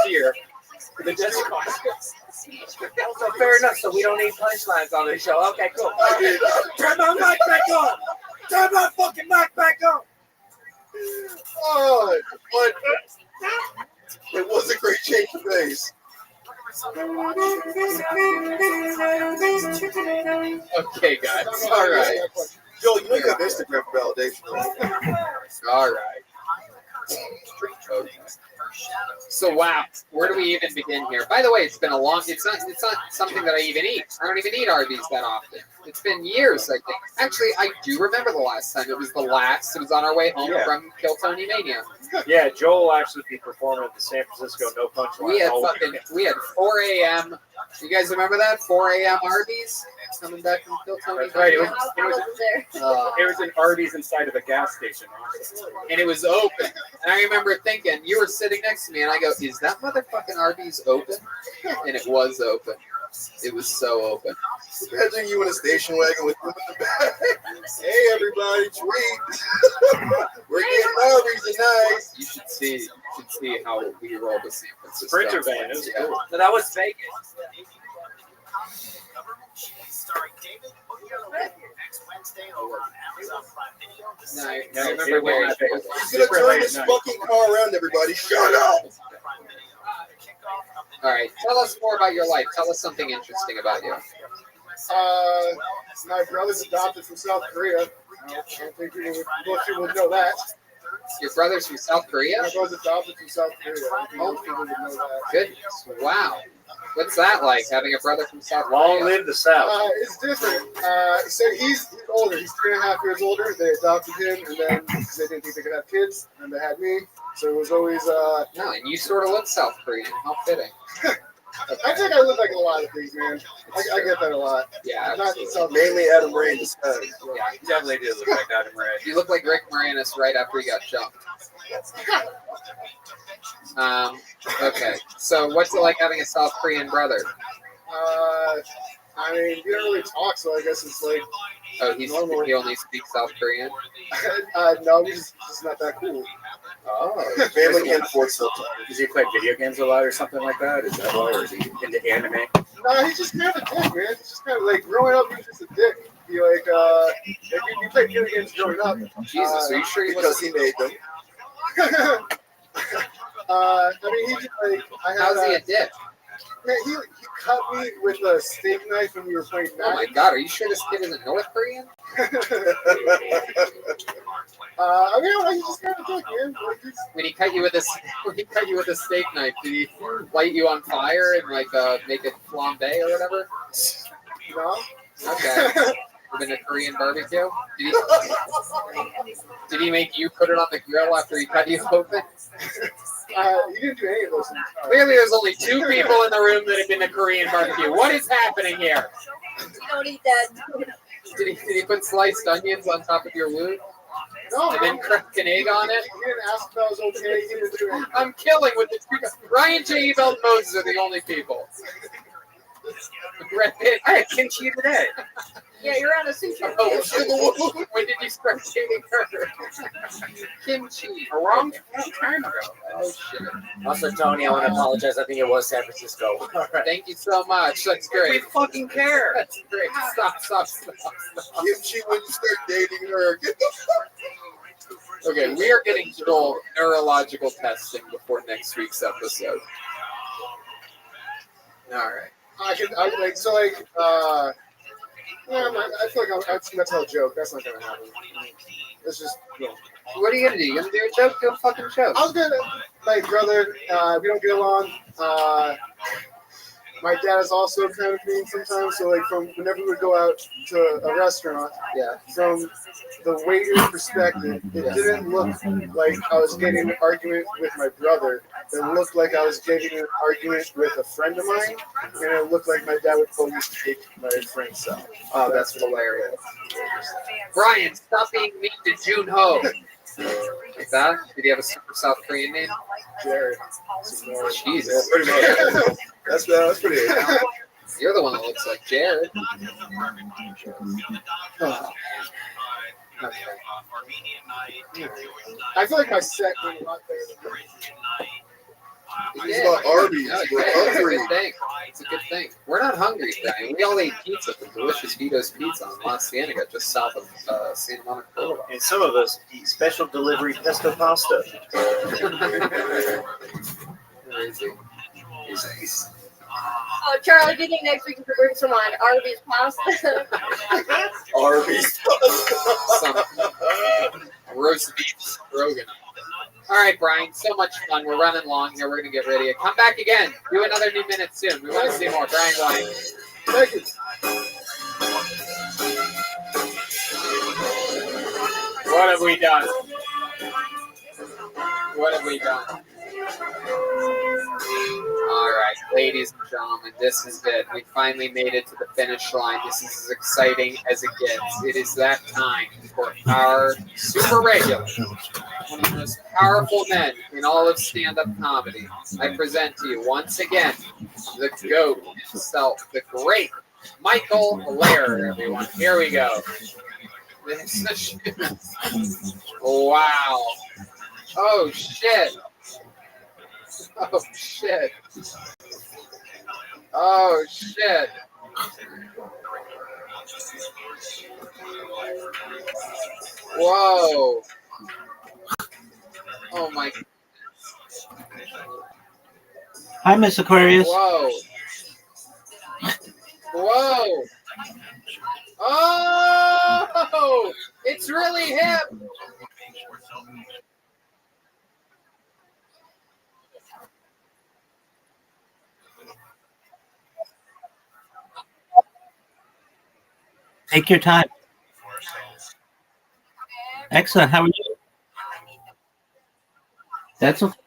S12: year. The desert
S17: So fair enough. So we don't need punchlines on this show. Okay, cool.
S15: Turn my mic back on. Turn my fucking mic back on.
S13: Oh, but it was a great change of pace.
S10: Okay, guys. All right.
S13: Joel, you know you have Instagram validation.
S10: All right. So wow, where do we even begin here? By the way, it's been a long. It's not something that I even eat. I don't even eat Arby's that often. It's been years, I think. Actually, I do remember the last time. It was on our way home from Kill Tony Mania.
S21: Yeah, Joel will actually be performing at the San Francisco No Punchline.
S10: We had 4 a.m. You guys remember that? 4 a.m. Arby's coming back from Kill Tony.
S12: That's right. It was an Arby's inside of a gas station,
S10: and it was open. And I remember thinking, you were sitting next to me, and I go, "Is that motherfucking Arby's open?" And it was open. It was so open.
S13: Imagine you in a station wagon with them in the back. Hey, everybody, treat. We're getting Arby's tonight.
S10: You should see how we roll the San Francisco.
S21: Sprinter van. It was cool.
S17: So that was Vegas.
S10: I remember where
S13: he's gonna turn this fucking car around, everybody. Shut up!
S10: All right, tell us more about your life. Tell us something interesting about you.
S20: My brother's adopted from South Korea. I don't think most people would know that.
S10: Your brother's from South Korea?
S20: My brother's adopted from South Korea. I don't think most people would know that.
S10: Goodness, wow. What's that like, having a brother from South Korea?
S21: Long live the South.
S20: It's different. So he's older. He's 3.5 years older. They adopted him, and then because they didn't think they could have kids, and they had me. So it was always...
S10: No, and you sort of look South Korean. How fitting.
S20: I think I look like a lot of things, man. I get that a lot.
S10: Yeah,
S20: not South
S13: mainly Adam Ray in disguise.
S10: Yeah,
S12: you definitely do look like Adam Ray.
S10: You look like Rick Moranis right after he got jumped. Okay, so what's it like having a South Korean brother?
S20: I mean, we don't really talk, so I guess it's like...
S10: Oh, he only speaks South Korean?
S20: No, he's just not that cool.
S10: Oh.
S13: Family can't afford stuff.
S12: Does he play video games a lot or something like that? Is that why? Or is he into anime?
S20: No, he's just kind of a dick, man. He's just kind of like, growing up, he was just a dick. He like, you played video games growing up.
S10: Jesus, are you sure
S13: because he made them?
S20: I mean, he just like...
S10: How's he a dick?
S20: Man, he cut me with a steak knife when we were playing Madden.
S10: Oh my god, are you sure this kid isn't North Korean?
S20: I mean, he's just kind of dick, man. Like,
S10: when he cut you with a steak knife, did he light you on fire and like make it flambe or whatever?
S20: No.
S10: Okay. Within a Korean barbecue? Did he make you put it on the grill after he cut you open?
S20: He didn't do any of those things.
S10: Clearly, there's only 2 people in the room that have been to Korean barbecue. What is happening here?
S7: You don't eat that.
S10: Did he put sliced onions on top of your wound?
S20: No.
S10: And then crack an egg on it?
S20: He didn't ask if I was okay. He didn't do it.
S10: I'm killing with the Ryan J. Ebel and Moses are the only people.
S3: I had kimchi today.
S7: Yeah, you're on a sushi.
S3: Oh, when did you start dating her? Kimchi. A long time ago. Oh, shit.
S4: Also, Tony, I want to apologize. I think it was San Francisco.
S3: All right. Thank you so much. That's great.
S5: We fucking care.
S3: That's great. Stop.
S13: Kimchi when you start dating her. Get the fuck.
S3: Okay, we are getting Joel neurological testing before next week's episode. All right.
S20: I feel like I'm gonna tell a joke. That's not gonna happen. It's just.
S3: What are you gonna do? You gonna do a joke? Do a fucking joke.
S20: I was gonna. My brother, we don't get along. My dad is also kind of mean sometimes. So from whenever we would go out to a restaurant, from the waiter's perspective, it didn't look like I was getting an argument with my brother. It looked like I was getting an argument with a friend of mine, and it looked like my dad would always take my friend's side.
S3: Oh, that's hilarious. Brian, stop being mean to Junho. Like that? Did he have a super South Korean name?
S20: Jared.
S3: Jesus.
S20: Pretty much. That's pretty.
S3: You're the one that looks like Jared.
S20: I feel like my set went a lot better.
S13: It's about Arby's.
S3: No,
S13: We're
S3: it's a
S13: hungry.
S3: good thing. It's a good thing. We're not hungry, Brian. We all ate pizza from delicious Vito's Pizza on La Cienega, just south of Santa Monica Boulevard.
S5: And some of us eat special delivery pesto pasta.
S3: Crazy.
S7: Oh, Charlie, do you think next week we could bring some on Arby's pasta?
S13: Arby's.
S3: Some roast beef Rogan. All right, Brian, so much fun. We're running long here. We're going to get ready. Come back again. Do another new minute soon. We want to see more. Brian White.
S20: Thank you.
S3: What have we done? What have we done? All right, ladies and gentlemen, this is it. We finally made it to the finish line. This is as exciting as it gets. It is that time for our super regular, one of the most powerful men in all of stand-up comedy. I present to you once again the GOAT himself, the great Michael Laird, everyone. Here we go. Wow. Oh, shit. Oh, shit. Oh, shit. Whoa. Oh, my.
S1: Hi, Miss Aquarius.
S3: Whoa. Whoa. Oh, it's really hip.
S1: Take your time. Excellent. How are you? That's okay.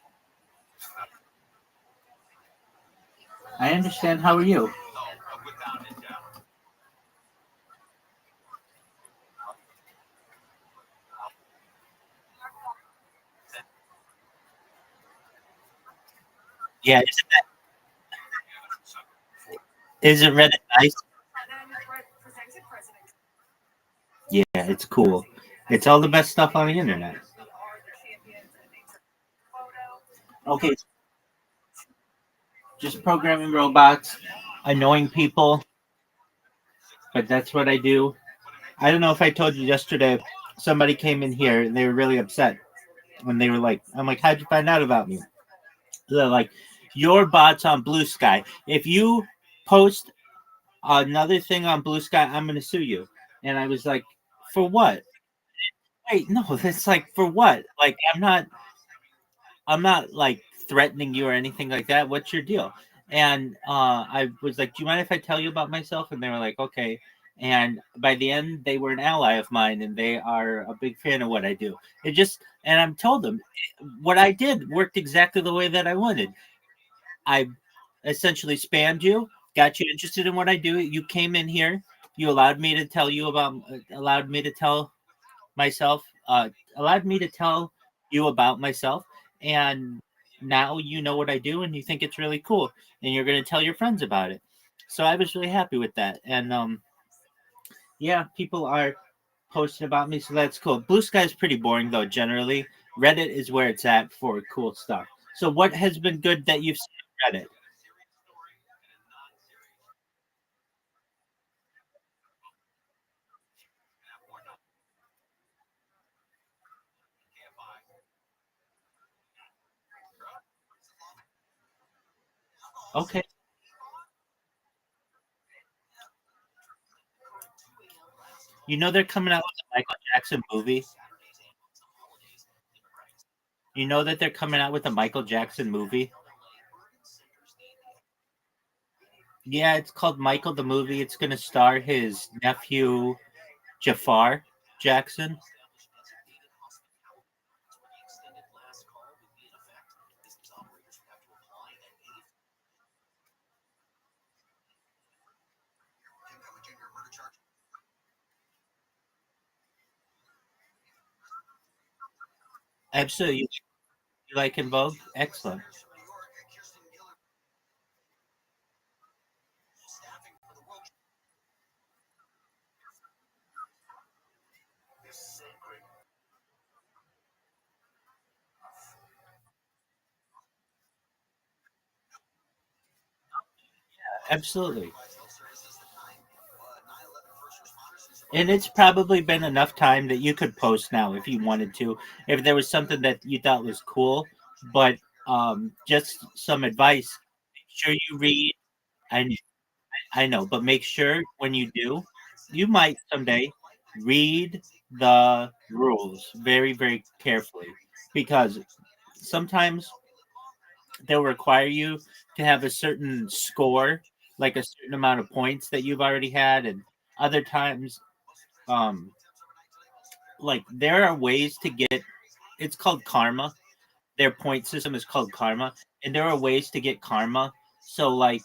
S1: I understand. How are you? Yeah, isn't Reddit nice? Yeah, it's cool. It's all the best stuff on the internet. Okay. Just programming robots, annoying people, but that's what I do. I don't know if I told you yesterday, somebody came in here and they were really upset when they were like, I'm like, how'd you find out about me? They're like, your bot's on Blue Sky. If you post another thing on Blue Sky, I'm going to sue you. And I was like, for what? Wait, no, it's like, for what? Like, I'm not like threatening you or anything like that. What's your deal? And I was like, do you mind if I tell you about myself? And they were like, okay. And by the end, they were an ally of mine and they are a big fan of what I do. And I told them what I did worked exactly the way that I wanted. I essentially spammed you, got you interested in what I do. You came in here, you allowed me to tell you allowed me to tell you about myself. And now you know what I do and you think it's really cool and you're going to tell your friends about it. So I was really happy with that, and yeah, people are posting about me, so that's cool. Blue Sky is pretty boring though. Generally, Reddit is where it's at for cool stuff. So what has been good that you've seen on Reddit? Okay. You know they're coming out with a Michael Jackson movie. You know that they're coming out with a Michael Jackson movie. Yeah, it's called Michael the movie. It's going to star his nephew Jafar Jackson. Absolutely. You like In Vogue? Excellent. Absolutely. And it's probably been enough time that you could post now if you wanted to. If there was something that you thought was cool, but just some advice. Make sure you read. I I know, but make sure when you do, you might someday read the rules very, very carefully because sometimes they'll require you to have a certain score, like a certain amount of points that you've already had, and other times, um, like there are ways to get. It's called karma. Their point system is called karma, and there are ways to get karma. So like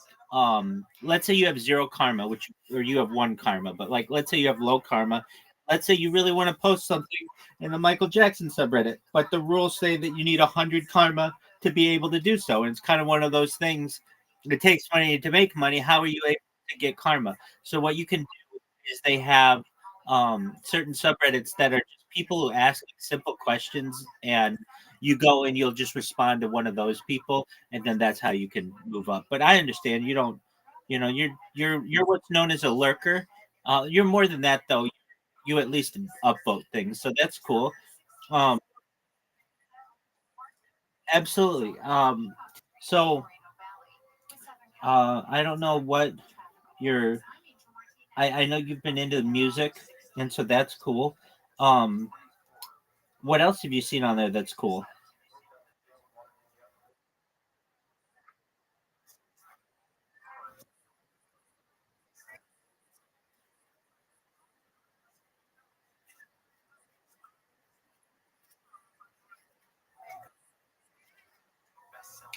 S1: let's say you have zero karma, which or you have one karma, but like let's say you have low karma. Let's say you really want to post something in the Michael Jackson subreddit, but the rules say that you need 100 karma to be able to do so. And it's kind of one of those things. It takes money to make money. How are you able to get karma? So what you can do is they have certain subreddits that are just people who ask simple questions, and you go and you'll just respond to one of those people, and then that's how you can move up. But I understand you don't, you know, you're what's known as a lurker. You're more than that though. You at least upvote things, so that's cool. Um, Absolutely. So I don't know what your I know you've been into music, and so that's cool. Um, what else have you seen on there that's cool?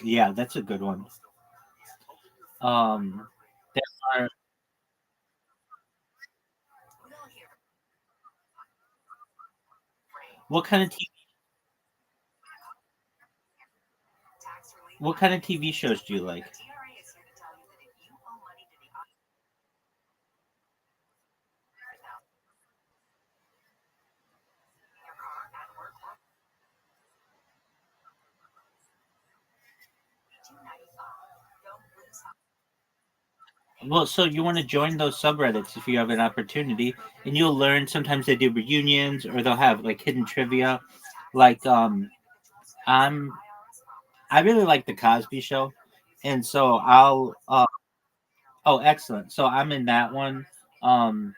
S1: Yeah, that's a good one. There are what kind of what kind of TV shows do you like? Well, so you want to join those subreddits if you have an opportunity, and you'll learn. Sometimes they do reunions, or they'll have like hidden trivia. Like I'm I really like the Cosby Show, and so I'll oh, excellent. So I'm in that one.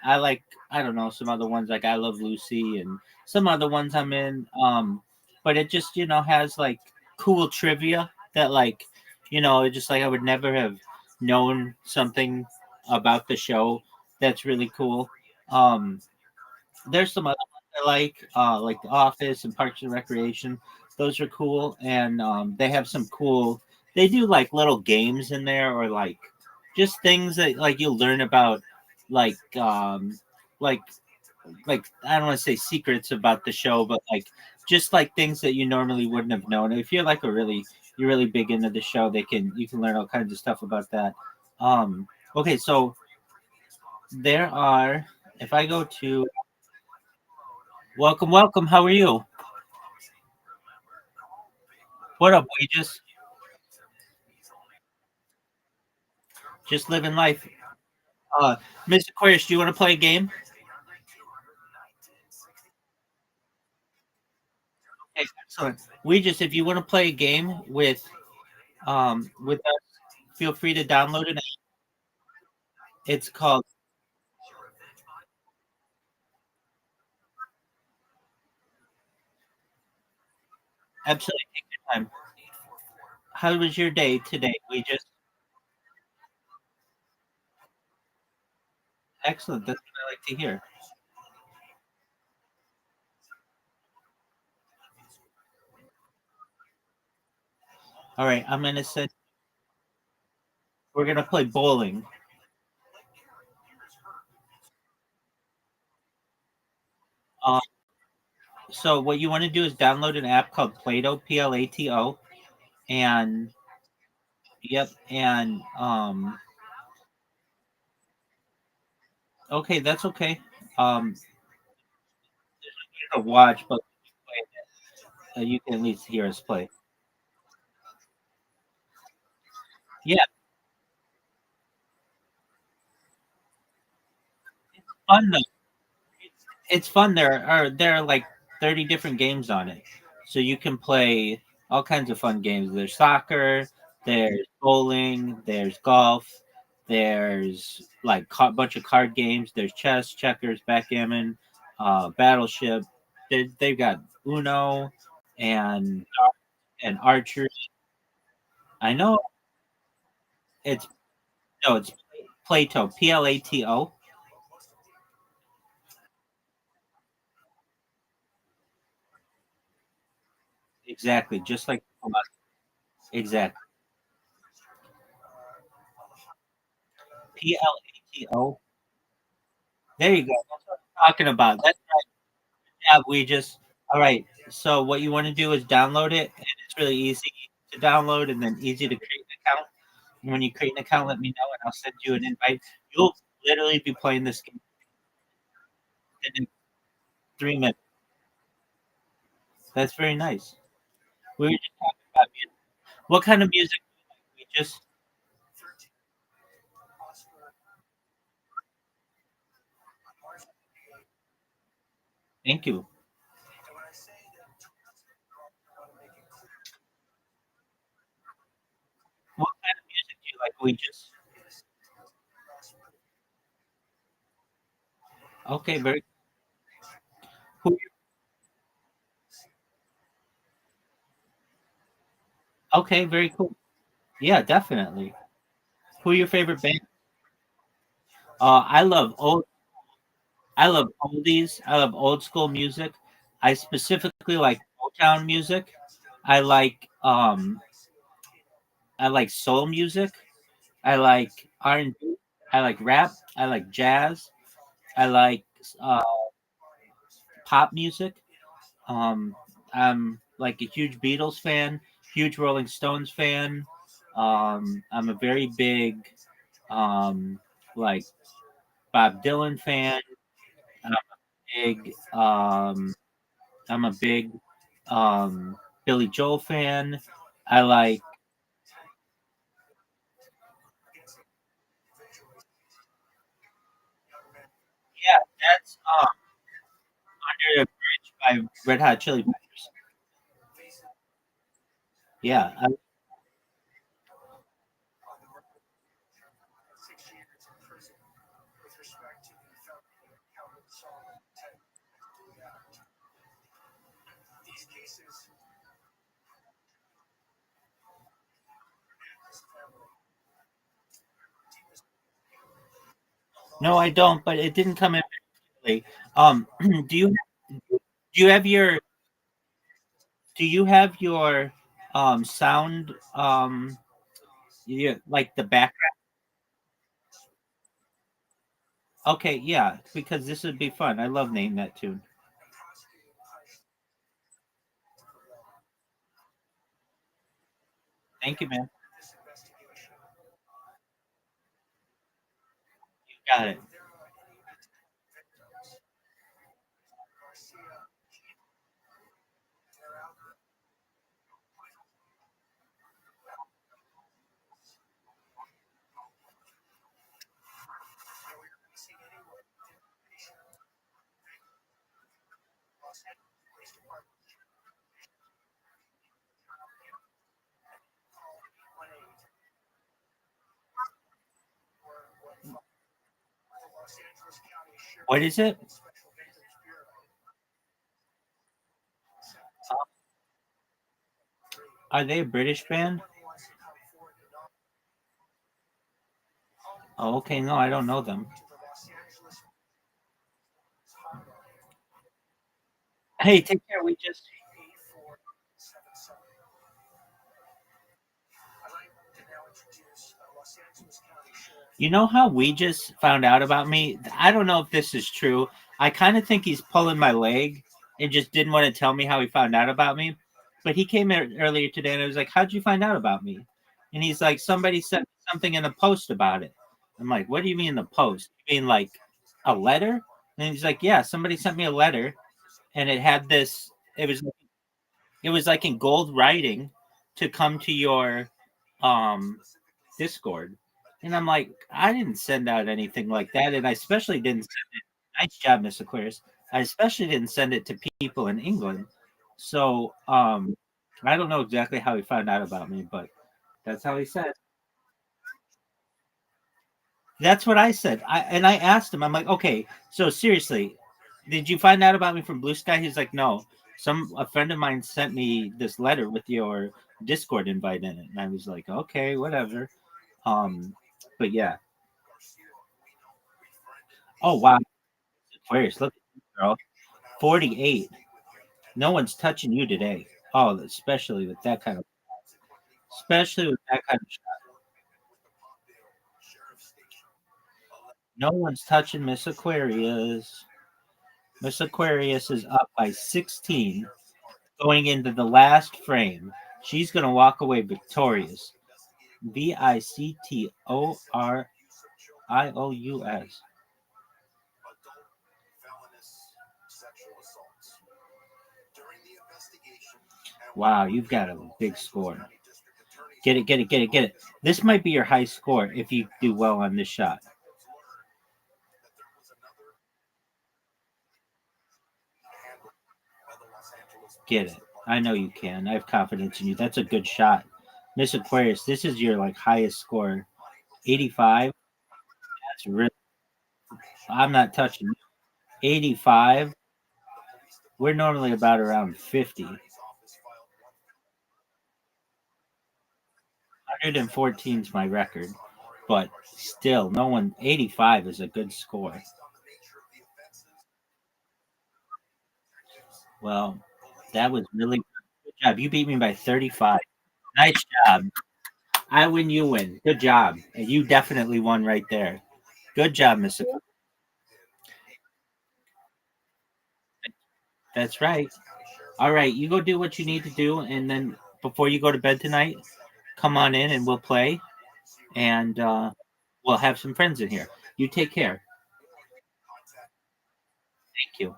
S1: I like I don't know some other ones like I Love Lucy and some other ones I'm in. But it just has like cool trivia that like it just like I would never have known something about the show that's really cool. Um, there's some other ones I like The Office and Parks and Recreation. Those are cool, and they have some cool. They do like little games in there, or like just things that like you'll learn about, like like like I don't want to say secrets about the show, but like just like things that you normally wouldn't have known. If you're really big into the show, you can learn all kinds of stuff about that. Um, Okay, so there are. If I go to welcome, welcome. How are you? What up, just living life. Uh, Mr. Aquarius, do you want to play a game? Okay, excellent. If you want to play a game with us, feel free to download it. It's called Absolutely Take Your Time. How was your day today? Excellent. That's what I like to hear. All right, I'm gonna send. We're gonna play bowling. Um, so what you want to do is download an app called Plato, Plato, and yep, and okay, that's okay. Um, to watch, but you can at least hear us play. Yeah, fun though. It's fun. There are like 30 different games on it, so you can play all kinds of fun games. There's soccer, there's bowling, there's golf, there's like a bunch of card games. There's chess, checkers, backgammon, battleship. They've got Uno and archery. I know it's no, it's Plato, Plato. Exactly, just like exactly Plato. There you go. That's what I'm talking about. That's yeah. All right. So what you want to do is download it, and it's really easy to download, and then easy to create an account. And when you create an account, let me know, and I'll send you an invite. You'll literally be playing this game in 3 minutes. That's very nice. We were just talking about music. What kind of music? We just thank you. What kind of music do you like? We just okay. Very who? Okay, very cool. Yeah, definitely. Who are your favorite band? I love old. I love oldies. I love old school music. I specifically like Motown music. I like um I like soul music. I like R&B. I like rap. I like jazz. I like uh, pop music. Um, I'm like a huge Beatles fan, huge Rolling Stones fan. I'm a very big um, like Bob Dylan fan. I'm big. I'm a big Billy Joel fan. I like yeah. That's Under the Bridge by Red Hot Chili Peppers. Yeah. No, I don't. But it didn't come in really. Do you do you have your do you have your sound like the background? Okay, yeah, because this would be fun. I love Name That Tune. Thank you, man. Got it. What is it? Are they a British band? Oh, okay. No, I don't know them. Hey, take care. We just. You know how we just found out about me? I don't know if this is true. I kind of think he's pulling my leg and just didn't want to tell me how he found out about me. But he came earlier today and I was like, "How'd you find out about me?" And he's like, "Somebody sent me something in the post about it." I'm like, "What do you mean the post? You mean like a letter?" And he's like, "Yeah, somebody sent me a letter and it had this. It was like in gold writing to come to your um Discord." And I'm like, I didn't send out anything like that. And I especially didn't send it. Nice job, Miss Aquarius. I especially didn't send it to people in England. So I don't know exactly how he found out about me, but that's how he said. That's what I said. I asked him, I'm like, okay, so seriously, did you find out about me from Blue Sky? He's like, no. A friend of mine sent me this letter with your Discord invite in it. And I was like, okay, whatever. But yeah. Oh wow, Aquarius, look at you, girl. 48. No one's touching you today. Oh, especially with that kind of shot. No one's touching Miss Aquarius. Miss Aquarius is up by 16 going into the last frame. She's going to walk away victorious. Victorious. Wow, you've got a big score. Get it, get it, get it, get it. This might be your high score if you do well on this shot. Get it. I know you can. I have confidence in you. That's a good shot. Miss Aquarius, this is your like highest score. 85. That's really I'm not touching you. 85. We're normally about around 50. 114 is my record, but still, no one. 85 is a good score. Well, that was really good job. You beat me by 35. Nice job. I win, you win. Good job. And you definitely won right there. Good job, Miss. That's right. All right, you go do what you need to do, and then before you go to bed tonight, come on in and we'll play, and we'll have some friends in here. You take care. Thank you.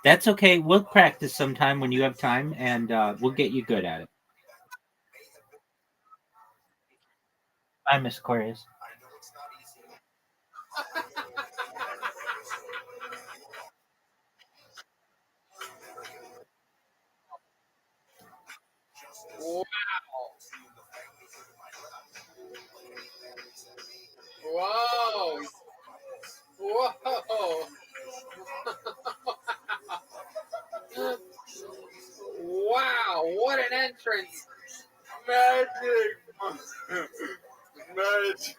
S1: That's okay. We'll practice sometime when you have time, and we'll get you good at it. Bye, Miss Aquarius.
S3: Wow. Whoa. Whoa. Wow. What an entrance.
S8: Magic. Magic.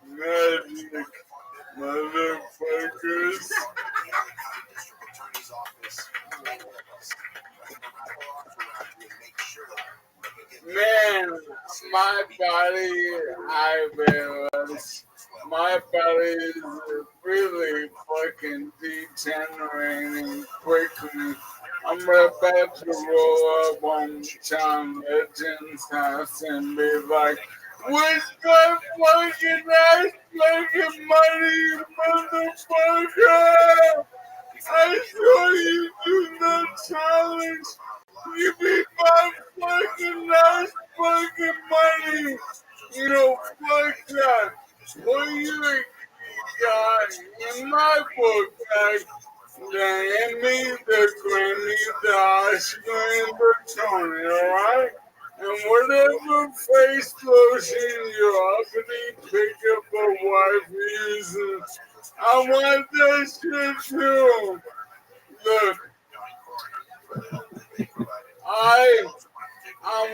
S8: Magic. Motherfuckers. Man, my body
S6: Hi, fellas. My belly is really fucking degenerating quickly. I'm about to roll up on Tom Legend's house and be like, "Where's my fucking ass fucking money, motherfucker? I saw you do the challenge. Give me my fucking ass fucking money. You know, fuck that. What you got in my book bag? Hand me the Grammy, the Oscar, and the Tony, alright? And whatever face lotion you uppity pick up a wife using, I want that shit too. Look, I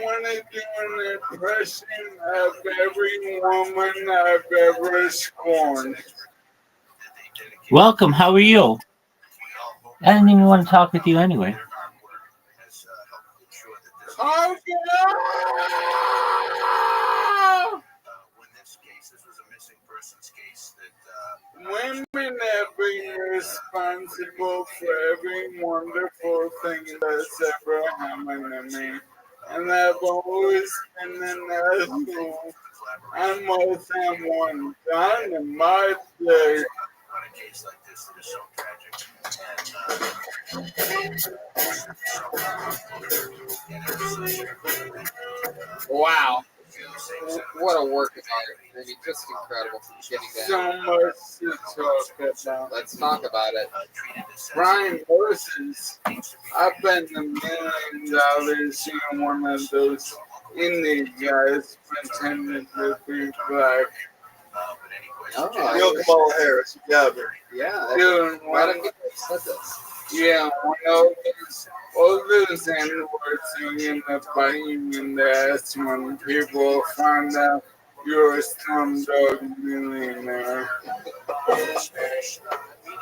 S6: want to do an impression of every woman I've ever scorned.
S1: Welcome. How are you? I didn't even want to talk with you anyway.
S6: Women have been responsible for every wonderful thing that's ever happened to me. And I've always been an asshole. I must have one done in my day.
S3: Wow. What a work of art. I mean, just incredible from beginning to
S6: So
S3: end.
S6: much to talk about.
S3: Let's talk about it.
S6: Brian Moses, I've been $1 million seeing one of those Indian guys pretending to be black.
S3: Oh,
S13: Neil Kamala Harris. Yeah, man.
S3: Yeah.
S6: Dude,
S3: A lot of people said this.
S6: yeah, one of all those N-words singing about you in the ass when people find out you're a slumdog millionaire.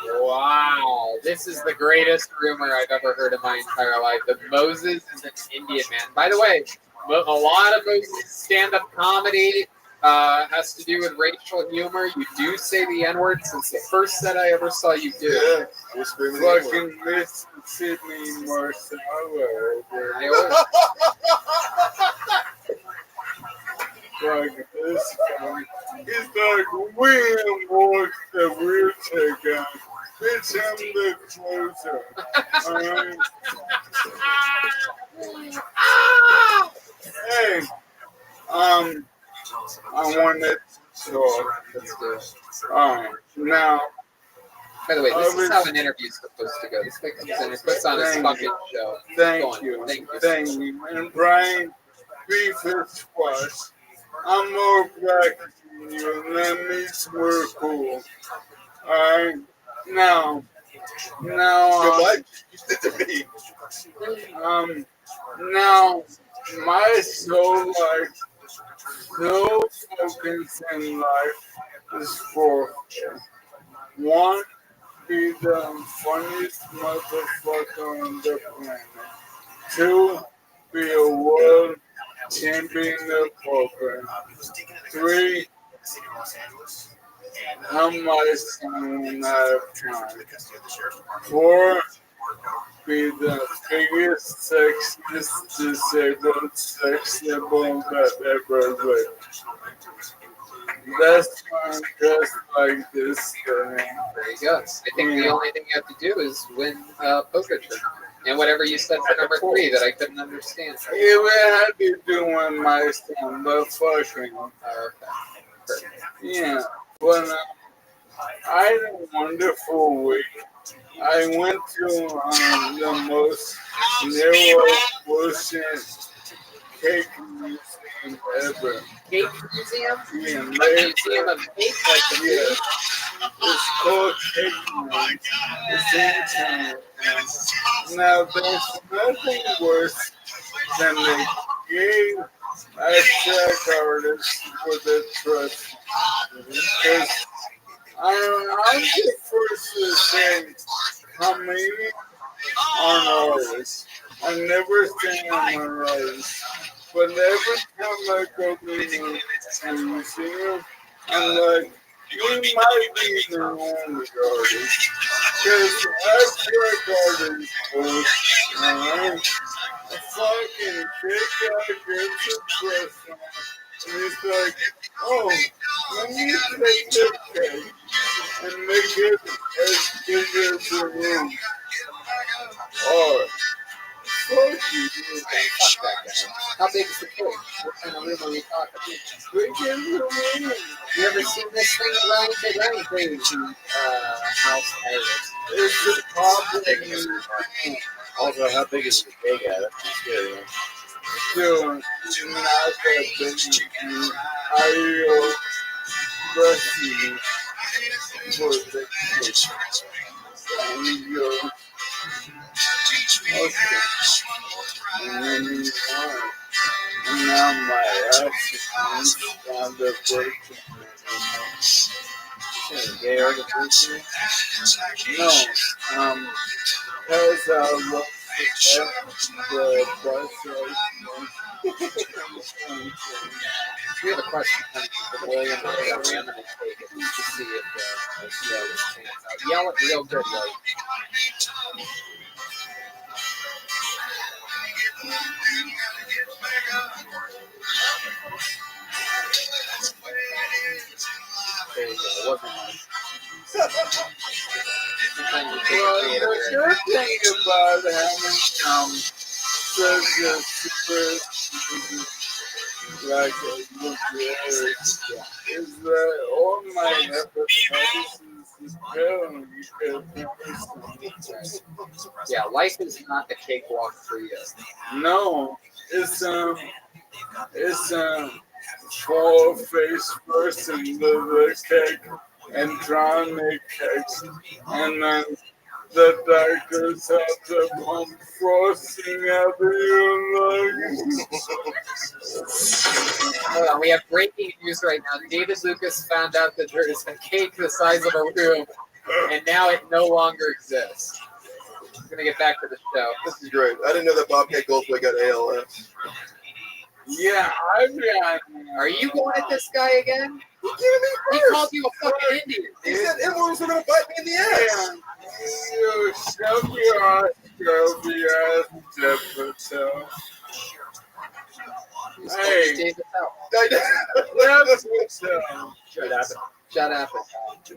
S3: Wow, this is the greatest rumor I've ever heard in my entire life. That Moses is an Indian man. By the way, a lot of Moses' stand-up comedy has to do with racial humor. You do say the N-word since the first set I ever saw you do.
S13: Yeah, I was screaming.
S6: Fucking Mississippi Marcella. Like this guy. He's like, William walks the wheelchair guy. Bitch, I'm the closer. Alright? Hey, I wanted to talk. Now,
S3: by the way, this is how an interview is supposed to go. This guy comes in and puts on his fucking show.
S6: Thank you. And Brian, beef is squash. I'm more black than you, and that means we're cool. Alright? Now, now, my soul life, no focus in life is for one, be the funniest motherfucker on the planet. Two, be a world champion of poker. Three, how much time when I have time. Four, be the biggest, sexiest, disabled sex symbol that ever lived. That's why I'm dressed like this today.
S3: There you go. I think the only thing you have to do is win a poker tournament. And whatever you said for number 3 that I couldn't understand.
S6: Yeah, we had to do one my son, but fucking.
S3: Okay.
S6: Yeah, but I had a wonderful week. I went to the most narrow bullshit cake museum ever.
S3: Cake museum?
S6: Yeah,
S3: museum of cake?
S6: Yeah. It's called Cake Museum. It's in China. Now, there's nothing worse than they gave abstract artists for the trust. Because I'm the first to say how many are artists. I never say I'm an artist. But every time I go to And you see him, I'm like, he might be the only artist. Because I work artists first, alright? A fucking big guy gets a press on, and he's like, oh, let me take this cake and make it as big as the room. Or, fuck you.
S3: Fuck that guy. How big is the cake? What kind of room are we talking?
S6: Big as the room.
S3: You ever seen this thing around the crazy house artist?
S6: It's a problem.
S12: Also, how big is the cake at? That's scary.
S6: Dude, not that big. I breastfeed for the kids. And you okay. And now my ass is on the break.
S12: Gay artist?
S6: No, as I look at the bus
S3: We have a question coming from William. I'm going to take it to see if this pans out. Yell it real good, like. There you go. It wasn't much.
S6: Well, the good thing about having such a super like a look is that all my episodes is film because
S3: Yeah, life is not a cakewalk for you.
S6: no, it's full face person with the cake and trying to make cakes, and then the doctors have to pump frosting out of your lungs.
S3: Hold on, we have breaking news right now. David Lucas found out that there is a cake the size of a room, and now it no longer exists. We're gonna get back to the show.
S13: This is great. I didn't know that Bobcat Goldthwait got ALS.
S6: Yeah, I've got.
S3: Are you going at this guy again?
S13: You kidding me?
S3: He called you a fucking Indian.
S13: He said everyone's gonna bite me in the ass.
S6: You shove your ass, Jefferson. Hey,
S3: Shut up.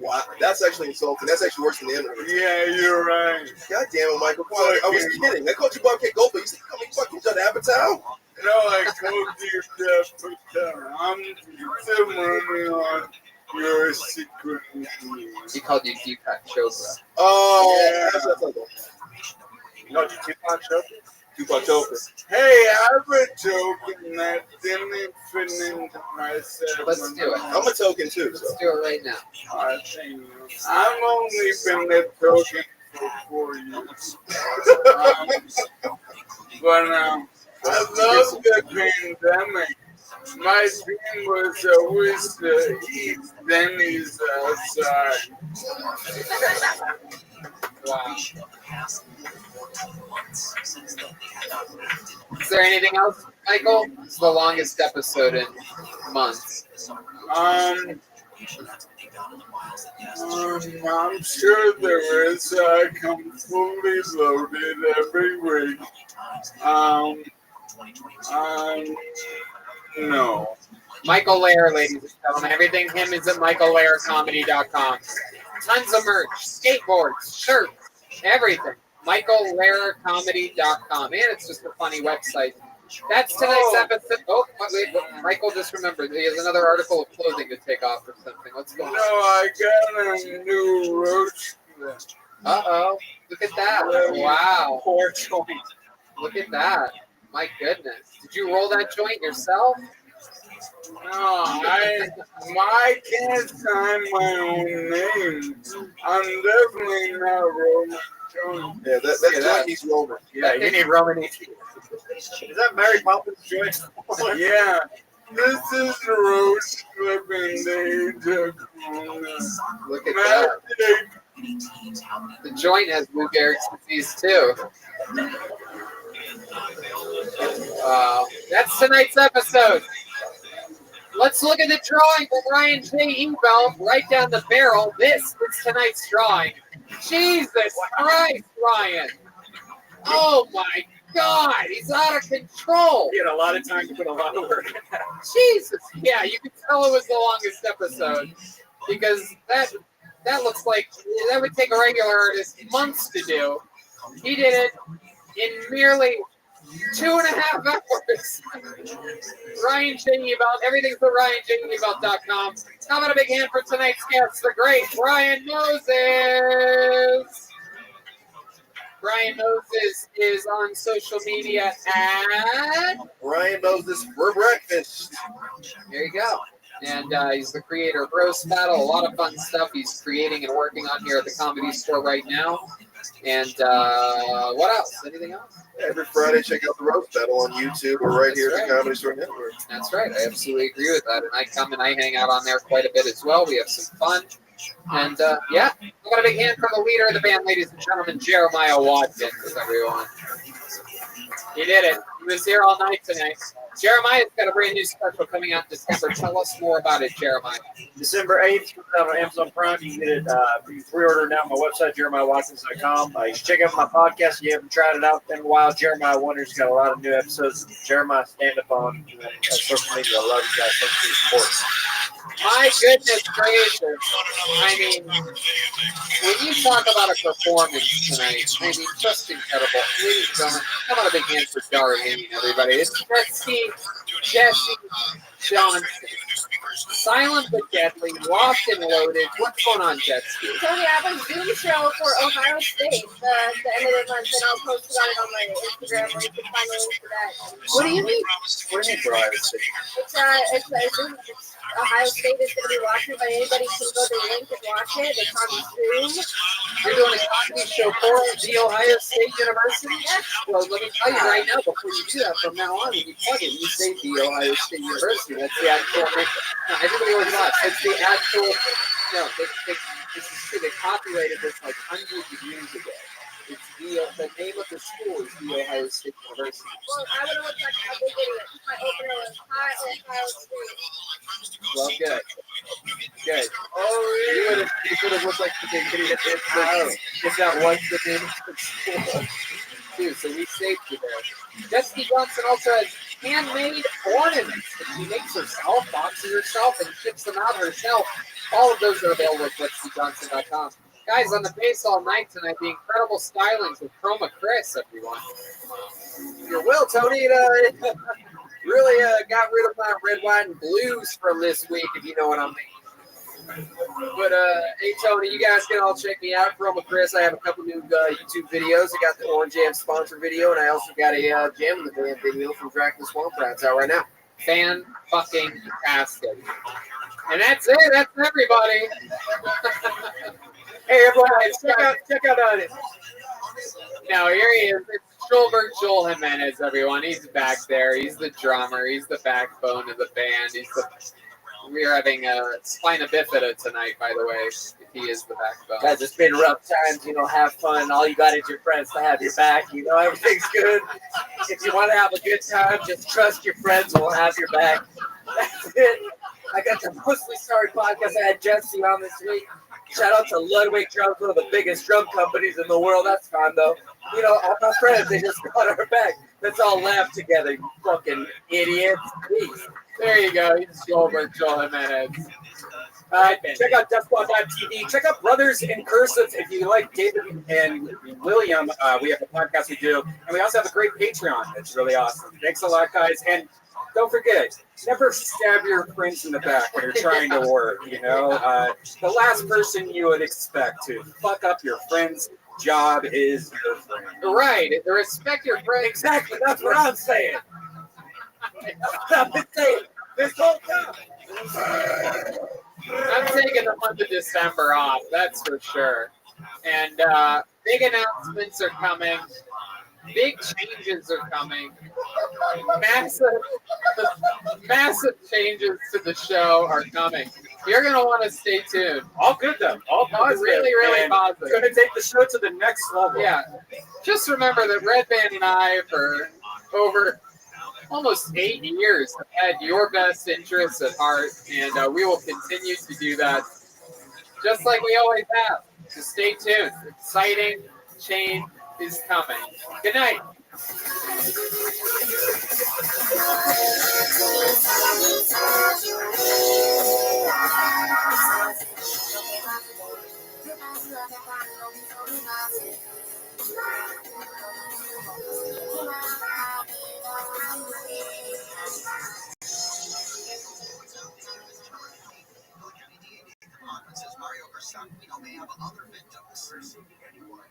S13: Wow, that's actually insulting. That's actually worse than the internet.
S6: Yeah, you're right.
S13: God damn it, Michael. Come on, I was kidding. I called you Bobcat Goldthwait. You said, "Come on, fucking Judd Apatow."
S6: No, I told you Jefferson. I'm simmering on your secret news.
S3: He called you Deepak Chopra.
S13: Oh,
S6: Yeah.
S13: that's not good.
S12: You know, Tupac Chopra?
S13: Tupac Chopra.
S6: Hey, I've been joking that didn't fit into my set.
S3: Let's do it.
S13: I'm a token too. So.
S3: Let's do it right now.
S6: I've only been a token for 4 years. But I love the pandemic. My dream was always to eat Denny's outside.
S3: Wow. Is there anything else, Michael? It's the longest episode in months.
S6: I'm sure there is. I come fully loaded every week. No.
S3: Michael Lair, ladies and gentlemen. Everything him is at michaellaircomedy.com. Tons of merch, skateboards, shirts, everything. michaellaircomedy.com. And it's just a funny website. That's tonight's episode. Oh, wait, Michael just remembered. He has another article of clothing to take off or something. What's going on?
S6: No, I got a new Rothschild.
S3: Uh-oh. Look at that. Wow. Poor joint. Look at that. My goodness. Did you roll that joint yourself?
S6: No, I can't sign my own name. I'm definitely not Roman.
S13: Yeah, that's joint he's Roman.
S3: Yeah, you need Roman.
S12: Is that Mary Poppins joint?
S6: Yeah. This is the roast clipping they took on
S3: Look at that. The joint has Lou Gehrig's disease too. That's tonight's episode. Let's look at the drawing from Ryan J. Ebel right down the barrel. This is tonight's drawing. Jesus Christ, Ryan. Oh my God, he's out of control.
S12: He had a lot of time to put a lot of work in that.
S3: Jesus. Yeah, you can tell it was the longest episode because that looks like that would take a regular artist months to do. He did it in merely 2.5 hours. Ryan J. Ebelt, everything's at RyanJebelt.com. How about a big hand for tonight's guest, the great Brian Moses. Brian Moses is on social media at
S13: Brian Moses for breakfast.
S3: There you go. And he's the creator of Roast Battle. A lot of fun stuff he's creating and working on here at the Comedy Store right now. And what else? Anything else?
S13: Every Friday, check out the Roast Battle on YouTube or right here at the Comedy Store Network.
S3: That's right. I absolutely agree with that. And I come and I hang out on there quite a bit as well. We have some fun. And yeah, I got a big hand from the leader of the band, ladies and gentlemen, Jeremiah Watkins, everyone. He did it. He was here all night tonight. Jeremiah's got a brand new special coming out in December. Tell us more about it, Jeremiah.
S21: December 8th, on Amazon Prime. You can get it. You can pre-order it now on my website, JeremiahWatkins.com. You should check out my podcast if you haven't tried it out in a while. Jeremiah Wonder's got a lot of new episodes. Jeremiah stand-up on social media. I love you guys. Thanks for your support.
S3: My goodness gracious. I mean, when you talk about a performance tonight, I mean, just incredible. Ladies and gentlemen, how about a big hand for Darlene, everybody? It's Jesse Johnson. Silent but deadly, locked and loaded. What's going on, Jesse?
S7: Tony, I have a Zoom show for Ohio State at the end of the month, and I'll post about it on my Instagram where you can find a link to that.
S3: What do you mean?
S21: What do you mean for Ohio State?
S7: It's Ohio State is going to be watching, but anybody can go to the link and watch it. It's on Zoom.
S3: You're doing a comedy show for the Ohio State University?
S7: Yes.
S3: Well, let me tell you right now, before you do that, from now on, when you plug it, you say the Ohio State University. That's the actual name. No, everybody always laughs. It's the actual, no, this is true. They copyrighted this like hundreds of years ago. It's the name of the school is the Ohio State University.
S7: Well, I would have looked like a big idiot. My opener was Hi Ohio State.
S3: Well, good. Good.
S21: Oh, you would have looked like the big idiot. It's not once the name of the school.
S3: Dude, so we saved you there. Jessica Johnson also has handmade ornaments that she makes herself, boxes herself, and ships them out herself. All of those are available at JessicaJohnson.com. Guys, on the base all night tonight, the incredible stylings with Chroma Chris, everyone.
S10: Your will, Tony. Really got rid of my red, white, and blues from this week, if you know what I mean. But hey, Tony, you guys can all check me out. Chroma Chris. I have a couple new YouTube videos. I got the Orange Jam sponsor video, and I also got a Jam in the Band video from Dracula Swamp Rats out right now.
S3: Fan-fucking-tastic. And that's it. That's everybody.
S10: Hey, everyone, check out it.
S3: Now, here he is. It's Joel Jimenez, everyone. He's back there. He's the drummer. He's the backbone of the band. We're having a spina bifida tonight, by the way. He is the backbone.
S4: Guys, it's been rough times. Have fun. All you got is your friends to have your back. Everything's good. If you want to have a good time, just trust your friends will have your back. That's it. I got the Mostly Sorry podcast. I had Jesse on this week. Shout out to Ludwig Drums, one of the biggest drum companies in the world. That's fine, though. All my friends, they just got our back. Let's all laugh together, you fucking idiots. Peace.
S3: There you go. He's Joel Jimenez.
S12: Check out DeathSquad.tv. Check out Brothers in Cursive if you like David and William. We have a podcast we do. And we also have a great Patreon. It's really awesome. Thanks a lot, guys. And don't forget, never stab your friends in the back when you're trying to work, The last person you would expect to fuck up your friend's job is your friend.
S3: Right. Respect your friend.
S12: Exactly. That's what I'm saying. I've been saying this whole time.
S3: I'm taking the month of December off, that's for sure. And big announcements are coming. Big changes are coming. Massive changes to the show are coming. You're going to want to stay tuned.
S12: All good, though. All positive.
S3: Really, really positive.
S12: It's going to take the show to the next level.
S3: Yeah. Just remember that Red Band and I, for over almost 8 years have had your best interests at heart, and we will continue to do that just like we always have. So stay tuned. Exciting change is coming. Good night.
S16: Says Mario Verstappen, we know may have other victims. Anyone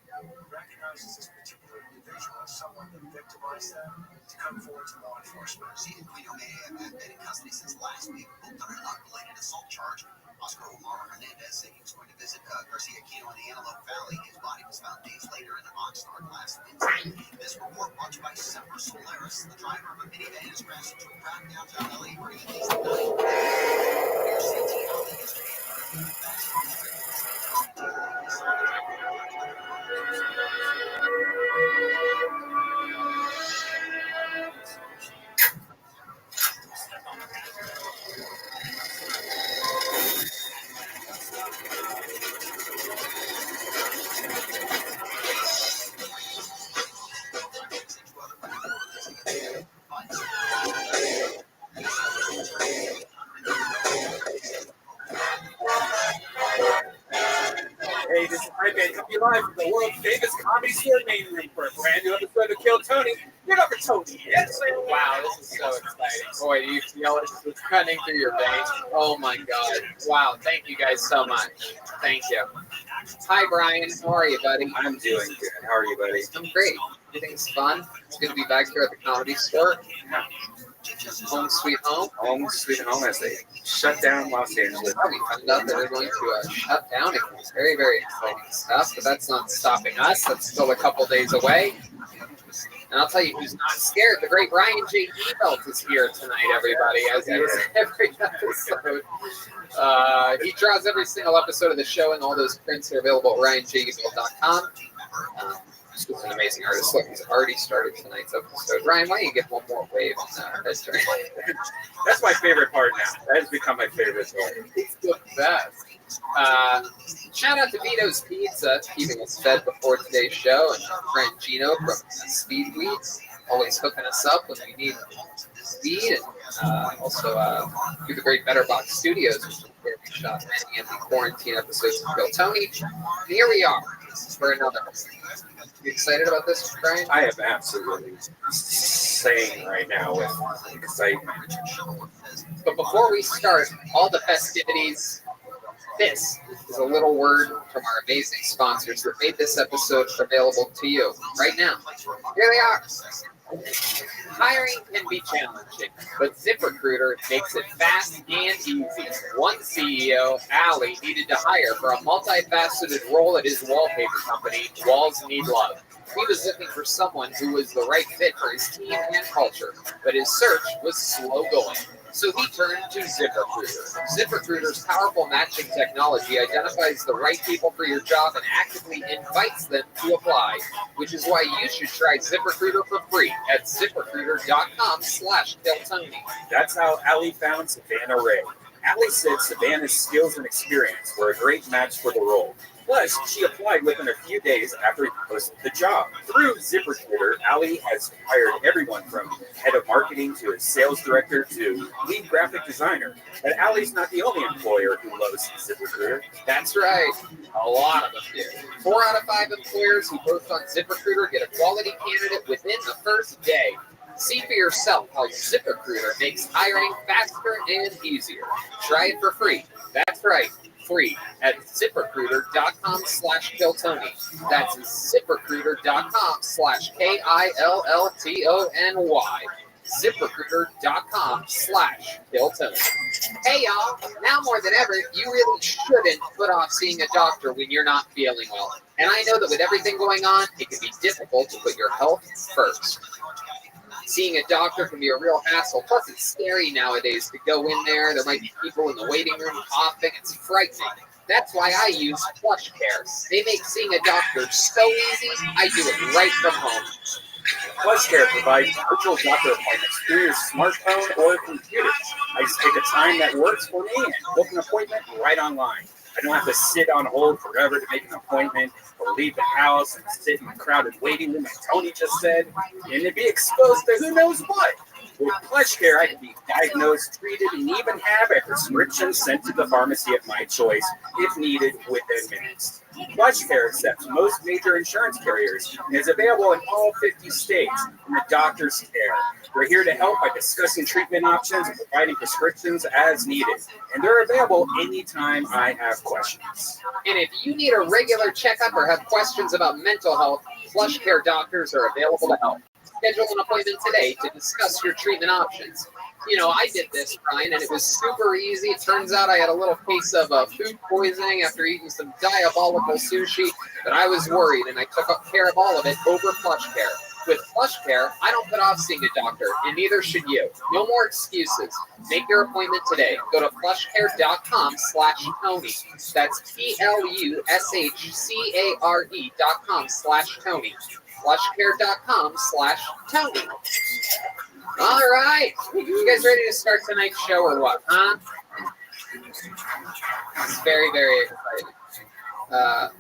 S16: recognizes this particular individual as someone that victimized them to come forward to law enforcement. See, Guido may have been in custody since last week, booked on an unrelated assault charge. Oscar Omar Hernandez said he was going to visit Garcia Quino in the Antelope Valley. His body was found days later in an Oxnard last Wednesday. This report brought to you by Semper Solaris. The driver of a minivan has crashed into a crowd downtown LA where he leads the night. Near CT Alley yesterday. That's from the
S3: Hey, this is Rabbi coming live from the world famous comedy store main room for a brand new episode of Kill Tony. You're not for Tony. Yes. Wow, this is so exciting. Boy, you feel it. It's cutting through your veins. Oh my God. Wow, thank you guys so much. Thank you. Hi, Brian. How are you, buddy?
S12: I'm doing good. How are you, buddy?
S3: I'm great. Everything's fun. It's good to be back here at the comedy store. Home sweet home.
S12: Home sweet home as they shut down Los Angeles.
S3: We found out that they're going to shut down again. It's very, very exciting stuff, but that's not stopping us. That's still a couple days away. And I'll tell you who's not scared. The great Ryan J. Ebelt is here tonight, everybody, as he is every episode. He draws every single episode of the show, and all those prints are available at ryanjebelt.com. He's an amazing artist. Look, he's already started tonight's episode. Ryan, why don't you get one more wave on that?
S12: That's my favorite part now. That has become my favorite part.
S3: It's the best. Shout out to Vito's Pizza, keeping us fed before today's show, and our friend Gino from Speed Weeds, always hooking us up when we need speed, and also through the great Better Box Studios, which is where we shot many of the quarantine episodes of Kill Tony. And here we are for another. You excited about this, Brian?
S12: I am absolutely insane right now with excitement.
S3: But before we start all the festivities, this is a little word from our amazing sponsors that made this episode available to you right now. Here they are. Hiring can be challenging, but ZipRecruiter makes it fast and easy. One CEO, Ali, needed to hire for a multifaceted role at his wallpaper company, Walls Need Love. He was looking for someone who was the right fit for his team and culture, but his search was slow going. So he turned to ZipRecruiter. ZipRecruiter's powerful matching technology identifies the right people for your job and actively invites them to apply, which is why you should try ZipRecruiter for free at ZipRecruiter.com/KillTony.
S12: That's how Ali found Savannah Ray. Ali said Savannah's skills and experience were a great match for the role. Plus, she applied within a few days after he posted the job. Through ZipRecruiter, Ali has hired everyone from head of marketing to a sales director to lead graphic designer. But Ali's not the only employer who loves ZipRecruiter.
S3: That's right. A lot of them do. 4 out of 5 employers who post on ZipRecruiter get a quality candidate within the first day. See for yourself how ZipRecruiter makes hiring faster and easier. Try it for free. That's right. Free at ZipRecruiter.com/KillTony. That's ZipRecruiter.com/KILLTONY. ZipRecruiter.com/KillTony. Hey y'all, now more than ever, you really shouldn't put off seeing a doctor when you're not feeling well. And I know that with everything going on, it can be difficult to put your health first. Seeing a doctor can be a real hassle. Plus, it's scary nowadays to go in there. There might be people in the waiting room coughing. It's frightening. That's why I use PlushCare. They make seeing a doctor so easy, I do it right from home.
S12: PlushCare provides virtual doctor appointments through your smartphone or computer. I just pick a time that works for me and book an appointment right online. I don't have to sit on hold forever to make an appointment or leave the house and sit in a crowded waiting room, like Tony just said, and to be exposed to who knows what. With PlushCare, I can be diagnosed, treated, and even have a prescription sent to the pharmacy of my choice, if needed, within minutes. PlushCare accepts most major insurance carriers and is available in all 50 states from the doctor's care. We're here to help by discussing treatment options and providing prescriptions as needed. And they're available anytime I have questions.
S3: And if you need a regular checkup or have questions about mental health, PlushCare doctors are available to help. Schedule an appointment today to discuss your treatment options. You know, I did this, Brian, and it was super easy. It turns out I had a little case of food poisoning after eating some diabolical sushi, but I was worried, and I took care of all of it over PlushCare. With PlushCare, I don't put off seeing a doctor, and neither should you. No more excuses. Make your appointment today. Go to plushcare.com/Tony. That's plushcare.com/Tony. plushcare.com/Tony. All right. You guys ready to start tonight's show or what, huh? It's very, very exciting.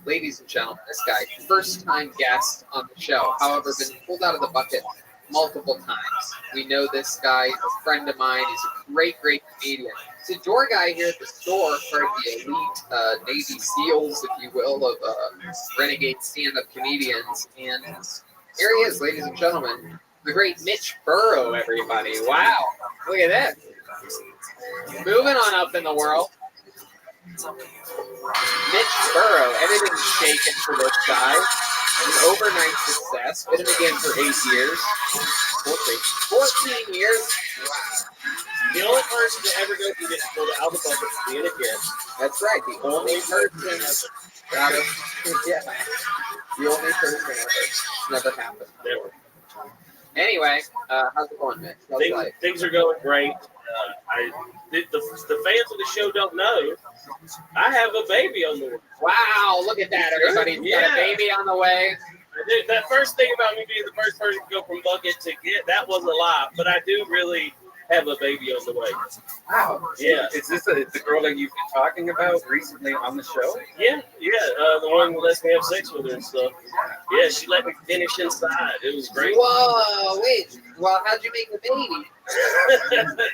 S3: Ladies and gentlemen, this guy, first time guest on the show, however, been pulled out of the bucket multiple times. We know this guy, he's a friend of mine. He's a great, great comedian. He's a door guy here at the store, part of the elite Navy SEALs, if you will, of renegade stand-up comedians. And here he is, ladies and gentlemen, the great Mitch Burrow, everybody. Wow, look at that. Moving on up in the world. Mitch Burrow, everything's shaken for this guy. An overnight success. Been him again for 8 years. 14 years. Wow.
S19: The only person to ever go through this go to Albuquerque to be in a kid.
S3: That's right. The only person. Got it. Yeah. The only person ever. Never happened.
S19: Never.
S3: Anyway, how's it going, Mitch?
S19: Things are going great. The fans of the show don't know. I have a baby on the way.
S3: Wow, look at that, everybody. Yeah. Got a baby on the way.
S19: That first thing about me being the first person to go from bucket to get, that was a lie. But I do really have a baby on the way.
S12: Wow.
S19: Yeah.
S12: Is this the girl that you've been talking about recently on the show?
S19: Yeah. The one who lets me have sex with her and stuff. Yeah, she let me finish inside. It was great.
S3: Whoa, wait. Well, how'd you make the baby?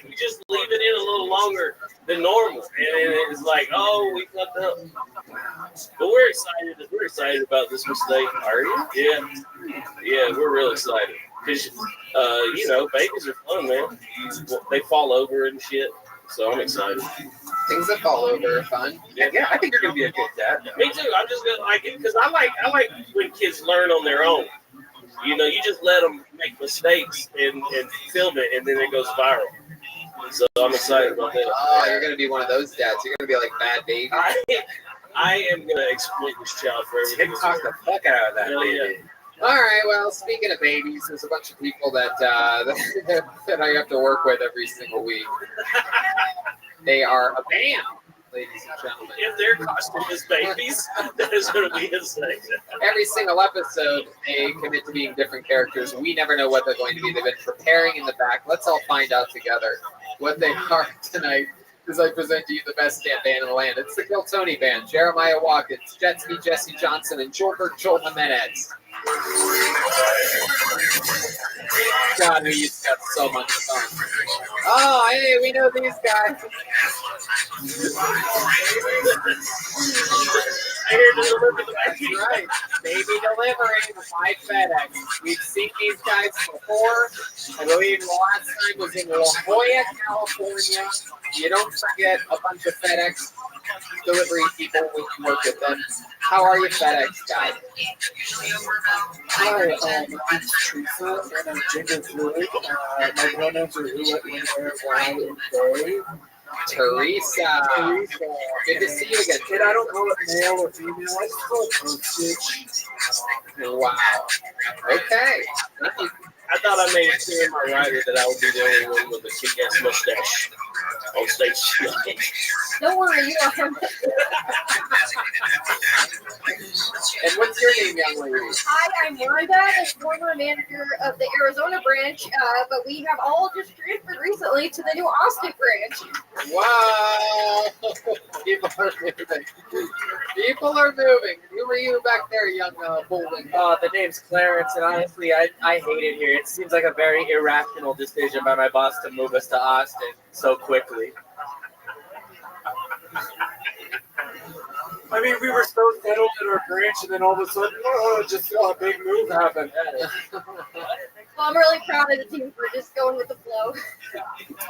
S19: We just leave it in a little longer than normal. And it's like, oh, we fucked up. But we're excited. We're excited about this mistake. Are you? Yeah, we're real excited. Because, babies are fun, man. They fall over and shit. So I'm excited.
S3: Things that fall over are fun.
S12: Yeah, I think you're going to be a good dad. Though.
S19: Me too. I'm just going to like it because I like when kids learn on their own. You know, you just let them make mistakes and film it, and then it goes viral. So I'm excited about that.
S3: Oh, you're going to be one of those dads. You're going to be like Bad Baby.
S19: I am going to exploit this child for everything.
S12: TikTok the fuck out of that baby.
S19: Yeah.
S3: All right, well, speaking of babies, there's a bunch of people that that I have to work with every single week. They are a band, ladies and gentlemen.
S19: If their costume is babies, that is going to be insane.
S3: Every single episode, they commit to being different characters. We never know what they're going to be. They've been preparing in the back. Let's all find out together what they are tonight as I present to you the best damn band in the land. It's the Kill Tony Band, Jeremiah Watkins, Jetsby Jesse Johnson, and Joel Jimenez. God, we used to have so much fun. Oh, hey, we know these guys. That's right. Baby delivery by FedEx. We've seen these guys before. I believe the last time was in La Jolla, California. You don't forget a bunch of FedEx delivery people when you work with them. How are you, FedEx guys?
S20: Hi, I'm Teresa, and I'm gender fluid. My pronouns are who, what, when, where, why, and they.
S3: Teresa. Good to see you again.
S20: And I don't call it male or female. I just call it postage.
S3: Wow. Okay.
S19: I thought I made it clear in my rider that I would be the only one with a kick-ass mustache on stage.
S7: Don't worry, you are.
S10: And what's your name, young lady?
S7: Hi, I'm Wanda, the former manager of the Arizona branch, but we have all just transferred recently to the new Austin branch.
S10: Wow. People are moving. People are moving. Who are you back there, young bowling?
S4: The name's Clarence, and honestly, I hate it here. It seems like a very irrational decision by my boss to move us to Austin so quickly.
S21: I mean, we were so settled in our branch, and then all of a sudden, just a big move happened.
S7: Well, I'm really proud of the team for just going with the flow.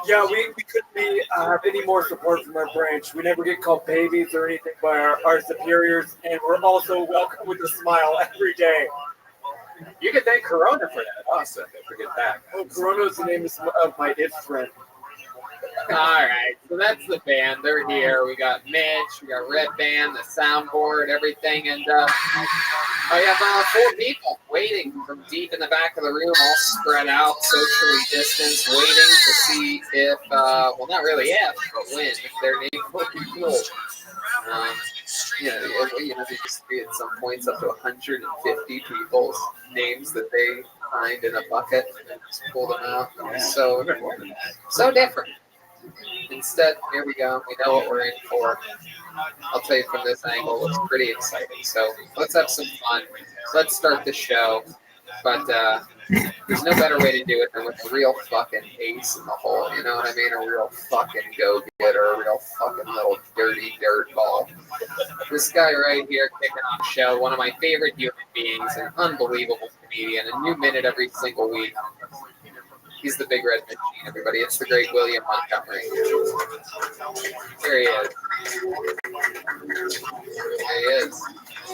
S21: Yeah, we couldn't be have any more support from our branch. We never get called babies or anything by our superiors, and we're also welcome with a smile every day.
S10: You can thank Corona for that. Awesome. Don't forget that.
S21: Oh, Corona's the name of my if friend.
S10: All right, so that's the band. They're here. We got Mitch, we got Red Band, the soundboard, everything, and I have 4 people waiting from deep in the back of the room, all spread out, socially distanced, waiting to see if, well, not really if, but when, if their name will be pulled. They just at some points up to 150 people's names that they find in a bucket and just pull them out. So different. Instead, here we go. We know what we're in for. I'll tell you from this angle, it's pretty exciting. So let's have some fun. Let's start the show. But there's no better way to do it than with a real fucking ace in the hole. You know what I mean? A real fucking go-getter, a real fucking little dirty dirt ball. This guy right here kicking off the show, one of my favorite human beings, an unbelievable comedian, a new minute every single week. He's the big red machine, everybody. It's the great William Montgomery. Here he is. There he is.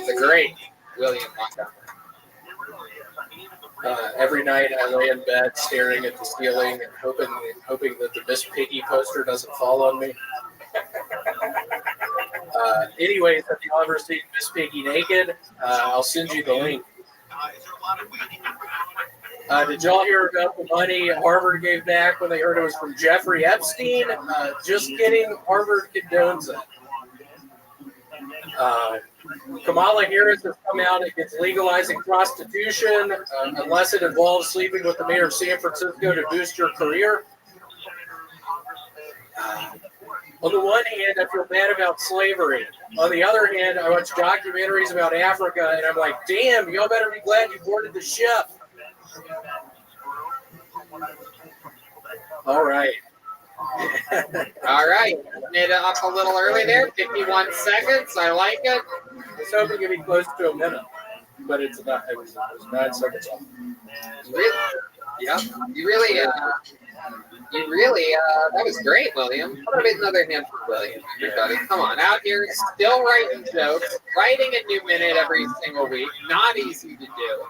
S10: The great William Montgomery.
S2: Every night I lay in bed staring at the ceiling and hoping that the Miss Piggy poster doesn't fall on me. Anyways, if you ever see Miss Piggy naked, I'll send you the link. Did y'all hear about the money Harvard gave back when they heard it was from Jeffrey Epstein? Just kidding. Harvard condones it. Kamala Harris has come out against legalizing prostitution unless it involves sleeping with the mayor of San Francisco to boost your career. On the one hand, I feel bad about slavery. On the other hand, I watch documentaries about Africa, and I'm like, damn, y'all better be glad you boarded the ship. All right.
S10: All right. Made it up a little early there. 51 seconds. I like it.
S2: I was hoping to be close to a minute, but it was 9 seconds off.
S10: Really? Yep. You really, that was great, William. How about another hand for William, everybody? Come on, out here, still writing jokes, writing a new minute every single week. Not easy to do.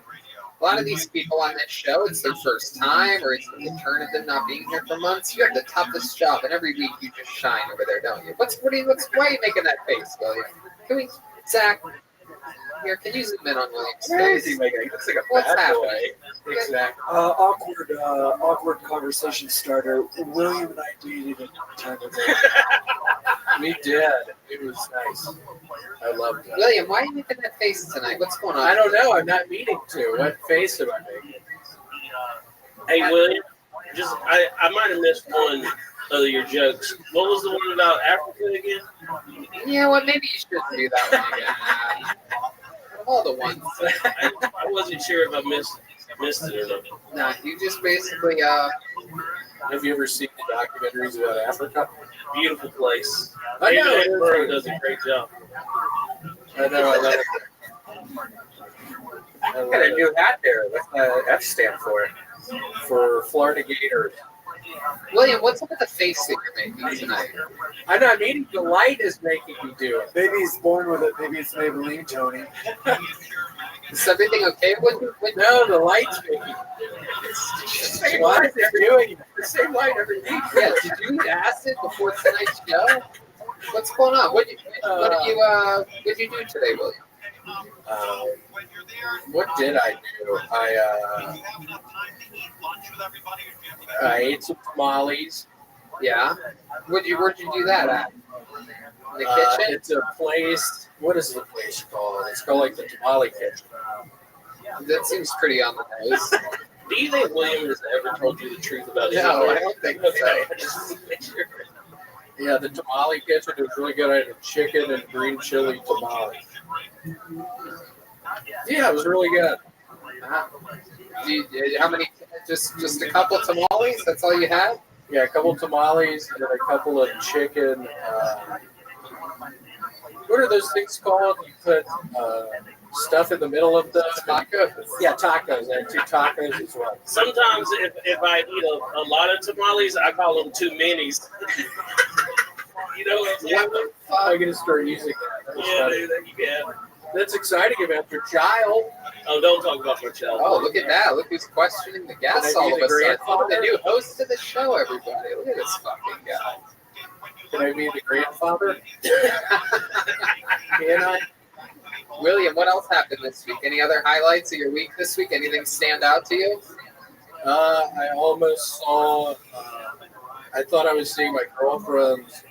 S10: A lot of these people on this show, it's their first time, or it's the return of them not being here for months. You have the toughest job, and every week you just shine over there, don't you? Why are you making that face, William? Can we, Zach? Here, can you zoom in on William's face?
S2: He looks like a
S10: What's
S2: bad boy.
S10: happening?
S2: Exactly.
S21: Awkward conversation starter. William and I dated at the time of
S2: We did. It was nice. I loved it.
S10: William, why are you making that face tonight? What's going on?
S2: I don't know. I'm not meaning to. What face am I making?
S19: Hey, William, I might have missed one of your jokes. What was the one about Africa again?
S10: Yeah, well, maybe you shouldn't do that one again. All the ones.
S19: I wasn't sure if I missed it or not.
S10: No, you just basically,
S2: Have you ever seen the documentaries about Africa?
S19: Beautiful place.
S2: I know.
S19: David Attenborough does a great job.
S2: I know. I love it.
S10: I got a new hat there. What's the F stand for?
S2: For Florida Gators.
S10: William, what's up with the face that you're making tonight?
S2: I'm not meaning the light is making me do it.
S21: Maybe he's born with it. Maybe it's Maybelline, Tony.
S10: Is everything okay with you?
S2: No, the light's making me do it. Why is it doing it? The same light every week.
S10: Yeah, did you eat acid before tonight's show? What's going on? What did you do today, William?
S2: What did I do? I ate some tamales.
S3: Yeah. Where'd you do that at? In the kitchen?
S2: It's a place. What is the place called? It's called like the Tamale Kitchen.
S3: That seems pretty on the nose.
S19: Do you think William has ever told you the truth about his
S3: No, I don't think so.
S2: Yeah, the Tamale Kitchen is really good. I had a chicken and green chili tamale. Yeah, it was really good.
S3: How many? Just a couple tamales? That's all you had?
S2: Yeah, a couple tamales and a couple of chicken. What are those things called? You put stuff in the middle of the tacos. Yeah, tacos. I had 2 tacos as well.
S19: Sometimes if I eat a lot of tamales, I call them too minis. You know what I'm saying?
S2: I'm going to start using that.
S19: Yeah, you can.
S2: That's exciting about your child.
S19: Oh, don't talk about my child.
S3: Oh, look at that. Look who's questioning the guests all of a sudden. Oh, the new host of the show, everybody. Look at this fucking guy.
S2: Can I be the grandfather? Can I?
S3: William, what else happened this week? Any other highlights of your week this week? Anything stand out to you?
S2: I almost saw, I thought I was seeing my girlfriend's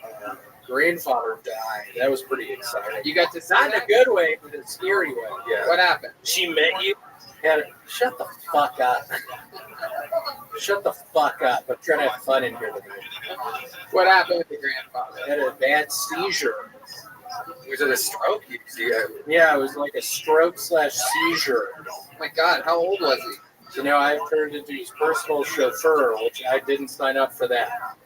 S2: grandfather die. That was pretty exciting.
S3: You got to see
S2: Not in
S3: that?
S2: a good way, but in a scary way. Yeah.
S3: What happened?
S19: She met you?
S2: Shut the fuck up. Shut the fuck up. I'm trying to have fun in here today.
S3: What happened with the grandfather?
S2: I had a bad seizure.
S12: Was it a stroke?
S2: Yeah, it was like a stroke/seizure.
S3: Oh my God, how old was he?
S2: So now I've turned into his personal chauffeur, which I didn't sign up for that.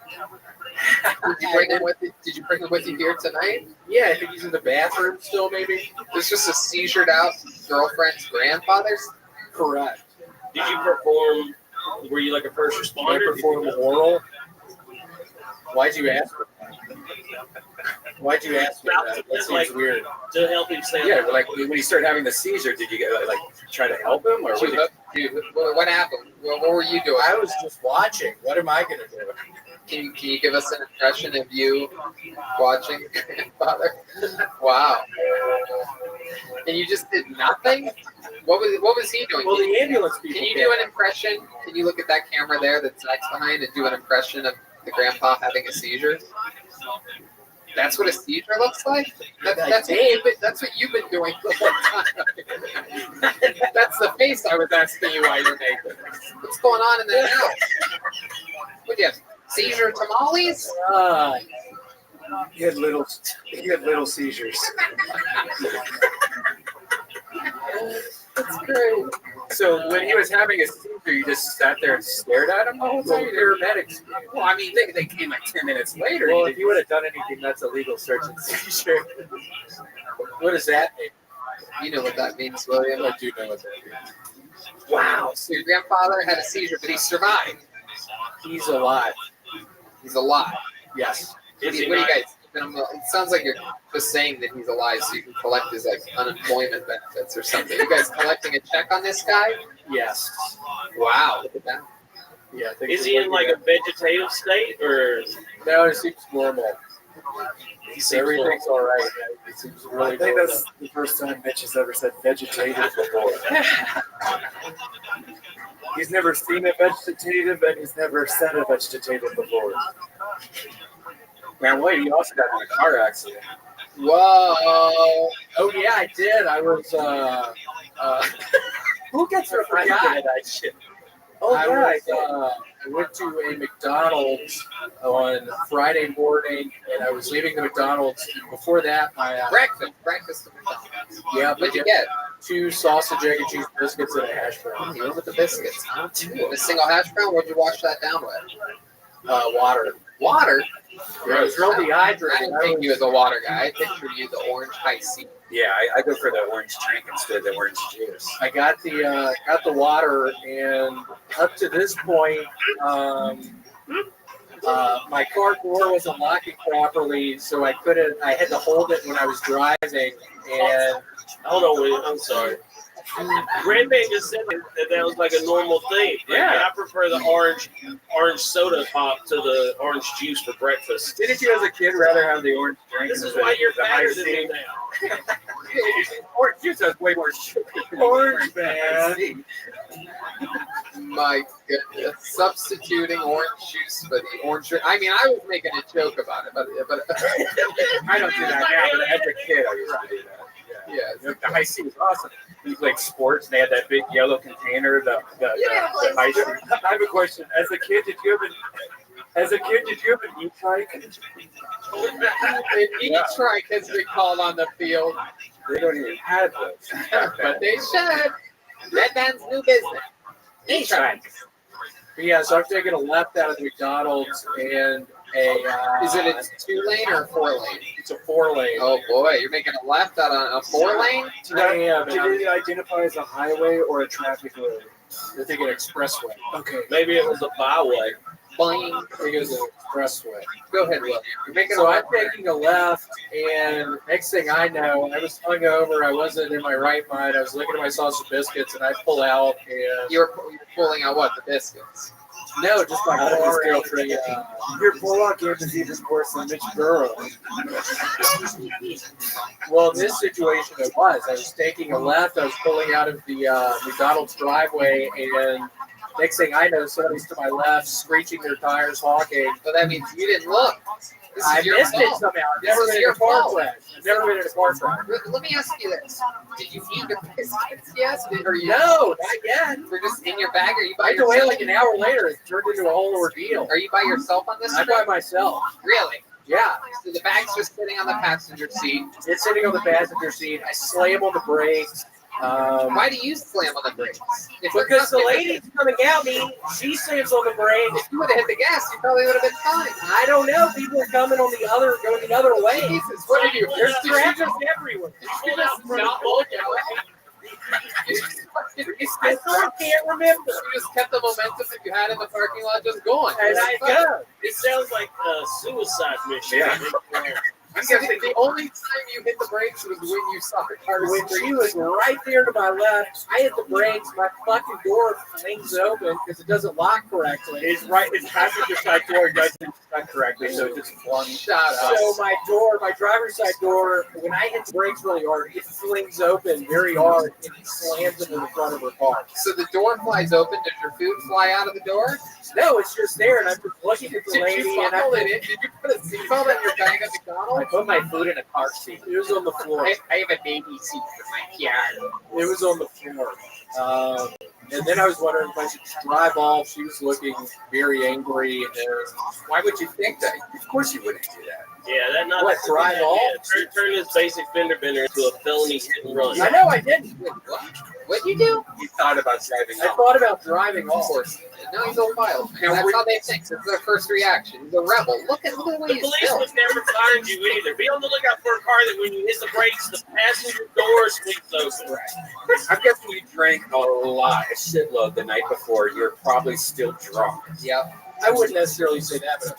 S3: Did you bring him with you? Did you bring him with you here tonight?
S2: Yeah, I think he's in the bathroom still, maybe.
S3: There's just a seizured out girlfriend's grandfather's?
S2: Correct.
S19: Did you perform? Were you like a first responder?
S2: I performed oral. Why'd you ask for that? Why'd you ask for that? That seems weird.
S19: To help him stand
S12: Yeah,
S19: up.
S12: like when he started having the seizure, did you like try to help him, or what?
S3: What happened? What were you doing?
S2: I was just watching. What am I going to do?
S3: Can you give us an impression of you watching grandfather? Wow. And you just did nothing? What was he doing?
S2: Well, the ambulance people.
S3: Can you do an impression? Can you look at that camera there that's next behind and do an impression of the grandpa having a seizure? That's what a seizure looks like? That's what you've been doing the whole time. That's the face I was asking you why you're making. What's going on in the house? What do you have? Seizure tamales?
S21: He had little seizures.
S3: That's great.
S12: So when he was having a seizure, you just sat there and stared at him the whole time?
S2: Paramedics.
S12: Well, I mean, they came like 10 minutes later.
S21: Well, if you would have done anything, that's a legal search and seizure.
S2: What does that mean?
S3: You know what that means, William.
S2: I do know what that means.
S3: Wow. So your grandfather had a seizure, but he survived.
S2: He's alive.
S3: He's alive.
S2: Yes.
S3: What do you guys? It sounds like you're just saying that he's alive so you can collect his like unemployment benefits or something. You guys collecting a check on this guy?
S2: Yes.
S3: Wow. Look at that.
S2: Yeah.
S19: Is he in like a vegetative state or?
S2: No, it seems normal.
S21: Everything's
S2: all right. It seems really
S21: I think that's the first time Mitch has ever said vegetative before. He's never seen a vegetative, and he's never said a vegetative before.
S12: Man, wait, you also got in a car accident.
S3: Whoa.
S2: Oh yeah, I did. I was
S21: Who gets reminded of that shit? Oh,
S2: I went to a McDonald's on Friday morning, and I was leaving the McDonald's. Before that, my
S3: breakfast at McDonald's.
S2: Yeah,
S3: What'd you get?
S2: 2 sausage, egg, and cheese biscuits and a hash brown.
S3: You went with the biscuits, huh? A single hash brown. What'd you wash that down with?
S2: Water.
S3: Water.
S2: Yeah, I was real dehydrated.
S3: I didn't think you as a water guy. I pictured you the orange Hi-C.
S12: Yeah, I go for the orange drink instead of the orange juice.
S2: I got the water, and up to this point, my car door wasn't locking properly, so I couldn't. I had to hold it when I was driving. And
S19: hold on, William. I'm sorry. Grandman just said that was like a normal thing. Like,
S12: Yeah.
S19: I prefer the orange soda pop to the orange juice for breakfast.
S12: Didn't you as a kid rather have the orange drink?
S19: This is
S12: instead
S19: why
S12: of
S19: you're
S12: the
S19: fatter
S12: iced
S19: than
S12: tea?
S19: me now.
S12: Orange juice has way more sugar.
S21: Orange man.
S3: My goodness. Substituting orange juice for the orange drink. I mean, I was making a joke about it, but
S12: I don't do that now, but as a kid, I used to do that. Yeah, the high C was awesome. We played sports, and they had that big yellow container, the high C. I have a question. As a kid, did you have an e-trike?
S3: An e-trike has been called on the field.
S12: They don't even have those.
S3: But they should. That man's new business. E-trike.
S2: Yeah, so I'm taking a left out of the McDonald's and a.
S3: Is it a 2-lane or a 4-lane?
S2: It's a 4-lane.
S3: Oh boy, you're making a left out on a 4-lane?
S21: Did it identify as a highway or a traffic road?
S2: You're thinking expressway.
S21: Okay.
S19: Maybe it was a byway.
S3: Boing.
S2: I think it was an expressway.
S3: Go ahead, Will. You're making
S2: So
S3: a
S2: I'm
S3: left.
S2: taking a left, and next thing I know, I was hungover. I wasn't in my right mind. I was looking at my sausage biscuits, and I pull out, and
S3: You're pulling out what? The biscuits?
S2: no, just my
S21: Out of his
S2: car.
S21: girlfriend. Your pull-out game is even worse than Mitch Burrow.
S2: Well, in this situation, it was. I was taking a left. I was pulling out of the McDonald's driveway, and next thing I know, somebody's to my left, screeching their tires, honking.
S3: So that means you didn't look. This is
S2: I
S3: your
S2: missed it
S3: fault.
S2: somehow. I've
S3: This
S2: never
S3: is
S2: been in
S3: your
S2: a car
S3: fault.
S2: crash. I've never been in a car crash.
S3: Let me ask you this: did you eat the biscuits? Yes. Or you?
S2: No, not yet.
S3: They're just in your bag. Are you by
S2: By the way,
S3: yourself?
S2: like an hour later, it turned into a whole ordeal.
S3: Are you by yourself on this
S2: I'm
S3: trip?
S2: by myself.
S3: Really?
S2: Yeah.
S3: So the bag's just sitting on the passenger seat.
S2: It's sitting on the passenger seat. I slam on the brakes.
S3: Why do you slam on the brakes?
S2: Because the lady's coming at me. She slams on the brakes.
S3: If you would have hit the gas, you probably would have been fine.
S2: I don't know. People are coming on the other, going the other way.
S3: Jesus, what did you?
S2: There's traffic everywhere.
S3: You just not look at it.
S2: I still can't remember.
S3: You just kept the momentum that you had in the parking lot just going.
S2: And I go.
S19: It sounds like a suicide mission.
S12: Yeah.
S3: I'm guessing the only time you hit the brakes was when you saw the car.
S2: When she was right there to my left, I hit the brakes. My fucking door flings open because it doesn't lock correctly.
S12: It's right. Its passenger side door doesn't shut correctly, so it just flung.
S3: Shut up.
S2: So my door, my driver's side door, when I hit the brakes really hard, it flings open very hard and it slams into the front of her car.
S3: So the door flies open. Does your food fly out of the door?
S2: No, it's just there, and I'm just looking at the
S3: Did
S2: lady,
S3: you
S2: and
S3: fumble it in? Did you put a seatbelt in your bag at
S2: I
S3: McDonald's?
S2: put my food in a car seat. It was on the floor.
S3: I have a baby seat for my yard.
S2: It was on the floor. And then I was wondering if I should just drive off. She was looking very angry. And
S3: why would you think that?
S12: Of course you wouldn't do that.
S19: Yeah, that not
S2: What, drive off?
S19: Turn this basic fender bender into a felony hit and run.
S2: I know I didn't.
S3: What'd you do?
S12: You thought about driving
S2: I
S12: off.
S2: thought about driving
S3: Of
S2: off.
S3: course. No, he's all wild. That's how they think. That's their first reaction. He's a rebel. Look at the way
S19: The
S3: he's
S19: police
S3: built.
S19: would never find you either. Be on the lookout for a car that when you hit the brakes, the passenger door swings open.
S12: I'm guessing you drank a lot, a shitload the night before. You're probably still drunk.
S3: Yep.
S2: I wouldn't necessarily say that, but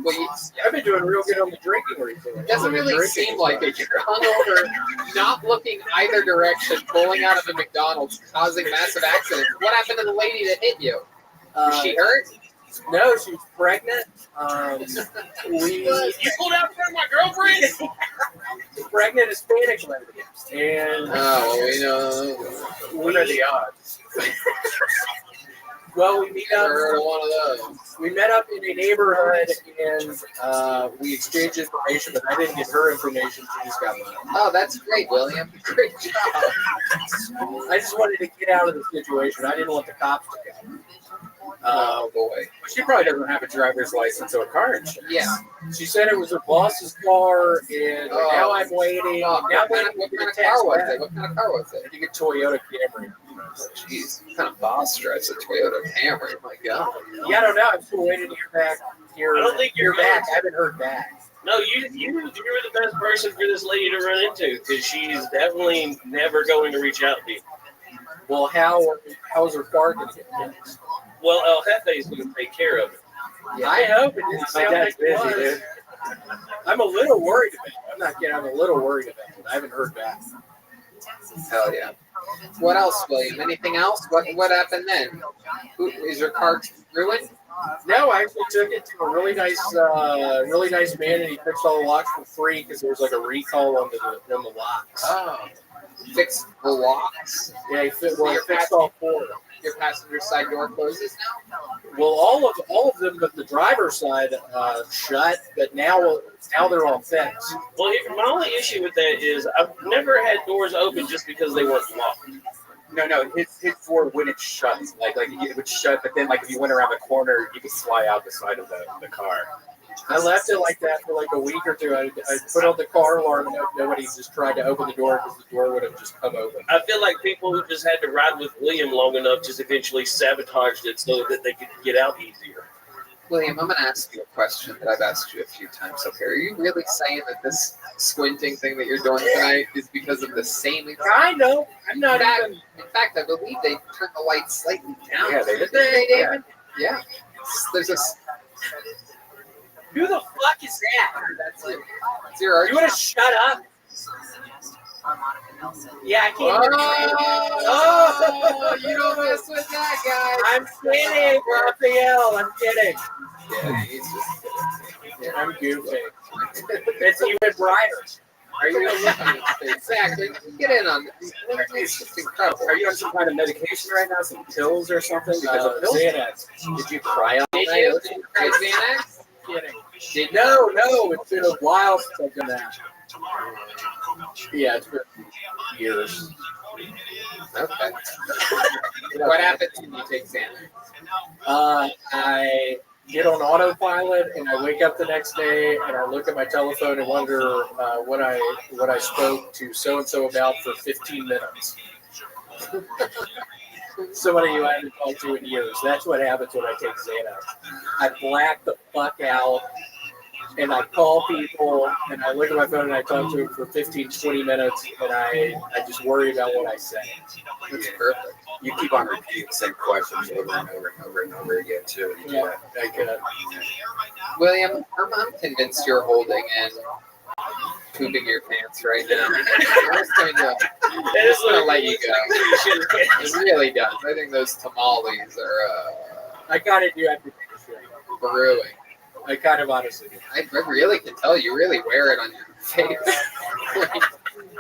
S3: Well,
S2: I've been doing real good on the drinking recently.
S3: it doesn't really seem like it. You're hungover, not looking either direction, pulling out of a McDonald's, causing massive accidents. What happened to the lady that hit you? Was she hurt?
S2: No, she was pregnant.
S19: You pulled out in front of my girlfriend?
S2: Pregnant Hispanic lady. And
S3: we know.
S2: what are the odds? Well, we meet up.
S3: Heard of one of those.
S2: We met up in a neighborhood and we exchanged information, but I didn't get her information. She just got mine.
S3: Oh, that's great, William. Great job.
S2: I just wanted to get out of the situation. I didn't want the cops to come.
S3: Oh boy.
S12: She probably doesn't have a driver's license or a car insurance.
S3: Yeah.
S2: She said it was her boss's car, and now I'm waiting.
S3: Oh,
S2: now
S3: what kind of car was it? What kind of car was it?
S2: I think a Toyota Camry.
S3: Jeez, what kind of boss drives a Toyota Camry? My God.
S2: Yeah, I don't know. I'm still waiting to hear back.
S19: I don't think you're
S2: back. I haven't heard back.
S19: No, you're the best person for this lady to run into because she's definitely never going to reach out to you.
S2: Well, how's her car going to get fixed?
S19: Well, El Jefe's going to take care of it.
S2: Yeah, I hope it didn't sound like it was.
S12: dude.
S2: I'm a little worried about it. I'm not kidding. I'm a little worried about it. I haven't heard back.
S3: Hell yeah. What else, William? Anything else? What happened then? Is your car ruined?
S2: No, I actually took it to a really nice man, and he fixed all the locks for free because there was like a recall on the locks.
S3: Oh. fixed the locks.
S2: Yeah, he
S3: So
S2: fixed all four.
S3: Your passenger side door closes now.
S2: Well, all of them, but the driver's side shut. But now they're all fixed.
S19: Well, my only issue with that is I've never had doors open just because they weren't locked.
S12: No, his door wouldn't shut. Like it would shut, but then like if you went around the corner, you could fly out the side of the car.
S2: I left it like that for like a week or two. I put on the car alarm and nobody just tried to open the door because the door would have just come open.
S19: I feel like people who just had to ride with William long enough just eventually sabotaged it so that they could get out easier.
S3: William, I'm going to ask you a question that I've asked you a few times. Okay, are you really saying that this squinting thing that you're doing tonight is because of the same?
S2: I know. I'm not
S3: in fact, I believe they turned the lights slightly down.
S12: Yeah, they did.
S3: David? Yeah. There's a.
S17: Who the fuck is that?
S3: That's it. It's your
S17: You want to shut up? Yeah, I can't.
S3: Oh, you don't mess with that, guy.
S17: I'm kidding, Raphael. I'm kidding.
S3: Yeah, he's just kidding.
S17: I'm goofy. It's even brighter.
S3: Are you exactly? Get in on this. It's just incredible.
S12: Are you on some kind of medication right now? Some pills or something? Because of pills?
S2: Xanax.
S12: Did you cry all
S3: Did
S12: night?
S3: you? Did you try Xanax?
S2: Kidding. No, it's been a while since I've done that. Yeah, it's been years.
S3: Okay. What happens when you take Xanax?
S2: I get on autopilot and I wake up the next day and I look at my telephone and wonder what I spoke to so and so about for 15 minutes. Somebody who I haven't talked to in years. That's what happens when I take Xanax. I black the fuck out and I call people and I look at my phone and I talk to them for 15, 20 minutes and I just worry about what I say.
S3: That's perfect.
S12: You keep on repeating the same questions over and over and over and over again, too.
S2: Yeah, I could.
S3: William, I'm convinced you're holding and pooping your pants right now. I'm just going to let you go. It really does. I think those tamales are
S2: I gotta do everything.
S3: brewing.
S2: I kind of honestly do.
S3: I really can tell you really wear it on your face.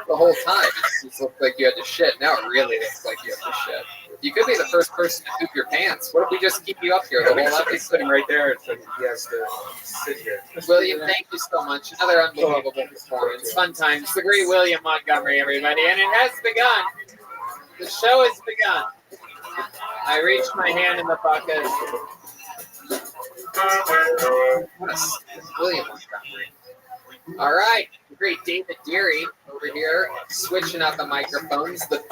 S3: The whole time. It just looked like you had to shit. Now it really looks like you have to shit. You could be the first person to poop your pants. What if we just keep you up here the whole episode?
S12: Sitting right there, so he has to sit here.
S3: William, thank you so much. Another unbelievable performance. Fun times. The great William Montgomery, everybody. And it has begun. The show has begun. I reached my hand in the bucket. William Montgomery. All right. The great David Deary over here, switching out the microphones. The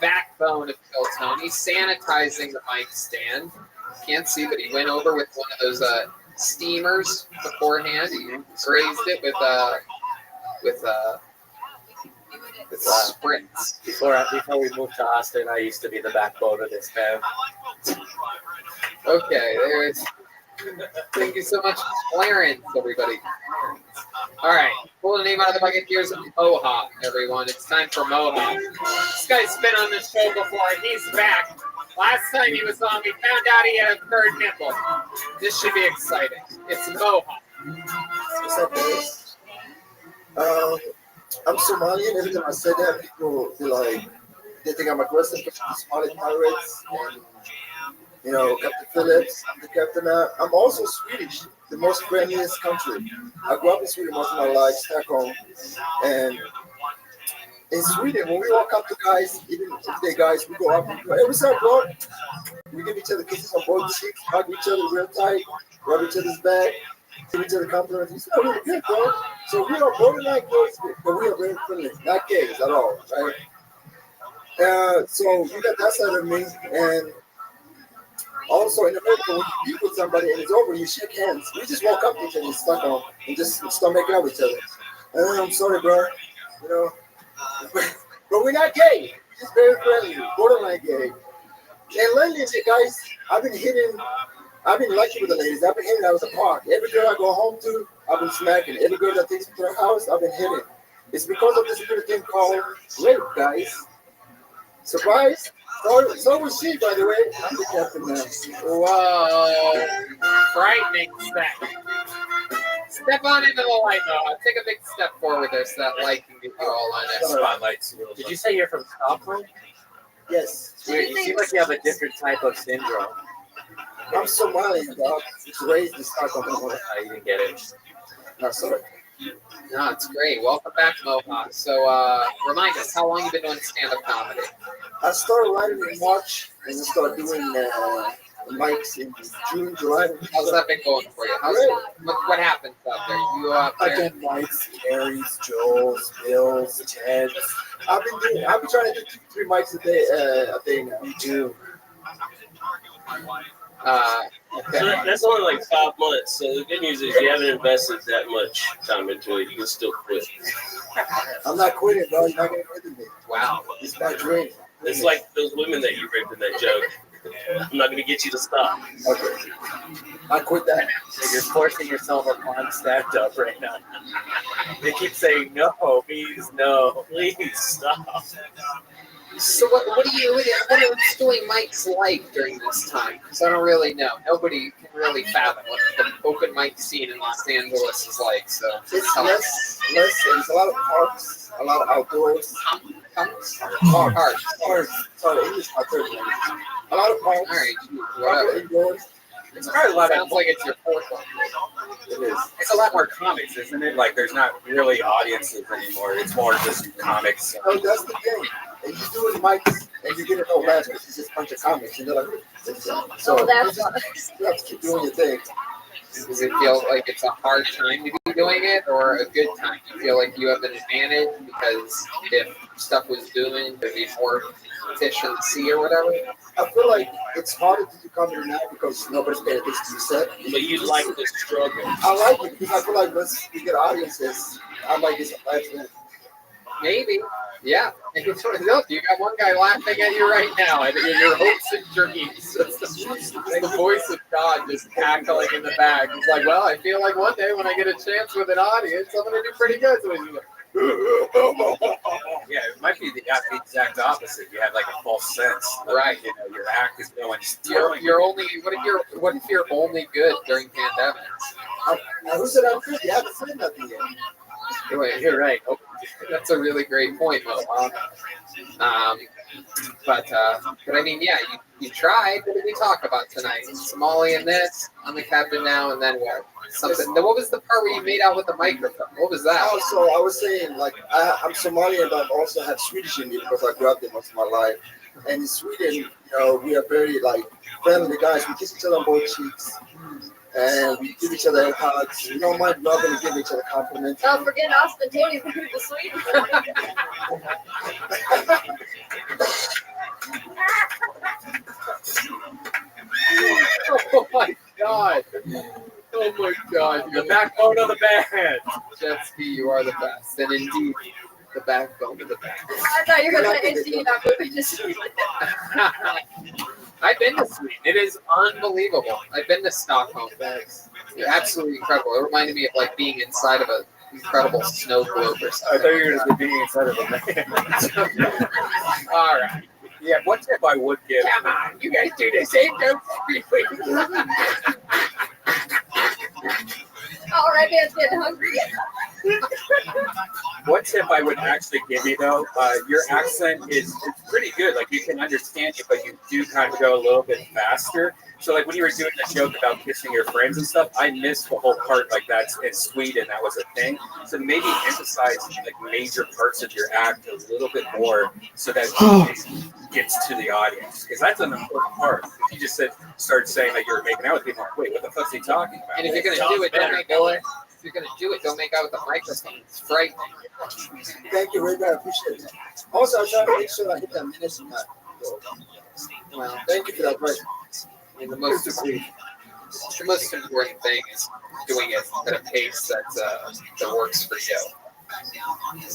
S3: backbone of Phil Tony, sanitizing the mic stand. Can't see, but he went over with one of those steamers beforehand. He grazed it with sprints.
S2: Before we moved to Austin, I used to be the backbone of this band.
S3: Okay, there's. Thank you so much, Clarence, everybody. All right, pull the name out of the bucket. Here's Mohawk, everyone. It's time for Mohawk. This guy's been on this show before, and he's back. Last time he was on, we found out he had a third nipple. This should be exciting. It's Mohawk.
S13: What's up, boys? I'm Somalian. Every time I say that, people be like, they think I'm aggressive because of the Somali pirates and, you know, Captain Phillips, the captain. I'm also Swedish, the most friendliest country. I grew up in Sweden most of my life, Stockholm. And in Sweden, when we walk up to guys, even if they're guys, we go up. Every time, bro, we give each other kisses on both cheeks, hug each other real tight, rub each other's back, give each other compliments. We sound really good, bro. So we are borderline gays, but we are very friendly, not gays at all, right? So you got that side of me, and also in America, when you be with somebody and it's over, you shake hands. We just walk up to each other in Stockholm and just start making out with each other. I'm sorry, bro. You know, but we're not gay. We're just very friendly, borderline gay. And lately, guys, I've been lucky with the ladies. I've been hitting out of the park. Every girl I go home to, I've been smacking. Every girl that takes me to her house, I've been hitting. It's because of this little thing called rape, guys. Surprise? So was she, by the way. I'm the captain now.
S3: Whoa. Frightening stuff. Step on into the light, Mo. Take a big step forward there so that light can get you all on it.
S12: Spotlights.
S21: Did you say you're from Stockholm?
S13: Yes.
S21: Weird. You seem like you have a different type of syndrome.
S13: I'm Somali, dog. It's raised in Stockholm.
S21: I didn't get it.
S13: No, sorry.
S3: No, it's great. Welcome back, Moha. So, remind us, how long you been doing stand-up comedy?
S13: I started writing in March, and I started doing mics in June, July.
S3: How's that been going for you? What happened out there? You up there?
S13: I did mics, Aries, Joel's, Bill's, Ted's. I've been trying to do 2-3 mics a day now.
S21: Me too.
S3: Okay.
S19: So that's only like 5 months. So the good news is you haven't invested that much time into it. You can still quit.
S13: I'm not quitting, bro. You're not gonna quit with me.
S3: Wow.
S13: It's my dream.
S19: It's like those women that you ripped in that joke. I'm not going to get you to stop.
S13: Okay. I quit that.
S21: So you're forcing yourself upon stand-up right now. They keep saying no, please, no, please stop.
S3: So what are doing mics like during this time? Because I don't really know. Nobody can really fathom what the open mic scene in Los Angeles is like. So
S13: it's less. There's a lot of parks, a lot of outdoors. Parks. Sorry, English my third language. A lot of parks.
S3: All right, whatever.
S13: Indoors.
S12: It's probably a lot
S3: Sounds like it's your fourth one.
S12: It is. It's a lot more comics, isn't it? Like there's not really audiences anymore. It's more just comics.
S13: Oh, that's the thing. And you doing mics and you get no laughs because it's just a bunch of comics. And they're like, so
S7: that's
S13: you have to keep doing your thing.
S3: Does it feel like it's a hard time to be doing it or a good time? Do you feel like you have an advantage because if stuff was booming, there'd be more fish in the sea or whatever?
S13: I feel like it's harder to do comedy now because nobody's paying attention to the set.
S19: But you like the struggle.
S13: I like it because I feel like once we get audiences, I might get some laughs in.
S3: Maybe. Yeah. And look, you got one guy laughing at you right now, and your hopes and dreams. The voice of God just cackling in the back. He's like, well, I feel like one day when I get a chance with an audience, I'm going to do pretty good. So he's like,
S12: yeah, it might be the exact opposite. You have like a false sense,
S3: right?
S12: You know, your act is going.
S3: You're only. What if you're only good during pandemics?
S13: Who said I'm good? You haven't said nothing yet.
S3: Wait, you're right. Oh, that's a really great point, Mo. But I mean, yeah, you tried. What did we talk about tonight? Somali and this. I'm the captain now, and then what? Something. What was the part where you made out with the microphone? What was that?
S13: Oh, so I was saying, like, I'm Somalian, but I also have Swedish in me because I grew up there most of my life. And in Sweden, you know, we are very, like, friendly guys. We kiss each other on both cheeks. And we give each other hugs. We don't mind rubbing and giving each other compliments.
S7: Don't forget Austin Tony from the Sweden.
S3: Oh my God. Oh my God.
S21: The backbone of the band.
S3: Jetski, you are the best. And indeed, the backbone of the band.
S7: I thought you were going to say not moving to Sweden.
S3: I've been to Sweden. It is unbelievable. I've been to Stockholm. It's absolutely incredible. It reminded me of like being inside of an incredible snow globe or something.
S21: I thought you were going to be being inside of a man.
S3: All right.
S12: Yeah, one tip I would give.
S3: Come on, you guys do the same joke every week.
S7: All right, man's getting hungry.
S12: One tip I would actually give you though, your accent is pretty good. Like you can understand it, but you do kind of go a little bit faster. So like when you were doing the joke about kissing your friends and stuff, I missed the whole part like that's in Sweden. That was a thing. So maybe emphasize like major parts of your act a little bit more so that it gets to the audience. Because that's an important part. If you just start saying that you're making out with people, wait, what the fuck's he talking about?
S3: And if you're going to do it, don't make out. If you're going to do it, don't make out with the microphone. It's frightening.
S13: Thank you, Rabbi. I appreciate it. Also, I'm trying to make sure I hit that minutes and that. Well, thank you for that, right?
S3: I mean, the most important thing is doing it at a pace that works for you.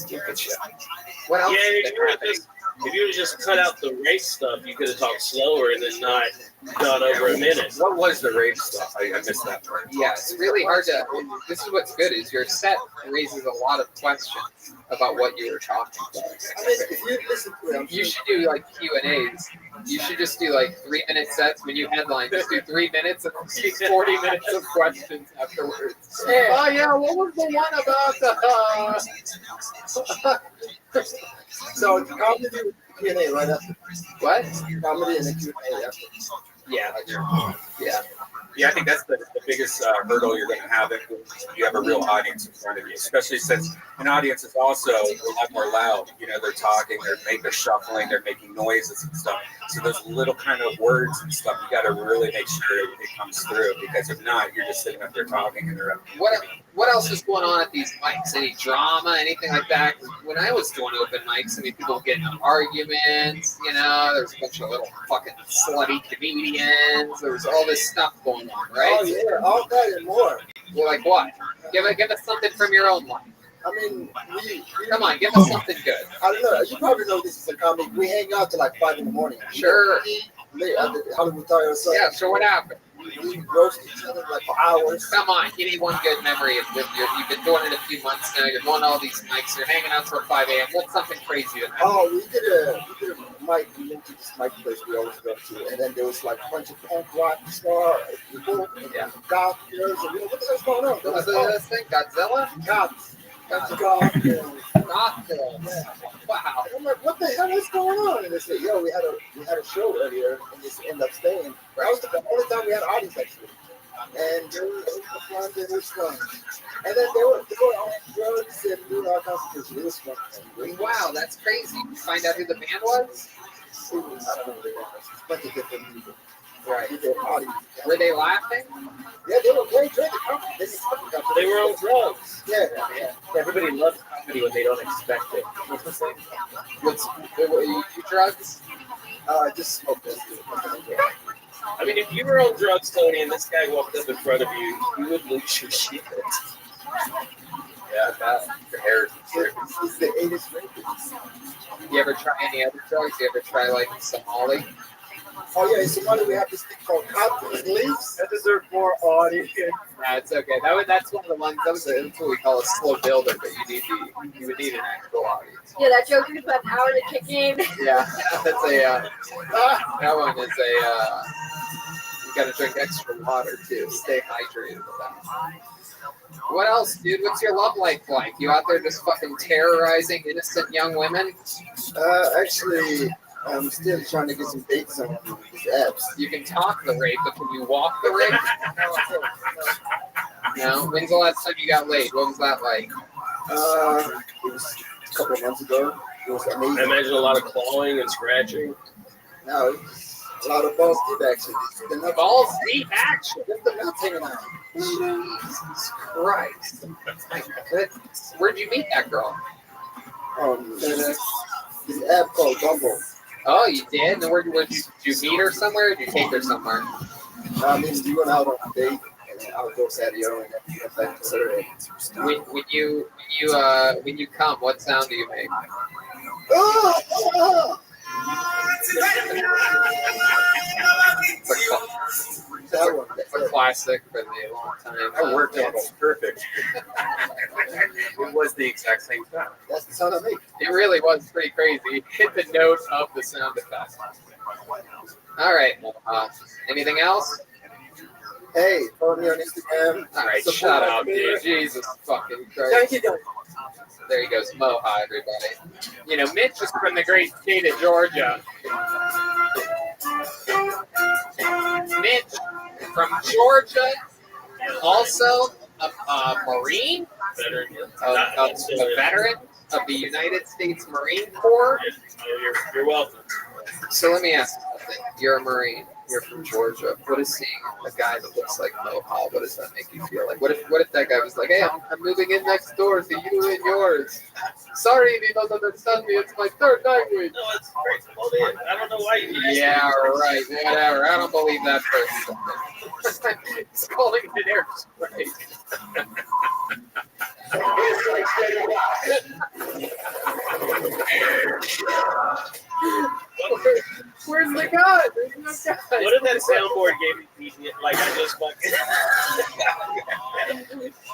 S3: Good show. What else?
S19: Yeah,
S3: has been happening?
S19: If you would just cut out the race stuff, you could have talked slower and then not done over a minute.
S12: What was the rape stuff? I missed that part.
S3: Yeah, it's really hard to. This is what's good is your set raises a lot of questions about what you were talking about.
S13: I mean, if you listen to it,
S3: You should do like Q&As. You should just do like 3-minute sets when you headline. Just do 3 minutes and 40 minutes of questions afterwards.
S10: Oh yeah, what was the one about the?
S13: So comedy with Q&A right after.
S3: What?
S13: Comedy and then Q&A after.
S3: Yeah. Yeah.
S12: Yeah, I think that's the biggest hurdle you're going to have if you have a real audience in front of you, especially since an audience is also a lot more loud. You know, they're talking, they're shuffling, they're making noises and stuff. So those little kind of words and stuff, you got to really make sure it comes through, because if not, you're just sitting up there talking and they're
S3: What else is going on at these mics? Any drama, anything like that? 'Cause when I was doing open mics, I mean, people getting in arguments, you know, there's a bunch of little fucking slutty comedians. There was all this stuff going on, right?
S13: Oh yeah, all that and more.
S3: You're like, what? Give us something from your own life.
S13: I mean,
S3: Come on, give us something good.
S13: I don't know. You probably know this is a comic. We hang out till like 5 in the morning.
S3: Sure.
S13: Late at the Hollywood Tire. So
S3: Yeah, so what happened?
S13: We roast each other like for hours.
S3: Come on, give me one good memory of you've been doing it a few months now. You're going to all these mics. You're hanging out till 5 a.m. What's something crazy that happened?
S13: Oh, we did a mic. We went to this mic place we always go to, and then there was like a bunch of punk rock star people, and goth girls, and what the hell's going on?
S3: What was this thing? Godzilla?
S13: Goth. Goth girls.
S3: Goth girls. Wow.
S13: And I'm like, what the hell is going on? And they said, yo, we had a show earlier, and just ended up staying. That was the only time we had audience actually. And it was fun. And then they were on drugs and doing all kinds of things. It was fun.
S3: Wow, that's crazy. You find out who the band was?
S13: I don't know who they were. It's a bunch of different people.
S3: Right.
S13: Audience.
S3: Were they laughing?
S13: Yeah, they were great.
S19: They were on drugs.
S13: Yeah.
S21: Everybody loves comedy when they don't expect it. What's the same?
S3: Were you drugs?
S13: Just smoke this.
S19: I mean, if you were on drugs, Tony, and this guy walked up in front of you, you would lose your shit.
S12: Yeah, your hair is
S13: It's the 80s rapist.
S3: You ever try any other drugs? You ever try like Somali?
S13: Oh yeah, in Somalia we have this thing called cotton leaves.
S21: That deserves more audience.
S3: That's okay. That's one of the ones. That's what we call a slow builder, but you would need an actual audience.
S7: Yeah, that joke took about an hour to kick in.
S3: Yeah, that's that one is you got to drink extra water too. Stay hydrated with that. What else, dude? What's your love life like? You out there just fucking terrorizing innocent young women?
S13: Actually, I'm still trying to get some dates on these apps.
S3: You can talk the rape, but can you walk the rape? No. When's the last time you got laid? What was that like?
S13: It was a couple of months ago. It was amazing.
S19: I imagine a lot of clawing and scratching.
S13: No, it was a lot of balls deep action.
S3: Balls deep action?
S13: Just the nuts hanging out.
S3: Jesus Christ. My goodness. Where'd you meet that girl?
S13: This app called Bumble.
S3: Oh, you did? And where did you meet her somewhere? Or did you take her somewhere?
S13: I mean, we went out on a date, and then I would go patio, and then we went back to Saturday.
S3: When you come, what sound do you make? It's a classic for the long time.
S12: That worked out perfect. It was the exact same sound.
S13: That's the sound I make.
S3: It really was pretty crazy. Hit the note of the sound effect. All right. Anything else?
S13: Hey, follow me on Instagram.
S3: All right, shut up, dude. Jesus fucking Christ.
S13: Thank you, guys.
S3: There he goes, Moha, everybody. You know, Mitch is from the great state of Georgia. Mitch from Georgia, also a Marine, a veteran of the United States Marine Corps.
S19: You're welcome.
S3: So let me ask you something. You're a Marine. You're from Georgia. What is seeing a guy that looks like Moha? What does that make you feel like? What if that guy was like, hey, I'm moving in next door to you and yours. Sorry if you don't understand me. It's my third language.
S19: No, it's great. I don't know why you.
S3: Yeah, right. Whatever. I don't believe that person. He's calling it an airstrike.
S19: soundboard gave me PTSD. Like I just fucking.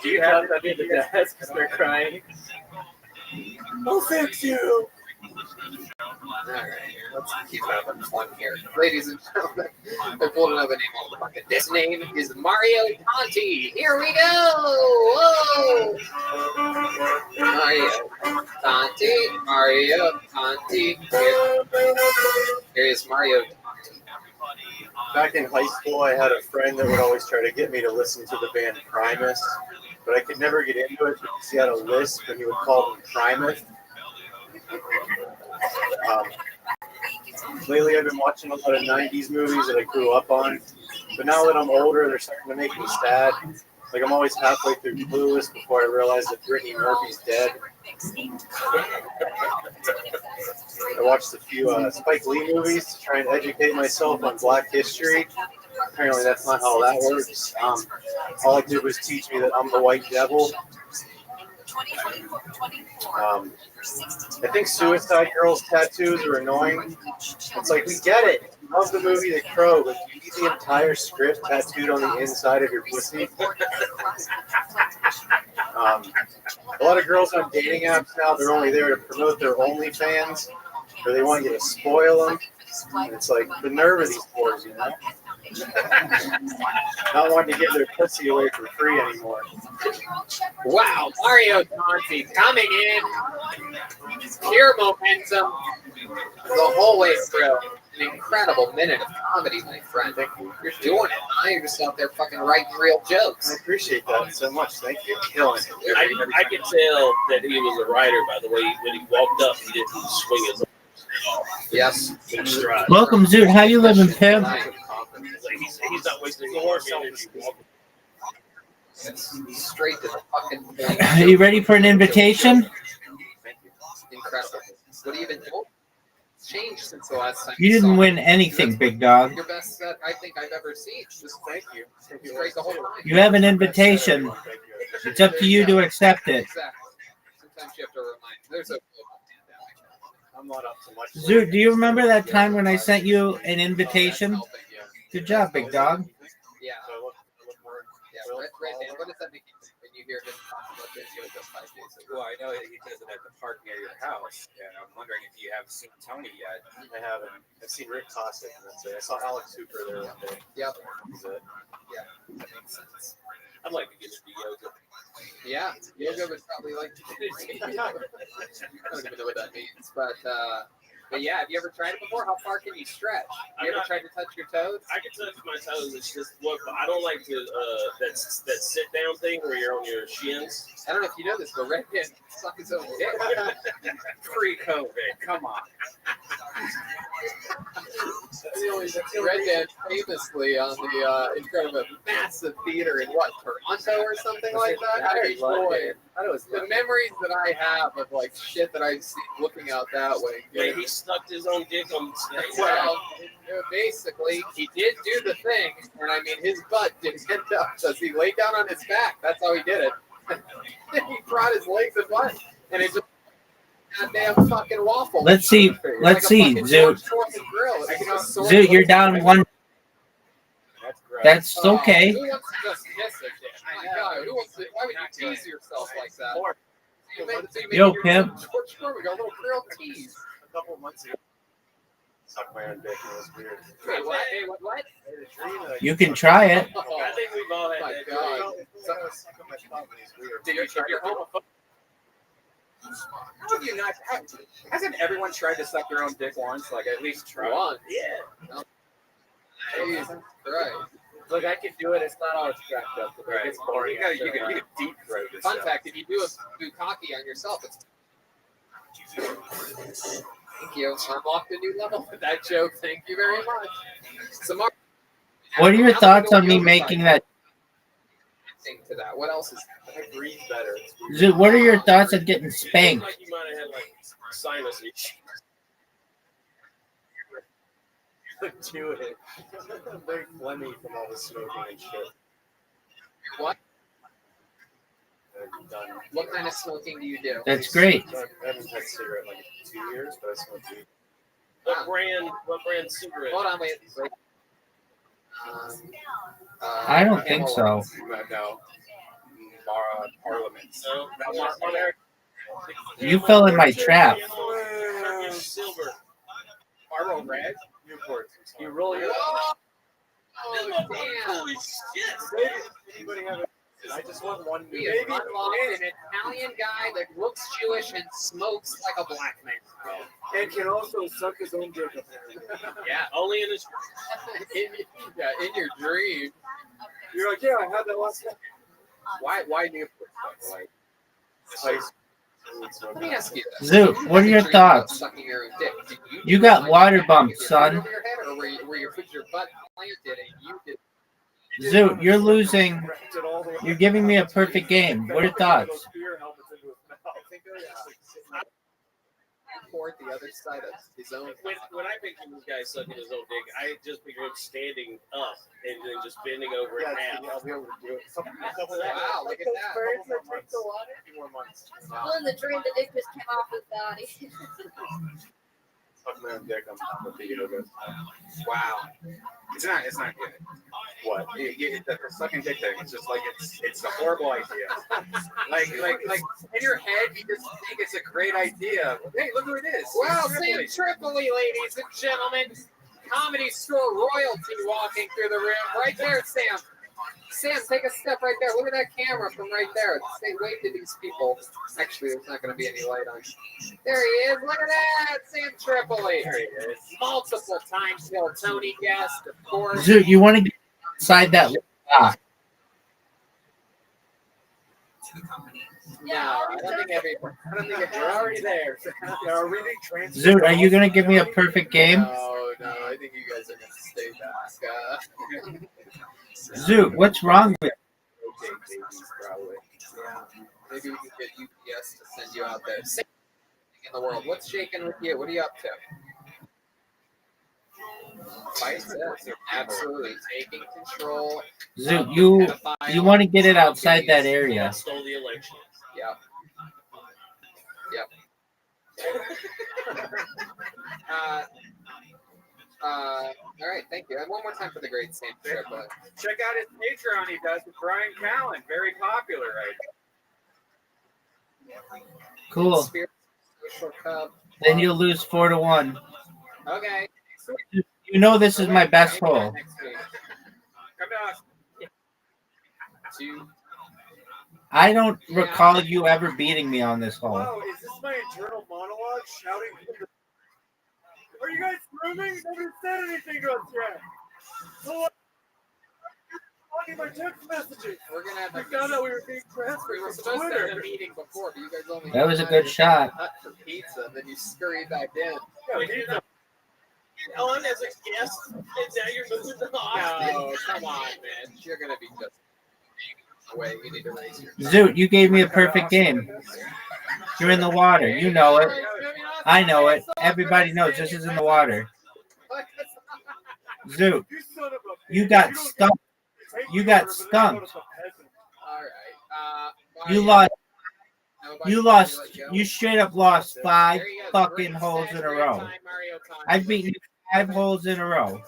S21: Do you have that in the desk because they're crying?
S10: I'll fix you. Alright, let's keep having fun here. Ladies and gentlemen, I pulled another name on the bucket. This name is Mario Conti. Here we go! Whoa! Mario Conti. Here is Mario.
S21: Back in high school, I had a friend that would always try to get me to listen to the band Primus, but I could never get into it because he had a lisp and he would call them Primus. Lately, I've been watching a lot of 90s movies that I grew up on, but now that I'm older, they're starting to make me sad. Like, I'm always halfway through Clueless before I realize that Brittany Murphy's dead. I watched a few Spike Lee movies to try and educate myself on Black history. Apparently, that's not how that works. All it did was teach me that I'm the white devil. I think Suicide Girls tattoos are annoying. It's like, we get it. You love the movie The Crow, but you need the entire script tattooed on the inside of your pussy. A lot of girls on dating apps now, they're only there to promote their OnlyFans, or they want you to spoil them. And it's like, the nerve of these boys, you know? Not wanting to give their pussy away for free anymore.
S10: Wow, Mario Conti coming in. Pure momentum the whole way through. An incredible minute of comedy, my friend. You're doing it. You're just out there fucking writing real jokes.
S21: I appreciate that so much. Thank you. Killing it.
S19: I could tell that he was a writer by the way when he walked up, he didn't swing his.
S10: Yes.
S1: Welcome, Zoot. How you living, Pim?
S19: He's not wasting more energy.
S10: Straight to the fucking point.
S1: Are you ready for an invitation?
S10: Incredible. What have you been doing? It's changed since the last time.
S1: You didn't win anything, big dog.
S10: Your best set I think I've ever seen. Just thank you. Straight the whole time.
S1: You have an invitation. It's up to you to accept it.
S10: Exactly. Sometimes you have to remind. There's a.
S21: I'm not up to much.
S1: Zoot, do you remember that time when I sent you an invitation? Good job, big dog.
S10: Yeah. Red, what does that make you when you hear him talk about this? You just 5 days ago.
S12: Well, I know he does it at the park near your house, and I'm wondering if you have seen Tony yet.
S21: I haven't. I've seen Rick Cossack, and that's it. I saw Alex Hooper there one day.
S10: Yep.
S21: That's it.
S10: Yeah, that makes sense.
S19: I'd like to get into yoga.
S10: Yeah, yoga would probably like to get into yoga. I don't even know what that means, but yeah, have you ever tried it before? How far can you stretch? Have you ever tried to touch your toes?
S19: I can touch my toes. It's just what I don't like to that sit down thing where you're on your shins.
S10: I don't know if you know this, but Red can suck his own dick.
S12: Pre-COVID, come on.
S10: Red Dan famously on the in front of a massive theater in what, Toronto or something like that? Boy, the memories that I have of like shit that I've seen looking out that way.
S19: Yeah, he sucked his own dick on stage.
S10: Well, basically, he did do the thing, and I mean, his butt didn't end up. Does he lay down on his back? That's how he did it. He brought his legs and butt, and it just goddamn fucking waffle.
S1: Let's see. Let's see, Zoot. Zoot, you're down one. That's okay.
S10: Who wants to just miss it? My God, who wants to? Why would you tease yourself like that?
S1: Yo, Pimp.
S10: George Foreman got a little grilled tease.
S21: A couple of months ago, sucked my own dick, and it was weird.
S10: Wait, what? Hey, what?
S1: You can try it.
S19: I think we've all had that.
S10: God.
S12: Did you try your homophobic? How have you not? Hasn't everyone tried to suck their own dick once? Like at least try.
S10: Once.
S12: Yeah.
S10: No. Jesus Christ.
S4: Look, I can do it. It's not always cracked up.
S12: Right.
S4: It's boring.
S12: You can deep throat this
S10: Fun
S12: stuff.
S10: fact: if you do a bukkake on yourself, it's. Thank you. Unlocked a new level with that joke. Thank you very much. So,
S1: What are your thoughts on me making that?
S10: To that. What else is?
S21: I breathe better.
S1: Zoot, what are your thoughts on getting spanked?
S19: Like you might have had like sinus issues.
S21: Do it. I'm very phlegmy from all the smoking and shit.
S10: What?
S21: I've done.
S10: What kind of smoking do you do?
S1: That's great.
S21: I haven't had a cigarette in like 2 years, but I smoke weed.
S19: What brand cigarette?
S10: Hold on, wait.
S1: I don't think so.
S12: No. Parliaments. No.
S1: You fell in my trap.
S19: Silver.
S3: Marlboro Red?
S21: Newport.
S3: You roll your.
S19: Oh,
S3: damn.
S19: holy shit!
S21: Anybody have a? I just want one.
S3: We have unlocked an Italian guy that looks Jewish and smokes like a black man.
S20: And can also suck his own dick up.
S3: Yeah.
S19: Only in his.
S3: in your dream.
S20: You're like, yeah, I had that last time.
S3: Why Newport? Like,
S21: Spice.
S3: let me ask you this.
S1: Zoot, what are your thoughts?
S3: Sucking your own dick. Did
S1: You got water bumps, son.
S3: Over your head, or were your butt planted and you did?
S1: Zoot, you're losing. You're giving me a perfect game. What are your thoughts?
S3: Poured the other side of his own.
S19: When I picture this guy sucking his own dick, I just picture him standing up and then just bending over in half.
S21: I'll be able to do it.
S3: Wow, look at that.
S18: Birds that drink the water.
S21: 2 more months.
S7: Well, in the dream, the dick just came off his body.
S21: Suck my own dick. I'm with the yoga.
S12: Wow. It's not good. What? The sucking dick thing. It's just like it's a horrible idea. like in your head, you just think it's a great idea. Hey, look who it is.
S3: Wow,
S12: It's
S3: Sam Tripoli, ladies and gentlemen. Comedy store royalty walking through the room. Right there, Sam. Sam, take a step right there. Look at that camera from right there. Say wave to these people. Actually, there's not going to be any light on. There he is. Look at that. Sam Tripoli.
S12: There he is.
S3: Multiple times Hill Tony guest, of course.
S1: Zoot, you want to get inside that lock.
S3: No, I don't think you're already there.
S1: Zoot, are you going to give me a perfect game?
S3: No, I think you guys are going to stay back.
S1: Zoot, what's wrong with
S3: Okay, babies, probably. Yeah. Maybe we can get UPS to send you out there. Same thing in the world. What's shaking with you? What are you up to? Biceps are absolutely taking control.
S1: Zoot, you want to get it outside that area.
S19: Stole the election.
S3: Yep. All right, thank you. And one more time for the great Sam Trip.
S12: Check out his Patreon he does with Brian Callen. Very popular right now.
S1: Cool.
S3: Social Cup.
S1: Then you'll lose 4-1.
S3: Okay.
S1: You know this is my best hole.
S3: Come on. 2.
S1: I don't recall you ever beating me on this hole.
S20: Wow, is this my internal monologue shouting? Are you guys grooming? Nobody said anything to us yet. So my text messages.
S3: We're gonna have.
S20: We found out we were being transferred.
S3: We were
S20: from
S3: supposed to
S20: Twitter.
S3: have a meeting before, but you guys only.
S1: That was a good shot.
S3: For pizza, then you scurry back in.
S19: On as a guest, and now you're moving to Austin.
S3: No, come on, man. You're gonna be just. Away. You need to raise your.
S1: Zoot, you gave me a perfect game. You're in the water. You know it. I know it. Everybody knows this is in the water. Zoot, you got stumped. You got stumped.
S3: All right.
S1: You lost. You lost. You straight up lost 5 fucking holes in a row. I've beaten you 5 holes in a row.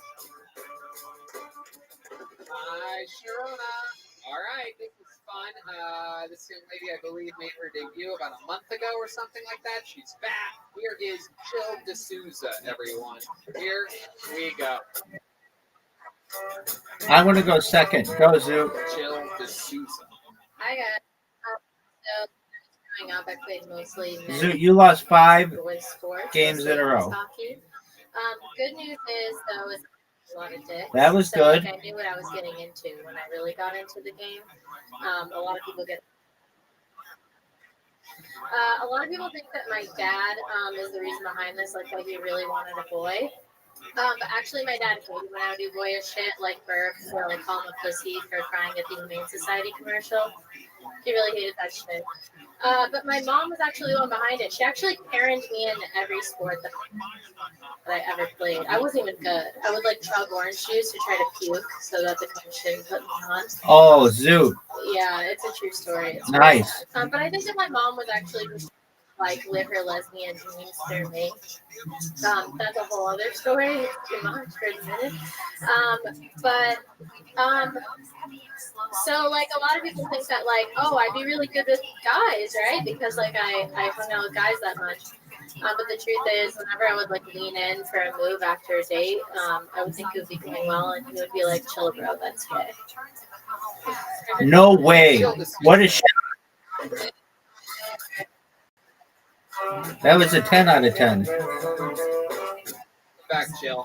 S3: All right, this is fun. This young lady, I believe, made her debut about a month ago or something like that. She's back. Here is Jill D'Souza, everyone. Here we go.
S1: I want to go second. Go, Zoot.
S3: Jill D'Souza.
S7: I got growing up, I played mostly
S1: Zoot, you lost 5
S7: boys sports,
S1: games in a row.
S7: hockey. Good news is, though, is a lot of dicks.
S1: That was
S7: so,
S1: good.
S7: Like, I knew what I was getting into when I really got into the game. A lot of people get. A lot of people think that my dad is the reason behind this, like that he really wanted a boy. But actually, my dad hated when I would do boyish shit like burps or like call him a pussy for crying at the Humane Society commercial. He really hated that shit. But my mom was actually the one behind it. She actually parented me in every sport that I ever played. I wasn't even good. I would like chug orange juice to try to puke so that the coach shouldn't put me on.
S1: Oh, Zoot.
S7: Yeah, it's a true story. It's
S1: Nice.
S7: but I think that my mom was actually just like live her lesbian dreams through me. That's a whole other story. It's too much for a minute. But so like a lot of people think that like, oh, I'd be really good with guys, right? Because like I hung out with guys that much. But the truth is, whenever I would like lean in for a move after a date, I would think it would be going well, and he would be like, "Chill, bro, that's gay."
S1: No way. What a shot. That was a 10 out of 10.
S3: Back, Jill.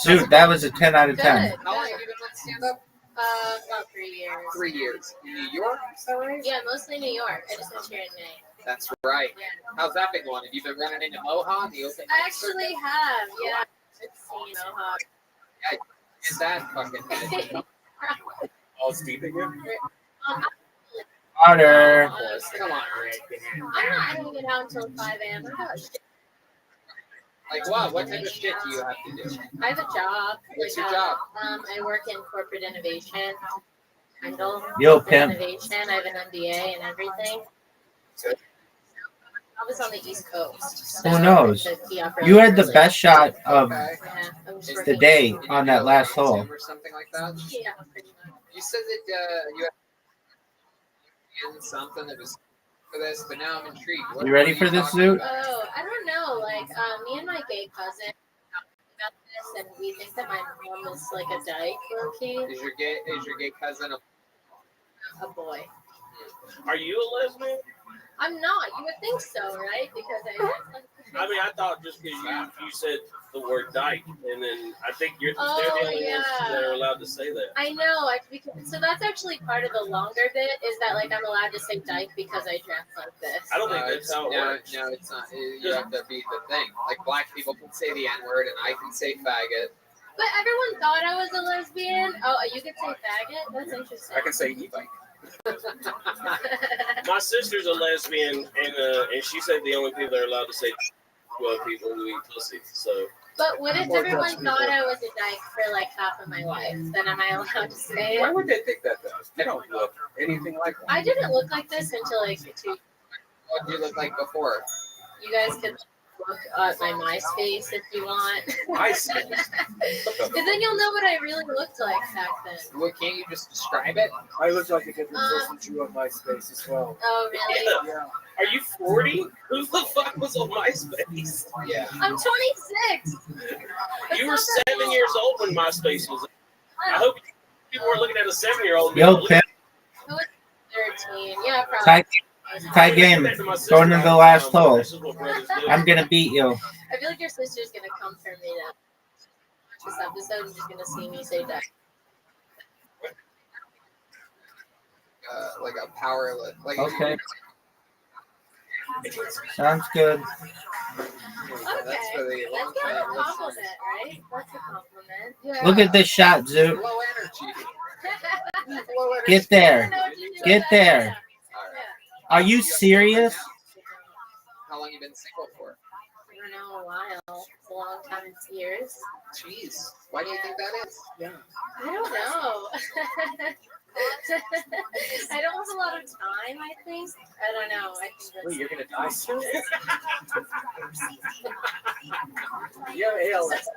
S1: Shoot, that was a 10 out of 10.
S3: How long have you been with stand-up?
S7: About 3 years.
S3: 3 years. In New York, is that right?
S7: Yeah, mostly New York. I just moved here in May.
S3: That's right. How's that been going? Have you been running into Moha in the open?
S7: I actually have, yeah. It's seen Mohawk.
S3: Yeah, is that fucking
S12: Oh, it's deep again?
S1: Water.
S3: Come on, Rick.
S7: I'm not hanging out until 5 a.m. I got shit.
S3: Like what? What type of shit do you have to do?
S7: I have a job.
S3: What's your job?
S7: I work in corporate innovation. Handle
S1: Yo,
S7: corporate
S1: pimp.
S7: innovation. I have an MBA and everything. I was on the East Coast.
S1: Who knows? You had the best shot of the day on that last hole.
S3: Or something like that?
S7: Yeah, pretty much.
S3: You said that you had something that was for this, but now I'm intrigued. What
S1: You ready
S3: are
S1: for this,
S3: talking
S1: Zoot?
S3: about?
S7: Oh, I don't know. Like, me and my gay cousin talked about this, and we think that my mom is like a dyke, low key.
S3: Is your gay cousin a
S7: boy?
S19: Are you a lesbian?
S7: I'm not. You would think so, right? Because
S19: I mean, I thought just because you said the word dyke, and then I think they're the only ones that are allowed to say that.
S7: I know. So that's actually part of the longer bit is that like I'm allowed to say dyke because I dress like this.
S19: I don't think that's how it works.
S3: No, it's not. You have to be the thing. Like black people can say the N-word, and I can say faggot.
S7: But everyone thought I was a lesbian. Oh, you could say faggot? That's interesting.
S12: I can say e-bike.
S19: My sister's a lesbian, and she said the only people that are allowed to say well people who eat pussy. So.
S7: But what if everyone thought I was a dyke for like half of my life? Then am I allowed to say it?
S12: Why would they think that though? They don't look anything like that.
S7: I didn't look like this until like 2.
S3: What did you look like before?
S7: You guys could look at my MySpace if you want.
S3: MySpace?
S7: Because then you'll know what I really looked like back then.
S3: Well, can't you just describe it?
S11: I look like a different person to you on MySpace as well.
S7: Oh, really?
S11: Yeah.
S19: Are you 40? Who the fuck was on MySpace?
S3: Yeah.
S7: I'm 26.
S19: You were 7 years old when MySpace was. I hope people were looking at a 7-year-old.
S1: Yo, pimp.
S7: I was 13. Yeah, probably.
S1: Tie game. Going into the last hole. I'm gonna beat you.
S7: I feel like your sister's gonna come for me to watch this episode and just gonna see me say that.
S3: Like a power lift. Like
S1: Okay. Sounds good.
S7: Okay,
S3: That's for the
S7: that's
S3: long
S7: kind of
S3: time
S7: a compliment, right? That's a compliment. Yeah.
S1: Look at this shot, Zoot.
S3: Low energy.
S1: Get there. Get there. Are you serious?
S3: How long you been single for?
S7: I don't know, a while. It's a long time. It's years.
S3: Jeez. Why do you think that is?
S11: Yeah.
S7: I don't know. I don't have a lot of time, I think. I don't know. I think that's...
S12: Wait, you're gonna die soon?
S3: Yeah, ALS.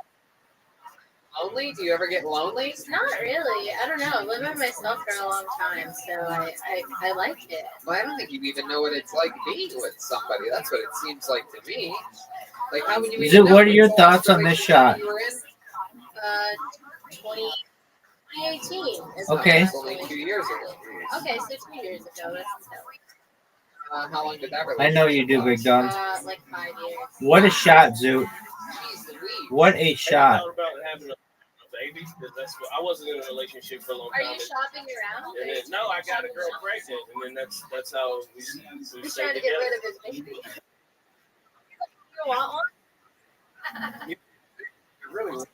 S3: Lonely? Do you ever get lonely?
S7: Not really. I don't know. I've lived by myself for a long time, so I like it.
S3: Well, I don't think you even know what it's like being with somebody. That's what it seems like to me. Like, how would you even
S1: Zoot,
S3: know
S1: what are your
S3: what
S1: thoughts on this shot?
S3: you were in?
S7: 2018. Is
S1: Okay.
S3: That's only 2 years ago.
S7: Okay, so 2 years ago. That's
S3: How long did that
S1: I
S3: relationship
S1: know you do, Big Don.
S7: like 5 years.
S1: What a shot, Zoot. What a shot.
S19: I thought about having a baby because that's what I wasn't in a relationship for a long
S7: Are
S19: time.
S7: you shopping around?
S19: And then, no, I got a girl pregnant, and then that's how we
S7: He's
S19: stayed
S7: trying to get
S19: together.
S7: rid of his baby. You want one?
S3: Really?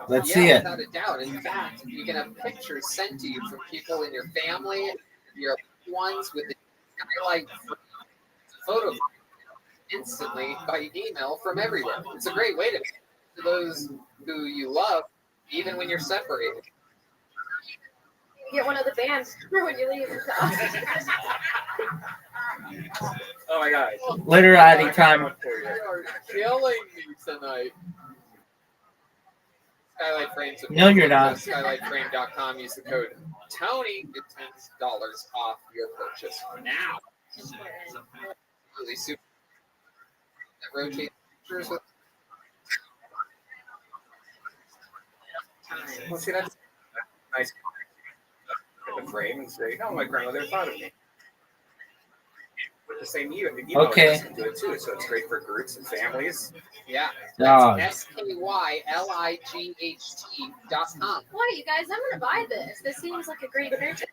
S1: Let's see it.
S3: Without a doubt. In fact, you can have pictures sent to you from people in your family, your ones with the highlight photo instantly by email from everywhere. It's a great way to those who you love, even when you're separated.
S7: Get one of the bands for when you leave.
S12: Oh my god.
S1: Literati time.
S10: You are killing me tonight. Skylight Frames.
S1: No, you're not.
S10: SkylightFrame.com. Use the code Tony. Get $10 off your purchase now. Really super. That rotates pictures with.
S12: Well, see, that's nice. Look at the frame and say, "No, my grandmother thought of me." With the same email
S1: Okay.
S12: address into it too, so it's great for groups and families.
S10: Yeah.
S1: Dog.
S10: SKYLIGHT.com.
S7: What, you guys? I'm gonna buy this. This seems like a great purchase.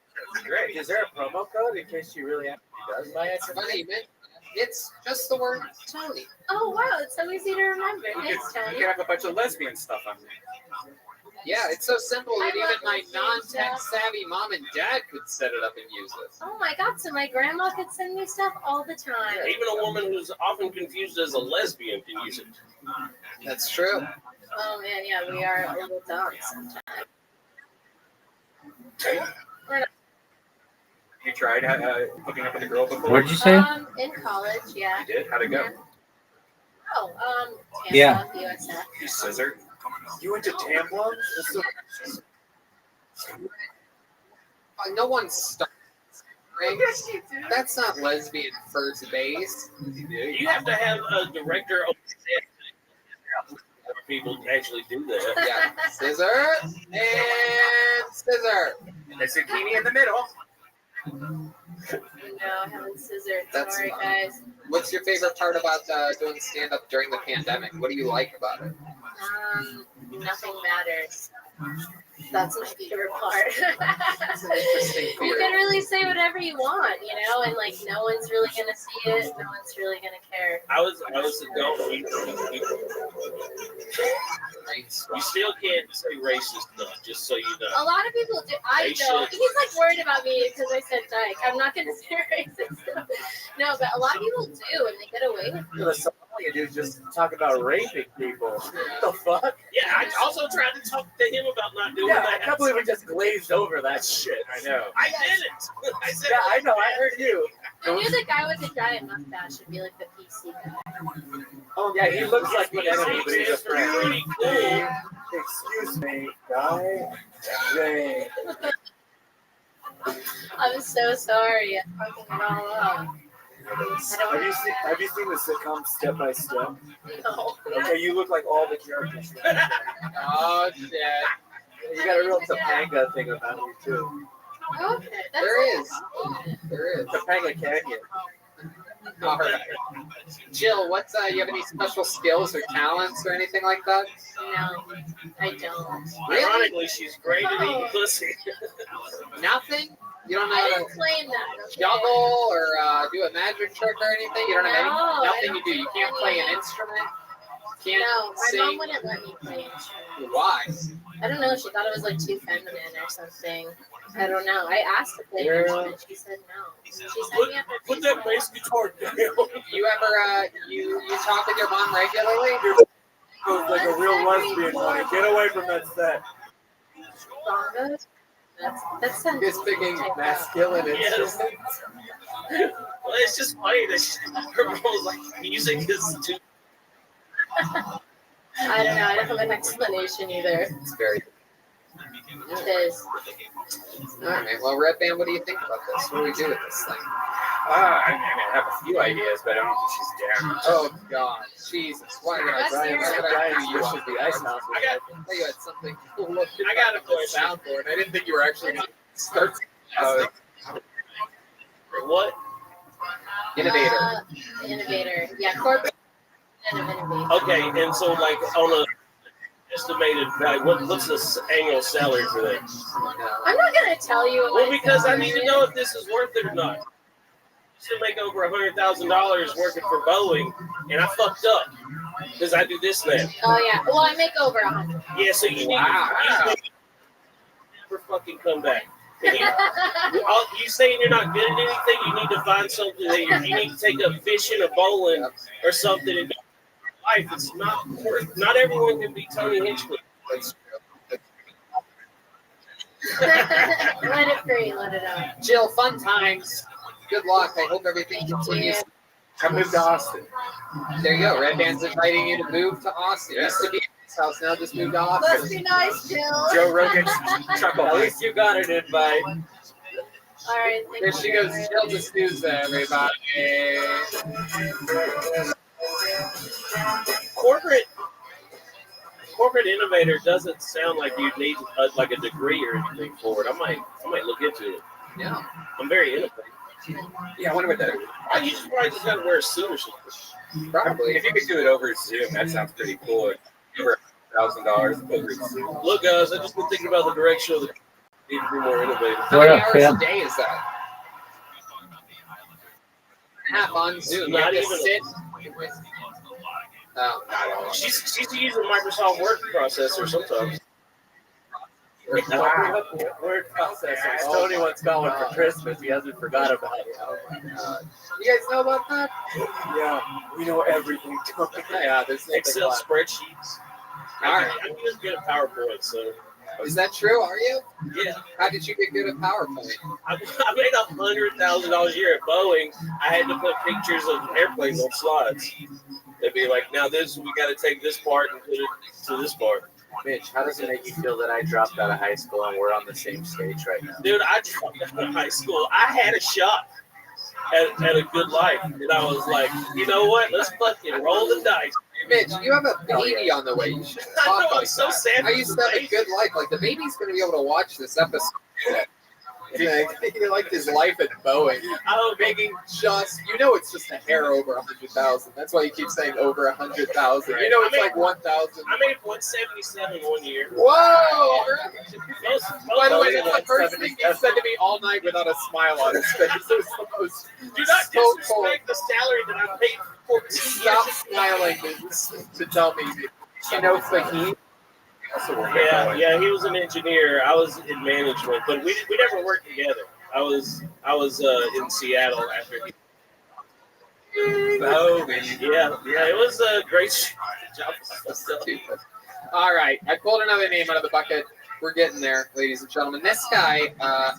S12: Great.
S21: Is there a promo code in case she really actually does buy it?
S10: It's funny, man. It's just the word Tony.
S7: Oh wow, it's so easy to remember.
S12: You
S7: Thanks,
S12: can
S7: Tony.
S12: have a bunch of lesbian stuff on there.
S10: Yeah, it's so simple that
S7: I
S10: even
S7: love
S10: my
S7: lesbian
S10: non-tech
S7: stuff.
S10: savvy mom and dad could set it up and use it.
S7: Oh my god, so my grandma could send me stuff all the time.
S19: Even a woman who's often confused as a lesbian can use it.
S10: That's true.
S7: Oh man, yeah, we are a little dumb sometimes. We're not.
S12: You tried hooking up with a girl before?
S1: What did you say?
S7: In college, yeah.
S12: You did? How'd it go?
S7: Oh, Tampa,
S1: Yeah.
S7: USF.
S12: You scissored?
S21: You went to Tampa?
S10: No one starts. That's not lesbian first base.
S19: You have to have a director of for people to actually do that.
S10: Yeah. Scissor and scissor.
S12: And the zucchini in the middle.
S7: No, I haven't scissored.
S10: That's
S7: Sorry,
S10: fine.
S7: guys.
S10: What's your favorite part about doing stand-up during the pandemic? What do you like about it?
S7: Nothing matters. That's my favorite part.
S10: That's an interesting
S7: You
S10: theory.
S7: can really say whatever you want, you know, and like no one's really gonna see it. No one's really gonna care.
S19: I was adult. You still can't say racist stuff, just so you
S7: A
S19: know.
S7: lot of people do. I
S19: They
S7: don't.
S19: should.
S7: He's like worried about me because I said dyke. I'm not gonna say racist stuff. No, but a lot of people do, and they get away with it.
S21: The Somalia dude just talk about raping people. What the fuck?
S19: Yeah, I also tried to talk to him about not doing
S21: Yeah, I
S19: that.
S21: can't believe we just glazed over that shit.
S12: I know.
S19: I didn't. I said,
S21: Yeah, I know. I heard you.
S7: I knew the guy with the giant mustache should be like the PC guy.
S21: Oh, yeah, he looks like an enemy, but he's a friend.
S19: pretty cool.
S21: Excuse me, guy. Jay.
S7: I'm so sorry. I'm fucking it all up.
S21: Have you seen the sitcom Step by Step?
S7: No.
S21: Okay, you look like all the characters.
S10: Oh shit.
S21: You got a real Topanga thing about you too.
S7: Okay, that's
S10: There is. There is.
S21: Topanga Canyon.
S10: All right. Jill, what's you have any special skills or talents or anything like that?
S7: No, I don't.
S19: Ironically, she's great at eating pussy.
S10: Nothing? You don't know
S7: I
S10: how
S7: didn't claim that. Okay?
S10: juggle or do a magic trick or anything? You don't have
S7: No, I
S10: nothing you
S7: don't
S10: do. You can't
S7: have
S10: play
S7: any.
S10: an instrument? Can't
S7: No, my
S10: sing?
S7: mom wouldn't let me play instruments.
S10: Why?
S7: I don't know. She thought it was like too feminine or something. I don't know. I asked to play an
S21: Girl.
S7: instrument. She said no. She sent
S19: Put,
S7: me up a
S19: put that bass guitar down.
S10: You ever you talk with your mom regularly?
S21: Looks like a real lesbian money. Get away from that set.
S7: bongos. That's something.
S10: You're speaking masculine
S19: Yes.
S10: instruments.
S19: Well, it's just funny that her mom's like, music is too.
S7: I don't know. I don't have an explanation either.
S10: It's very.
S7: It is.
S10: All right. Well, Red Band, what do you think about this? What do we do with this thing?
S12: I have a few ideas, but I don't think she's down.
S10: Oh God, Jesus! Why did I?
S7: That's
S10: Why
S7: your-
S10: did I do you
S21: This should be ice house.
S19: I got,
S10: thought you had something cool.
S19: I got a question.
S10: soundboard. I didn't think you were actually going to start.
S19: What?
S10: Innovator.
S7: Innovator. Yeah, corporate innovator.
S19: Okay, and so like on a estimated, like what's the annual salary for that?
S7: I'm not gonna tell you. what
S19: Well,
S7: my
S19: because I
S7: salary
S19: need to
S7: is.
S19: know if this is worth it or not. I used to make over $100,000 working for Boeing, and I fucked up because I do this now.
S7: Oh yeah. Well, I make over 100.
S19: Yeah, so you need to never fucking come back. And you saying you're not good at anything, you need to find something that you need to take up fishing or bowling or something in life. It's not worth. Not everyone can be Tony Hinchcliffe.
S10: That's true.
S7: Let it free. Let it out.
S10: Jill, fun times.
S3: Good luck. I hope everything continues.
S21: I moved to Austin.
S3: There you go. Red Band's inviting you to move to Austin.
S21: Yeah.
S3: Used to be at his house, now just moved to Austin.
S18: Must be nice, Bill.
S21: Joe Rogan's chuckle.
S19: At least you got an invite.
S18: All right.
S3: There she goes. Jill the snooze, everybody.
S19: Corporate innovator doesn't sound like you need like a degree or anything for it. I might look into it.
S3: Yeah.
S19: I'm very innovative.
S3: Yeah, I wonder what that is.
S19: You just probably just gotta wear a suit or something.
S3: Probably.
S12: If you could do it over Zoom, that sounds pretty cool. Over $1,000 over Zoom.
S19: Look, guys, I've just been thinking about the direction of the need to be more innovative.
S3: How many hours a day is that? Half on Zoom.
S19: Not
S3: You have to
S19: even
S3: sit. Oh, not all.
S19: She's using Microsoft Word processor sometimes.
S21: Wow. Word processor. Tony wants got one for Christmas. He hasn't forgot about it.
S3: Oh my god. You guys know about that?
S21: Yeah, we know everything.
S3: Yeah, there's nothing
S19: Excel
S3: left.
S19: spreadsheets.
S3: All right.
S19: I'm just good at PowerPoint, so.
S3: Is that true? Are you?
S19: Yeah.
S3: How did you get good at PowerPoint?
S19: I made $100,000 a year at Boeing. I had to put pictures of airplanes on slides. They'd be like, now we got to take this part and put it to this part.
S21: Mitch, how does it make you feel that I dropped out of high school and we're on the same stage right now?
S19: Dude, I dropped out of high school. I had a shot at a good life. And I was like, you know what? Let's fucking roll the dice.
S3: Mitch, you have a baby on the way. You should talk
S19: I'm
S3: like
S19: so
S3: that.
S19: sad.
S3: I used to have a good life. Like, the baby's going to be able to watch this episode. You like his life at Boeing.
S19: Oh,
S3: making just, it's just a hair over 100,000. That's why you keep saying over 100,000. You know, it's like 1,000.
S19: I made 177 one year.
S3: Whoa! By the way,
S19: Most-
S3: that's the first thing he said to me all night without a smile on his face. It was the most.
S19: Do not
S3: so
S19: disrespect the salary that I paid for 14
S3: Stop
S19: years.
S3: smiling to tell me. Fahim.
S19: Yeah, he was an engineer. I was in management, but we never worked together. I was in Seattle after he.
S3: Oh,
S19: yeah, it was a great job.
S3: All right, I pulled another name out of the bucket. We're getting there, ladies and gentlemen. This guy,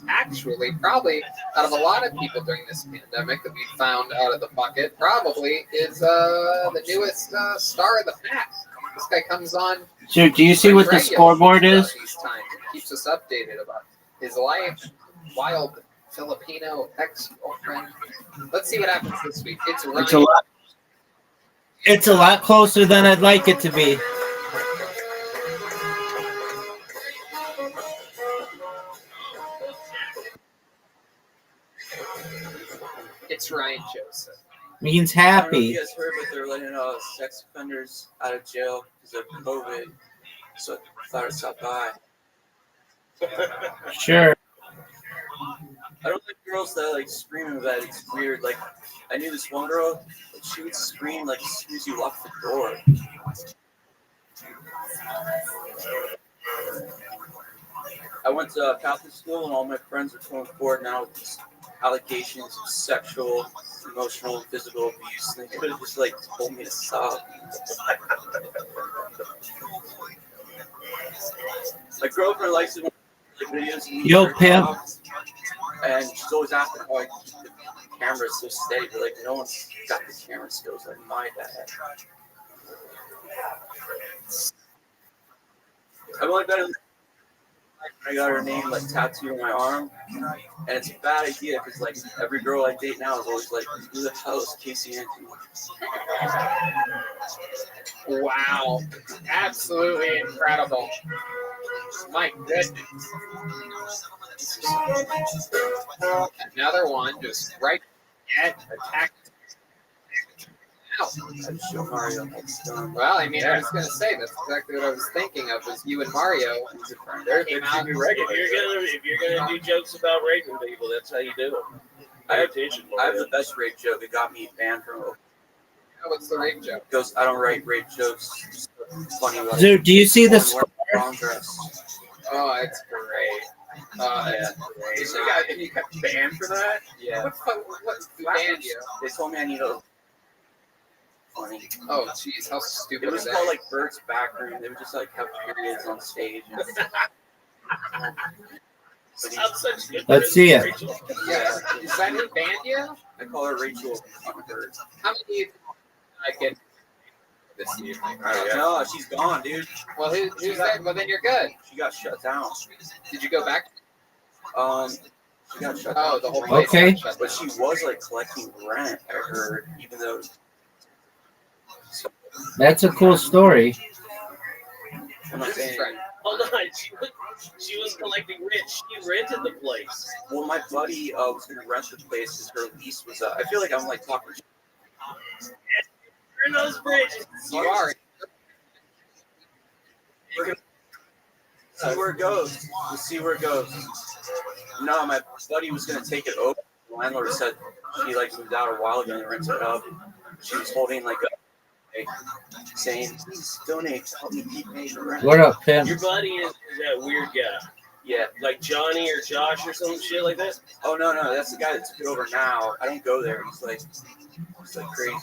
S3: actually, probably out of a lot of people during this pandemic that we found out of the bucket, probably is the newest star of the pack. This guy comes on.
S1: So, do you see what the scoreboard is?
S3: These times. He keeps us updated about his life, wild Filipino ex-girlfriend. Let's see what happens this week. It's Ryan.
S1: It's a lot closer than I'd like it to be.
S3: It's Ryan Joseph.
S1: Means
S14: I don't know if
S1: happy.
S14: you guys heard, but they're letting sex offenders out of jail because of COVID. So I thought I'd stop by.
S1: Sure.
S14: I don't like girls that like scream about it. It's weird. Like I knew this one girl, like, she would scream like as soon as you lock the door. I went to Catholic school and all my friends were going forward now with these allegations of sexual, emotional, and physical abuse. And they could have just like told me to stop. My girlfriend likes to watch videos.
S1: Yo, pimp.
S14: And she's always asking how I keep the camera so steady. But like, no one's got the camera skills like my dad. I'm like that. I got her name like tattooed on my arm, and it's a bad idea because like every girl I date now is always like, "Who the hell is Casey Anthony?"
S3: Wow, absolutely incredible. My goodness. Another one just right at attack. Well, I mean, I was going to say that's exactly what I was thinking of. Was you and Mario?
S19: If you're gonna do jokes about raping people, that's how you do it.
S14: I have the best rape joke. It got me banned from.
S3: What's the rape joke?
S14: Goes, I don't write rape jokes. Just funny. Like,
S1: Dude, do you see the score?
S3: Oh, it's great. That's great. You got banned for that?
S14: Yeah.
S3: What banned you?
S14: They told me I need a. Funny.
S3: Oh, jeez, how stupid
S14: it was
S3: is that?
S14: called like Bert's Back Room. They would just like have periods on stage.
S19: I'm such a good
S1: Let's
S19: friend
S1: see
S19: with
S1: it.
S19: Rachel.
S3: Yeah. Is that who banned you?
S14: I call her Rachel Hummingbird.
S3: How many do you think I get this evening?
S14: No, she's gone, dude.
S3: Well, who's that? Well, then you're good.
S14: She got shut down.
S3: Did you go back?
S14: She got shut
S3: Oh,
S14: down.
S3: the whole place
S1: Okay.
S3: got shut down.
S14: But she was like collecting rent, I heard, even though.
S1: That's a cool story.
S14: I'm not saying.
S19: Hold on, she was collecting rent. She rented the place.
S14: Well, my buddy was gonna rent the place because her lease was up. I feel like I'm like talking.
S19: Burn those bridges.
S3: You are.
S14: See where it goes. We'll see where it goes. No, my buddy was gonna take it over. The landlord said she like moved out a while ago and rented it up. She was holding like saying, "Please donate to help me keep paying the rent."
S1: What up, Pim?
S19: Your buddy is that weird guy.
S14: Yeah,
S19: like Johnny or Josh or some shit like that.
S14: Oh no, that's the guy that took it over now. I don't go there. He's like crazy.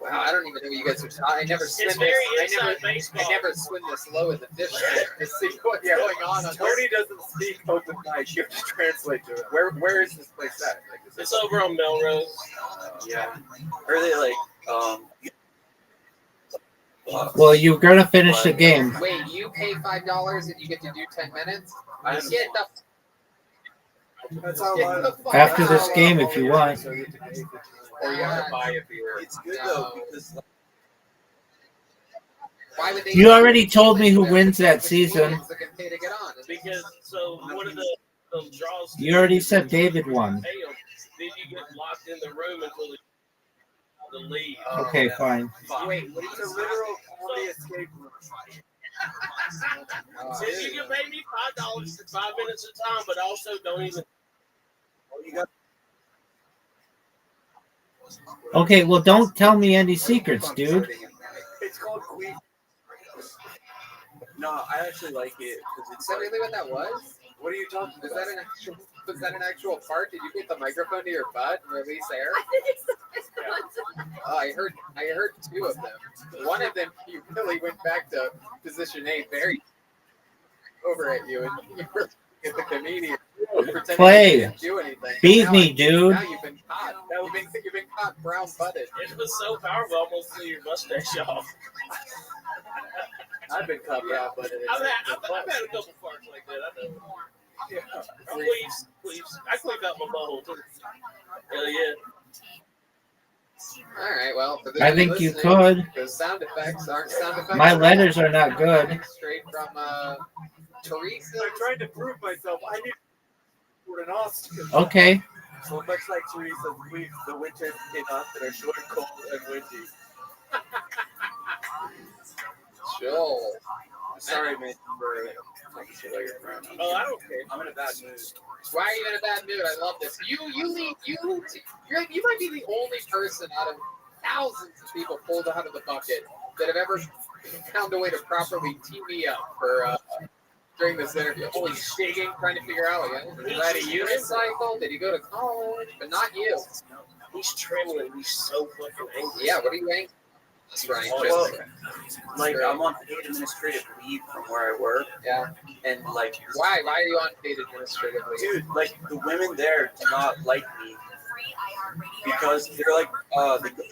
S3: Wow, I don't even know what you guys are talking. I never swim
S19: It's
S3: this.
S19: very
S3: I
S19: inside baseball.
S3: never swim this low in the fish tank to see what's going on.
S12: Tony doesn't speak open mic. You have to translate to it. Where is this place at? Like, is
S19: It's over on Melrose.
S14: Yeah. Are they like
S1: Well, you're gonna finish the game.
S3: Wait, you pay $5 and you get to do 10 minutes? Get the.
S20: That's how
S1: After this game, if you want.
S14: or you have to buy a beer? It's good though because
S3: Why would they?
S1: You already told me who wins that season.
S19: Because so one of the draws.
S1: You already said David won.
S19: Then you get locked in the room until the lead.
S1: Okay, fine.
S3: Wait, what is a literal comedy escape room?
S19: Says you can pay me $5 for 5 minutes of time, but also don't even.
S1: Okay, well, don't tell me any secrets, dude.
S3: It's called Queen.
S14: no, I actually like it because
S3: Is
S14: it's
S3: that
S14: like,
S3: really what that was? What are you talking about? Was that an actual part? Did you put the microphone to your butt and release air? Oh, I heard two of them. One of them, you really went back to position A very over at you, and you were at the comedian pretending
S1: Play.
S3: you didn't do anything.
S1: Beat
S3: Now
S1: me, dude.
S3: Now you've been caught. You've been caught brown butted.
S19: It was so powerful, I almost threw your mustache off.
S3: I've been caught brown butted.
S19: I've had a couple farts like that. I know.
S3: Yeah.
S19: Please. I cleaned out my butthole too. Hell yeah.
S3: All right. Well, for those
S1: I think you
S3: listening,
S1: could.
S3: Those sound effects aren't sound effects.
S1: My letters are not good.
S3: Straight from Teresa.
S20: I'm trying to prove myself. I need for an Austin.
S1: Okay.
S20: So much like Teresa's tweets, the winters in Austin are short, cold, and windy.
S3: Joel.
S14: sorry, man, for talking shit like your friend.
S19: Oh, I don't care.
S14: I'm in a bad mood.
S3: Why are you in a bad mood? I love this. You might be the only person out of thousands of people pulled out of the bucket that have ever found a way to properly tee me up for during this interview. Holy shaking, trying to figure out, like, is that a unicycle? Did he go to college? But not you.
S19: He's trembling. He's so fucking angry.
S3: Yeah, what are you angry? That's right.
S14: Well, like I'm on paid administrative leave from where I work.
S3: Yeah.
S14: And like,
S3: why are you on paid administrative leave?
S14: Dude, like the women there do not like me because they're like,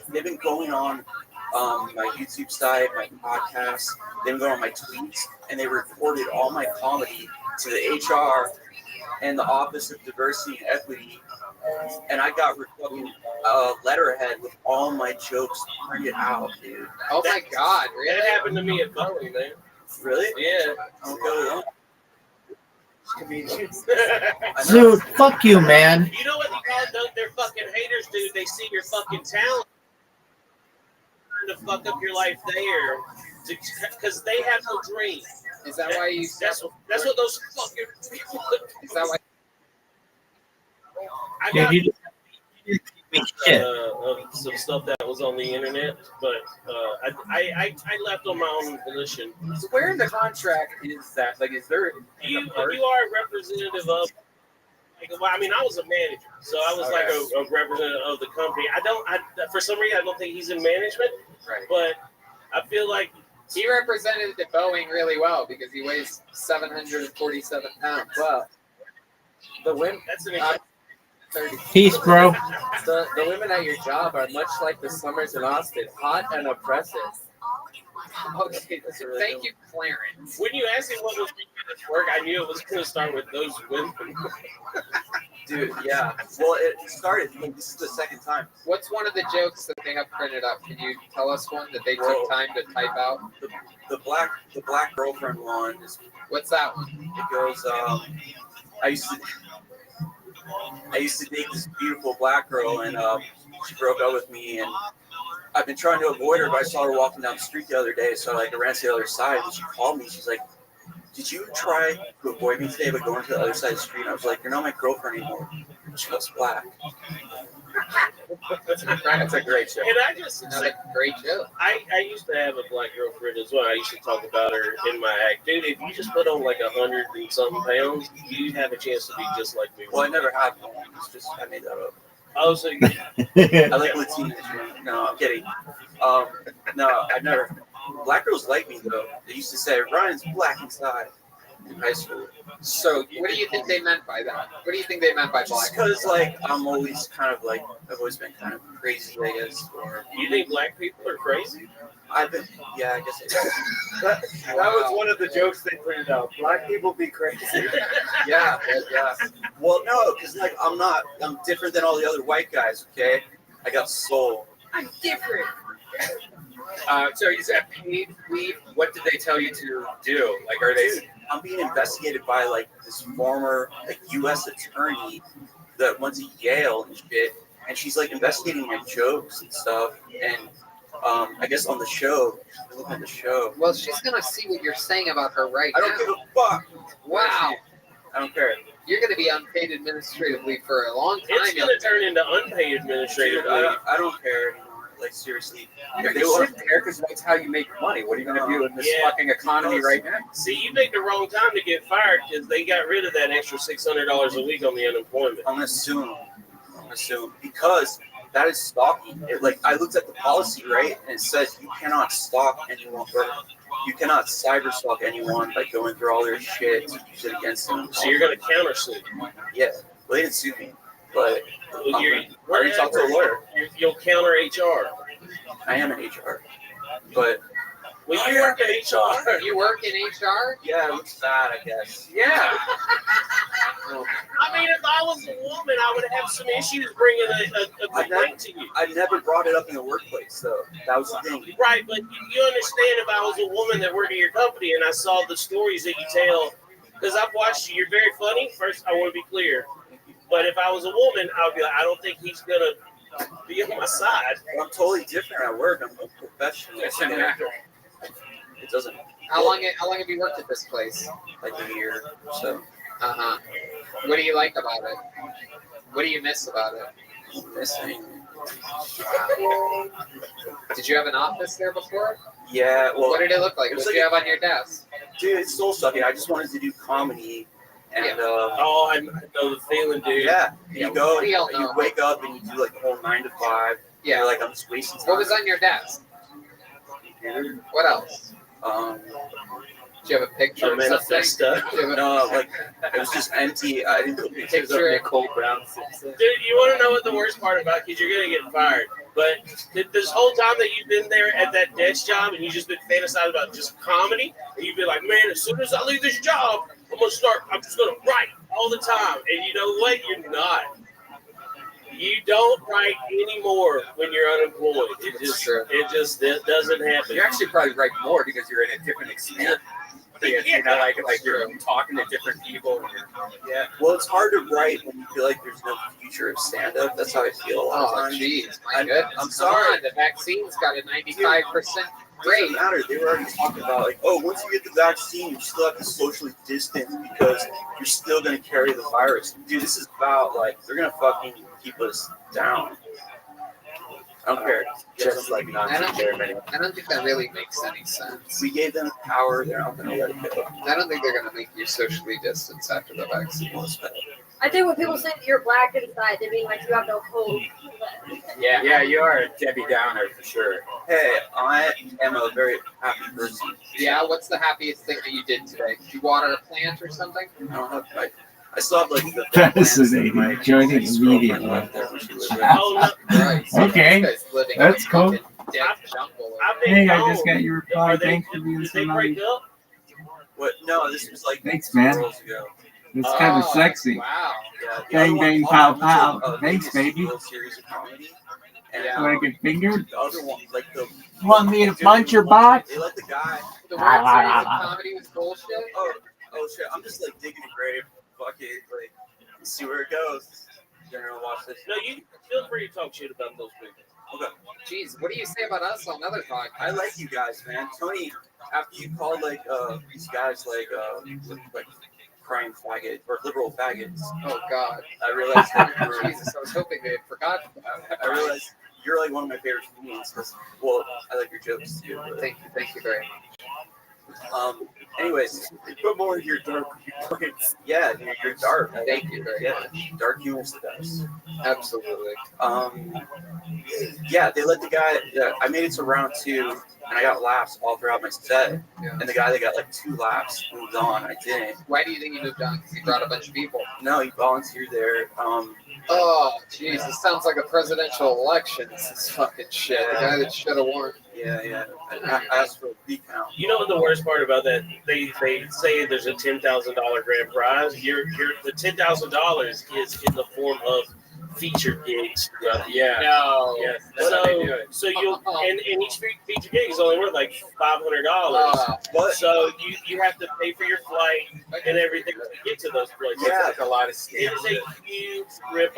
S14: they've been going on my YouTube site, my podcast. They've been going on my tweets, and they reported all my comedy to the HR and the Office of Diversity and Equity. And I got a letterhead with all my jokes printed out, dude.
S3: Oh my God, really?
S19: That happened to me at Bowie, man.
S14: Really?
S19: Yeah.
S14: I don't go
S1: Dude, fuck you, man.
S19: You know what you call they're fucking haters, dude? They see your fucking talent. Trying to fuck up your life there. Because they have no dream.
S3: Is that why you...
S19: That's what those fucking people...
S3: Is that why...
S19: I
S1: Dude,
S19: got
S1: you shit.
S19: some stuff that was on the internet, but I left on my own volition.
S14: So where in the contract is that? Like, is there...
S19: You are a representative of... Like, well, I mean, I was a manager, so I was like a representative of the company. For some reason, I don't think he's in management,
S3: right?
S19: But I feel like
S3: he represented the Boeing really well because he weighs 747 pounds. Well,
S4: The women.
S19: That's an
S4: 30.
S1: Peace, bro.
S4: The women at your job are much like the summers in Austin, hot and oppressive.
S3: Okay, so thank you, Clarence.
S19: When you asked me what was this work, I knew it was going to start with those women.
S14: Dude, yeah. Well, it started. Like, this is the second time.
S3: What's one of the jokes that they have printed up? Can you tell us one that they took time to type out?
S14: The black girlfriend one is.
S3: What's that one?
S14: It goes. I used to date this beautiful black girl, and she broke up with me, and I've been trying to avoid her, but I saw her walking down the street the other day, so I ran to the other side, and she called me. She's like, "Did you try to avoid me today by going to the other side of the street?" And I was like, "You're not my girlfriend anymore. She was black."
S3: That's a great show.
S19: And I just
S3: Another great show.
S19: I used to have a black girlfriend as well. I used to talk about her in my act. Dude, if you just put on like 100 and something pounds, you have a chance to be just like me.
S14: Well, I never had one. It's just I made that up.
S19: Oh, so
S14: I like Latinas. No, I'm kidding. No, I've never. Black girls like me though. They used to say Ryan's black inside in high school.
S3: So, what do you think they meant by that? What do you think they meant by black?
S14: Just because, like, I'm always kind of like I've always been kind of crazy, I guess. Or
S19: you think black people are crazy?
S14: I've been, yeah, I guess.
S21: That was one of the jokes they printed out. Black people be crazy.
S14: Yeah. Well, no, because like I'm different than all the other white guys. Okay, I got soul.
S3: I'm different. So you said paid leave. What did they tell you to do? Like, are they?
S14: I'm being investigated by like this former like U.S. attorney that went to Yale and shit, and she's like investigating my jokes and stuff. And I guess on the show, look at the show.
S3: Well, she's gonna see what you're saying about her right now.
S14: I don't give a fuck.
S3: Wow.
S14: I don't care.
S3: You're gonna be unpaid administrative leave for a long time.
S19: It's gonna turn into unpaid administrative
S14: Dude,
S19: leave.
S14: I don't care anymore. Like seriously,
S3: If they shouldn't care because that's how you make money. What are you gonna do in this fucking economy right now?
S19: See, you picked the wrong time to get fired because they got rid of that extra $600 a week on the unemployment.
S14: I'm gonna assume because that is stalking. Like I looked at the policy, right, and it says you cannot stalk anyone, or you cannot cyber stalk anyone by going through all their shit to use it against them.
S19: So you're gonna countersue.
S14: Yeah, well, they didn't sue me, but I already talked to a
S19: whatever.
S14: lawyer.
S19: You'll counter HR.
S14: I am an HR, but
S19: Well, you work in HR.
S3: You work in HR?
S14: yeah, it looks bad, I guess.
S3: Yeah.
S19: I mean, if I was a woman, I would have some issues bringing a complaint to you.
S14: I never brought it up in the workplace, though. That was the thing.
S19: Right, but you understand if I was a woman that worked at your company and I saw the stories that you tell, because I've watched you, you're very funny. First, I want to be clear. But if I was a woman, I would be like, I don't think he's going to be on my side.
S14: I'm totally different at work. I'm a professional.
S3: It doesn't matter.
S14: It doesn't.
S3: How long have you worked at this place?
S14: Like a year or so.
S3: What do you like about it? What do you miss about it?
S14: Missing.
S3: Did you have an office there before?
S14: Yeah. Well,
S3: What did it look like? What did you have on your desk?
S14: Dude, it's soul sucking. I just wanted to do comedy, and
S19: oh, I know the feeling, dude.
S14: Yeah. You go,
S3: we all
S14: and you
S3: know.
S14: wake up, and you do like the whole 9 to 5.
S3: Yeah.
S14: You're like, I'm just wasting time.
S3: What was on your desk? What else? Do you have a picture?
S19: A manifesto.
S14: No, like it was just empty. I didn't put pictures of Nicole Brown.
S19: Dude, you want to know what the worst part about? Because you're going to get fired. But this whole time that you've been there at that desk job and you've just been fantasizing about just comedy, and you've been like, man, as soon as I leave this job, I'm just going to write all the time. And you know what? You're not. You don't write anymore when you're unemployed. It just doesn't happen.
S3: You actually probably write more because you're in a different experience. You know, like you're talking to different people.
S14: Yeah. Well, it's hard to write when you feel like there's no future of stand-up. That's how I feel a lot of times.
S3: Jeez, my goodness.
S14: I'm sorry.
S3: The vaccine's got a 95%
S14: It doesn't matter. They were already talking about like, oh, once you get the vaccine, you still have to socially distance because you're still going to carry the virus. Dude, this is about like they're going to fucking keep us down. I don't care.
S3: Just like not I don't think that really makes any sense.
S14: We gave them power. They're not going to let it go.
S3: I don't think they're going to make you socially distance after the vaccine.
S7: I think when people say that you're black inside, they mean like you have no hope.
S3: Yeah, you are a Debbie Downer for sure.
S14: Hey, I am a very happy person.
S3: Yeah, what's the happiest thing that you did today? Did you water a plant or something?
S14: I don't have I I still have like the
S9: Fascinating. Joining immediately. Okay, that's cool. Hey, I just got your reply. Thanks for being so nice.
S14: What? No, this was like
S9: Thanks, man.
S14: girls ago.
S9: It's kind of sexy.
S14: Wow.
S9: Bang, bang, pow, pow. Thanks, baby.
S14: Series of comedy.
S9: So I get fingered?
S14: The other one, like the.
S9: You want me to punch your bot?
S14: They let the guy.
S3: The World Series of comedy was bullshit.
S14: Oh shit! I'm just like digging a grave. Fuck it, like see where it goes. You're gonna watch this.
S19: No, you feel free to talk shit about those people.
S14: Okay.
S3: Jeez, what do you say about us on other podcasts?
S14: I like you guys, man. Tony, after you called like these guys like crying faggot or liberal faggots.
S3: Oh God!
S14: I realized that you were.
S3: Jesus, I was hoping they had forgotten.
S14: I realized you're like one of my favorite comedians. Well, I like your jokes too. But,
S3: thank you very much.
S14: Anyways,
S5: put more of your dark points.
S14: Yeah, you're dark.
S3: Thank you very much.
S14: Dark humor's the best.
S3: Absolutely.
S14: Yeah, they let the guy. I made it to round 2, and I got laughs all throughout my set.
S3: Yeah.
S14: And the guy that got like 2 laughs moved on. I didn't.
S3: Why do you think he moved on? Because he brought a bunch of people.
S14: No, he volunteered there.
S3: Oh, jeez, this sounds like a presidential election. This is fucking shit. The guy that should have won.
S14: Yeah. I asked for a recount.
S19: You know what the worst part about that? They say there's a $10,000 grand prize. The $10,000 is in the form of feature gigs. Yeah.
S3: No.
S19: Yeah.
S3: That's how they do it.
S19: So you'll and each feature gig is only worth like $500.
S14: But
S19: so you have to pay for your flight and everything to get to those places.
S14: Yeah,
S5: like a lot of
S19: it is a huge rip